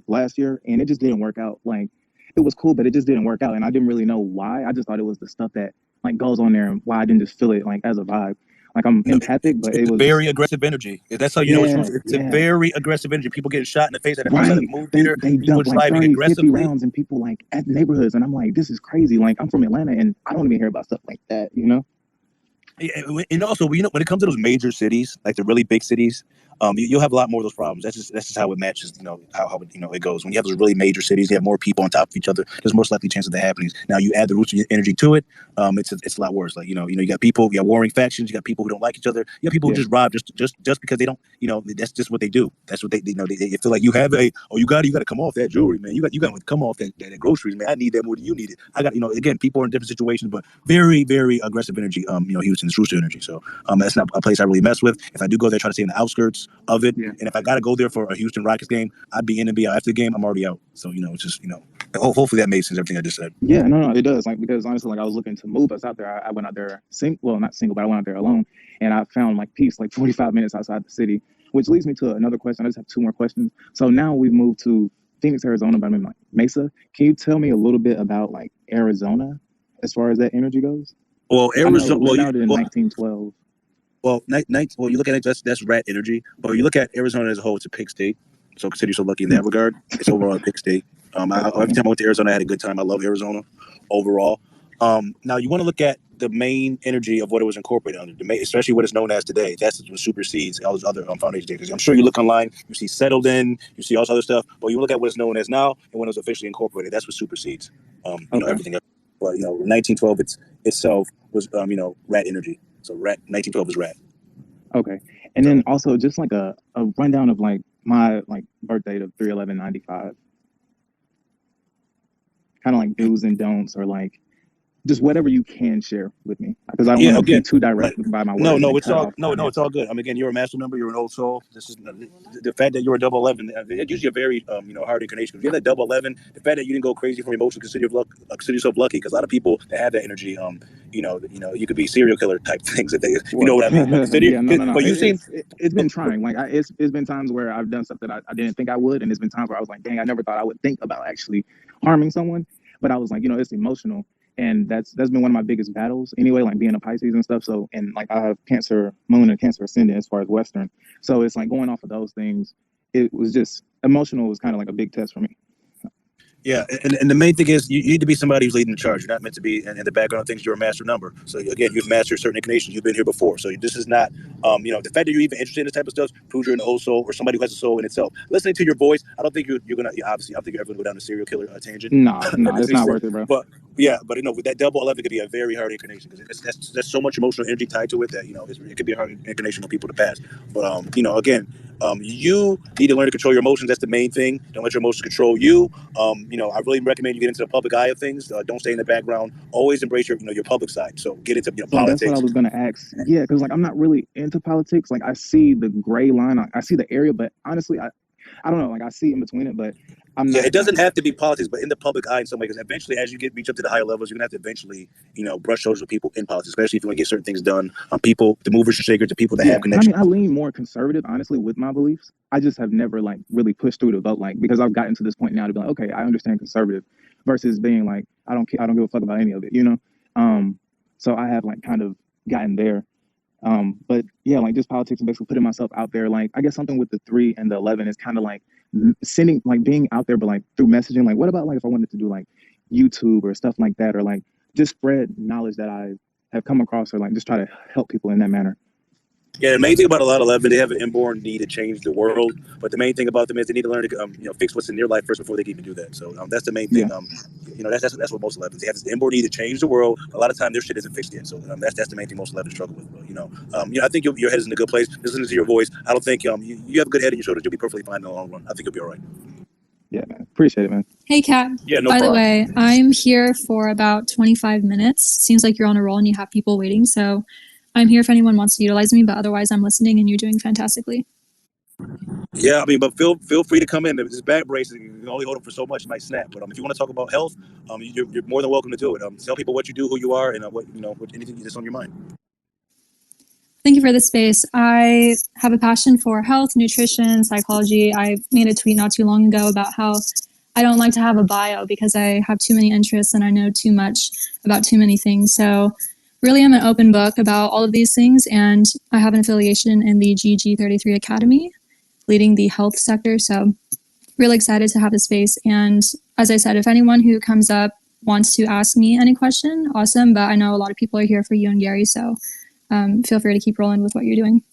last year, and it just didn't work out. Like it was cool, but it just didn't work out, and I didn't really know why. I just thought it was the stuff that like goes on there, and why I didn't just feel it like as a vibe. Like I'm empathic, but it was very aggressive energy. That's how you know it's a very aggressive energy. People getting shot in the face at a movie theater. They dump like 30, 50 rounds in people like at neighborhoods, and I'm like, this is crazy. Like I'm from Atlanta, and I don't even hear about stuff like that, Yeah, and also, when it comes to those major cities, like the really big cities, you'll have a lot more of those problems. That's just how it matches. How it goes. When you have those really major cities, you have more people on top of each other. There's most likely chance of that happening. Now you add the roots of your energy to it, it's a lot worse. Like you got people, you got warring factions, you got people who don't like each other, you got people who just rob just because they don't. That's just what they do. That's what they they feel like you have you got to come off that jewelry, man. You got to come off that groceries, man. I need that more than you need it. I got again, people are in different situations, but very very aggressive energy. Houston is rooster energy, so that's not a place I really mess with. If I do go there, try to stay in the outskirts of it. And if I got to go there for a Houston Rockets game, I'd be in and be out. After the game, I'm already out. So it's just hopefully that makes sense. Everything I just said. Yeah, no, it does. Like because honestly, like I was looking to move us out there. I went out there not single, but I went out there alone, and I found like peace like 45 minutes outside the city, which leads me to another question. I just have 2 more questions. So now we've moved to Phoenix, Arizona, but I'm in Mesa. Can you tell me a little bit about like Arizona as far as that energy goes? Well, Arizona. We out in 1912. Well, you look at it, that's rat energy. But you look at Arizona as a whole, it's a pig state. So consider yourself lucky in that regard. It's overall a pig state. Every time I went to Arizona, I had a good time. I love Arizona overall. Now you want to look at the main energy of what it was incorporated under, especially what it's known as today. That's what supersedes all those other foundation data. I'm sure you look online, you see settled in, you see all this other stuff, but you look at what it's known as now and when it was officially incorporated. That's what supersedes, everything else. But 1912 itself was rat energy. So 1912 is rat. Okay. And then also just like a rundown of like my like birth date of 3/11/95. Kind of like do's and don'ts, or like just whatever you can share with me, because I don't want to be too direct by my words. It's all good. Again, you're a master number. You're an old soul. This is the fact that you're a double 11. It's usually a very hard incarnation. If you have that double 11, the fact that you didn't go crazy from emotion, consider yourself lucky. Because a lot of people that have that energy, you could be serial killer type things. If they, you know what I mean? No. But it's been trying. Like it's been times where I've done stuff that I didn't think I would, and it's been times where I was like, dang, I never thought I would think about actually harming someone. But I was like, it's emotional. And that's been one of my biggest battles anyway, like being a Pisces and stuff. So, and like I have Cancer moon and Cancer ascendant as far as Western. So it's like going off of those things, it was just emotional was kind of like a big test for me. Yeah, and the main thing is you need to be somebody who's leading the charge. You're not meant to be in the background of things. You're a master number. So again, you've mastered certain incarnations. You've been here before. So this is not, the fact that you're even interested in this type of stuff proves you're an old soul or somebody who has a soul in itself. Listening to your voice, I don't think you're gonna. Obviously, I don't think you're ever gonna go down a serial killer tangent. No, it's not worth it, bro. But with that double 11, it could be a very hard incarnation because there's so much emotional energy tied to it that it could be a hard incarnation for people to pass. But again, you need to learn to control your emotions. That's the main thing. Don't let your emotions control you. I really recommend you get into the public eye of things. Don't stay in the background. Always embrace your public side. So get into politics. That's what I was gonna ask. Yeah, because like I'm not really into politics. Like I see the gray line. I see the area, but honestly, I don't know. Like I see in between it, but I'm not. Yeah, it doesn't have to be politics, but in the public eye in some way. Because eventually, as you reach up to the higher levels, you're gonna have to eventually, brush shoulders with people in politics, especially if you want to get certain things done. The movers and shakers, the people that have connections. I lean more conservative, honestly, with my beliefs. I just have never like really pushed through to vote, like because I've gotten to this point now to be like, okay, I understand conservative, versus being like, I don't give a fuck about any of it, So I have like kind of gotten there. But yeah, like just politics and basically putting myself out there. Like I guess something with the 3 and the 11 is kind of like sending, like being out there, but like through messaging. Like what about like if I wanted to do like YouTube or stuff like that, or like just spread knowledge that I have come across, or like just try to help people in that manner. Yeah, the main thing about a lot of 11, they have an inborn need to change the world. But the main thing about them is they need to learn to fix what's in their life first before they can even do that. So that's the main thing. Yeah. That's what most 11s, they have this inborn need to change the world. A lot of time their shit isn't fixed yet. So that's the main thing most 11s struggle with. But, I think your head is in a good place. Listening to your voice, I don't think you have a good head on your shoulders. You'll be perfectly fine in the long run. I think you'll be all right. Yeah, man. Appreciate it, man. Hey, Kat. Yeah, no By problem. the way, I'm here for about 25 minutes. Seems like you're on a roll and you have people waiting. So I'm here if anyone wants to utilize me, but otherwise I'm listening and you're doing fantastically. Yeah, but feel free to come in. If this back brace, you can only hold it for so much, it might snap. But if you want to talk about health, you're more than welcome to do it. Tell people what you do, who you are, and what anything that's on your mind. Thank you for this space. I have a passion for health, nutrition, psychology. I made a tweet not too long ago about how I don't like to have a bio because I have too many interests and I know too much about too many things. So really, I'm an open book about all of these things, and I have an affiliation in the GG33 Academy, leading the health sector. So really excited to have this space. And as I said, if anyone who comes up wants to ask me any question, awesome. But I know a lot of people are here for you and Gary, so feel free to keep rolling with what you're doing.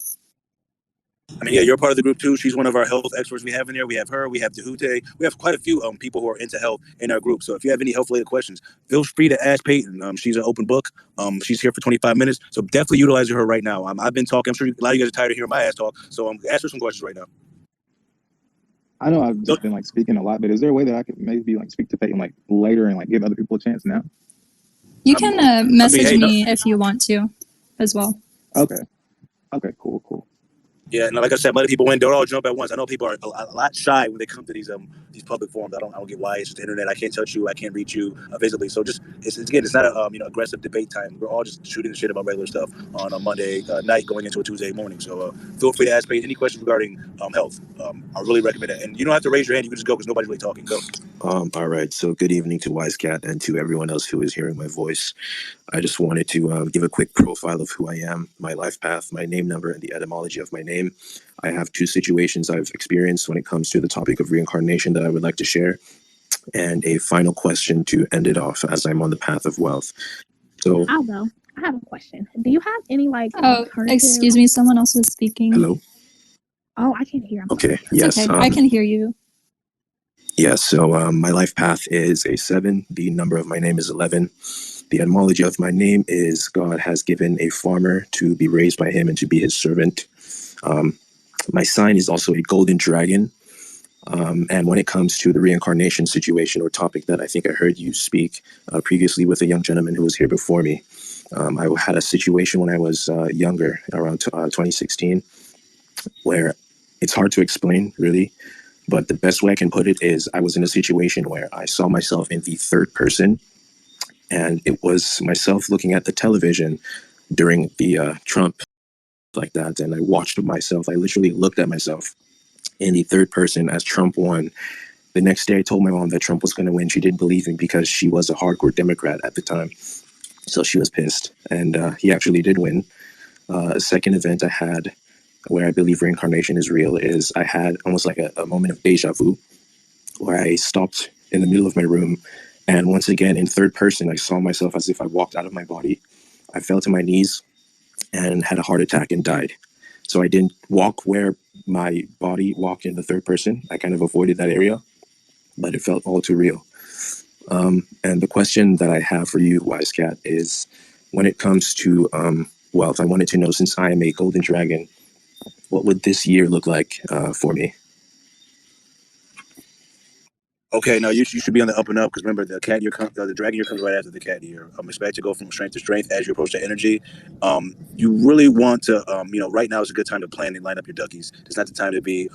Yeah, you're part of the group too. She's one of our health experts we have in there. We have her, we have Dehute. We have quite a few people who are into health in our group. So if you have any health-related questions, feel free to ask Peyton. She's an open book. She's here for 25 minutes. So definitely utilizing her right now. I've been talking. I'm sure a lot of you guys are tired of hearing my ass talk. So ask her some questions right now. I know I've just been like speaking a lot, but is there a way that I could maybe like speak to Peyton like later and like give other people a chance now? You can message me if you want to as well. Okay, cool. Yeah, and like I said, letting people in, don't all jump at once. I know people are a lot shy when they come to these public forums. I don't get why. It's just the internet. I can't touch you. I can't reach you visibly. So just it's not a aggressive debate time. We're all just shooting the shit about regular stuff on a Monday night going into a Tuesday morning. So feel free to ask me any questions regarding health. I really recommend it. And you don't have to raise your hand. You can just go because nobody's really talking. Go. All right. So good evening to Wise Cat and to everyone else who is hearing my voice. I just wanted to give a quick profile of who I am, my life path, my name number, and the etymology of my name. I have 2 situations I've experienced when it comes to the topic of reincarnation that I would like to share. And a final question to end it off, as I'm on the path of wealth. So, I'll go. I have a question. Do you have any like Oh, alternative? excuse me, someone else is speaking. hello? Oh, I can't hear. I'm Okay, sorry. yes. It's okay. I can hear you. Yes, so my life path is a 7. The number of my name is 11. The etymology of my name is God has given a farmer to be raised by him and to be his servant. My sign is also a golden dragon. And when it comes to the reincarnation situation or topic that I think I heard you speak previously with a young gentleman who was here before me, I had a situation when I was younger, around 2016, where it's hard to explain, really. But the best way I can put it is I was in a situation where I saw myself in the third person, and it was myself looking at the television during the Trump like that, and I watched myself. I literally looked at myself in the third person as Trump won. The next day, I told my mom that Trump was going to win. She didn't believe me because she was a hardcore Democrat at the time, so she was pissed, and he actually did win. A second event I had where I believe reincarnation is real is I had almost like a moment of deja vu where I stopped in the middle of my room, and once again in third person I saw myself as if I walked out of my body. I fell to my knees and had a heart attack and died. So I didn't walk where my body walked in the third person. I kind of avoided that area, but it felt all too real. And the question that I have for you, Wise Cat, is when it comes to wealth, I wanted to know, since I am a golden dragon, what would this year look like for me? Okay, now you should be on the up and up because remember the cat year, the dragon year comes right after the cat year. Expect to go from strength to strength as you approach the energy. You really want to, right now is a good time to plan and line up your duckies. It's not the time to be,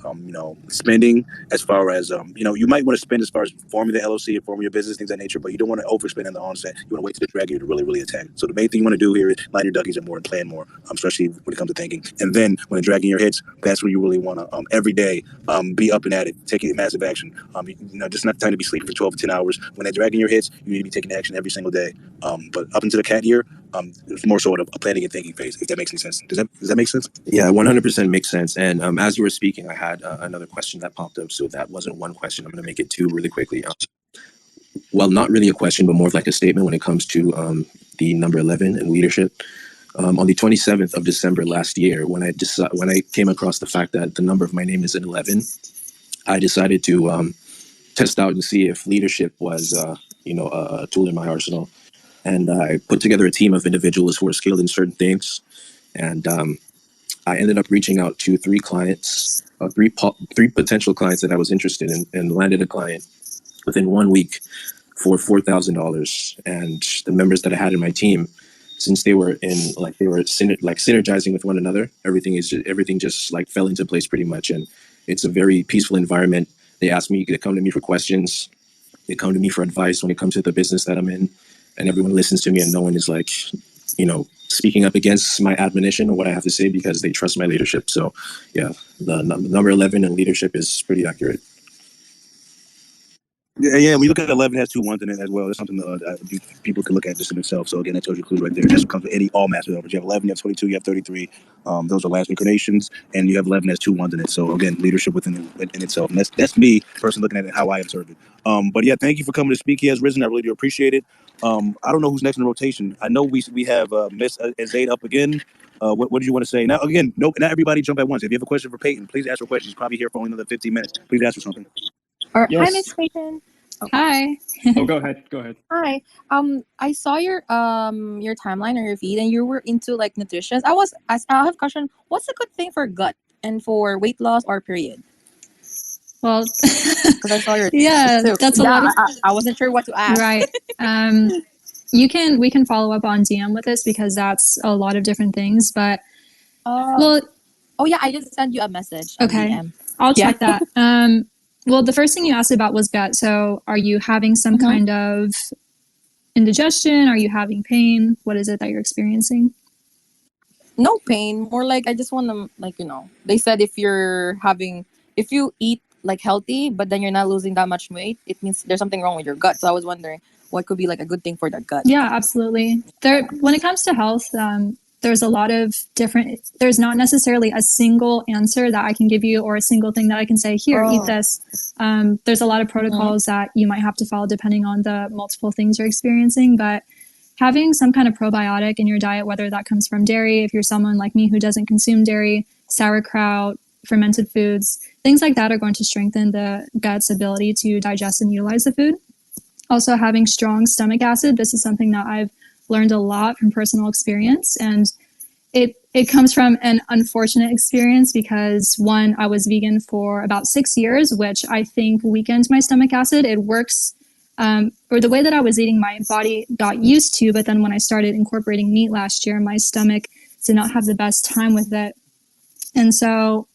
spending as far as, you might want to spend as far as forming the LLC and forming your business, things of that nature, but you don't want to overspend in the onset. You want to wait till the dragon year to really, really attack. So the main thing you want to do here is line your duckies up more and plan more, especially when it comes to thinking. And then when the dragon year hits, that's when you really want to every day be up and at it, taking massive action. Just not the time to be sleeping for 12 to 10 hours. When that dragon year hits, you need to be taking action every single day. But up into the cat year, it's more so a planning and thinking phase, if that makes any sense. Does that make sense? Yeah, 100% makes sense. And as you were speaking, I had another question that popped up. So that wasn't one question. I'm going to make it two really quickly. Well, not really a question, but more of like a statement when it comes to the number 11 and leadership. On the 27th of December last year, when I came across the fact that the number of my name is an 11, I decided to test out and see if leadership was, a tool in my arsenal. And I put together a team of individuals who are skilled in certain things. And I ended up reaching out to three clients, three potential clients that I was interested in, and landed a client within 1 week for $4,000. And the members that I had in my team, since they were synergizing with one another, everything just like fell into place pretty much. And it's a very peaceful environment. They come to me for questions. They come to me for advice when it comes to the business that I'm in, and everyone listens to me, and no one is like, speaking up against my admonition or what I have to say because they trust my leadership. So, yeah, the number 11 in leadership is pretty accurate. Yeah, we look at 11 has 2 1s in it as well. That's something that people can look at just in itself. So again, that tells you clues right there. That's what comes with any all master numbers. You have 11, you have 22, you have 33. Those are last incarnations, and you have 11 has 2 1s in it. So again, leadership within itself. And that's me personally looking at it how I observe it. But yeah, thank you for coming to speak. He has risen. I really do appreciate it. I don't know who's next in the rotation. I know we have Miss Zaid up again. What did you want to say? Now again, not everybody jump at once. If you have a question for Peyton, please ask her question. She's probably here for only another 15 minutes. Please ask her something. Or Yes. hi, Miss Peyton. Hi. Oh, go ahead. Go ahead. Hi. I saw your timeline or your feed, and you were into like nutrition. I have a question. What's a good thing for gut and for weight loss or period? Well, Because I saw your yeah, too. that's a lot of. I wasn't sure what to ask. Right. We can follow up on DM with this because that's a lot of different things. But well, oh yeah, I just sent you a message. Okay, DM. I'll check that. Well, the first thing you asked about was gut. So, are you having some kind of indigestion? Are you having pain? What is it that you're experiencing? No pain. More like I just want to They said if you eat like healthy, but then you're not losing that much weight, it means there's something wrong with your gut. So I was wondering what could be like a good thing for the gut. Yeah, absolutely. When it comes to health, there's a lot of different, there's not necessarily a single answer that I can give you or a single thing that I can say, here, eat this. There's a lot of protocols that you might have to follow depending on the multiple things you're experiencing, but having some kind of probiotic in your diet, whether that comes from dairy, if you're someone like me who doesn't consume dairy, sauerkraut, fermented foods, things like that are going to strengthen the gut's ability to digest and utilize the food. Also, having strong stomach acid. This is something that I've learned a lot from personal experience, and it comes from an unfortunate experience because, one, I was vegan for about 6 years, which I think weakened my stomach acid. It works, or the way that I was eating, my body got used to, but then when I started incorporating meat last year, my stomach did not have the best time with it. And so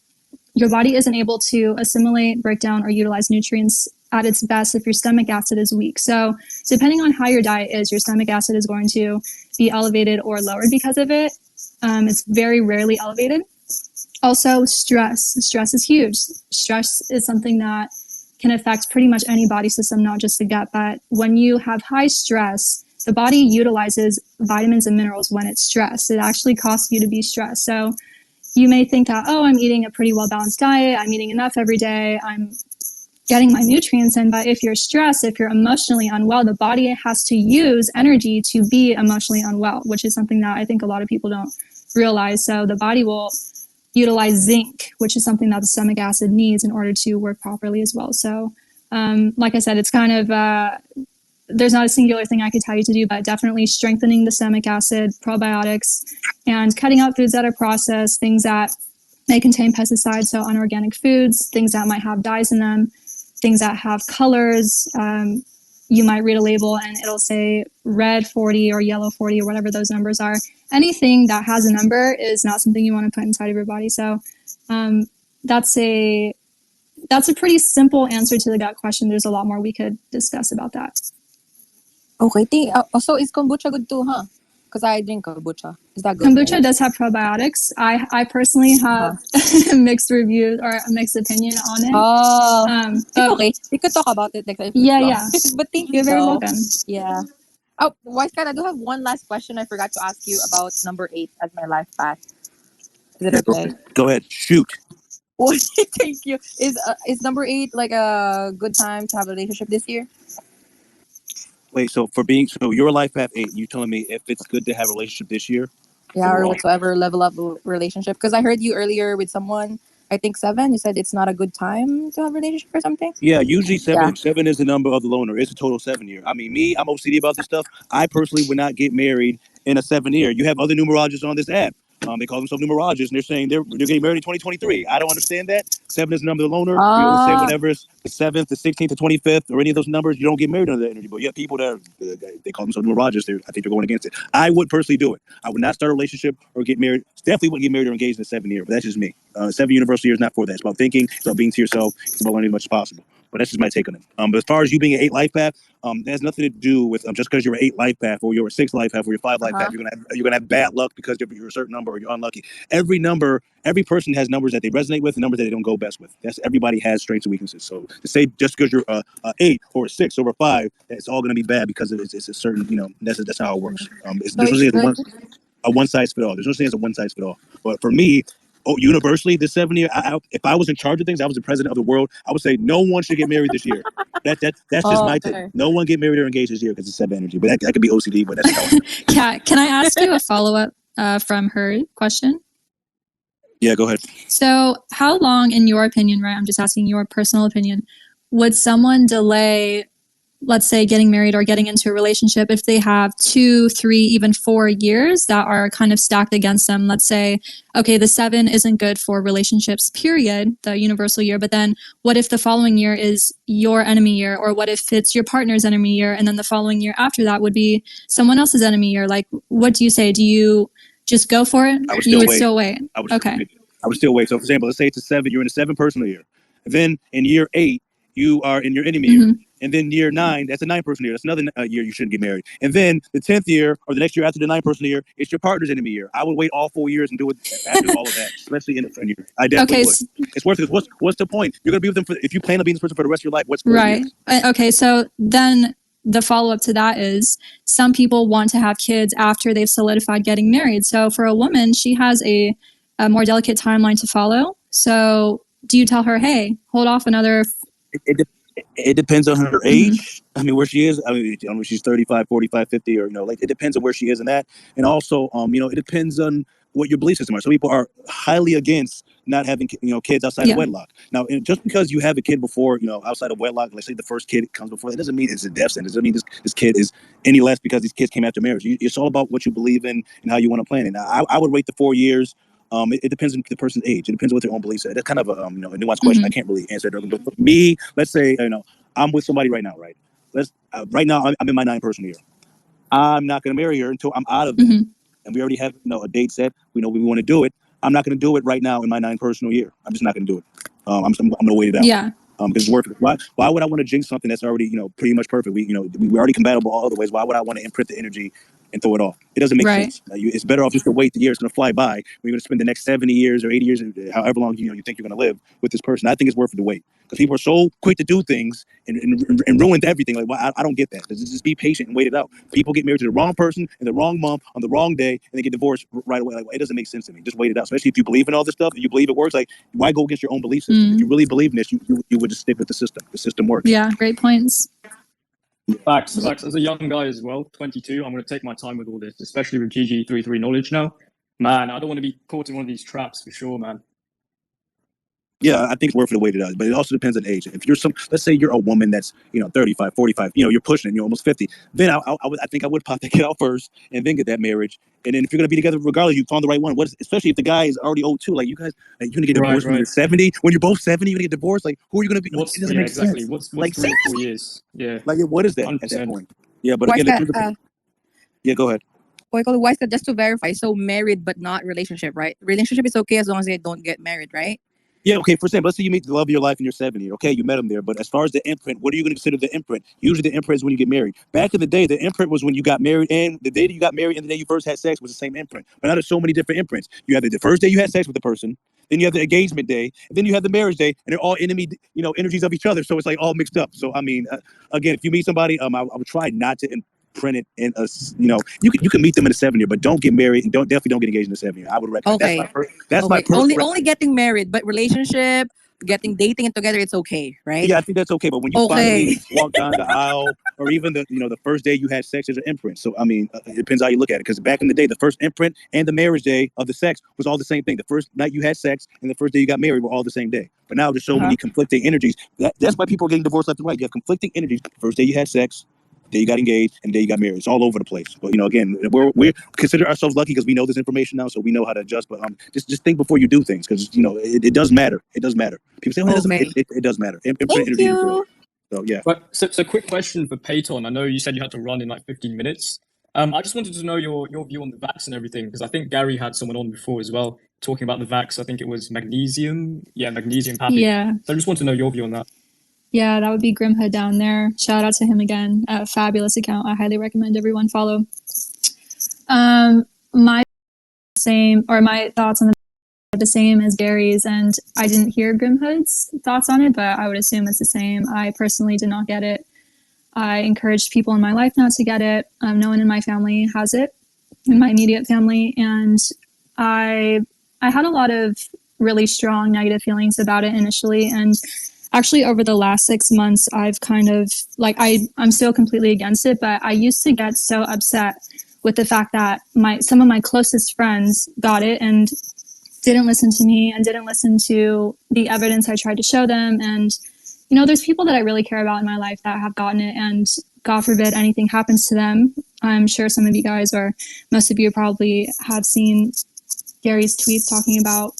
your body isn't able to assimilate, break down, or utilize nutrients at its best if your stomach acid is weak. So depending on how your diet is, your stomach acid is going to be elevated or lowered because of it. It's very rarely elevated. Also, stress. Stress is huge. Stress is something that can affect pretty much any body system, not just the gut. But when you have high stress, the body utilizes vitamins and minerals when it's stressed. It actually costs you to be stressed. So you may think that, oh, I'm eating a pretty well-balanced diet. I'm eating enough every day. I'm getting my nutrients in. But if you're stressed, if you're emotionally unwell, the body has to use energy to be emotionally unwell, which is something that I think a lot of people don't realize. So the body will utilize zinc, which is something that the stomach acid needs in order to work properly as well. So like I said, it's kind of, there's not a singular thing I could tell you to do, but definitely strengthening the stomach acid, probiotics, and cutting out foods that are processed, things that may contain pesticides, so unorganic foods, things that might have dyes in them, things that have colors. You might read a label and it'll say red 40 or yellow 40 or whatever those numbers are. Anything that has a number is not something you want to put inside of your body. So that's a pretty simple answer to the gut question. There's a lot more we could discuss about that. Okay, so is kombucha good too, huh? Because I drink kombucha. Is that good? Kombucha does have probiotics. I personally have mixed reviews or a mixed opinion on it. It's okay. We could talk about it next time. Yeah. But thank you. You're very welcome. Yeah. Oh, Wise Cat, I do have one last question I forgot to ask you about number 8 as my life path. Is it okay? Go ahead. Shoot. Well, thank you. Is number 8 like a good time to have a relationship this year? Wait, so your life path 8, you telling me if it's good to have a relationship this year? Yeah, or whatsoever level up relationship. Because I heard you earlier with someone, I think 7, you said it's not a good time to have a relationship or something? Yeah, usually 7 is the number of the loner. It's a total 7 year. I mean, I'm OCD about this stuff. I personally would not get married in a 7 year. You have other numerologists on this app. They call themselves numerologists, and they're saying they're getting married in 2023. I don't understand that. 7 is the number of the loner. You always say whatever is the 7th, the 16th, the 25th, or any of those numbers, you don't get married under that energy. But you have people that they call themselves numerologists. I think they're going against it. I would personally do it. I would not start a relationship or get married. Definitely wouldn't get married or engaged in a 7 year. But that's just me. 7 universal year is not for that. It's about thinking. It's about being to yourself. It's about learning as much as possible. But that's just my take on it. But as far as you being an 8 life path, that has nothing to do with just because you're an 8 life path or you're a 6 life path or you're 5 life path, you're gonna have bad luck because you're a certain number or you're unlucky. Every person has numbers that they resonate with and numbers that they don't go best with. Everybody has strengths and weaknesses. So to say just because you're a 8 or a 6 or a 5, it's all gonna be bad because it's a certain, that's how it works. There's a one size fit all. There's no thing as a one size fit all. But for me, universally, this 7 year, if I was in charge of things, I was the president of the world, I would say no one should get married this year. That's just my take. No one get married or engaged this year because it's 7 energy. But that could be OCD, but that's how Kat, can I ask you a follow-up from her question? Yeah, go ahead. So how long, in your opinion, right, I'm just asking your personal opinion, would someone delay, let's say, getting married or getting into a relationship if they have 2, 3, even 4 years that are kind of stacked against them? Let's say, okay, the 7 isn't good for relationships, period, the universal year. But then what if the following year is your enemy year? Or what if it's your partner's enemy year? And then the following year after that would be someone else's enemy year. Like, what do you say? Do you just go for it? You would still wait. I would still wait. So, for example, let's say it's a 7. You're in a 7 personal year. And then in year 8, you are in your enemy year. And then year 9, that's a 9 personal year. That's another year you shouldn't get married. And then the 10th year or the next year after the 9 personal year, it's your partner's enemy year. I would wait all 4 years and do it after all of that, especially in the friend year. I definitely would. It's worth it. What's the point? You're going to be with them if you plan on being this person for the rest of your life. What's 4 years? Okay, so then the follow-up to that is some people want to have kids after they've solidified getting married. So for a woman, she has a more delicate timeline to follow. So do you tell her, hey, hold off another... It depends on her age. I mean, where she is. I mean, she's 35, 45, 50, or, like, it depends on where she is in that. And also, it depends on what your belief system are. Some people are highly against not having, kids outside of wedlock. Now, just because you have a kid before, outside of wedlock, let's say the first kid comes before, that doesn't mean it's a death sentence. It doesn't mean this kid is any less because these kids came after marriage. It's all about what you believe in and how you want to plan it. Now, I would wait the 4 years. It depends on the person's age. It depends on what their own beliefs are. That's kind of a nuanced question. I can't really answer it. But for me, let's say, I'm with somebody right now, right? Right now, I'm in my 9 personal year. I'm not going to marry her until I'm out of that. And we already have, a date set. We know we want to do it. I'm not going to do it right now in my 9 personal year. I'm just not going to do it. I'm going to wait it out. Yeah. Because it's worth it. Why would I want to jinx something that's already, pretty much perfect? We're already compatible all other ways. Why would I want to imprint the energy and throw it off? It doesn't make sense. It's better off just to wait the year. It's going to fly by. We're going to spend the next 70 years or 80 years, however long you think you're going to live with this person. I think it's worth it to wait. Because people are so quick to do things and ruin everything. Like, well, I don't get that. Just be patient and wait it out. People get married to the wrong person in the wrong month on the wrong day, and they get divorced right away. Like, it doesn't make sense to me. Just wait it out. Especially if you believe in all this stuff and you believe it works. Like, why go against your own belief system? If you really believe in this, you would just stick with the system. The system works. Yeah, great points. Facts. As a young guy as well, 22, I'm going to take my time with all this, especially with GG33 knowledge now. Man, I don't want to be caught in one of these traps for sure, man. Yeah, I think it's worth it to wait it out, but it also depends on age. If you're let's say you're a woman that's 35, 45, you're pushing it, you're almost 50. Then I think I would pop that kid out first and then get that marriage. And then if you're gonna be together, regardless, you found the right one. Especially if the guy is already old too. Like, you guys, you're gonna get divorced when you're 70. When you're both 70, you're gonna get divorced. Like, who are you gonna be? It doesn't make sense. What's like 3 or 4 years? Yeah. Like, what is that 100%. At that point? Yeah, but again, yeah, go ahead. Just to verify, so married but not relationship, right? Relationship is okay as long as they don't get married, right? Yeah, okay, for example, let's say you meet the love of your life and you're 70. Okay, you met him there. But as far as the imprint, what are you going to consider the imprint? Usually the imprint is when you get married. Back in the day, the imprint was when you got married, and the day that you got married and the day you first had sex was the same imprint. But now there's so many different imprints. You have the first day you had sex with the person, then you have the engagement day, and then you have the marriage day, and they're all enemy, energies of each other. So it's like all mixed up. So, I mean, again, if you meet somebody, I would try not to imprint it in a, you can meet them in the 7 year, but don't get married and definitely don't get engaged in the 7 year. I would recommend. Okay. That's my only getting married, but relationship, dating it together, it's okay, right? Yeah, I think that's okay. But when you finally walk down the aisle, or even the first day you had sex, is an imprint. So, I mean, it depends how you look at it. Because back in the day, the first imprint and the marriage day of the sex was all the same thing. The first night you had sex and the first day you got married were all the same day. But now there's so many conflicting energies. That's why people are getting divorced left and right. You have conflicting energies. First day you had sex, day you got engaged, and day you got married. It's all over the place. But again, we consider ourselves lucky because we know this information now, so we know how to adjust. But just think before you do things, because it does matter. It does matter. People say, it does matter. Thank you. So yeah. But so quick question for Peyton. I know you said you had to run in like 15 minutes. I just wanted to know your view on the vax and everything, because I think Gary had someone on before as well talking about the vax. I think it was magnesium. Yeah, magnesium pappy. Yeah. So I just want to know your view on that. Yeah, that would be Grimhood down there. Shout out to him again. Fabulous account. I highly recommend everyone follow. My thoughts on the same as Gary's, and I didn't hear Grimhood's thoughts on it, but I would assume it's the same. I personally did not get it. I encouraged people in my life not to get it. No one in my family has it, in my immediate family, and I had a lot of really strong negative feelings about it initially, and actually over the last 6 months, I've kind of I'm still completely against it, but I used to get so upset with the fact that some of my closest friends got it and didn't listen to me and didn't listen to the evidence I tried to show them. And, there's people that I really care about in my life that have gotten it, and God forbid anything happens to them. I'm sure some of you guys, or most of you, probably have seen Gary's tweets talking about,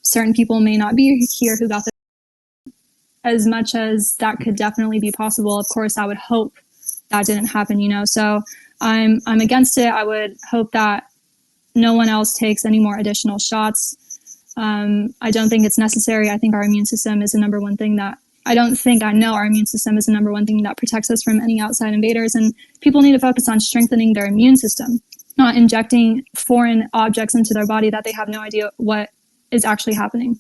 certain people may not be here who got this. As much as that could definitely be possible, of course, I would hope that didn't happen, So I'm against it. I would hope that no one else takes any more additional shots. I don't think it's necessary. I think our immune system is the number one thing that I know our immune system is the number one thing that protects us from any outside invaders. And people need to focus on strengthening their immune system, not injecting foreign objects into their body that they have no idea what is actually happening.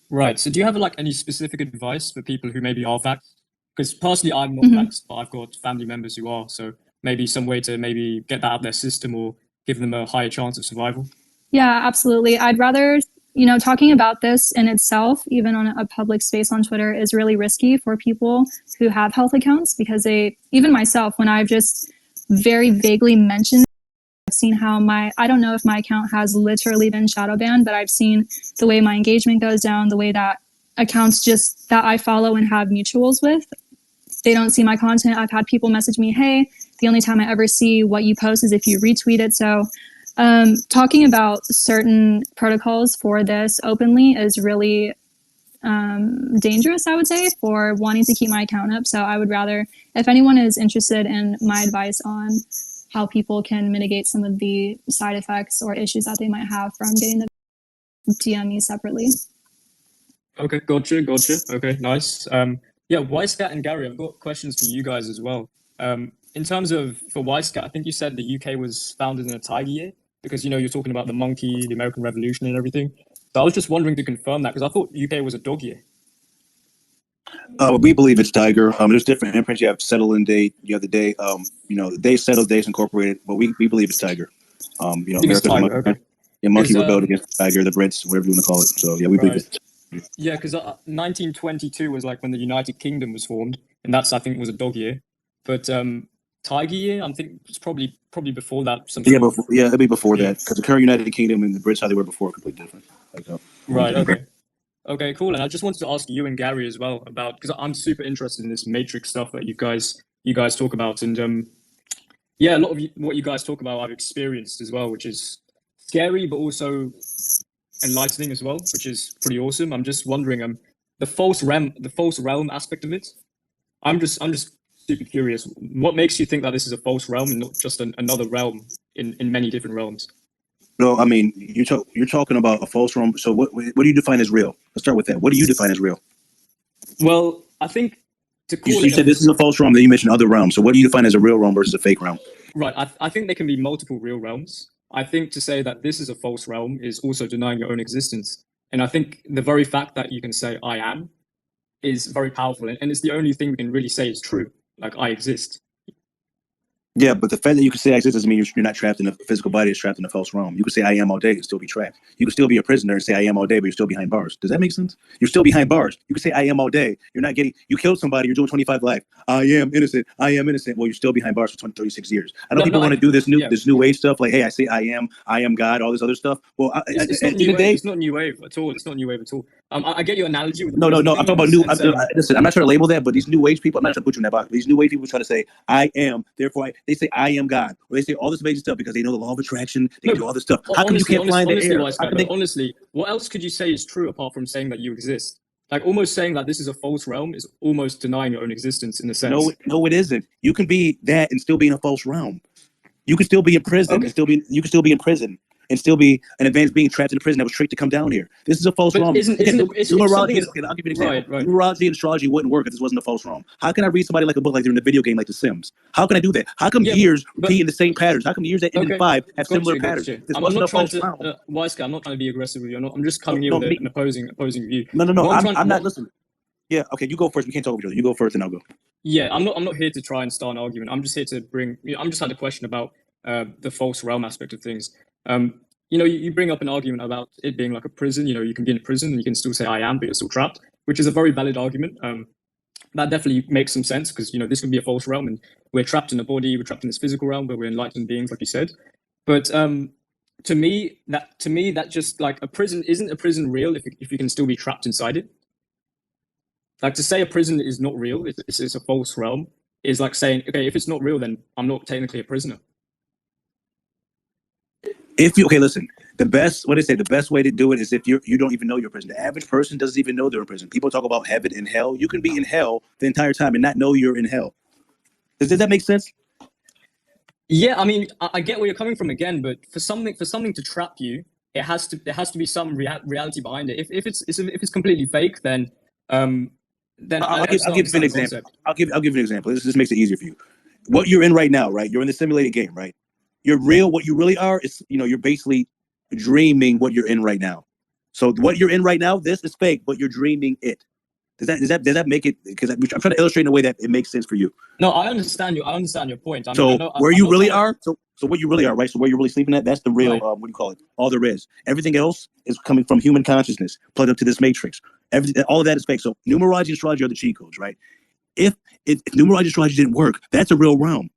Right. So do you have any specific advice for people who maybe are vaxxed Because personally, I'm not vaxxed, but I've got family members who are. So maybe some way to maybe get that out of their system or give them a higher chance of survival. Yeah, absolutely. I'd rather, talking about this in itself, even on a public space on Twitter, is really risky for people who have health accounts because even myself, when I've just very vaguely mentioned, I've seen how I don't know if my account has literally been shadow banned, but I've seen the way my engagement goes down, the way that accounts just that I follow and have mutuals with, they don't see my content. I've had people message me, hey, the only time I ever see what you post is if you retweet it. So talking about certain protocols for this openly is really dangerous, I would say, for wanting to keep my account up. So I would rather, if anyone is interested in my advice on how people can mitigate some of the side effects or issues that they might have from getting the DM me separately. Okay, gotcha. Okay, nice. Yeah, Wisecat and Gary, I've got questions for you guys as well. In terms of, for Wisecat, I think you said the UK was founded in a tiger year because, you're talking about the monkey, the American Revolution and everything. So I was just wondering to confirm that because I thought UK was a dog year. We believe it's tiger. There's different imprints. You have settle in date. You have the day. The day settled, days incorporated. But we believe it's tiger. America's tiger, monkey. okay. Yeah, monkey rebelled against the tiger, the Brits, whatever you want to call it. So yeah, we believe it's. Yeah, because 1922 was like when the United Kingdom was formed, and that's I think was a dog year. But tiger year, I think it's probably before that. It'd be before that because the current United Kingdom and the Brits, how they were before, are completely different. Right. Okay. Okay. Cool. And I just wanted to ask you and Gary as well about because I'm super interested in this matrix stuff that you guys talk about, and yeah, a lot of what you guys talk about I've experienced as well, which is scary but also enlightening as well, which is pretty awesome. I'm just wondering, the false realm aspect of it. I'm just super curious. What makes you think that this is a false realm and not just another realm in many different realms? No, I mean you're talking about a false realm. So what do you define as real? Let's start with that. What do you define as real? Well, I think to call you said this is a false realm. Then you mentioned other realms. So what do you define as a real realm versus a fake realm? Right. I think there can be multiple real realms. I think to say that this is a false realm is also denying your own existence. And I think the very fact that you can say I am is very powerful. And it's the only thing we can really say is true. Like I exist. Yeah, but the fact that you can say I exist doesn't mean you're not trapped in a physical body, it's trapped in a false realm. You can say I am all day and still be trapped. You can still be a prisoner and say I am all day, but you're still behind bars. Does that make sense? You're still behind bars. You can say I am all day. You're not getting, you killed somebody, you're doing 25 life. I am innocent. Well, you're still behind bars for 36 years. I know people want to do this new age stuff, like, hey, I say I am God, all this other stuff. Well, it's not new wave. It's not new wave at all. It's not new wave at all. I get your analogy. With no. I'm talking about new. Listen, I'm not trying to label that, but these new age people, I'm not trying to put you in that box. These new age people try to say I am, therefore they say I am God, or they say all this amazing stuff because they know the law of attraction. They can do all this stuff. How come you can't fly in the air? Honestly, what else could you say is true apart from saying that you exist? Like almost saying that this is a false realm is almost denying your own existence in a sense. No, it isn't. You can be that and still be in a false realm. You can still be in prison and you can still be in prison and still be an advanced being trapped in a prison that was tricked to come down here. This is a false realm. Numerology, okay, I'll give you an example. Right. Numerology and astrology wouldn't work if this wasn't a false realm. How can I read somebody like a book like they're in a video game like The Sims? How can I do that? How come years repeat in the same patterns? How come years that end in 5 have similar patterns? This wasn't a false realm. Wisecat, I'm not trying to be aggressive with you. I'm just coming here with an opposing view. No. I'm not listening. Yeah, okay, you go first. We can't talk over each other. You go first and I'll go. Yeah, I'm not here to try and start an argument. I'm just here to bring, I'm just had a question about the false realm aspect of things. You bring up an argument about it being like a prison. You can be in a prison and you can still say I am, but you're still trapped, which is a very valid argument. That definitely makes some sense because, this can be a false realm and we're trapped in a body, we're trapped in this physical realm where we're enlightened beings, like you said. But to me, that just like isn't a prison real if you can still be trapped inside it? Like to say a prison is not real, it's a false realm, is like saying, okay, if it's not real, then I'm not technically a prisoner. Listen, the best way to do it is if you don't even know you're in prison. The average person doesn't even know they're in prison. People talk about heaven and hell. You can be in hell the entire time and not know you're in hell. Does that make sense? Yeah, I mean, I get where you're coming from again, but for something to trap you, there has to be some reality behind it. If it's completely fake, then I'll give you an example. I'll give you an example. This makes it easier for you. What you're in right now, right? You're in the simulated game, right? You're real. What you really are is, you're basically dreaming what you're in right now. So what you're in right now, this is fake, but you're dreaming it. Does that make it? Because I'm trying to illustrate in a way that it makes sense for you. No, I understand your point. I mean, So I know, where I'm you not really trying to- are, so where you really are, right? So where you're really sleeping at, that's the real, Right. what do you call it? All there is. Everything else is coming from human consciousness, plugged up to this matrix. Everything, all of that is fake. So numerology and astrology are the cheat codes, right? If numerology and astrology didn't work, that's a real realm.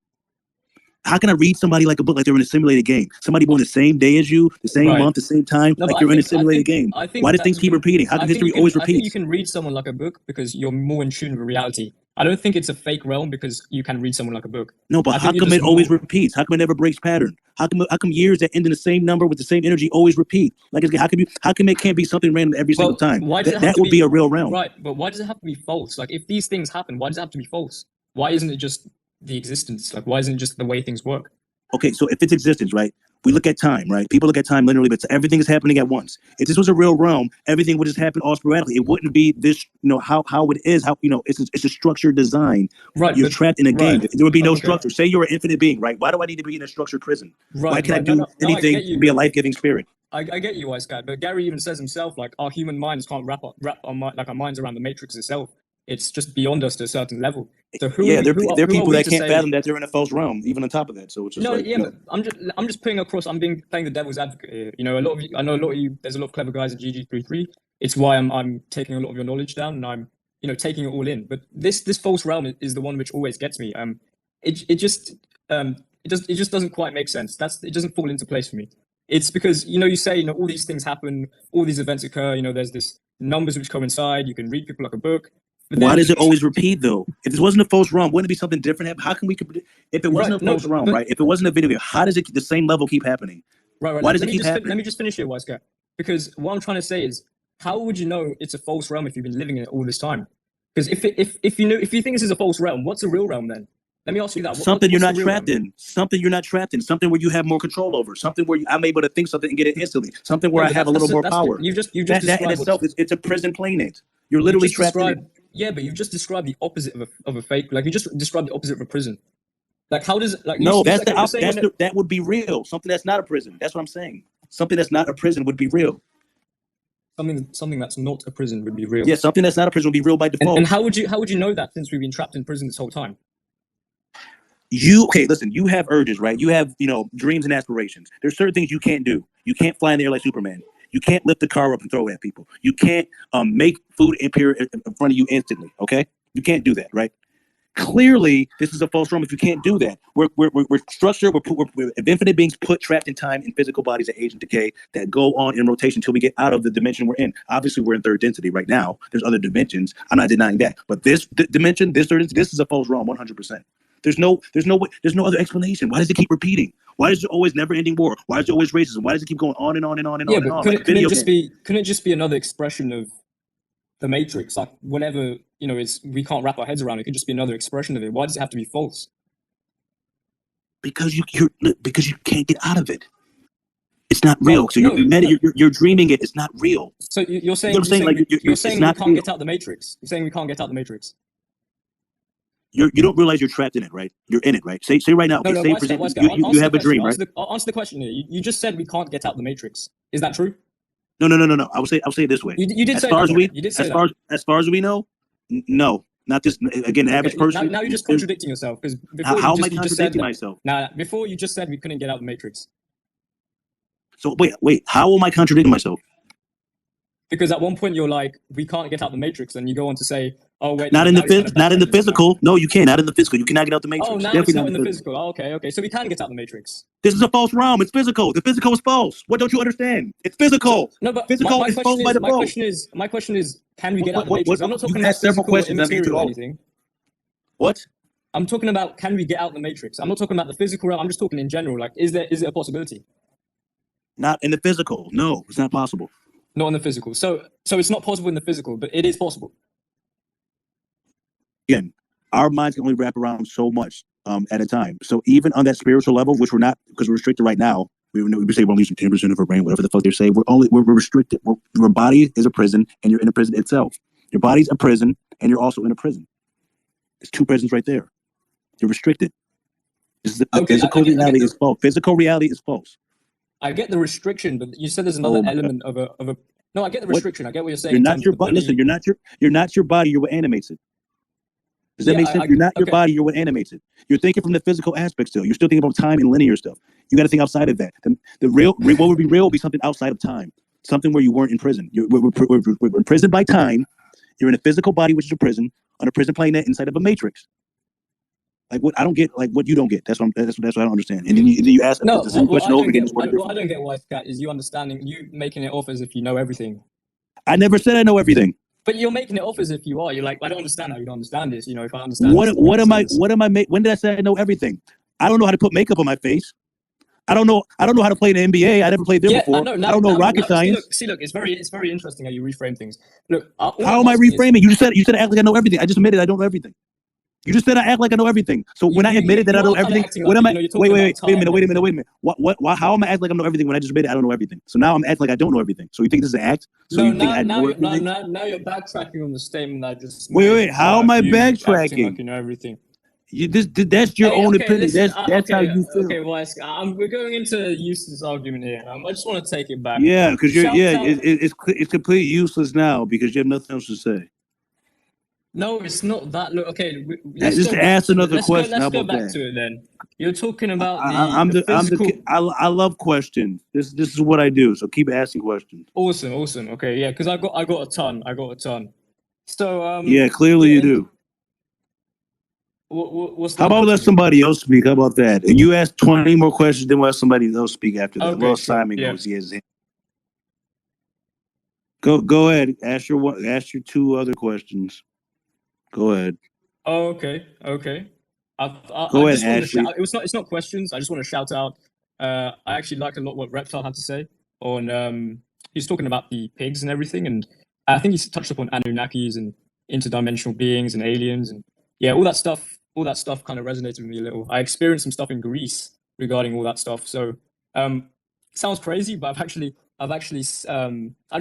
How can I read somebody like a book like they're in a simulated game? Somebody born the same day as you, the same Right. month, the same time, No, like but you're in a simulated game. I think Why do that things you keep can- repeating? How I come think history you can- always I think you repeats? can read someone like a book because you're more in tune with reality. I don't think it's a fake realm because you can read someone like a book. No, but I how think you're come just it always more- repeats? How come it never breaks pattern? How come years that end in the same number with the same energy always repeat? Like, how come it can't be something random every single time? Why does it have That to would be a real realm. Right, but why does it have to be false? Like, if these things happen, why does it have to be false? Why isn't it just the existence? Like, why isn't it just the way things work? Okay, so if it's existence, right? We look at time, right? People look at time linearly, but everything is happening at once. If this was a real realm, everything would just happen all sporadically. It wouldn't be this, how it is. How it's a structured design. Right, You're but- trapped in a game. right. There would be no Okay. structure. Say you're an infinite being, right? Why do I need to be in a structured prison? Right, Why can't I right. do No, I anything get you, to be a but- life-giving spirit? I get you, Wise Cat, but Gary even says himself, like, our human minds can't wrap our minds around the matrix itself. It's just beyond us to a certain level. So Yeah, there are who people are we that to can't say- fathom that they're in a false realm, even on top of that. So it's just No, like, yeah, but I'm just putting across. playing the devil's advocate here. You know, I know a lot of you. There's a lot of clever guys at GG33. It's why I'm taking a lot of your knowledge down, and I'm taking it all in. But this false realm is the one which always gets me. It just doesn't quite make sense. It doesn't fall into place for me. It's because you say all these things happen, all these events occur. There's this numbers which coincide. You can read people like a book. But why then- does it always repeat though? If this wasn't a false realm, wouldn't it be something different happen? How can we? If it wasn't a false realm, right? If it wasn't a video game, how does the same level keep happening? Right. Why does let it me keep happening? Let me just finish here, Wise Guy. Because what I'm trying to say is, how would you know it's a false realm if you've been living in it all this time? Because if you think this is a false realm, what's a real realm then? Let me ask you that. Something you're what's not the real trapped realm? in. Something you're not trapped in. Something where you have more control over. Something where I'm able to think something and get it instantly. Something where Yeah, I but have a little more that's- power. You've just that in described itself, it's a prison planet. You're literally trapped in it. Yeah, but you've just described the opposite of a fake. Like you just described the opposite of a prison. Like how does No, you're saying that would be real. Something that's not a prison. That's what I'm saying. Something that's not a prison would be real. something that's not a prison would be real. Yeah, something that's not a prison would be real by default. And how would you know that since we've been trapped in prison this whole time? Listen, you have urges, right? You have, dreams and aspirations. There's certain things you can't do. You can't fly in the air like Superman. You can't lift the car up and throw it at people. You can't make food appear in front of you instantly, okay? You can't do that, right? Clearly, this is a false realm if you can't do that. We're structured, we're infinite beings put trapped in time in physical bodies that age and decay that go on in rotation until we get out of the dimension we're in. Obviously, we're in third density right now. There's other dimensions. I'm not denying that. But this dimension, this third density, this is a false realm, 100%. There's no other explanation. Why does it keep repeating? Why is there always never-ending war? Why is there always racism? Why does it keep going on and on and on and Yeah, on but and on? couldn't it just be another expression of the Matrix? Like whatever is we can't wrap our heads around. It could just be another expression of it. Why does it have to be false? Because you can't get out of it. It's not real. So you're dreaming it. It's not real. So you're saying You know what I'm saying? Like, you're it's saying we not can't real. get out the Matrix. You're saying we can't get out the Matrix. You don't realize you're trapped in it, right? You're in it, right? Say right now. Okay, say for example, you have a dream, right? Answer the question here. You just said we can't get out the Matrix. Is that true? No. I'll say it this way. You did as say far that. as we, You did say as far as we know, no, not this. Again, average person. Now you're just contradicting yourself because before How you am I just said contradicting that. myself? Nah, before you just said we couldn't get out the Matrix. So wait, how am I contradicting myself? Because at one point you're like, we can't get out the Matrix, and you go on to say, oh wait, Not in now the you're kind of not in the backtracking. physical. No, you can't. Not in the physical. You cannot get out the Matrix. Oh, now Definitely it's not in the physical. Oh, okay. So we can get out the Matrix. This is a false realm. It's physical. The physical is false. What don't you understand? It's physical. No, but physical my is false by my default. question is, can we get out the Matrix? I'm not talking you about asked several physical or questions. I've answered immaterial or all. anything. What? I'm talking about, can we get out the Matrix? I'm not talking about the physical realm. I'm just talking in general. Like, is it a possibility? Not in the physical. No, it's not possible. Not in the physical. So it's not possible in the physical, but it is possible. Again, our minds can only wrap around so much at a time. So even on that spiritual level, which we're not, because we're restricted right now, we say we're only using 10% of our brain, whatever the fuck they say. We're restricted. Your body is a prison, and you're in a prison itself. Your body's a prison, and you're also in a prison. There's two prisons right there. You're restricted. This is physical reality is false. Physical reality is false. I get the restriction, but you said there's another element of a No, I get the What? restriction. I get what you're saying. You're In not terms your of the body. body. Listen, you're not your body. You're what animates it. Does that Yeah, make sense? You're not your okay. body. You're what animates it. You're thinking from the physical aspect still. You're still thinking about time and linear stuff. You got to think outside of that. The real, what would be real would be something outside of time. Something where you weren't in prison. We're imprisoned by time. You're in a physical body, which is a prison, on a prison planet inside of a matrix. Like what I don't get, like what you don't get. That's what I don't understand. And then you ask No, the same question over again. what I don't get, Wise Cat, is you understanding, you making it off as if you know everything. I never said I know everything. But you're making it off as if you are. You're like, I don't understand how you don't understand this. You know, if I understand What am I? When did I say I know everything? I don't know how to put makeup on my face. I don't know how to play in the NBA. I never played there before. I don't know rocket science. See, look, it's very interesting how you reframe things. Look, how am I reframing? You said I act like I know everything. I just admitted I don't know everything. You just said I act like I know everything. So when I admitted that I know everything, what am I? Wait a minute. What? How am I acting like I know everything when I just admitted I don't know everything? So now I'm acting like I don't know everything. So you think this is an act? So no, you think I know everything? Now you're backtracking on the statement I just made. Wait. How am I backtracking? Like you know everything. That's your own opinion. Listen, that's how you feel. Okay, well, we're going into useless argument here. I just want to take it back. Yeah, because it's completely useless now because you have nothing else to say. No, it's not that. Look, okay, just ask another question. Let's go back to it then. You're talking about I love questions. This is what I do. So keep asking questions. Awesome. Okay, yeah, because I got a ton. So yeah, clearly you do. How about let somebody else speak? How about that? And you ask 20 more questions, then we'll let somebody else speak after that. Okay, well, Simon goes. He has Go ahead. Ask your two other questions. Go ahead. Oh, okay. Go ahead, Ashley. It's not questions. I just want to shout out. I actually liked a lot what Reptile had to say on. He's talking about the pigs and everything, and I think he touched upon Anunnakis and interdimensional beings and aliens, and yeah, all that stuff. All that stuff kind of resonated with me a little. I experienced some stuff in Greece regarding all that stuff. So, sounds crazy, but I just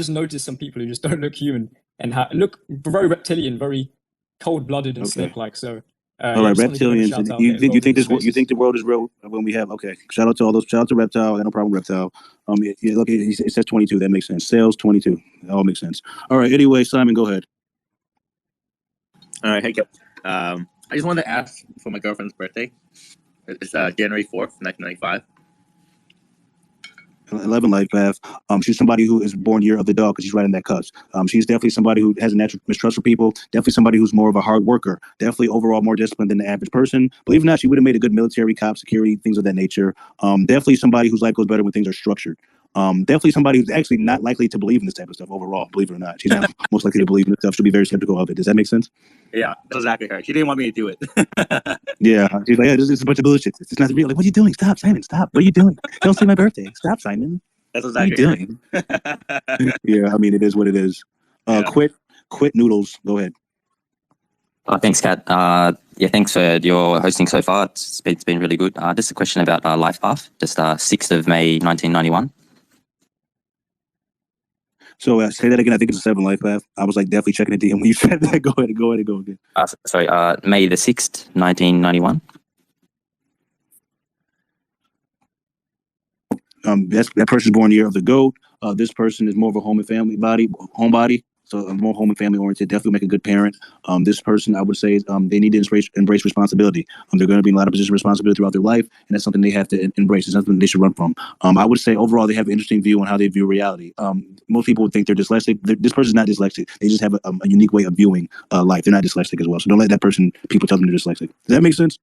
noticed some people who just don't look human and look very reptilian, very cold-blooded and snake-like. So, all right, reptilians. You think the world is real when we have? Okay, shout out to all those. Shout out to Reptile. I got no problem with Reptile. Look, it says 22. That makes sense. Sales 22. That all makes sense. All right. Anyway, Simon, go ahead. All right. Hey, I just wanted to ask for my girlfriend's birthday. It's January 4th, 1995. 11 life path. She's somebody who is born year of the dog because she's right in that cusp. She's definitely somebody who has a natural mistrust for people. Definitely somebody who's more of a hard worker. Definitely overall more disciplined than the average person. Believe it or not, she would have made a good military, cop, security, things of that nature. Definitely somebody whose life goes better when things are structured. Definitely somebody who's actually not likely to believe in this type of stuff overall. Believe it or not, she's not most likely to believe in this stuff. She'll be very skeptical of it. Does that make sense? Yeah, that's exactly her. She didn't want me to do it. Yeah, she's like, yeah, this is a bunch of bullshit. It's not real. Like, what are you doing? Stop, Simon. Stop. What are you doing? Don't say my birthday. Stop, Simon. That's exactly what are you doing? Yeah, I mean, it is what it is. Quit noodles. Go ahead. Oh, thanks, Kat. Yeah, thanks for your hosting so far. It's been really good. Just a question about life path. Just 6th of May, 1991. So say that again. I think it's a 7 life path. I was like definitely checking the DM when you said that. Go ahead again. Sorry, May the 6th, 1991. That person's born year of the goat. This person is more of a homebody. So more home and family oriented. Definitely make a good parent. This person, I would say, they need to embrace responsibility. They're going to be in a lot of positions of responsibility throughout their life, and that's something they have to embrace. It's something they should run from. I would say overall, they have an interesting view on how they view reality. Most people would think they're dyslexic. This person's not dyslexic. They just have a unique way of viewing life. They're not dyslexic as well. So don't let people tell them they're dyslexic. Does that make sense?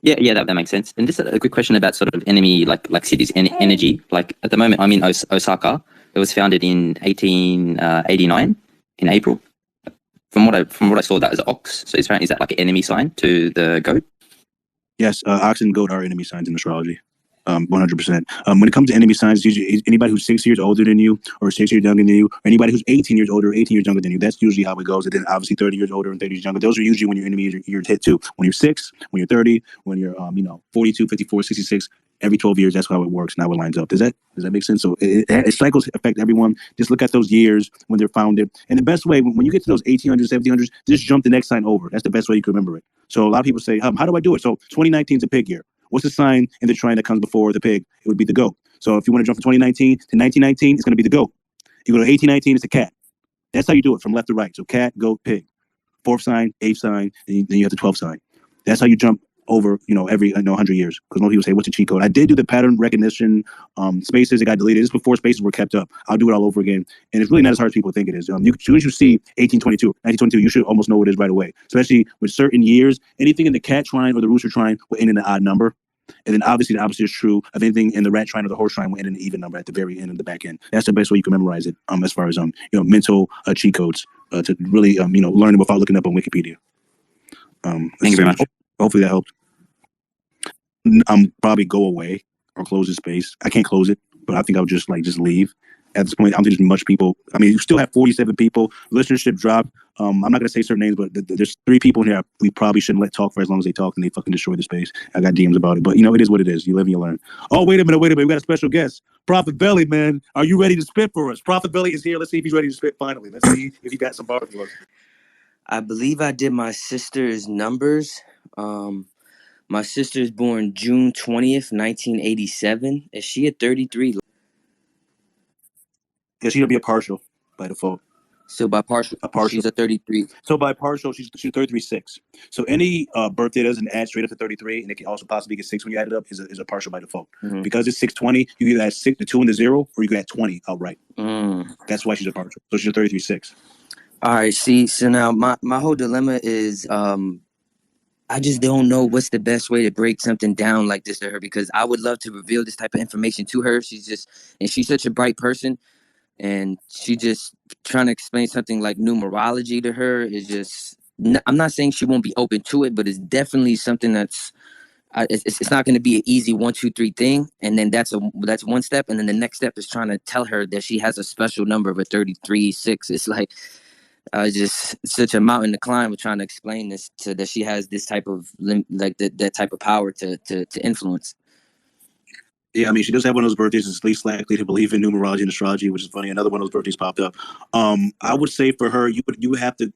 Yeah, that makes sense. And just a quick question about sort of enemy, like cities, energy. Like at the moment, I'm in Osaka. It was founded in 1889 in April. From what I saw, that was ox. So is that like an enemy sign to the goat? Yes, ox and goat are enemy signs in astrology. 100%. When it comes to enemy signs, usually anybody who's 6 years older than you, or 6 years younger than you, or anybody who's 18 years older, or 18 years younger than you. That's usually how it goes. And then obviously 30 years older and 30 years younger. Those are usually when your enemy you're hit too. When you're 6, when you're 30, when you're 42, 54, 66. Every 12 years, that's how it works and how it lines up. Does that make sense? So cycles affect everyone. Just look at those years when they're founded. And the best way, when you get to those 1800s, 1700s, just jump the next sign over. That's the best way you can remember it. So a lot of people say, how do I do it? So 2019 is a pig year. What's the sign in the triangle that comes before the pig? It would be the goat. So if you want to jump from 2019 to 1919, it's going to be the goat. You go to 1819, it's the cat. That's how you do it from left to right. So cat, goat, pig. 4th sign, 8th sign, and then you have the 12th sign. That's how you jump over, every 100 years. Because most people say, what's a cheat code? I did do the pattern recognition spaces. It got deleted. This before spaces were kept up. I'll do it all over again. And it's really not as hard as people think it is. As soon as you see 1822, 1922, you should almost know what it is right away. Especially with certain years. Anything in the cat trine or the rooster trine will end in an odd number. And then obviously the opposite is true of anything in the rat trine or the horse trine will end in an even number at the very end and the back end. That's the best way you can memorize it. As far as mental cheat codes to really learn it without looking up on Wikipedia. Thank you very much. Hopefully that helped. Probably go away or close the space. I can't close it, but I think I would just leave. At this point, I don't think there's much people. I mean, you still have 47 people. Listenership dropped. I'm not going to say certain names, but there's 3 people in here we probably shouldn't let talk for as long as they talk, and they fucking destroy the space. I got DMs about it, but it is what it is. You live and you learn. Oh, wait a minute. We got a special guest. Prophet Belly, man. Are you ready to spit for us? Prophet Belly is here. Let's see if he's ready to spit finally. Let's see if he got some bars for us. I believe I did my sister's numbers. My sister is born June 20th, 1987. Is she a 33? Yeah, she'll be a partial by default. So by partial, she's a 33. So by partial, she's 33-6. So any birthday that doesn't add straight up to 33, and it can also possibly get 6 when you add it up, is a partial by default. Mm-hmm. Because it's 620, you either add 6, the 2 and the 0, or you can add 20 outright. That's why she's a partial. So she's a 33-6. All right, see, so now my whole dilemma is I just don't know what's the best way to break something down like this to her, because I would love to reveal this type of information to her. She's such a bright person, and she just trying to explain something like numerology to her is just, I'm not saying she won't be open to it, but it's definitely something that's, it's not going to be an easy 1, 2, 3 thing. And then that's one step. And then the next step is trying to tell her that she has a special number of a 33-6. It's like, just such a mountain to climb with trying to explain this to that she has this type of that type of power to influence. Yeah, I mean, she does have one of those birthdays that's least likely to believe in numerology and astrology, which is funny. Another one of those birthdays popped up. I would say for her, you would have to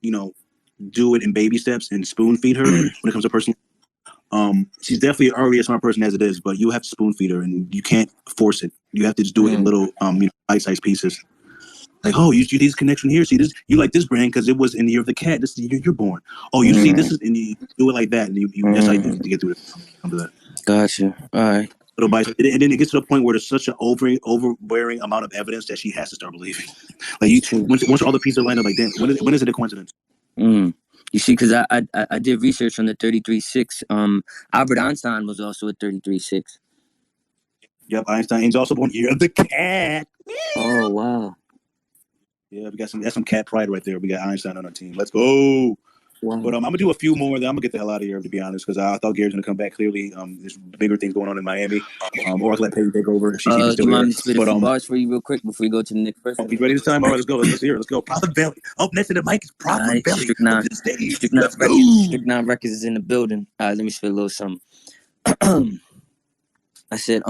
do it in baby steps and spoon feed her when it comes to personal. She's definitely already a smart person as it is, but you have to spoon feed her, and you can't force it. You have to just do it in little bite-sized pieces. Like, oh, you see this connection here. See this, you like this brand because it was in the year of the cat. This is the year you're born. Oh, you see this is, and you do it like that, and you that's how you do it to get through it. Under that. Gotcha. All right. Little bites, and then it gets to the point where there's such an overbearing amount of evidence that she has to start believing. Like once all the pieces are lined up, like, damn, when is it a coincidence? You see, because I did research on the 33-6. Albert Einstein was also a 33-6. Yep, Einstein's also born year of the cat. Oh wow. Yeah, that's some cat pride right there. We got Einstein on our team. Let's go. Wow. But I'm gonna do a few more. Then I'm gonna get the hell out of here, to be honest, because I thought Gary's gonna come back. Clearly, there's bigger things going on in Miami. Or I can let Peggy take over. She's still do you mind me to spit a few bars for you real quick before we go to the next person? You ready this time? All right, let's go. Let's hear it. Let's go. Prophet Belly. Up next to the mic is Prophet Belly. Strict 9 Records is in the building. Let me spit a little something. I said,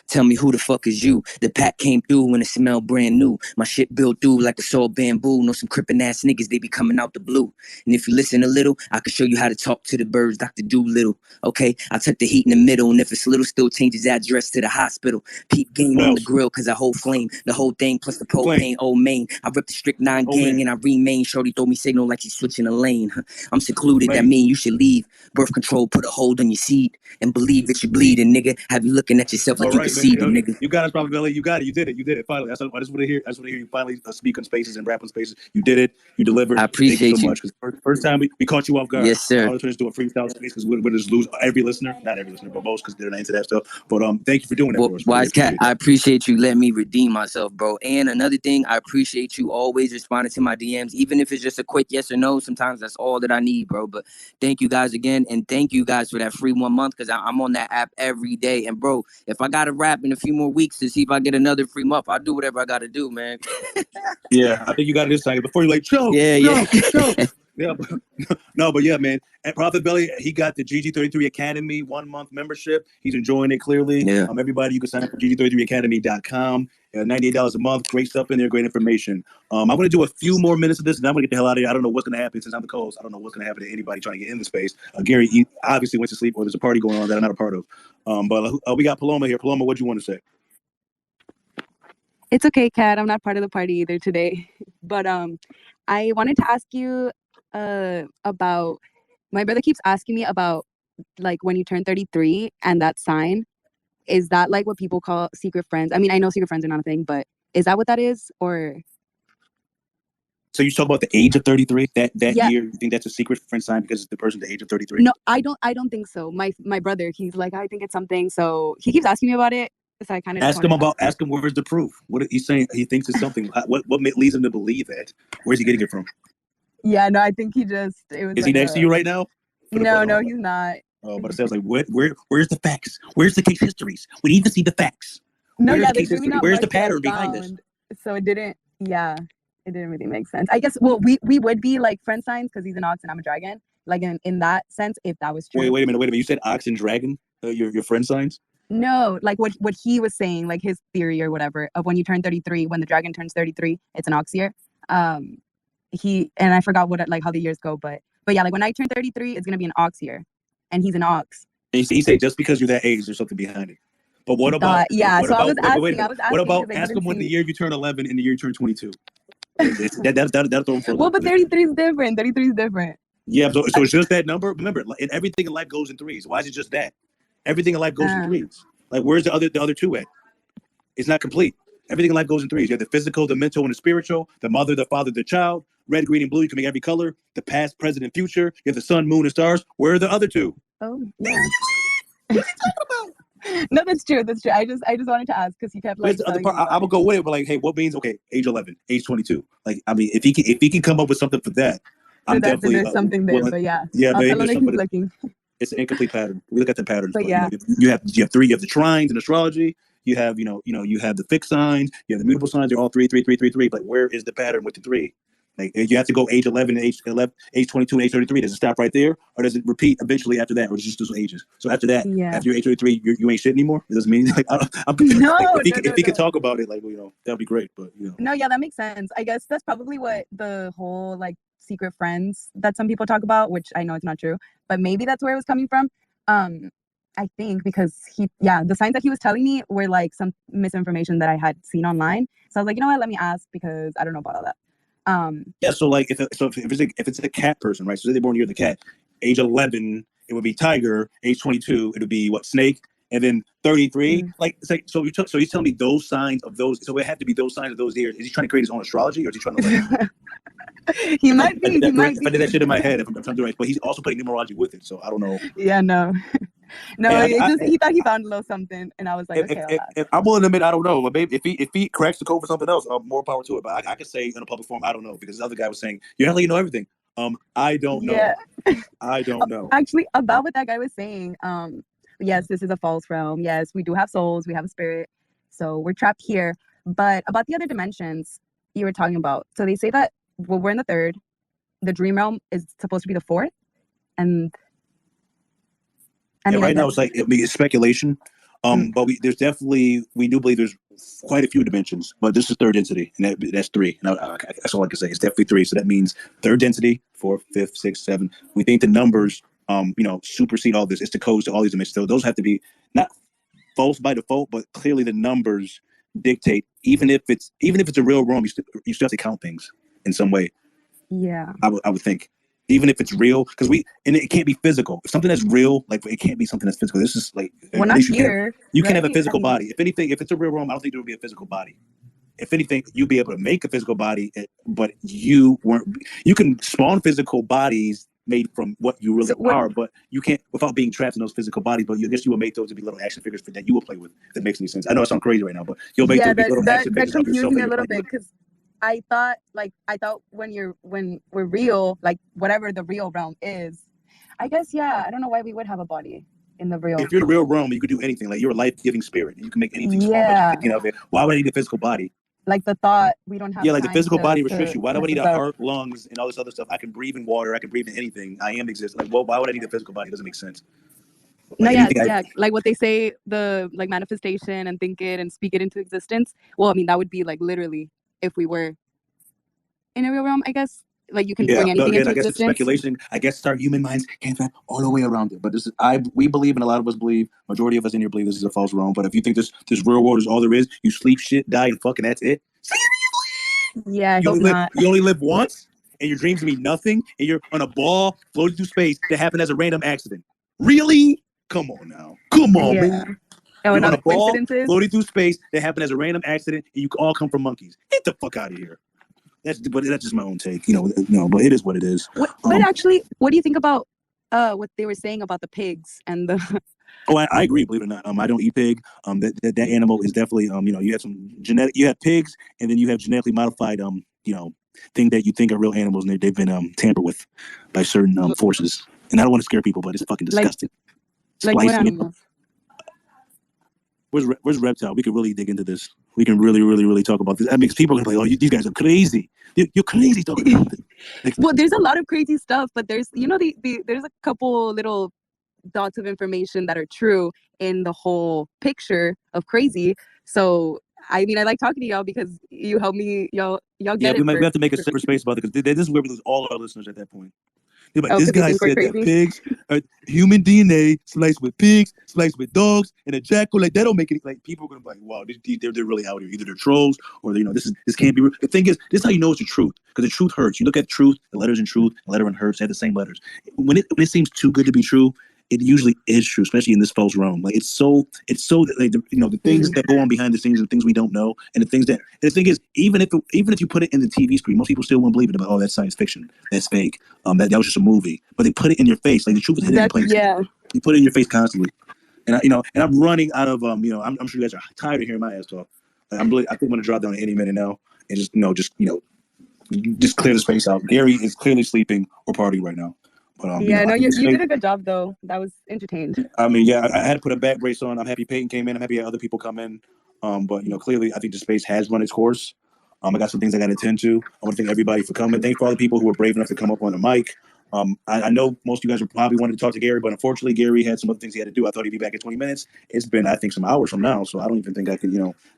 tell me who the fuck is you? The pack came through when it smelled brand new. My shit built through like the soul bamboo. Know some crippin' ass niggas, they be coming out the blue. And if you listen a little, I can show you how to talk to the birds, Dr. Doolittle. Okay, I took the heat in the middle, and if it's little, still change his address to the hospital. Peep game on the grill, cause I hold flame. The whole thing plus the propane, old main. I rip the strict 9 gang and I remain. Shorty throw me signal like she's switching a lane. I'm secluded, that mean you should leave. Birth control, put a hold on your seed. And believe that you're bleeding, nigga. Have you looking at yourself like you can see the nigga. You got it, Prophet Belly. You got it. You did it. Finally. I just want to hear you finally speak on spaces and rap on spaces. You did it. You delivered. I appreciate you so much. Because first time we caught you off guard. Yes, sir. I was trying to do a freestyle space because we'll just lose every listener. Not every listener, but most, because they're not into that stuff. But thank you for doing that for us. Wise Cat, I appreciate you letting me redeem myself, bro. And another thing, I appreciate you always responding to my DMs, even if it's just a quick yes or no. Sometimes that's all that I need, bro. But thank you guys again, and thank you guys for that free 1 month, because I'm on that app every day. And bro, if I got to rap in a few more weeks to see if I get another free month, I'll do whatever I got to do, man. Yeah, I think you got it this time. Before you like, show. Yeah. But yeah, man. At Prophet Belly, he got the GG33 Academy 1 month membership. He's enjoying it clearly. Yeah. Everybody, you can sign up for GG33academy.com. $98 a month. Great stuff in there. Great information. I'm going to do a few more minutes of this, and I'm going to get the hell out of here. I don't know what's going to happen since I'm the co-host. I don't know what's going to happen to anybody trying to get in the space. Gary obviously went to sleep, or there's a party going on that I'm not a part of. But we got Paloma here. Paloma, what do you want to say? It's okay, Kat. I'm not part of the party either today. But I wanted to ask you about, my brother keeps asking me about like when you turn 33 and that sign. Is that like what people call secret friends? I mean, I know secret friends are not a thing, but is that what that is? Or so you talk about the age of 33? That Yeah. year, you think that's a secret friend sign because it's the person the age of 33? No, I don't think so. My brother, he's like, I think it's something. So he keeps asking me about it. So I kind of Ask him where's the proof. What he's saying, he thinks it's something. What leads him to believe that? Where's he getting it from? Yeah, no, I think it was. Is he next to you right now? No, he's not. Oh, but it sounds like where's the facts? Where's the case histories? We need to see the facts. No, Where's yeah, the case there's really history? not Where's the much that I pattern behind this? found. So it didn't. Yeah, it didn't really make sense. I guess. Well, we would be like friend signs because he's an ox and I'm a dragon. Like in that sense, if that was true. Wait a minute. You said ox and dragon? Your friend signs? No, like what he was saying, like his theory or whatever of when you turn 33, when the dragon turns 33, it's an ox year. He and I forgot what how the years go, but yeah, like when I turn 33, it's gonna be an ox year, and he's an ox. And he said just because you're that age, there's something behind it. But what about? Yeah, what so about, I was asking. wait a minute. What about ask him when the year you turn 11 and the year you turn 22? That's throw him for. Well, but 33 is different. 33 is different. Yeah, so it's just that number. Remember, everything in life goes in threes. Why is it just that? Everything in life goes in threes. Like, where's the other two at? It's not complete. Everything in life goes in threes. You have the physical, the mental, and the spiritual. The mother, the father, the child. Red, green, and blue. You can make every color. The past, present, and future. You have the sun, moon, and stars. Where are the other two? Oh, yeah. What are you talking about? No, that's true. That's true. I just wanted to ask because he kept like. Where's the other part? I would go with it, but like, hey, what means okay? Age 11, age 22. Like, I mean, if he can come up with something for that, I'm definitely there's something there. But yeah, I'll tell him to keep looking. It's an incomplete pattern. We look at the patterns. But yeah, you have three. You have the trines in astrology. You have you have the fixed signs. You have the mutable signs. They're all 3, 3, 3, 3, 3. But where is the pattern with the 3? Like you have to go age 11, age 22, and age 33. Does it stop right there, or does it repeat eventually after that, or just those ages? So after that, after you're age 33, you ain't shit anymore. It doesn't mean like if he could talk about it, like that'd be great. But no, yeah, that makes sense. I guess that's probably what the whole like secret friends that some people talk about, which I know it's not true, but maybe that's where it was coming from. I think because the signs that he was telling me were like some misinformation that I had seen online. So I was like, you know what, let me ask because I don't know about all that. So like if it's a cat person, right? So they're born near the cat. Age 11, it would be tiger. Age 22, it would be what, snake? And then 33, like it's like so he's telling me those signs of those. So it had to be those signs of those years. Is he trying to create his own astrology, or is he trying to? Like, he might be. If I did that shit in my head, if I'm trying to do right, but he's also putting numerology with it. So I don't know. Yeah, no. No, he thought he found a little something, and I was like, if I'm willing to admit I don't know, but maybe if he cracks the code for something else, more power to it. But I can say in a public forum, I don't know, because the other guy was saying you have to know everything. I don't know. Yeah. I don't know. Actually, about what that guy was saying, yes, this is a false realm. Yes, we do have souls, we have a spirit, so we're trapped here. But about the other dimensions you were talking about, so they say that we're in the third, the dream realm is supposed to be the fourth, and right now it's speculation. But we do believe there's quite a few dimensions, but this is third density, and that's 3. And that's all I can say. It's definitely 3. So that means third density, 4th, 5th, 6th, 7th. We think the numbers, supersede all this. It's the codes to all these dimensions. So those have to be not false by default, but clearly the numbers dictate. Even if it's a real realm, you still have to count things in some way. Yeah, I would think. Even if it's real, because it can't be physical. If something that's real, like it can't be something that's physical. This is like we're not here. You can have a physical body. If anything, if it's a real realm, I don't think there would be a physical body. If anything, you'd be able to make a physical body, but you weren't. You can spawn physical bodies made from what you really are, but you can't without being trapped in those physical bodies. But I guess you will make those to be little action figures that you will play with. If that makes any sense. I know it sounds crazy right now, but you'll make those little action figures. That confused me a little bit because I thought when we're real, like whatever the real realm is, I guess I don't know why we would have a body in the real. If you're in the real realm, you could do anything. Like you're a life-giving spirit, you can make anything small. Why would I need a physical body? Like the thought we don't have. Yeah, like the physical body restricts you. Why do I need a heart, lungs, and all this other stuff? I can breathe in water. I can breathe in anything. I am exist. Like, why would I need a physical body? It doesn't make sense. No, Like yes, anything yeah, like what they say, the like manifestation and think it and speak it into existence. Well, I mean, that would be like literally if we were in a real realm, I guess. Like you can Yeah, bring but anything again, into I guess it's existence. speculation. I guess our human minds can't wrap all the way around it. But this is, we believe, and a lot of us believe, majority of us in here believe this is a false realm. But if you think this real world is all there is, you sleep, shit, die, and fucking that's it. Yeah, I hope not. You only live once, and your dreams mean nothing, and you're on a ball floating through space that happened as a random accident. Really? Come on now. Come on, Yeah. man. Oh, You're and on other a ball coincidences. floating through space that happened as a random accident, and you all come from monkeys. Get the fuck out of here. But that's just my own take, but it is what it is. But actually, what do you think about what they were saying about the pigs and the? Oh, I agree. Believe it or not, I don't eat pig. That animal is definitely, you have some you have pigs, and then you have genetically modified, things that you think are real animals, and they've been tampered with by certain forces. And I don't want to scare people, but it's fucking disgusting. Like what animals? Where's Reptile? We could really dig into this. We can really, really, really talk about this. I mean, people are gonna be like, "Oh, these guys are crazy. You're crazy talking about this." Like, Well, there's a lot of crazy stuff, but there's there's a couple little dots of information that are true in the whole picture of crazy. So I mean, I like talking to y'all because you help me. Y'all get yeah, it. we have to make a separate space about it because this is where we lose all our listeners at that point. Like, Oh, this 'cause they guy think we're said that crazy? pigs are human DNA sliced with pigs, sliced with dogs, and a jackal. Like that don't make it. Like people are gonna be like, wow, they're really out here. Either they're trolls or this can't be real. The thing is, this is how you know it's the truth because the truth hurts. You look at truth, the letters in truth, the letter in hurts have the same letters. When it seems too good to be true, it usually is true, especially in this false realm. Like it's so like the things that go on behind the scenes, the things we don't know, and the thing is, even if you put it in the TV screen, most people still won't believe it. About that's science fiction, that's fake, that was just a movie. But they put it in your face, like the truth is hidden in plain sight. Yeah. You put it in your face constantly, and I'm running out of I'm sure you guys are tired of hearing my ass talk. Like, I think I'm gonna drop down any minute now and just clear the space out. Gary is clearly sleeping or partying right now. But Yeah, no, you did a good job though. That was entertained. I mean, yeah, I had to put a back brace on. I'm happy Peyton came in. I'm happy other people come in. But clearly, I think the space has run its course. I got some things I got to attend to. I want to thank everybody for coming. Thank for all the people who were brave enough to come up on the mic. I know most of you guys were probably wanted to talk to Gary, but unfortunately, Gary had some other things he had to do. I thought he'd be back in 20 minutes. It's been, I think, some hours from now, so I don't even think I could.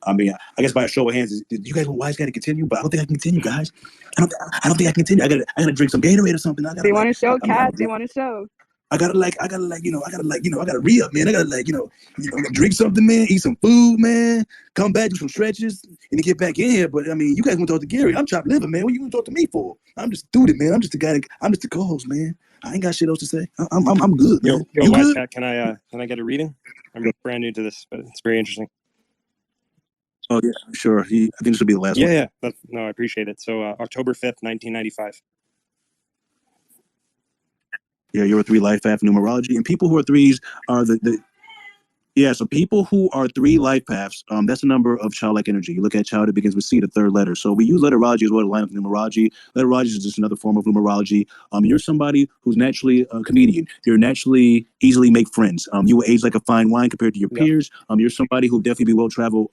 I mean, I guess by a show of hands, you guys want wise guy to continue, but I don't think I can continue, guys. I don't think I can continue. I gotta drink some Gatorade or something. They want to show, Cat. They want to show. I gotta re-up, man. I gotta drink something, man, eat some food, man, come back, do some stretches, and then get back in here. But I mean, you guys want to talk to Gary. I'm chopped liver, man. What you want to talk to me for? I'm just a student, man. I'm just the co-host, man. I ain't got shit else to say. I'm good, man. Yo, You Wise good? Cat, can I get a reading? I'm brand new to this, but it's very interesting. Oh yeah, sure. I think this will be the last one. Yeah. No, I appreciate it. So October 5th, 1995. Yeah, you're a 3 life path numerology, and people who are 3s are so people who are 3 life paths, that's a number of childlike energy. You look at child, it begins with C, the 3rd letter. So we use letterology as well to line up with numerology. Letterology is just another form of numerology. You're somebody who's naturally a comedian. You're naturally easily make friends. You will age like a fine wine compared to your peers. You're somebody who definitely be well traveled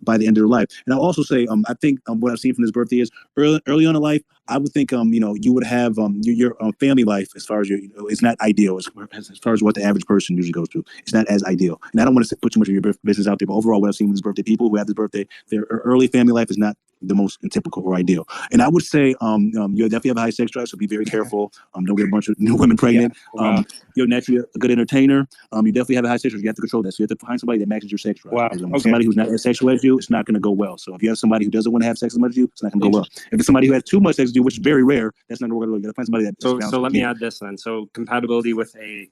by the end of their life. And I'll also say, I think what I've seen from this birthday is early on in life, I would think, you would have your family life as far as it's not ideal as far as what the average person usually goes through. It's not as ideal. And I don't want to put too much of your business out there, but overall, what I've seen with this birthday, people who have this birthday, their early family life is not the most typical or ideal. And I would say, you definitely have a high sex drive, so be very careful. Don't get a bunch of new women pregnant. Wow. You're naturally a good entertainer. You definitely have a high sex drive. You have to control that. So you have to find somebody that matches your sex drive. Wow. Because, somebody who's not as sexual as you, it's not going to go well. So if you have somebody who doesn't want to have sex as much as you, it's not going to go well. If it's somebody who has too much sex as you, which is very rare, that's not going to work well. You got to find somebody that. So let me add this then. So compatibility with a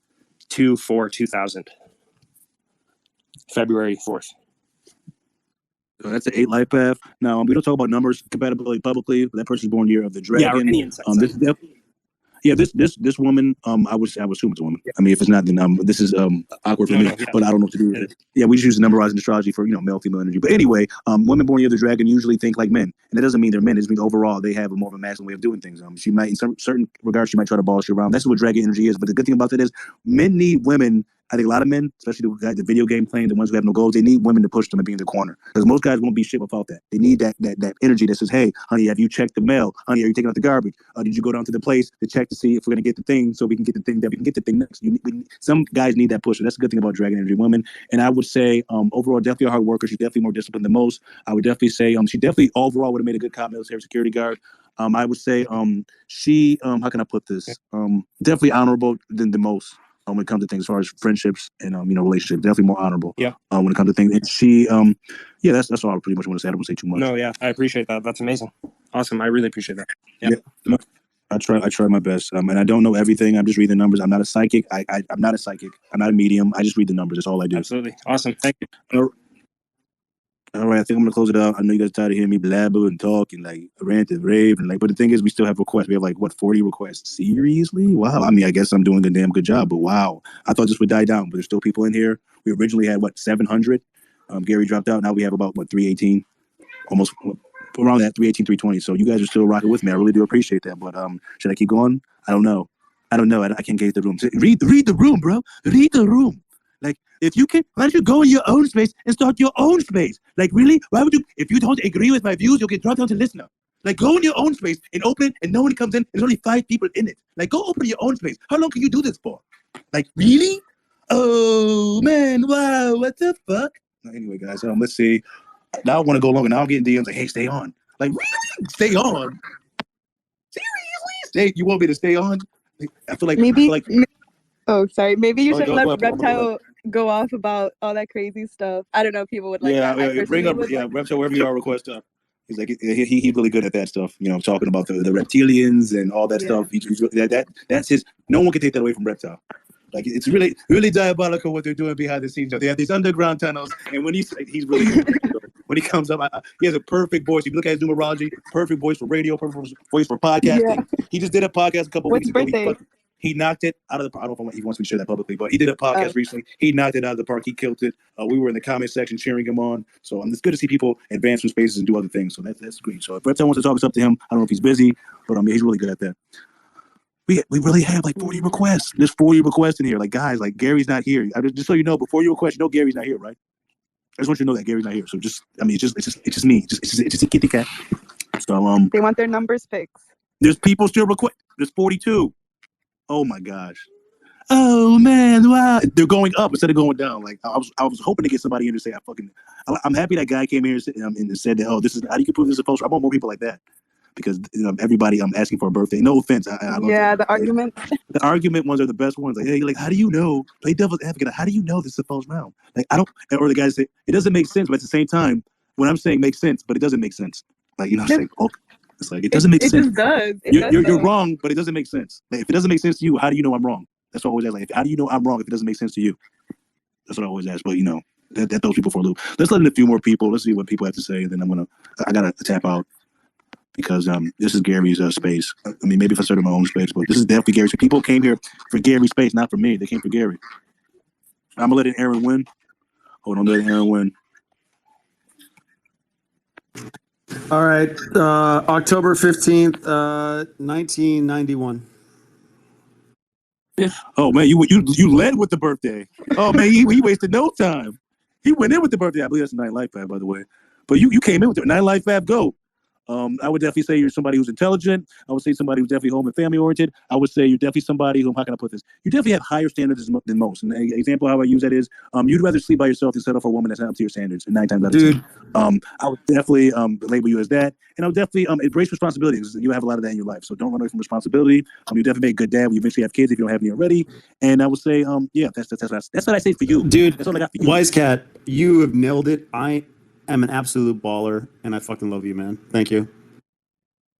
2/4/2000. February 4th. So that's an 8 life path. Now we don't talk about numbers compatibility publicly. But that person's born year of the dragon. Yeah, or any insights. This woman. I would assume it's a woman. I mean, if it's not, then this is awkward for me. But I don't know what to do with it. Yeah, we just use numerizing astrology for male female energy. But anyway, women born year of the dragon usually think like men, and that doesn't mean they're men. It just means overall they have a more of a masculine way of doing things. She might, in certain regards, she might try to boss you around. That's what dragon energy is. But the good thing about that is men need women I think a lot of men, especially the video game playing, the ones who have no goals, they need women to push them and be in the corner. Because most guys won't be shit without that. They need that energy that says, hey, honey, have you checked the mail? Honey, are you taking out the garbage? Did you go down to the place to check to see if we're going to get the thing so we can get the thing that we can get the thing next? Some guys need that push. And that's the good thing about Dragon Energy women. And I would say overall, definitely a hard worker. She's definitely more disciplined than most. I would definitely say she definitely overall would have made a good cop military security guard. I would say she, how can I put this? Definitely honorable than the most. When it comes to things as far as friendships and relationships, definitely more honorable. Yeah. When it comes to things, and she, that's all I pretty much want to say. I don't want to say too much. No, yeah, I appreciate that. That's amazing. Awesome. I really appreciate that. Yeah. I try my best. And I don't know everything. I'm just reading the numbers. I'm not a psychic. I'm not a psychic. I'm not a medium. I just read the numbers. That's all I do. Absolutely. Awesome. Thank you. All right, I think I'm gonna close it out. I know you guys are tired of hearing me blabber and talk and rant and rave but the thing is, we still have requests. We have 40 requests. Seriously? Wow. I mean, I guess I'm doing a damn good job, but wow. I thought this would die down, but there's still people in here. We originally had 700. Gary dropped out. Now we have about 318, almost around that 318, 320. So you guys are still rocking with me. I really do appreciate that. But should I keep going? I don't know. I can't gauge the room. Read the room, bro. Read the room. If you can, why don't you go in your own space and start your own space? Really? Why would you? If you don't agree with my views, you'll get dropped down to listener. Go in your own space and open it, and no one comes in. There's only 5 people in it. Go open your own space. How long can you do this for? Really? Oh man, wow, what the fuck? Anyway, guys, let's see. Now I want to go longer. Now I'm getting DMs hey, stay on. Really? Stay on? Seriously? You want me to stay on? I feel like maybe. Oh, sorry. Maybe you should go let ahead, Reptile go off about all that crazy stuff. I don't know if people would like that. Bring up, Reptile, wherever you are, request up. He's he's really good at that stuff. Talking about the reptilians and all that stuff. That's his. No one can take that away from Reptile. It's really, really diabolical what they're doing behind the scenes. They have these underground tunnels, and when he's really when he comes up, he has a perfect voice. If you look at his numerology, perfect voice for radio, perfect voice for podcasting. Yeah. He just did a podcast a couple weeks ago. He knocked it out of the park. I don't know if he wants me to share that publicly, but he did a podcast recently. He knocked it out of the park. He killed it. We were in the comment section cheering him on. So it's good to see people advance from spaces and do other things. So that's great. So if Reptile wants to talk, it's up to him. I don't know if he's busy, but he's really good at that. We really have 40 requests. There's 40 requests in here. Guys, Gary's not here. Just so you know, before you request, Gary's not here, right? I just want you to know that Gary's not here. So it's just me. It's just a kitty cat. So they want their numbers fixed. There's people still request. There's 42. Oh my gosh. Oh man, wow. They're going up instead of going down. I was hoping to get somebody in to say I'm happy that guy came here and said that, this is how do you prove this is a false? I want more people like that. Because everybody I'm asking for a birthday. No offense. The argument. The argument ones are the best ones. Hey, how do you know? Play devil's advocate. How do you know this is a false round? I don't. Or the guys say it doesn't make sense, but at the same time, when I'm saying makes sense, but it doesn't make sense. It's it doesn't make sense. It just does. You're wrong, but it doesn't make sense. If it doesn't make sense to you, how do you know I'm wrong? That's what I always ask. How do you know I'm wrong if it doesn't make sense to you? That's what I always ask. But that throws people for a loop. Let's let in a few more people. Let's see what people have to say, and then I gotta tap out. Because this is Gary's space. I mean, maybe if I started my own space, but this is definitely Gary's. People came here for Gary's space, not for me. They came for Gary. I'm gonna let Aaron win. Hold on, let Aaron win. All right, October 15th, 1991. Oh man, you led with the birthday. Oh man, he wasted no time. He went in with the birthday. I believe that's a Night Life Fab, by the way. But you came in with the Night Life Fab. Go. I would definitely say you're somebody who's intelligent. I would say somebody who's definitely home and family oriented. I would say you're definitely somebody who, how can I put this? You definitely have higher standards than most. And an example how I use that is, you'd rather sleep by yourself than settle for a woman that's not up to your standards. And 9 times out of 10. I would definitely label you as that. And I would definitely embrace responsibilities. You have a lot of that in your life. So don't run away from responsibility. You definitely make a good dad when you eventually have kids if you don't have any already. And I would say, that's what I say for you. Dude, that's all I got for you. Wise Cat, you have nailed it. I am an absolute baller, and I fucking love you, man. Thank you.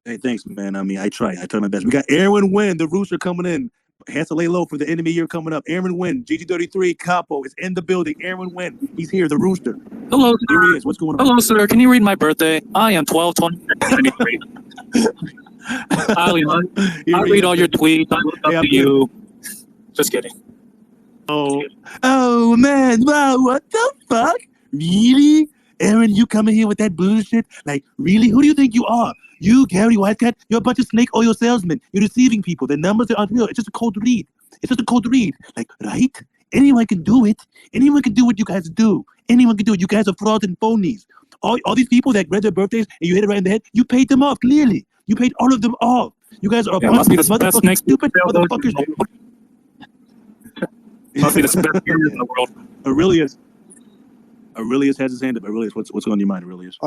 Hey, thanks, man. I mean, I try my best. We got Aaron Wynn, the Rooster, coming in. Has to lay low for the end of the year coming up. Aaron Wynn, GG33, Capo is in the building. Aaron Wynn, he's here, the Rooster. Hello, here he is. What's going on? Hello, sir. Can you read my birthday? I am 12/20/93. I read all your tweets. I look up to you. Just kidding. Oh man! Wow! What the fuck? Really? Aaron, you coming here with that bullshit? Really? Who do you think you are? You, Gary Whitecat, you're a bunch of snake oil salesmen. You're deceiving people. The numbers are unreal. It's just a cold read. Right? Anyone can do it. Anyone can do what you guys do. Anyone can do it. You guys are frauds and phonies. All these people that read their birthdays and you hit it right in the head, you paid them off, clearly. You paid all of them off. You guys are a bunch must be of the best motherfucking next stupid motherfuckers. Must be the best period in the world. Aurelius has his hand up. Aurelius, what's on your mind, Aurelius?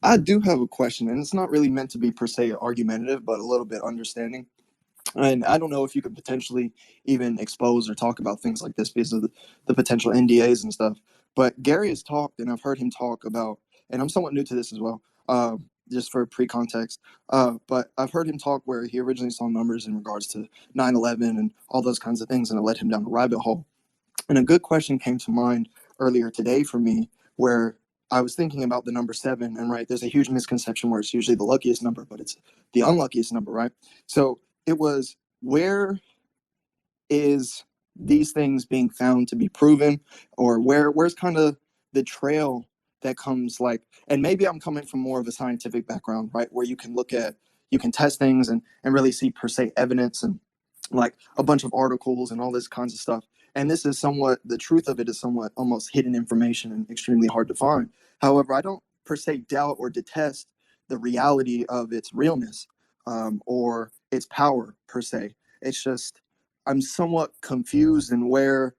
I do have a question, and it's not really meant to be per se argumentative, but a little bit understanding. And I don't know if you could potentially even expose or talk about things like this because of the potential NDAs and stuff. But Gary has talked, and I've heard him talk about, and I'm somewhat new to this as well, just for pre-context. But I've heard him talk where he originally saw numbers in regards to 9/11 and all those kinds of things, and it led him down a rabbit hole. And a good question came to mind earlier today for me, where I was thinking about the number 7, and right, there's a huge misconception where it's usually the luckiest number, but it's the unluckiest number, right? So it was, where is these things being found to be proven, or where's kind of the trail that comes, like, and maybe I'm coming from more of a scientific background, right, where you can test things and really see per se evidence and like a bunch of articles and all this kinds of stuff. And this is somewhat, the truth of it is somewhat almost hidden information and extremely hard to find. However, I don't per se doubt or detest the reality of its realness, or its power per se. It's just, I'm somewhat confused in where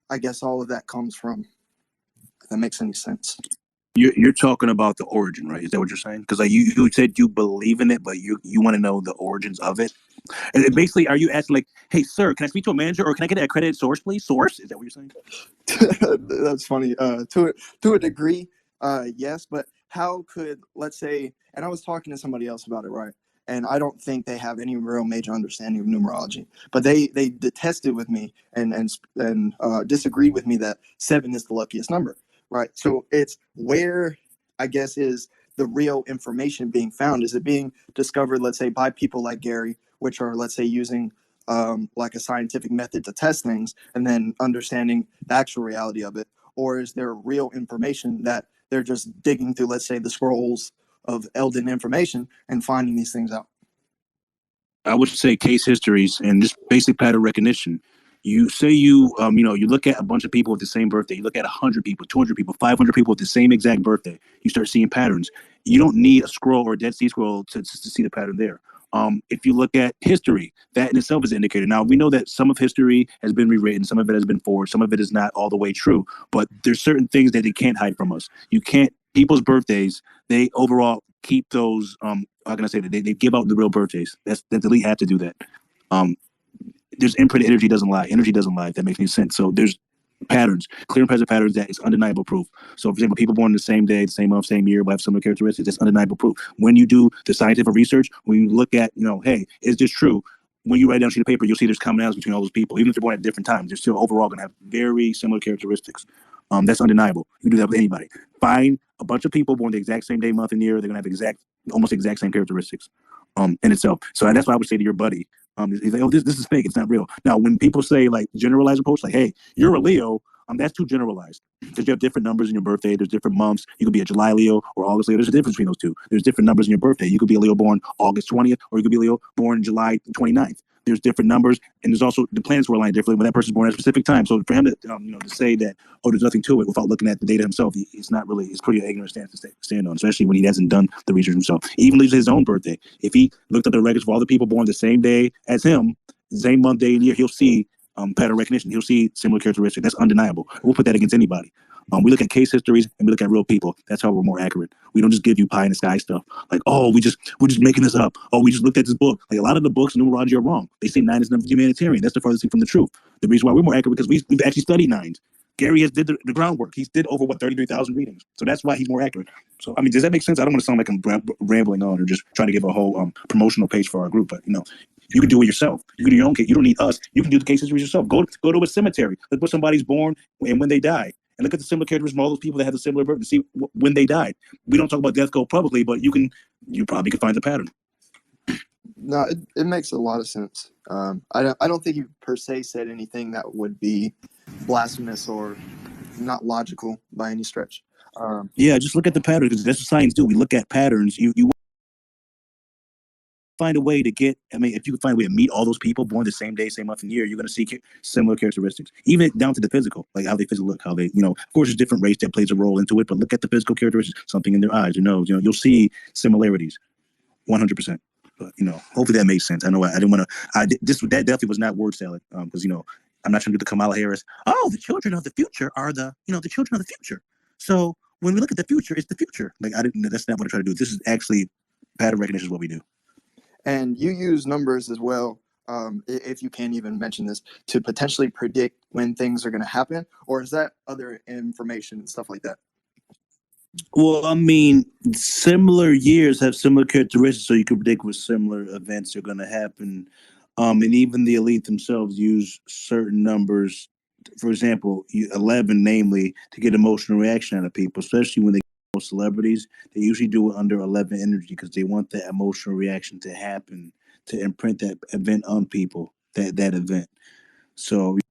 I guess all of that comes from. If that makes any sense. You're talking about the origin, right? Is that what you're saying? Because like you said you believe in it, but you want to know the origins of it. And basically, are you asking like, hey, sir, can I speak to a manager, or can I get an accredited source, please? Source? Is that what you're saying? That's funny. To a degree, yes. But how could, let's say, and I was talking to somebody else about it, right? And I don't think they have any real major understanding of numerology, but they detested with me and disagreed with me that 7 is the luckiest number, right? So it's where, I guess, is the real information being found? Is it being discovered, let's say, by people like Gary, which are, let's say, using like a scientific method to test things and then understanding the actual reality of it? Or is there real information that they're just digging through, let's say, the scrolls of Elden information and finding these things out? I would say case histories and just basic pattern recognition. You say you look at a bunch of people with the same birthday. You look at 100 people, 200 people, 500 people with the same exact birthday. You start seeing patterns. You don't need a scroll or a Dead Sea Scroll to see the pattern there. If you look at history, that in itself is an indicator. Now, we know that some of history has been rewritten, some of it has been forged, some of it is not all the way true, but there's certain things that they can't hide from us. You can't, people's birthdays, they overall keep those, how can I say that? They give out the real birthdays. That the elite have to do that. There's imprint, energy doesn't lie. Energy doesn't lie, if that makes any sense. So there's patterns, clear and present patterns that is undeniable proof. So for example, people born the same day, the same month, same year will have similar characteristics. That's undeniable proof. When you do the scientific research, when you look at, hey, is this true? When you write down a sheet of paper, you'll see there's commonalities between all those people. Even if they're born at different times, they're still overall going to have very similar characteristics. That's undeniable. You can do that with anybody. Find a bunch of people born the exact same day, month, and year. They're going to have almost exact same characteristics in itself. So that's why I would say to your buddy, he's like, oh, this is fake. It's not real. Now, when people say like generalized approach, like, hey, you're a Leo, that's too generalized. Because you have different numbers in your birthday. There's different months. You could be a July Leo or August Leo. There's a difference between those two. There's different numbers in your birthday. You could be a Leo born August 20th, or you could be a Leo born July 29th. There's different numbers, and there's also the planets were aligned differently when that person's born at a specific time. So for him to to say that, oh, there's nothing to it without looking at the data himself, it's not really, it's pretty ignorant stance to stand on, especially when he hasn't done the research himself. Even his own birthday, if he looked up the records for all the people born the same day as him, same month, day, and year, he'll see pattern recognition. He'll see similar characteristics. That's undeniable. We'll put that against anybody. We look at case histories and we look at real people. That's how we're more accurate. We don't just give you pie in the sky stuff. Like, oh, we're just making this up. Oh, we just looked at this book. Like a lot of the books in numerology are wrong. They say 9 is number humanitarian. That's the farthest thing from the truth. The reason why we're more accurate because we've actually studied 9s. Gary has did the groundwork. He's did over 33,000 readings. So that's why he's more accurate. So I mean, does that make sense? I don't want to sound like I'm rambling on or just trying to give a whole promotional page for our group, but you can do it yourself. You can do your own case. You don't need us. You can do the case histories yourself. Go to a cemetery. Look where somebody's born and when they die. And look at the similar characteristics from all those people that have the similar birth and see when they died. We don't talk about death code publicly, but you probably can find the pattern. No, it makes a lot of sense. I don't think you per se said anything that would be blasphemous or not logical by any stretch. Yeah, just look at the pattern because that's what science do. We look at patterns. You find a way to get, if you can find a way to meet all those people born the same day, same month and year, you're going to see similar characteristics, even down to the physical, like how they physically look, how they, of course, there's different race that plays a role into it, but look at the physical characteristics, something in their eyes, their nose, you'll see similarities, 100%. But hopefully that makes sense. I know I didn't want to. That definitely was not word salad, because I'm not trying to get the Kamala Harris. Oh, the children of the future are the children of the future. So when we look at the future, it's the future. Like that's not what I try to do. This is actually pattern recognition is what we do. And you use numbers as well, if you can't even mention this, to potentially predict when things are going to happen, or is that other information and stuff like that? Well, similar years have similar characteristics, so you can predict what similar events are going to happen. And even the elite themselves use certain numbers, for example, 11, namely, to get emotional reaction out of people, especially when they get celebrities. They usually do it under 11 energy because they want that emotional reaction to happen, to imprint that event on people, that event. So